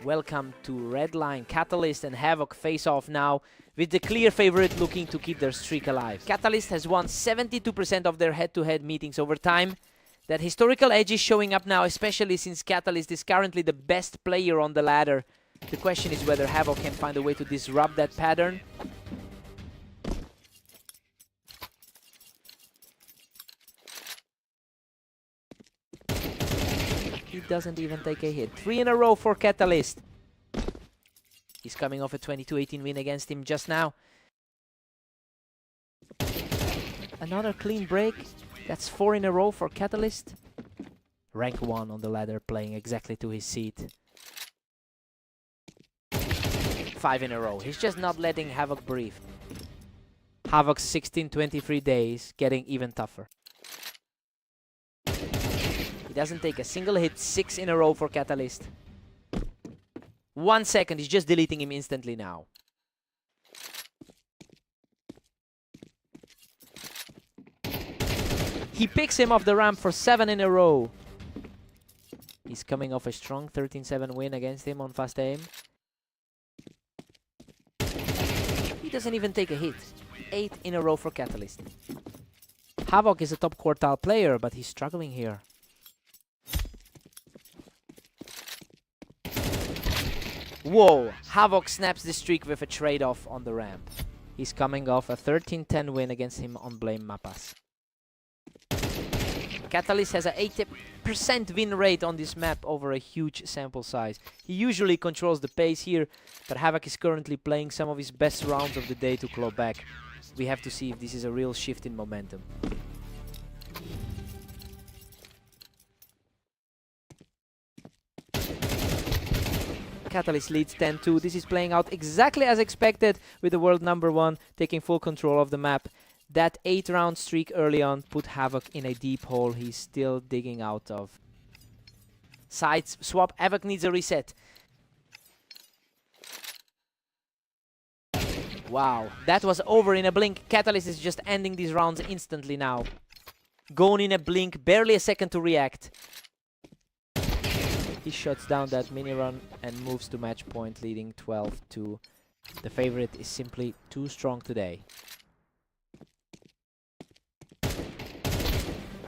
Welcome to Red Line. Catalyst and Havoc face off now, with the clear favorite looking to keep their streak alive. Catalyst has won 72% of their head-to-head meetings over time. That historical edge is showing up now, especially since Catalyst is currently the best player on the ladder. The question is whether Havoc can find a way to disrupt that pattern. He doesn't even take a hit. 3 in a row for Catalyst. He's coming off a 22-18 win against him just now. Another clean break. That's 4 in a row for Catalyst. Rank 1 on the ladder, playing exactly to his seat. 5 in a row. He's just not letting Havoc breathe. Havoc's 16-23 days getting even tougher. He doesn't take a single hit. 6 in a row for Catalyst. 1 second. He's just deleting him instantly now. He picks him off the ramp for 7 in a row. He's coming off a strong 13-7 win against him on fast aim. He doesn't even take a hit. 8 in a row for Catalyst. Havoc is a top quartile player, but he's struggling here. Whoa! Havoc snaps the streak with a trade-off on the ramp. He's coming off a 13-10 win against him on Blame Mappas. Catalyst has an 80% win rate on this map over a huge sample size. He usually controls the pace here, but Havoc is currently playing some of his best rounds of the day to claw back. We have to see if this is a real shift in momentum. Catalyst leads 10-2. This is playing out exactly as expected, with the world #1 taking full control of the map. That 8-round streak early on put Havoc in a deep hole he's still digging out of. Sides swap. Havoc needs a reset. Wow, that was over in a blink. Catalyst is just ending these rounds instantly now. Gone in a blink, barely a second to react. He shuts down that mini run and moves to match point, leading 12-2. The favorite is simply too strong today.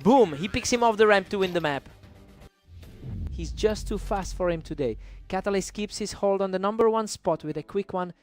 Boom! He picks him off the ramp to win the map. He's just too fast for him today. Catalyst keeps his hold on the #1 spot with a quick one.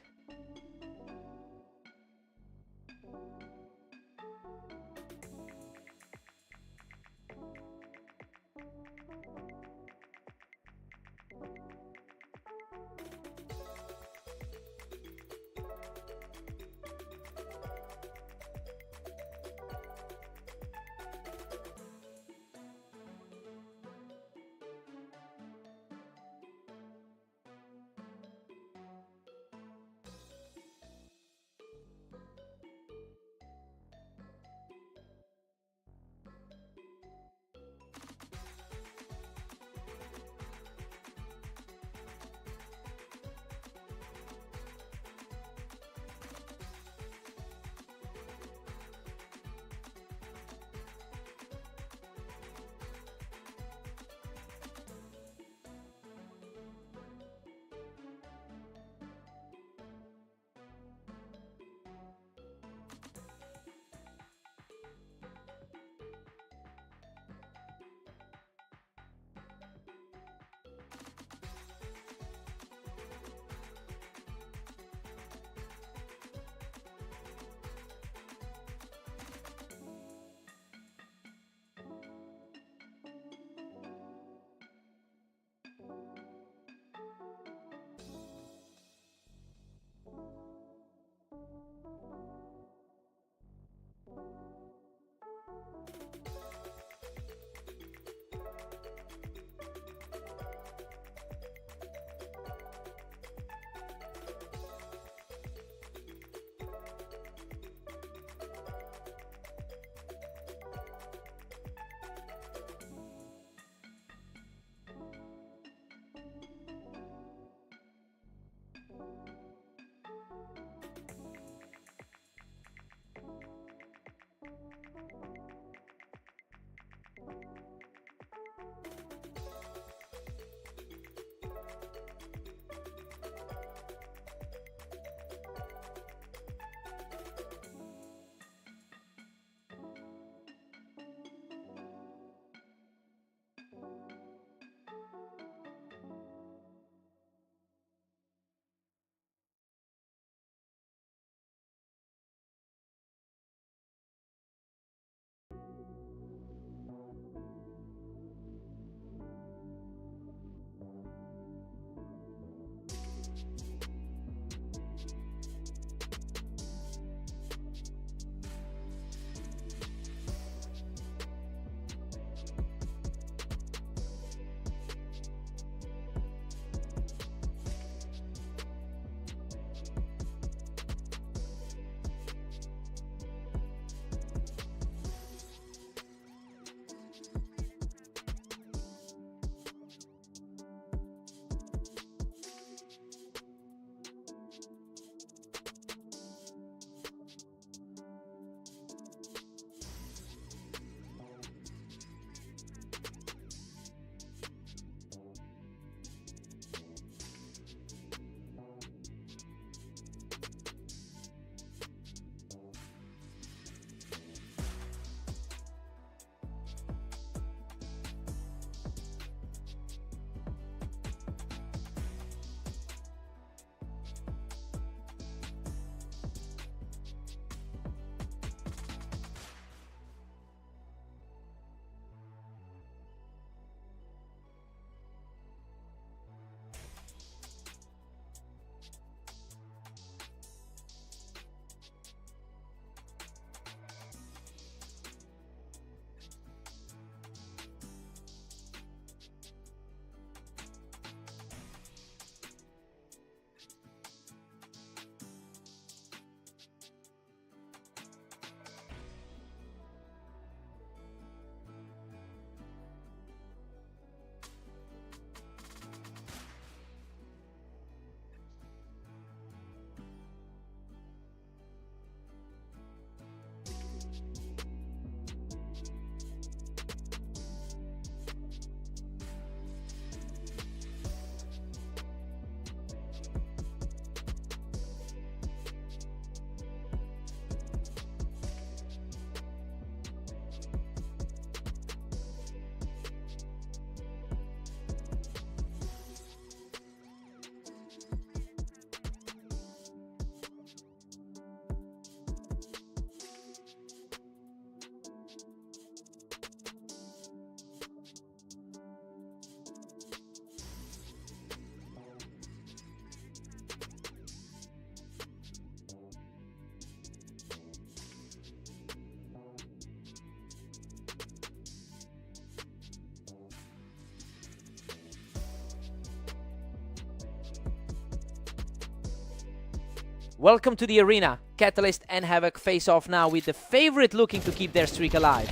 Welcome to the arena. Catalyst and Havoc face off now with the favorite looking to keep their streak alive.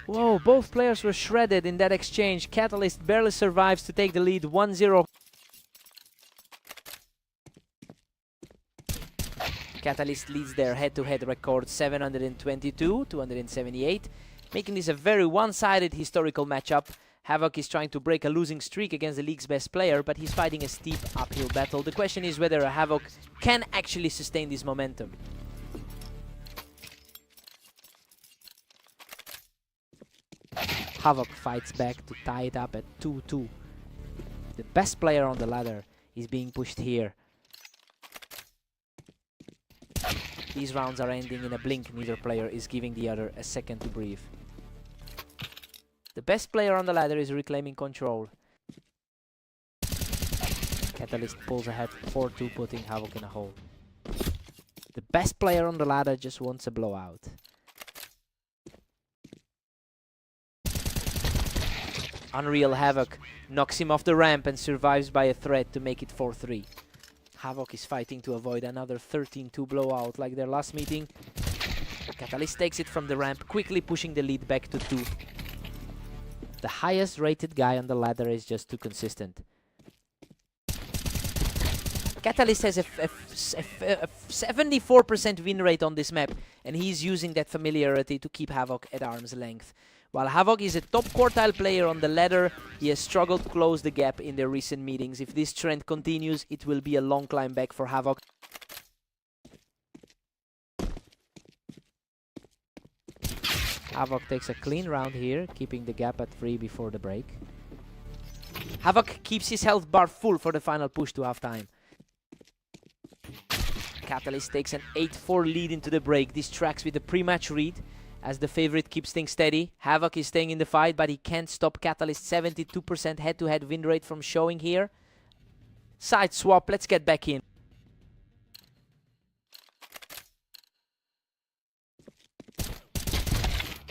Whoa, both players were shredded in that exchange. Catalyst barely survives to take the lead 1-0. Catalyst leads their head-to-head record 722-278, making this a very one-sided historical matchup. Havoc is trying to break a losing streak against the league's best player, but he's fighting a steep uphill battle. The question is whether Havoc can actually sustain this momentum. Havoc fights back to tie it up at 2-2. The best player on the ladder is being pushed here. These rounds are ending in a blink. Neither player is giving the other a second to breathe. The best player on the ladder is reclaiming control. Catalyst pulls ahead 4-2, putting Havoc in a hole. The best player on the ladder just wants a blowout. Unreal Havoc knocks him off the ramp and survives by a thread to make it 4-3. Havoc is fighting to avoid another 13-2 blowout like their last meeting. Catalyst takes it from the ramp, quickly pushing the lead back to 2. The highest rated guy on the ladder is just too consistent. Catalyst has a 74% win rate on this map, and he's using that familiarity to keep Havoc at arm's length. While Havoc is a top quartile player on the ladder, he has struggled to close the gap in their recent meetings. If this trend continues, it will be a long climb back for Havoc. Havoc takes a clean round here, keeping the gap at 3 before the break. Havoc keeps his health bar full for the final push to halftime. Catalyst takes an 8-4 lead into the break. This tracks with the pre-match read as the favorite keeps things steady. Havoc is staying in the fight, but he can't stop Catalyst's 72% head-to-head win rate from showing here. Side swap, let's get back in.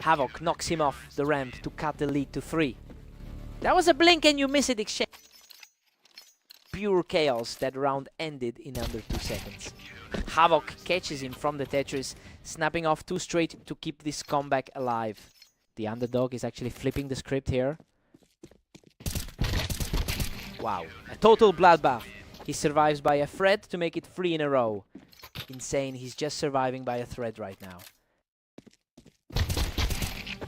Havoc knocks him off the ramp to cut the lead to 3. That was a blink and you miss it exchange. Pure chaos. That round ended in under 2 seconds. Havoc catches him from the Tetris, snapping off 2 straight to keep this comeback alive. The underdog is actually flipping the script here. Wow, a total bloodbath. He survives by a thread to make it 3 in a row. Insane, he's just surviving by a thread right now.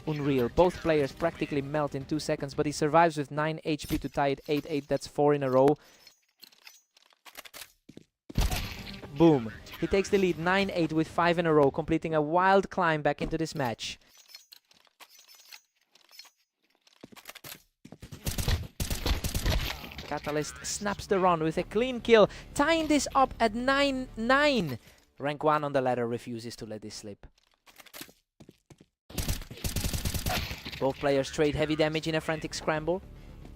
Unreal, both players practically melt in 2 seconds, but he survives with 9 HP to tie it 8-8, that's 4 in a row. Boom, he takes the lead 9-8 with 5 in a row, completing a wild climb back into this match. Catalyst snaps the run with a clean kill, tying this up at 9-9. Rank 1 on the ladder refuses to let this slip. Both players trade heavy damage in a frantic scramble,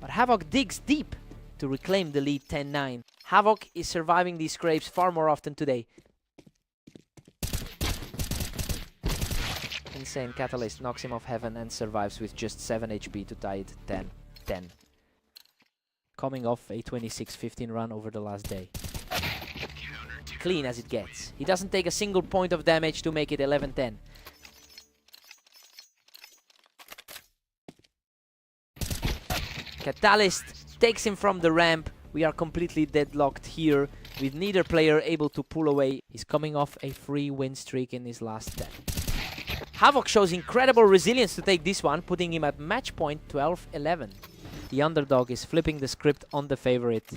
but Havoc digs deep to reclaim the lead 10-9. Havoc is surviving these scrapes far more often today. Insane, Catalyst knocks him off heaven and survives with just 7 HP to tie it 10-10. Coming off a 26-15 run over the last day. Clean as it gets. He doesn't take a single point of damage to make it 11-10. Catalyst takes him from the ramp. We are completely deadlocked here, with neither player able to pull away. He's coming off a 3-win streak in his last 10. Havoc shows incredible resilience to take this one, putting him at match point 12-11. The underdog is flipping the script on the favorite.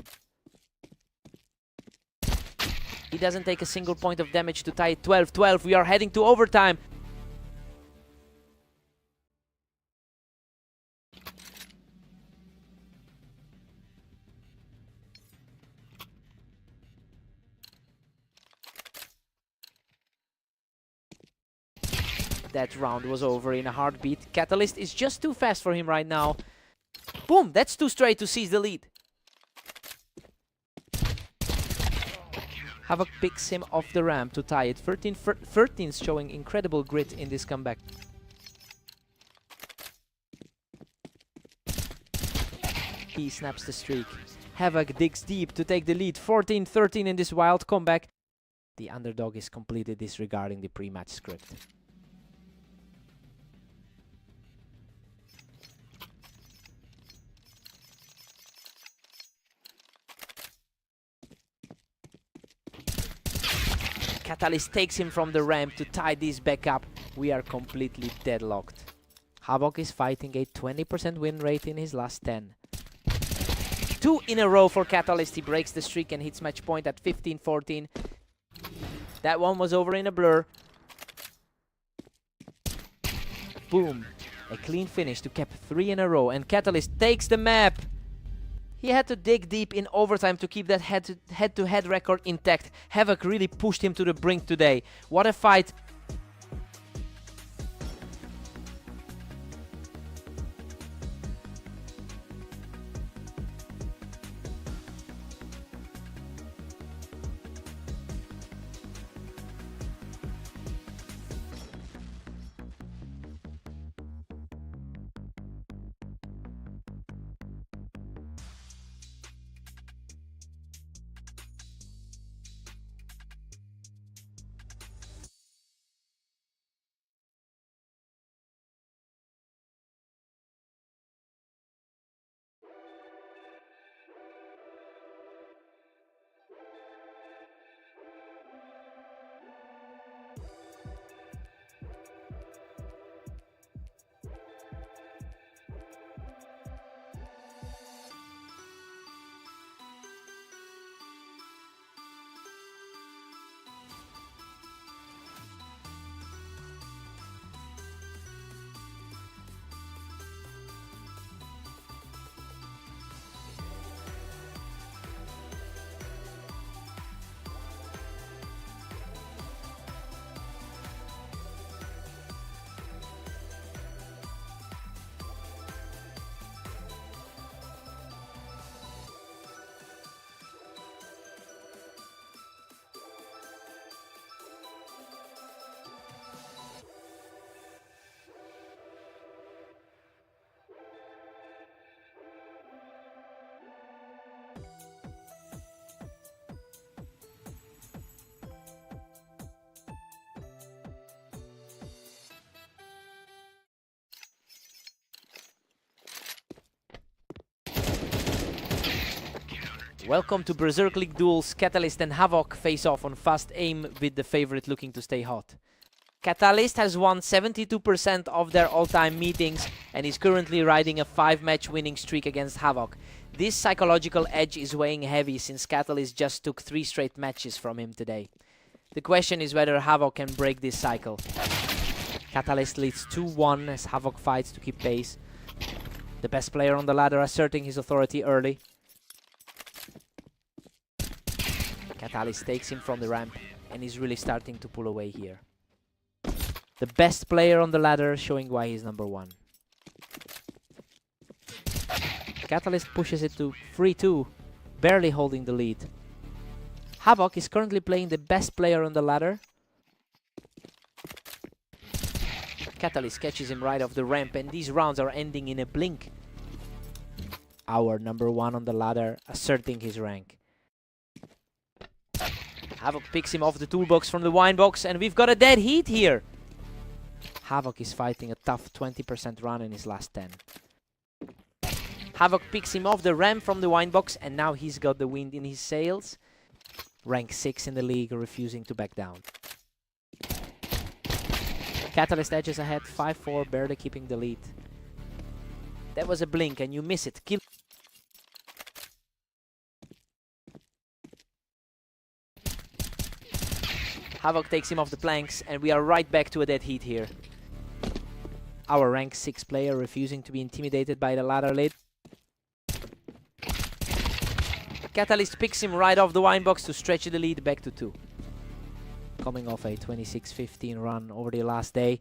He doesn't take a single point of damage to tie it 12-12. We are heading to overtime. That round was over in a heartbeat. Catalyst is just too fast for him right now. Boom! That's 2 straight to seize the lead. Havoc picks him off the ramp to tie it. 13's showing incredible grit in this comeback. He snaps the streak. Havoc digs deep to take the lead. 14-13 in this wild comeback. The underdog is completely disregarding the pre-match script. Catalyst takes him from the ramp to tie this back up. We are completely deadlocked. Havok is fighting a 20% win rate in his last 10. 2 in a row for Catalyst. He breaks the streak and hits match point at 15-14. That one was over in a blur. Boom. A clean finish to cap 3 in a row. And Catalyst takes the map. He had to dig deep in overtime to keep that head-to-head record intact. Havok really pushed him to the brink today. What a fight. Welcome to Berserk League Duels. Catalyst and Havok face off on fast aim with the favorite looking to stay hot. Catalyst has won 72% of their all-time meetings and is currently riding a 5-match winning streak against Havok. This psychological edge is weighing heavy since Catalyst just took 3 straight matches from him today. The question is whether Havok can break this cycle. Catalyst leads 2-1 as Havok fights to keep pace. The best player on the ladder asserting his authority early. Catalyst takes him from the ramp and is really starting to pull away here. The best player on the ladder showing why he's number 1. Catalyst pushes it to 3-2, barely holding the lead. Havok is currently playing the best player on the ladder. Catalyst catches him right off the ramp and these rounds are ending in a blink. Our number 1 on the ladder asserting his rank. Havok picks him off the toolbox from the wine box and we've got a dead heat here. Havok is fighting a tough 20% run in his last 10. Havok picks him off the ramp from the wine box and now he's got the wind in his sails. Rank 6 in the league, refusing to back down. Catalyst edges ahead, 5-4, barely keeping the lead. That was a blink and you miss it. Havok takes him off the planks and we are right back to a dead heat here. Our rank 6 player refusing to be intimidated by the ladder lid. Catalyst picks him right off the wine box to stretch the lead back to 2. Coming off a 26-15 run over the last day.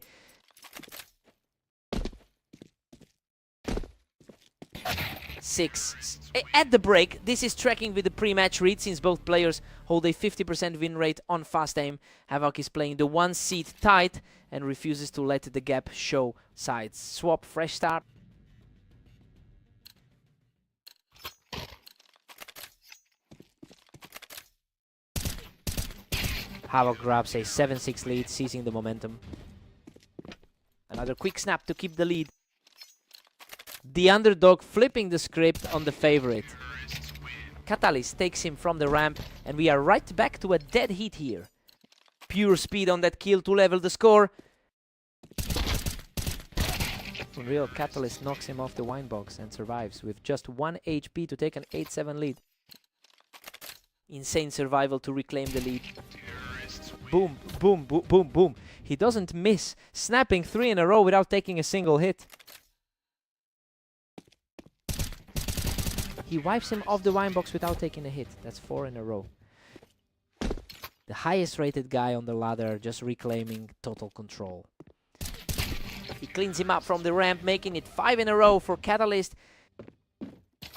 At the break, this is tracking with the pre-match read since both players hold a 50% win rate on fast aim. Havok is playing the 1 seat tight and refuses to let the gap show sides. Swap, fresh start. Havoc grabs a 7-6 lead, seizing the momentum. Another quick snap to keep the lead. The underdog flipping the script on the favorite. Catalyst takes him from the ramp, and we are right back to a dead heat here. Pure speed on that kill to level the score. Unreal Catalyst knocks him off the wine box and survives with just 1 HP to take an 8-7 lead. Insane survival to reclaim the lead. Boom, boom, boom, boom, boom. He doesn't miss, snapping 3 in a row without taking a single hit. He wipes him off the wine box without taking a hit. That's 4 in a row. The highest rated guy on the ladder just reclaiming total control. He cleans him up from the ramp, making it 5 in a row for Catalyst.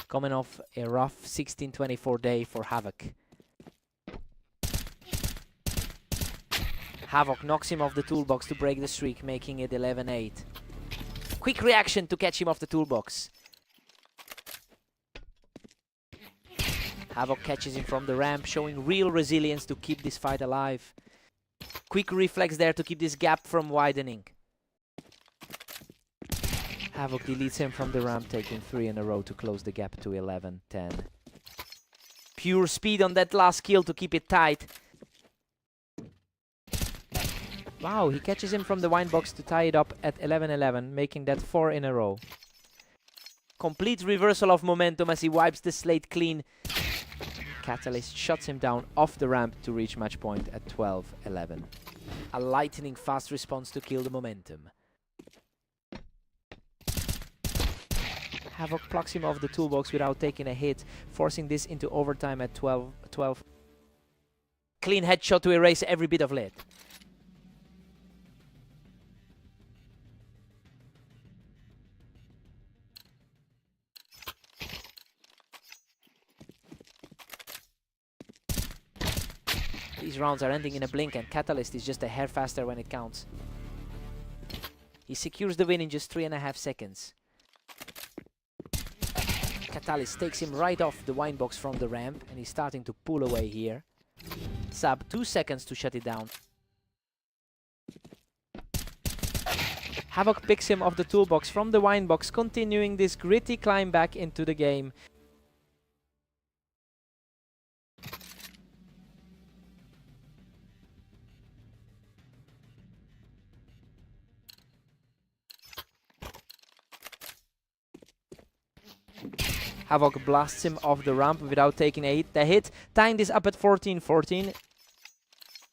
Coming off a rough 16-24 day for Havoc. Havoc knocks him off the toolbox to break the streak, making it 11-8. Quick reaction to catch him off the toolbox. Havoc catches him from the ramp, showing real resilience to keep this fight alive. Quick reflex there to keep this gap from widening. Havoc deletes him from the ramp, taking 3 in a row to close the gap to 11-10. Pure speed on that last kill to keep it tight. Wow, he catches him from the wine box to tie it up at 11-11, making that 4 in a row. Complete reversal of momentum as he wipes the slate clean. Catalyst shuts him down off the ramp to reach match point at 12-11. A lightning fast response to kill the momentum. Havoc plucks him off the toolbox without taking a hit, forcing this into overtime at 12. Clean headshot to erase every bit of lead. These rounds are ending in a blink, and Catalyst is just a hair faster when it counts. He secures the win in just 3.5 seconds. Catalyst takes him right off the wine box from the ramp, and he's starting to pull away here. Sub 2 seconds to shut it down. Havoc picks him off the toolbox from the wine box, continuing this gritty climb back into the game. Havoc blasts him off the ramp without taking a hit, tying this up at 14-14.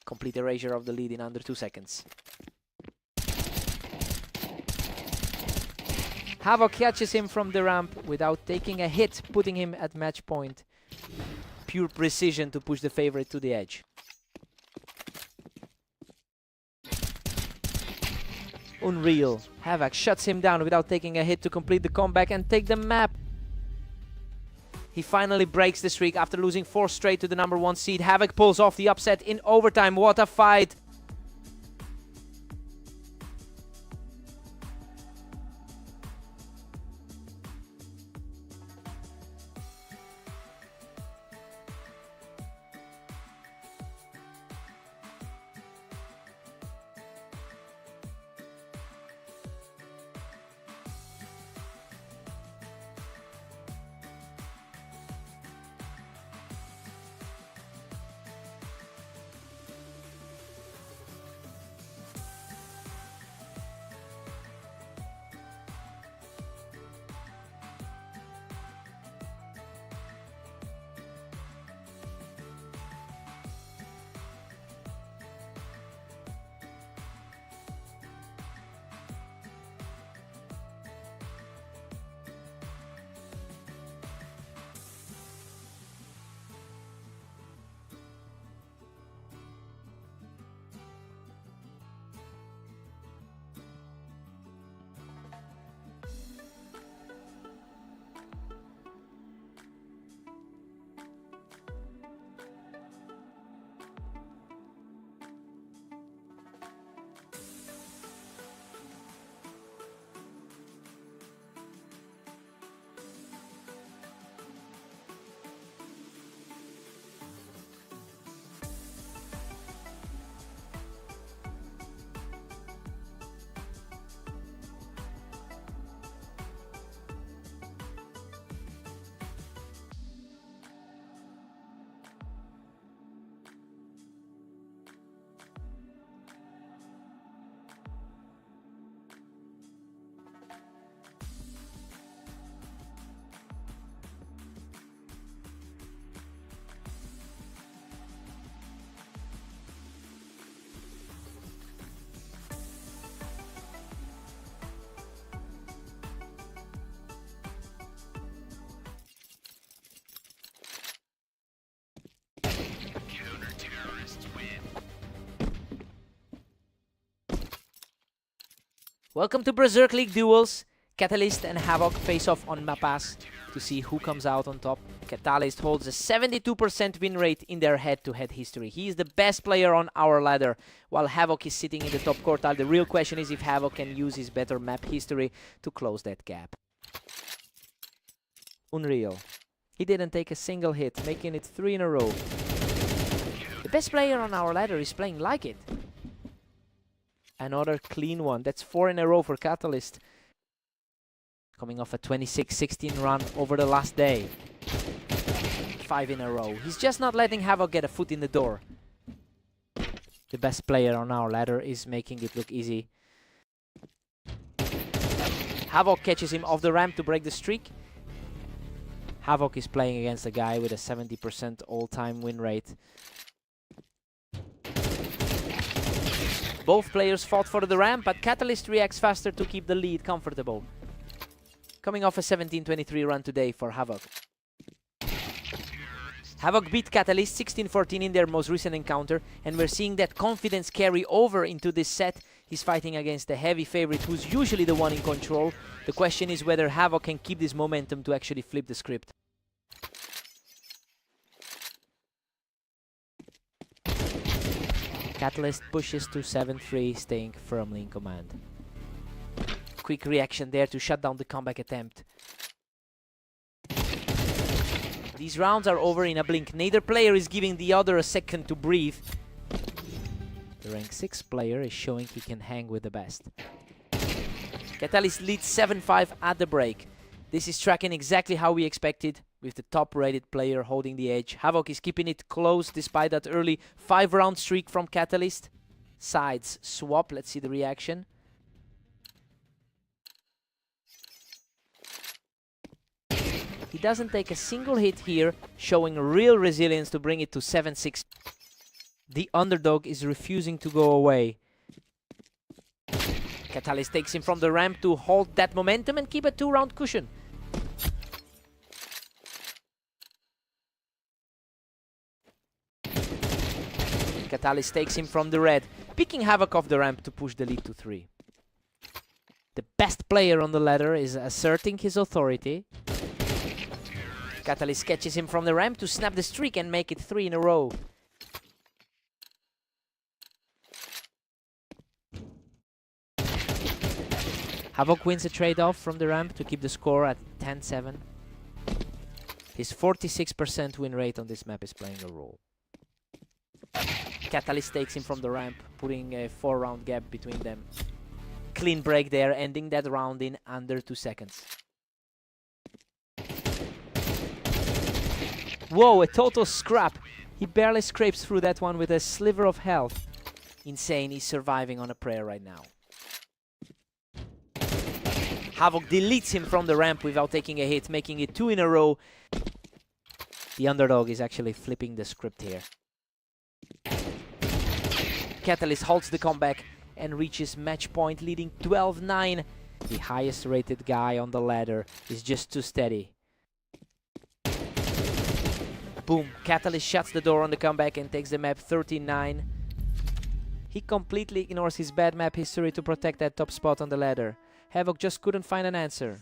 Complete erasure of the lead in under 2 seconds. Havoc catches him from the ramp without taking a hit, putting him at match point. Pure precision to push the favorite to the edge. Unreal. Havoc shuts him down without taking a hit to complete the comeback and take the map. He finally breaks the streak after losing 4 straight to the #1 seed. Havoc pulls off the upset in overtime. What a fight! Welcome to Berserk League Duels. Catalyst and Havoc face off on Mapas to see who comes out on top. Catalyst holds a 72% win rate in their head-to-head history. He is the best player on our ladder, while Havoc is sitting in the top quartile. The real question is if Havoc can use his better map history to close that gap. Unreal. He didn't take a single hit, making it 3 in a row. The best player on our ladder is playing like it. Another clean one. That's 4 in a row for Catalyst. Coming off a 26-16 run over the last day. 5 in a row. He's just not letting Havoc get a foot in the door. The best player on our ladder is making it look easy. Havoc catches him off the ramp to break the streak. Havoc is playing against a guy with a 70% all-time win rate. Both players fought for the ramp, but Catalyst reacts faster to keep the lead comfortable. Coming off a 17-23 run today for Havoc. Havoc beat Catalyst 16-14 in their most recent encounter, and we're seeing that confidence carry over into this set. He's fighting against a heavy favorite who's usually the one in control. The question is whether Havoc can keep this momentum to actually flip the script. Catalyst pushes to 7-3, staying firmly in command. Quick reaction there to shut down the comeback attempt. These rounds are over in a blink. Neither player is giving the other a second to breathe. The rank 6 player is showing he can hang with the best. Catalyst leads 7-5 at the break. This is tracking exactly how we expected, with the top-rated player holding the edge. Havoc is keeping it close despite that early 5-round streak from Catalyst. Sides swap. Let's see the reaction. He doesn't take a single hit here, showing real resilience to bring it to 7-6. The underdog is refusing to go away. Catalyst takes him from the ramp to hold that momentum and keep a 2-round cushion. Catalyst takes him from the red, picking Havoc off the ramp to push the lead to 3. The best player on the ladder is asserting his authority. Catalyst catches him from the ramp to snap the streak and make it 3 in a row. Havoc wins a trade-off from the ramp to keep the score at 10-7. His 46% win rate on this map is playing a role. Catalyst takes him from the ramp, putting a 4-round gap between them. Clean break there, ending that round in under 2 seconds. Whoa, a total scrap. He barely scrapes through that one with a sliver of health. Insane, he's surviving on a prayer right now. Havoc deletes him from the ramp without taking a hit, making it 2 in a row. The underdog is actually flipping the script here. Catalyst halts the comeback and reaches match point, leading 12-9. The highest rated guy on the ladder is just too steady. Boom, Catalyst shuts the door on the comeback and takes the map 13-9. He completely ignores his bad map history to protect that top spot on the ladder. Havoc just couldn't find an answer.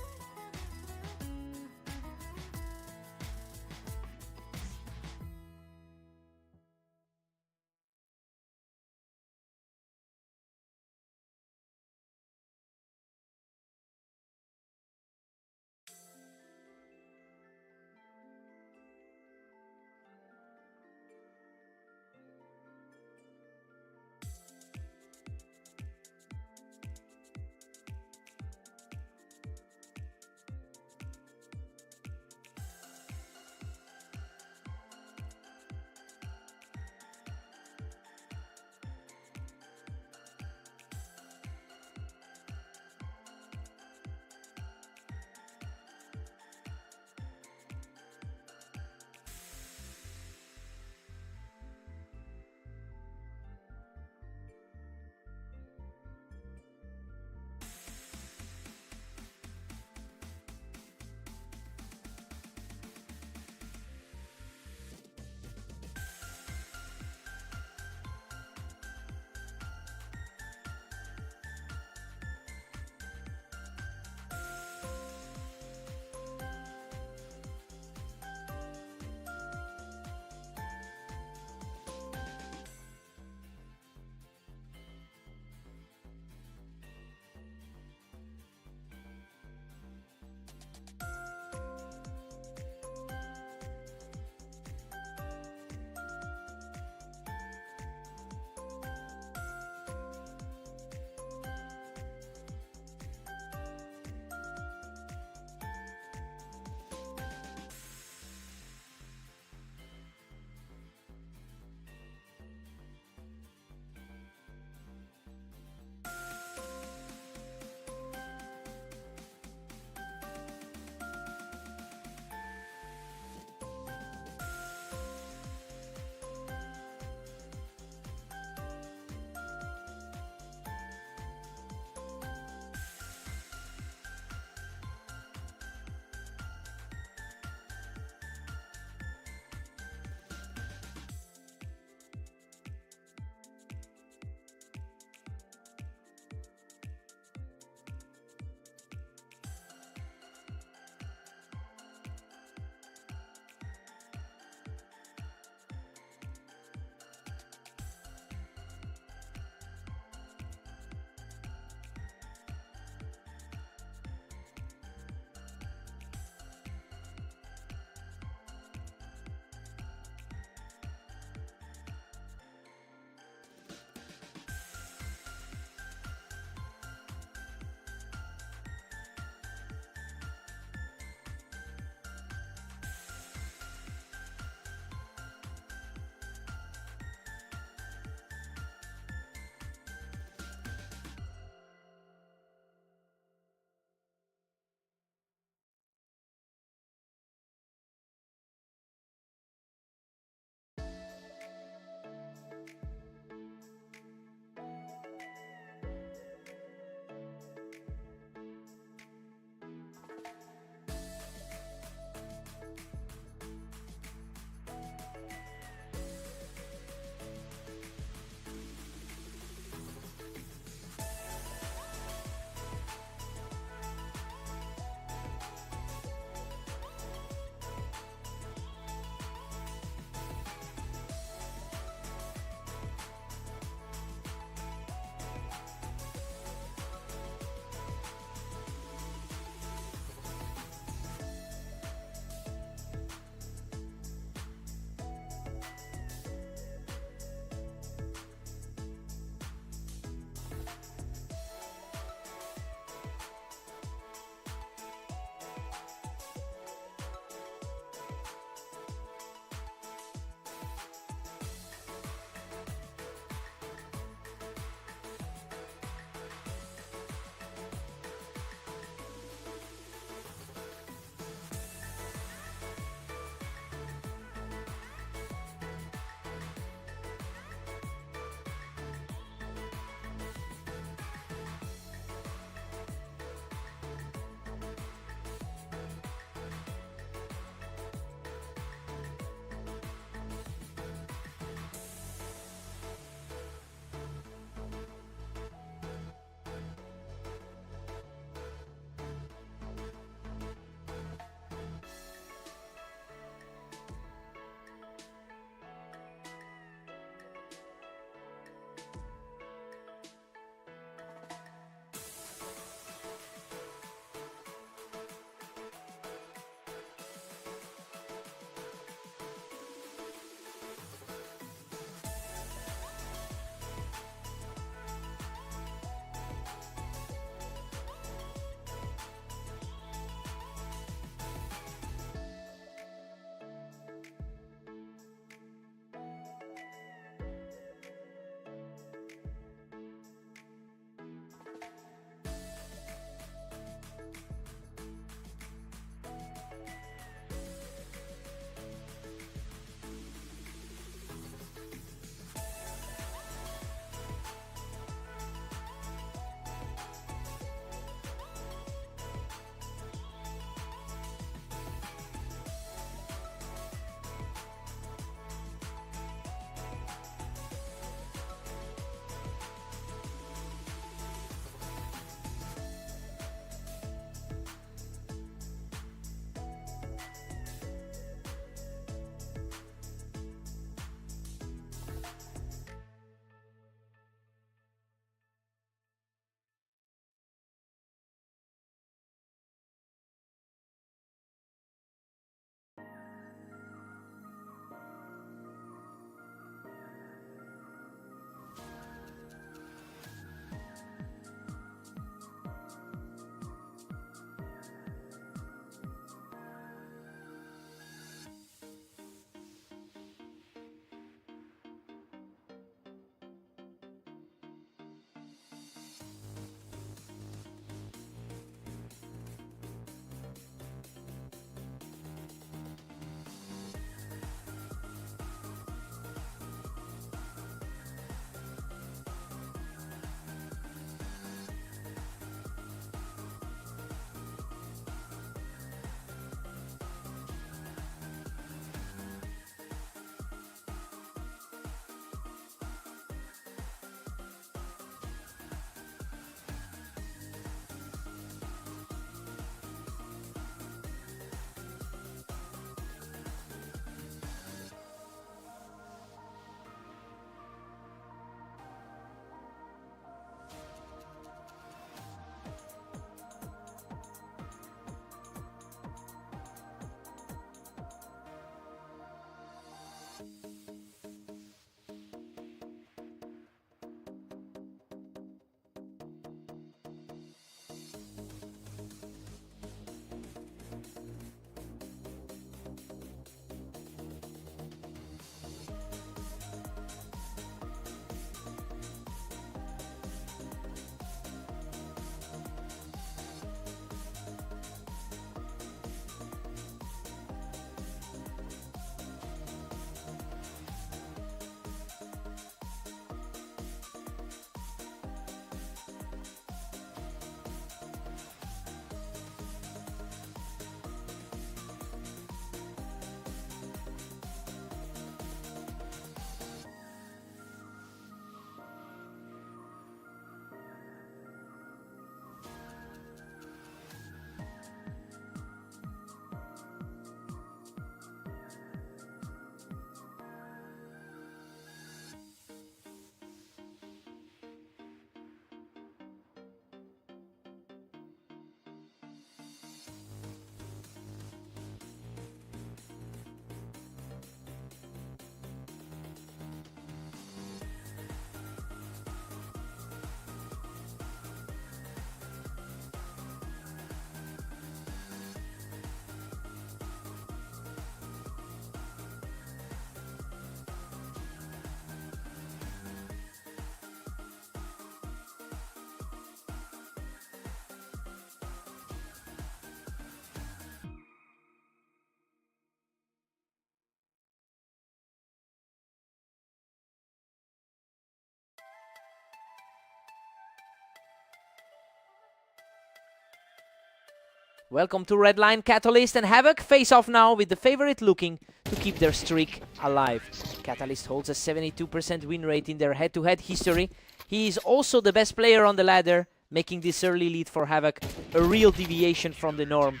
Welcome to Redline. Catalyst and Havoc face off now with the favorite looking to keep their streak alive. Catalyst holds a 72% win rate in their head-to-head history. He is also the best player on the ladder, making this early lead for Havoc a real deviation from the norm.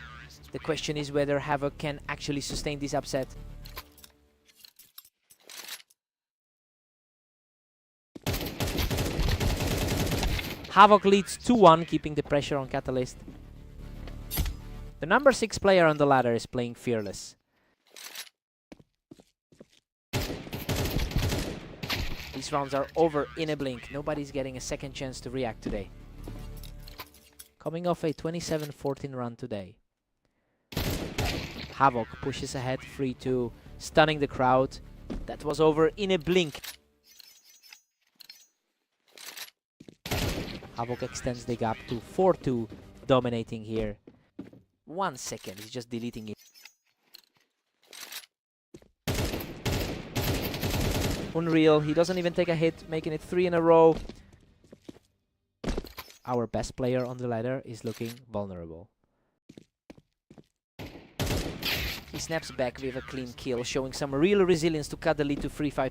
The question is whether Havoc can actually sustain this upset. Havoc leads 2-1, keeping the pressure on Catalyst. The number 6 player on the ladder is playing fearless. These rounds are over in a blink. Nobody's getting a second chance to react today. Coming off a 27-14 run today. Havoc pushes ahead 3-2, stunning the crowd. That was over in a blink. Havoc extends the gap to 4-2, dominating here. 1 second, he's just deleting it. Unreal, he doesn't even take a hit, making it 3 in a row. Our best player on the ladder is looking vulnerable. He snaps back with a clean kill, showing some real resilience to cut the lead to 3-5.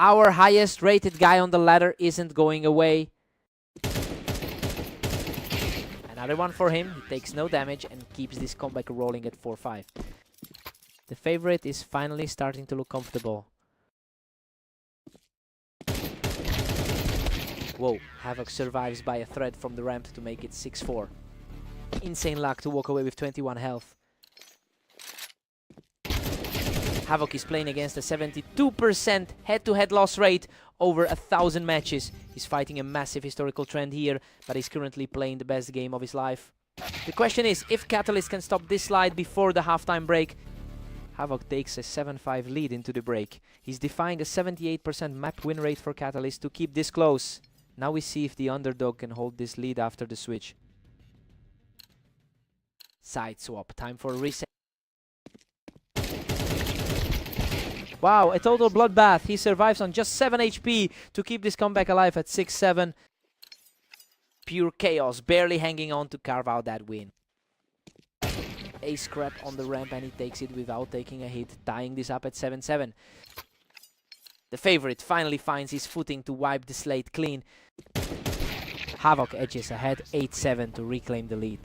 Our highest rated guy on the ladder isn't going away. Another one for him. He takes no damage and keeps this comeback rolling at 4-5. The favorite is finally starting to look comfortable. Whoa, Havoc survives by a thread from the ramp to make it 6-4. Insane luck to walk away with 21 health. Havoc is playing against a 72% head-to-head loss rate over 1,000 matches. He's fighting a massive historical trend here, but he's currently playing the best game of his life. The question is if Catalyst can stop this slide before the halftime break. Havoc takes a 7-5 lead into the break. He's defying a 78% map win rate for Catalyst to keep this close. Now we see if the underdog can hold this lead after the switch. Side swap, time for a reset. Wow, a total bloodbath. He survives on just 7 HP to keep this comeback alive at 6-7. Pure chaos, barely hanging on to carve out that win. A scrap on the ramp and he takes it without taking a hit, tying this up at 7-7. The favorite finally finds his footing to wipe the slate clean. Havoc edges ahead 8-7 to reclaim the lead.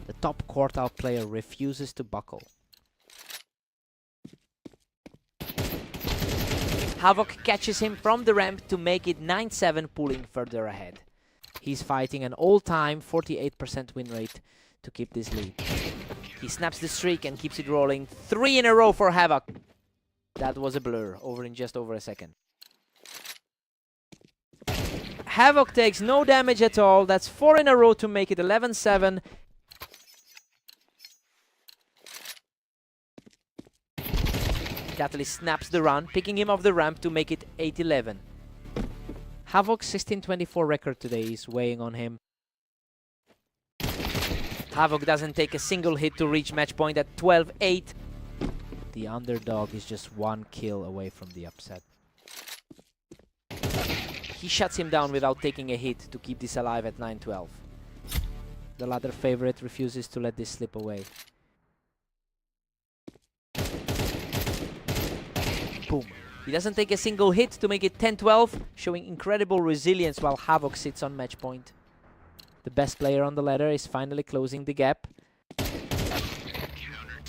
The top quartile player refuses to buckle. Havoc catches him from the ramp to make it 9-7, pulling further ahead. He's fighting an all-time 48% win rate to keep this lead. He snaps the streak and keeps it rolling. 3 in a row for Havoc. That was a blur, over in just over a second. Havoc takes no damage at all. That's 4 in a row to make it 11-7. Catalyst snaps the run, picking him off the ramp to make it 8-11. Havoc's 16-24 record today is weighing on him. Havoc doesn't take a single hit to reach match point at 12-8. The underdog is just 1 kill away from the upset. He shuts him down without taking a hit to keep this alive at 9-12. The ladder favorite refuses to let this slip away. Boom. He doesn't take a single hit to make it 10-12, showing incredible resilience while Havoc sits on match point. The best player on the ladder is finally closing the gap.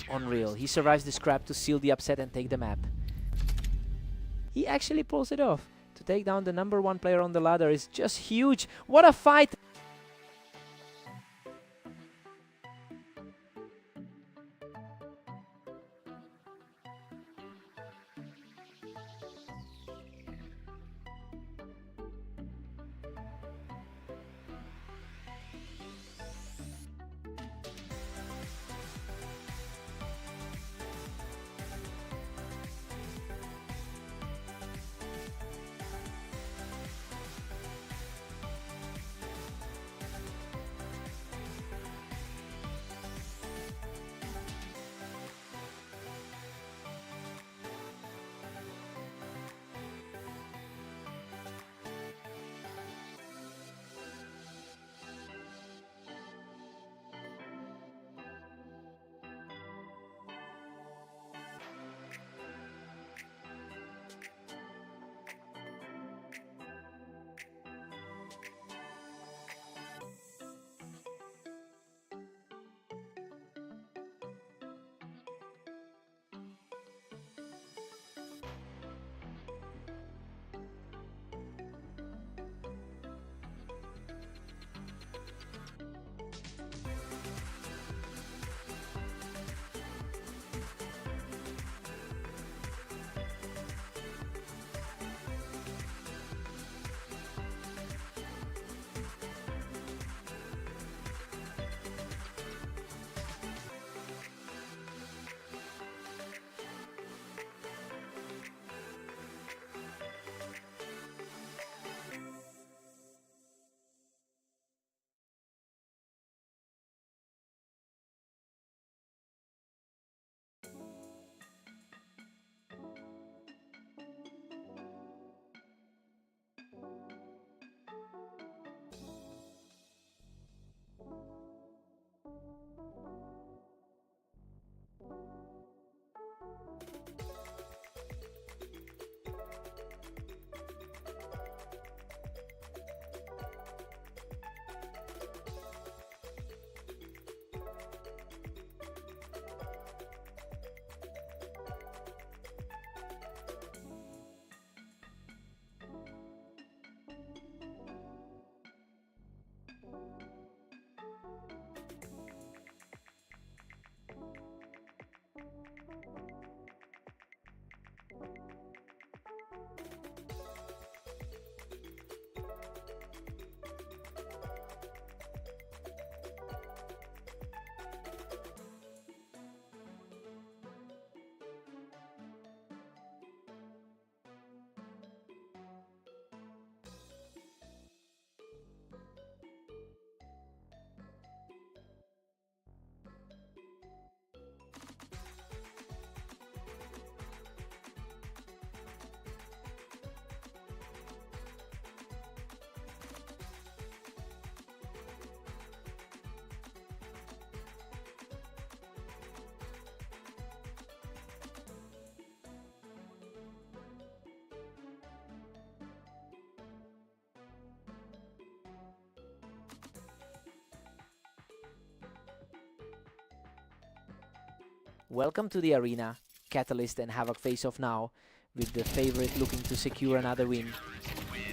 Unreal. He survives the scrap to seal the upset and take the map. He actually pulls it off. To take down the number 1 player on the ladder is just huge. What a fight! Welcome to the arena. Catalyst and Havoc face off now, with the favorite looking to secure another win.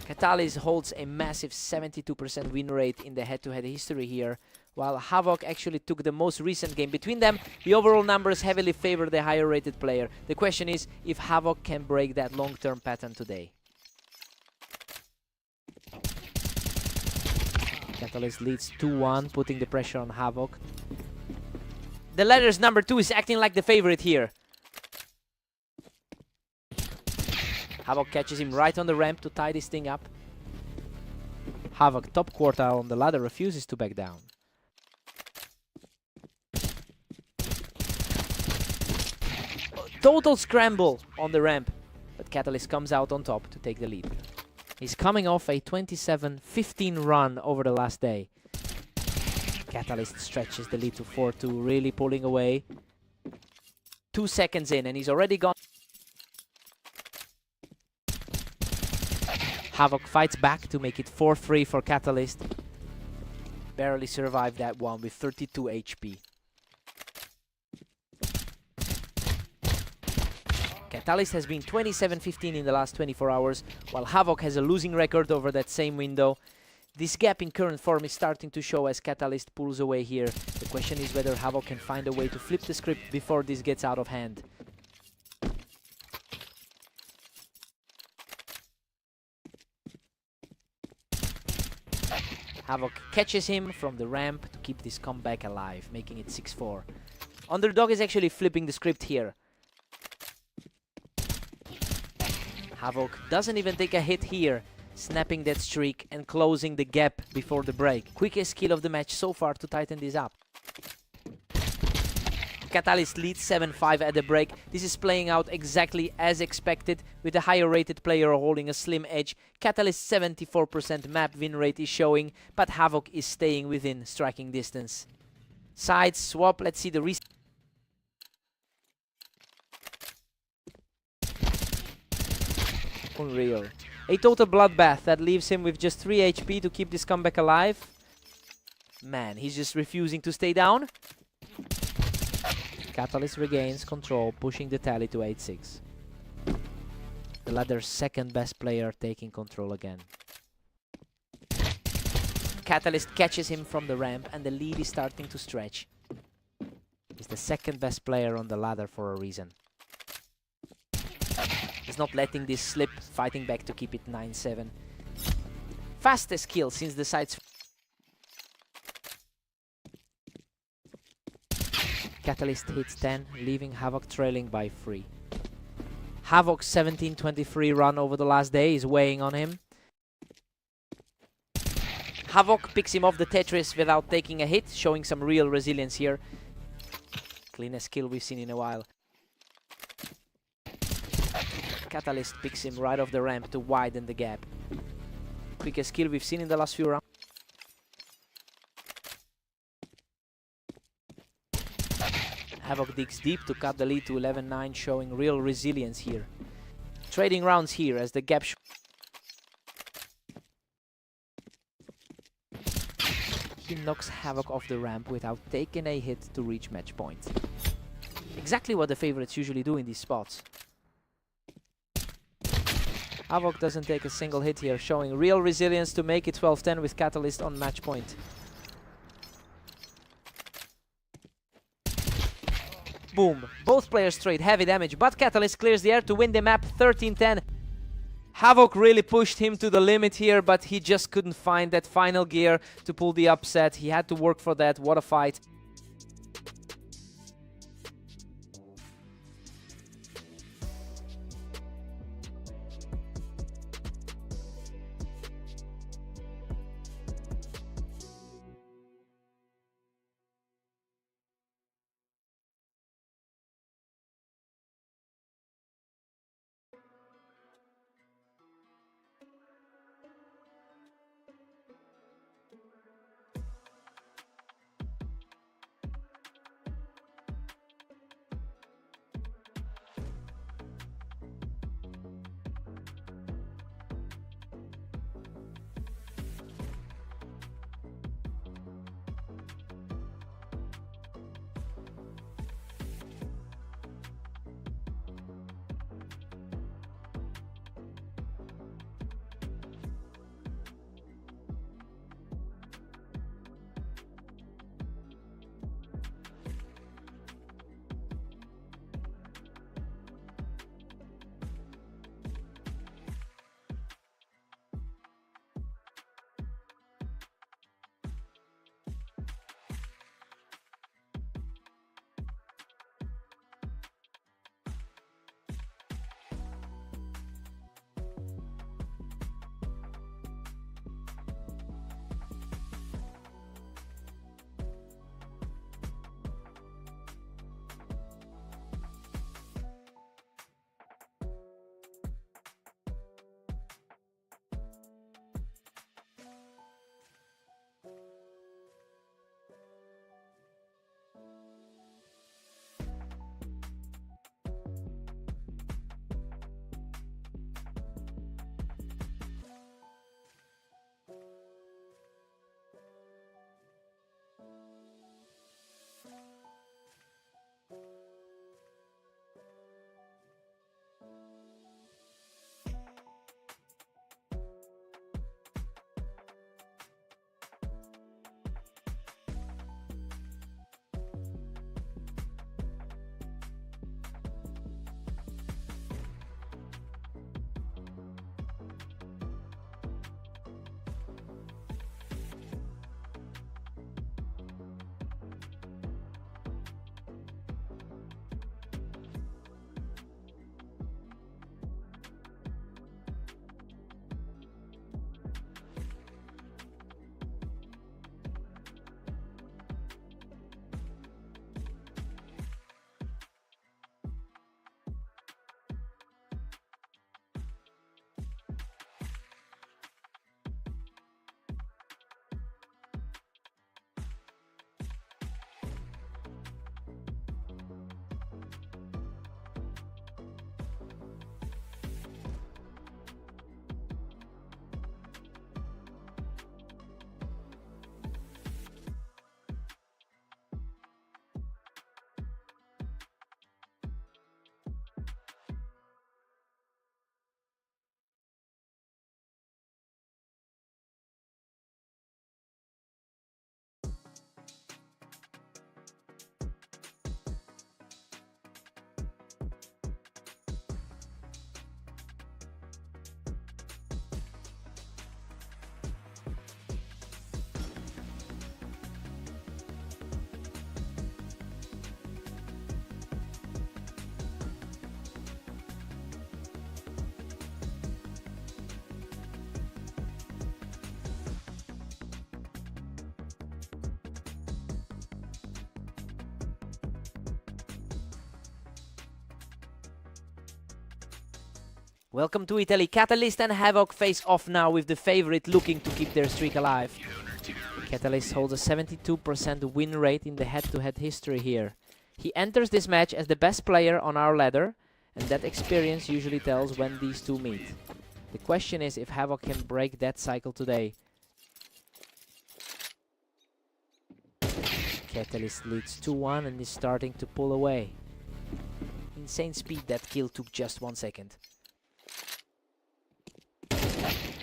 Catalyst holds a massive 72% win rate in the head-to-head history here, while Havoc actually took the most recent game. Between them, the overall numbers heavily favor the higher rated player. The question is if Havoc can break that long-term pattern today. Catalyst leads 2-1, putting the pressure on Havoc. The ladder's number 2 is acting like the favorite here. Havoc catches him right on the ramp to tie this thing up. Havoc, top quartile on the ladder, refuses to back down. Total scramble on the ramp, but Catalyst comes out on top to take the lead. He's coming off a 27-15 run over the last day. Catalyst stretches the lead to 4-2, really pulling away. 2 seconds in and he's already gone. Havoc fights back to make it 4-3 for Catalyst. Barely survived that one with 32 HP. Catalyst has been 27-15 in the last 24 hours, while Havoc has a losing record over that same window. This gap in current form is starting to show as Catalyst pulls away here. The question is whether Havoc can find a way to flip the script before this gets out of hand. Havoc catches him from the ramp to keep this comeback alive, making it 6-4. Underdog is actually flipping the script here. Havoc doesn't even take a hit here, snapping that streak and closing the gap before the break. Quickest kill of the match so far to tighten this up. Catalyst leads 7-5 at the break. This is playing out exactly as expected, with the higher rated player holding a slim edge. Catalyst's 74% map win rate is showing, but Havoc is staying within striking distance. Sides swap, let's see the reset. Unreal. A total bloodbath that leaves him with just 3 HP to keep this comeback alive. Man, he's just refusing to stay down. Catalyst regains control, pushing the tally to 8-6. The ladder's second best player taking control again. Catalyst catches him from the ramp and the lead is starting to stretch. He's the second best player on the ladder for a reason. He's not letting this slip, fighting back to keep it 9-7. Fastest kill since the sides. Catalyst hits 10, leaving Havoc trailing by 3. Havoc's 17-23 run over the last day is weighing on him. Havoc picks him off the Tetris without taking a hit, showing some real resilience here. Cleanest kill we've seen in a while. Catalyst picks him right off the ramp to widen the gap. Quickest kill we've seen in the last few rounds. Havoc digs deep to cut the lead to 11-9, showing real resilience here. Trading rounds here as the gap. He knocks Havoc off the ramp without taking a hit to reach match point. Exactly what the favorites usually do in these spots. Havoc doesn't take a single hit here, showing real resilience to make it 12-10 with Catalyst on match point. Boom. Both players trade heavy damage, but Catalyst clears the air to win the map 13-10. Havoc really pushed him to the limit here, but he just couldn't find that final gear to pull the upset. He had to work for that. What a fight. Welcome to Italy. Catalyst and Havoc face off now with the favorite looking to keep their streak alive. Catalyst holds a 72% win rate in the head-to-head history here. He enters this match as the best player on our ladder, and that experience usually tells when these two meet. The question is if Havoc can break that cycle today. Catalyst leads 2-1 and is starting to pull away. Insane speed. That kill took just 1 second.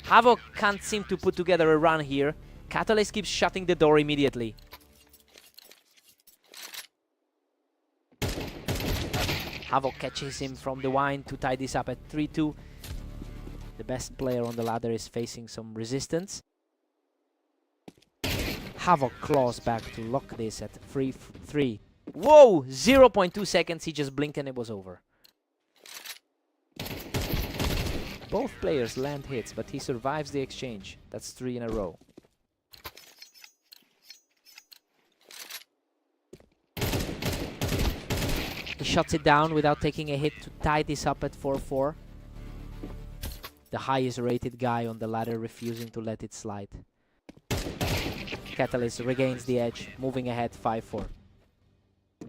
Havoc can't seem to put together a run here. Catalyst keeps shutting the door immediately. Havoc catches him from the wine to tie this up at 3-2. The best player on the ladder is facing some resistance. Havoc claws back to lock this at 3-3. Whoa! 0.2 seconds, he just blinked and it was over. Both players land hits, but he survives the exchange. That's 3 in a row. He shuts it down without taking a hit to tie this up at 4-4. The highest rated guy on the ladder refusing to let it slide. Catalyst regains the edge, moving ahead 5-4.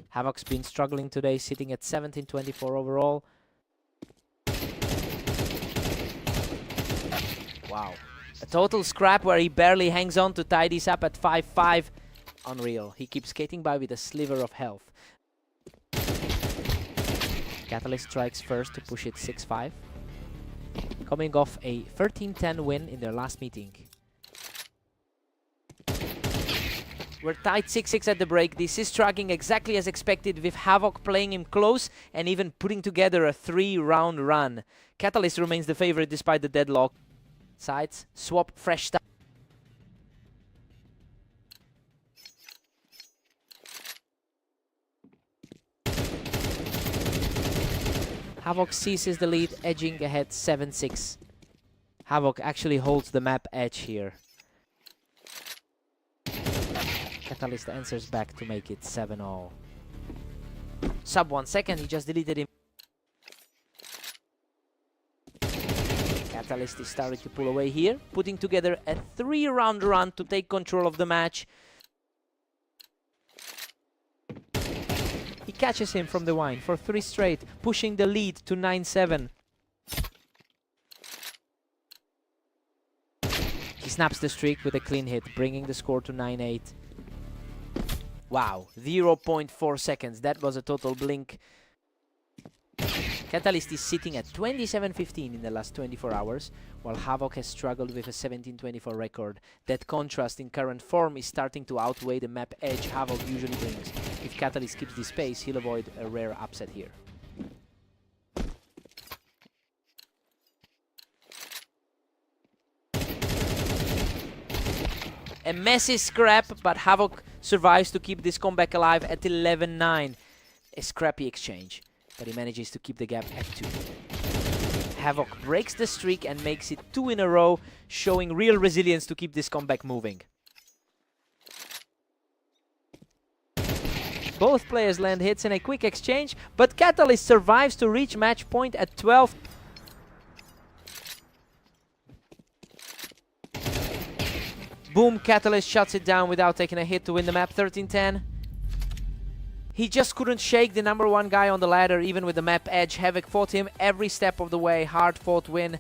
Havoc's been struggling today, sitting at 17-24 overall. Wow. A total scrap where he barely hangs on to tie this up at 5-5. Unreal. He keeps skating by with a sliver of health. Catalyst strikes first to push it 6-5. Coming off a 13-10 win in their last meeting. We're tied 6-6 at the break. This is tracking exactly as expected, with Havoc playing him close and even putting together a 3-round run. Catalyst remains the favorite despite the deadlock. Sides, swap, fresh start. Havoc seizes the lead, edging ahead 7-6. Havoc actually holds the map edge here. Catalyst answers back to make it 7-0. Sub 1 second, he just deleted him. Catalyst is starting to pull away here, putting together a 3-round run to take control of the match. He catches him from the wine for 3 straight, pushing the lead to 9-7. He snaps the streak with a clean hit, bringing the score to 9-8. Wow, 0.4 seconds. That was a total blink. Catalyst is sitting at 27-15 in the last 24 hours, while Havoc has struggled with a 17-24 record. That contrast in current form is starting to outweigh the map edge Havoc usually brings. If Catalyst keeps this pace, he'll avoid a rare upset here. A messy scrap, but Havoc survives to keep this comeback alive at 11-9. A scrappy exchange, but he manages to keep the gap at 2. Havoc breaks the streak and makes it 2 in a row, showing real resilience to keep this comeback moving. Both players land hits in a quick exchange, but Catalyst survives to reach match point at 12. Boom, Catalyst shuts it down without taking a hit to win the map 13-10. He just couldn't shake the #1 guy on the ladder, even with the map edge. Havoc fought him every step of the way. Hard-fought win.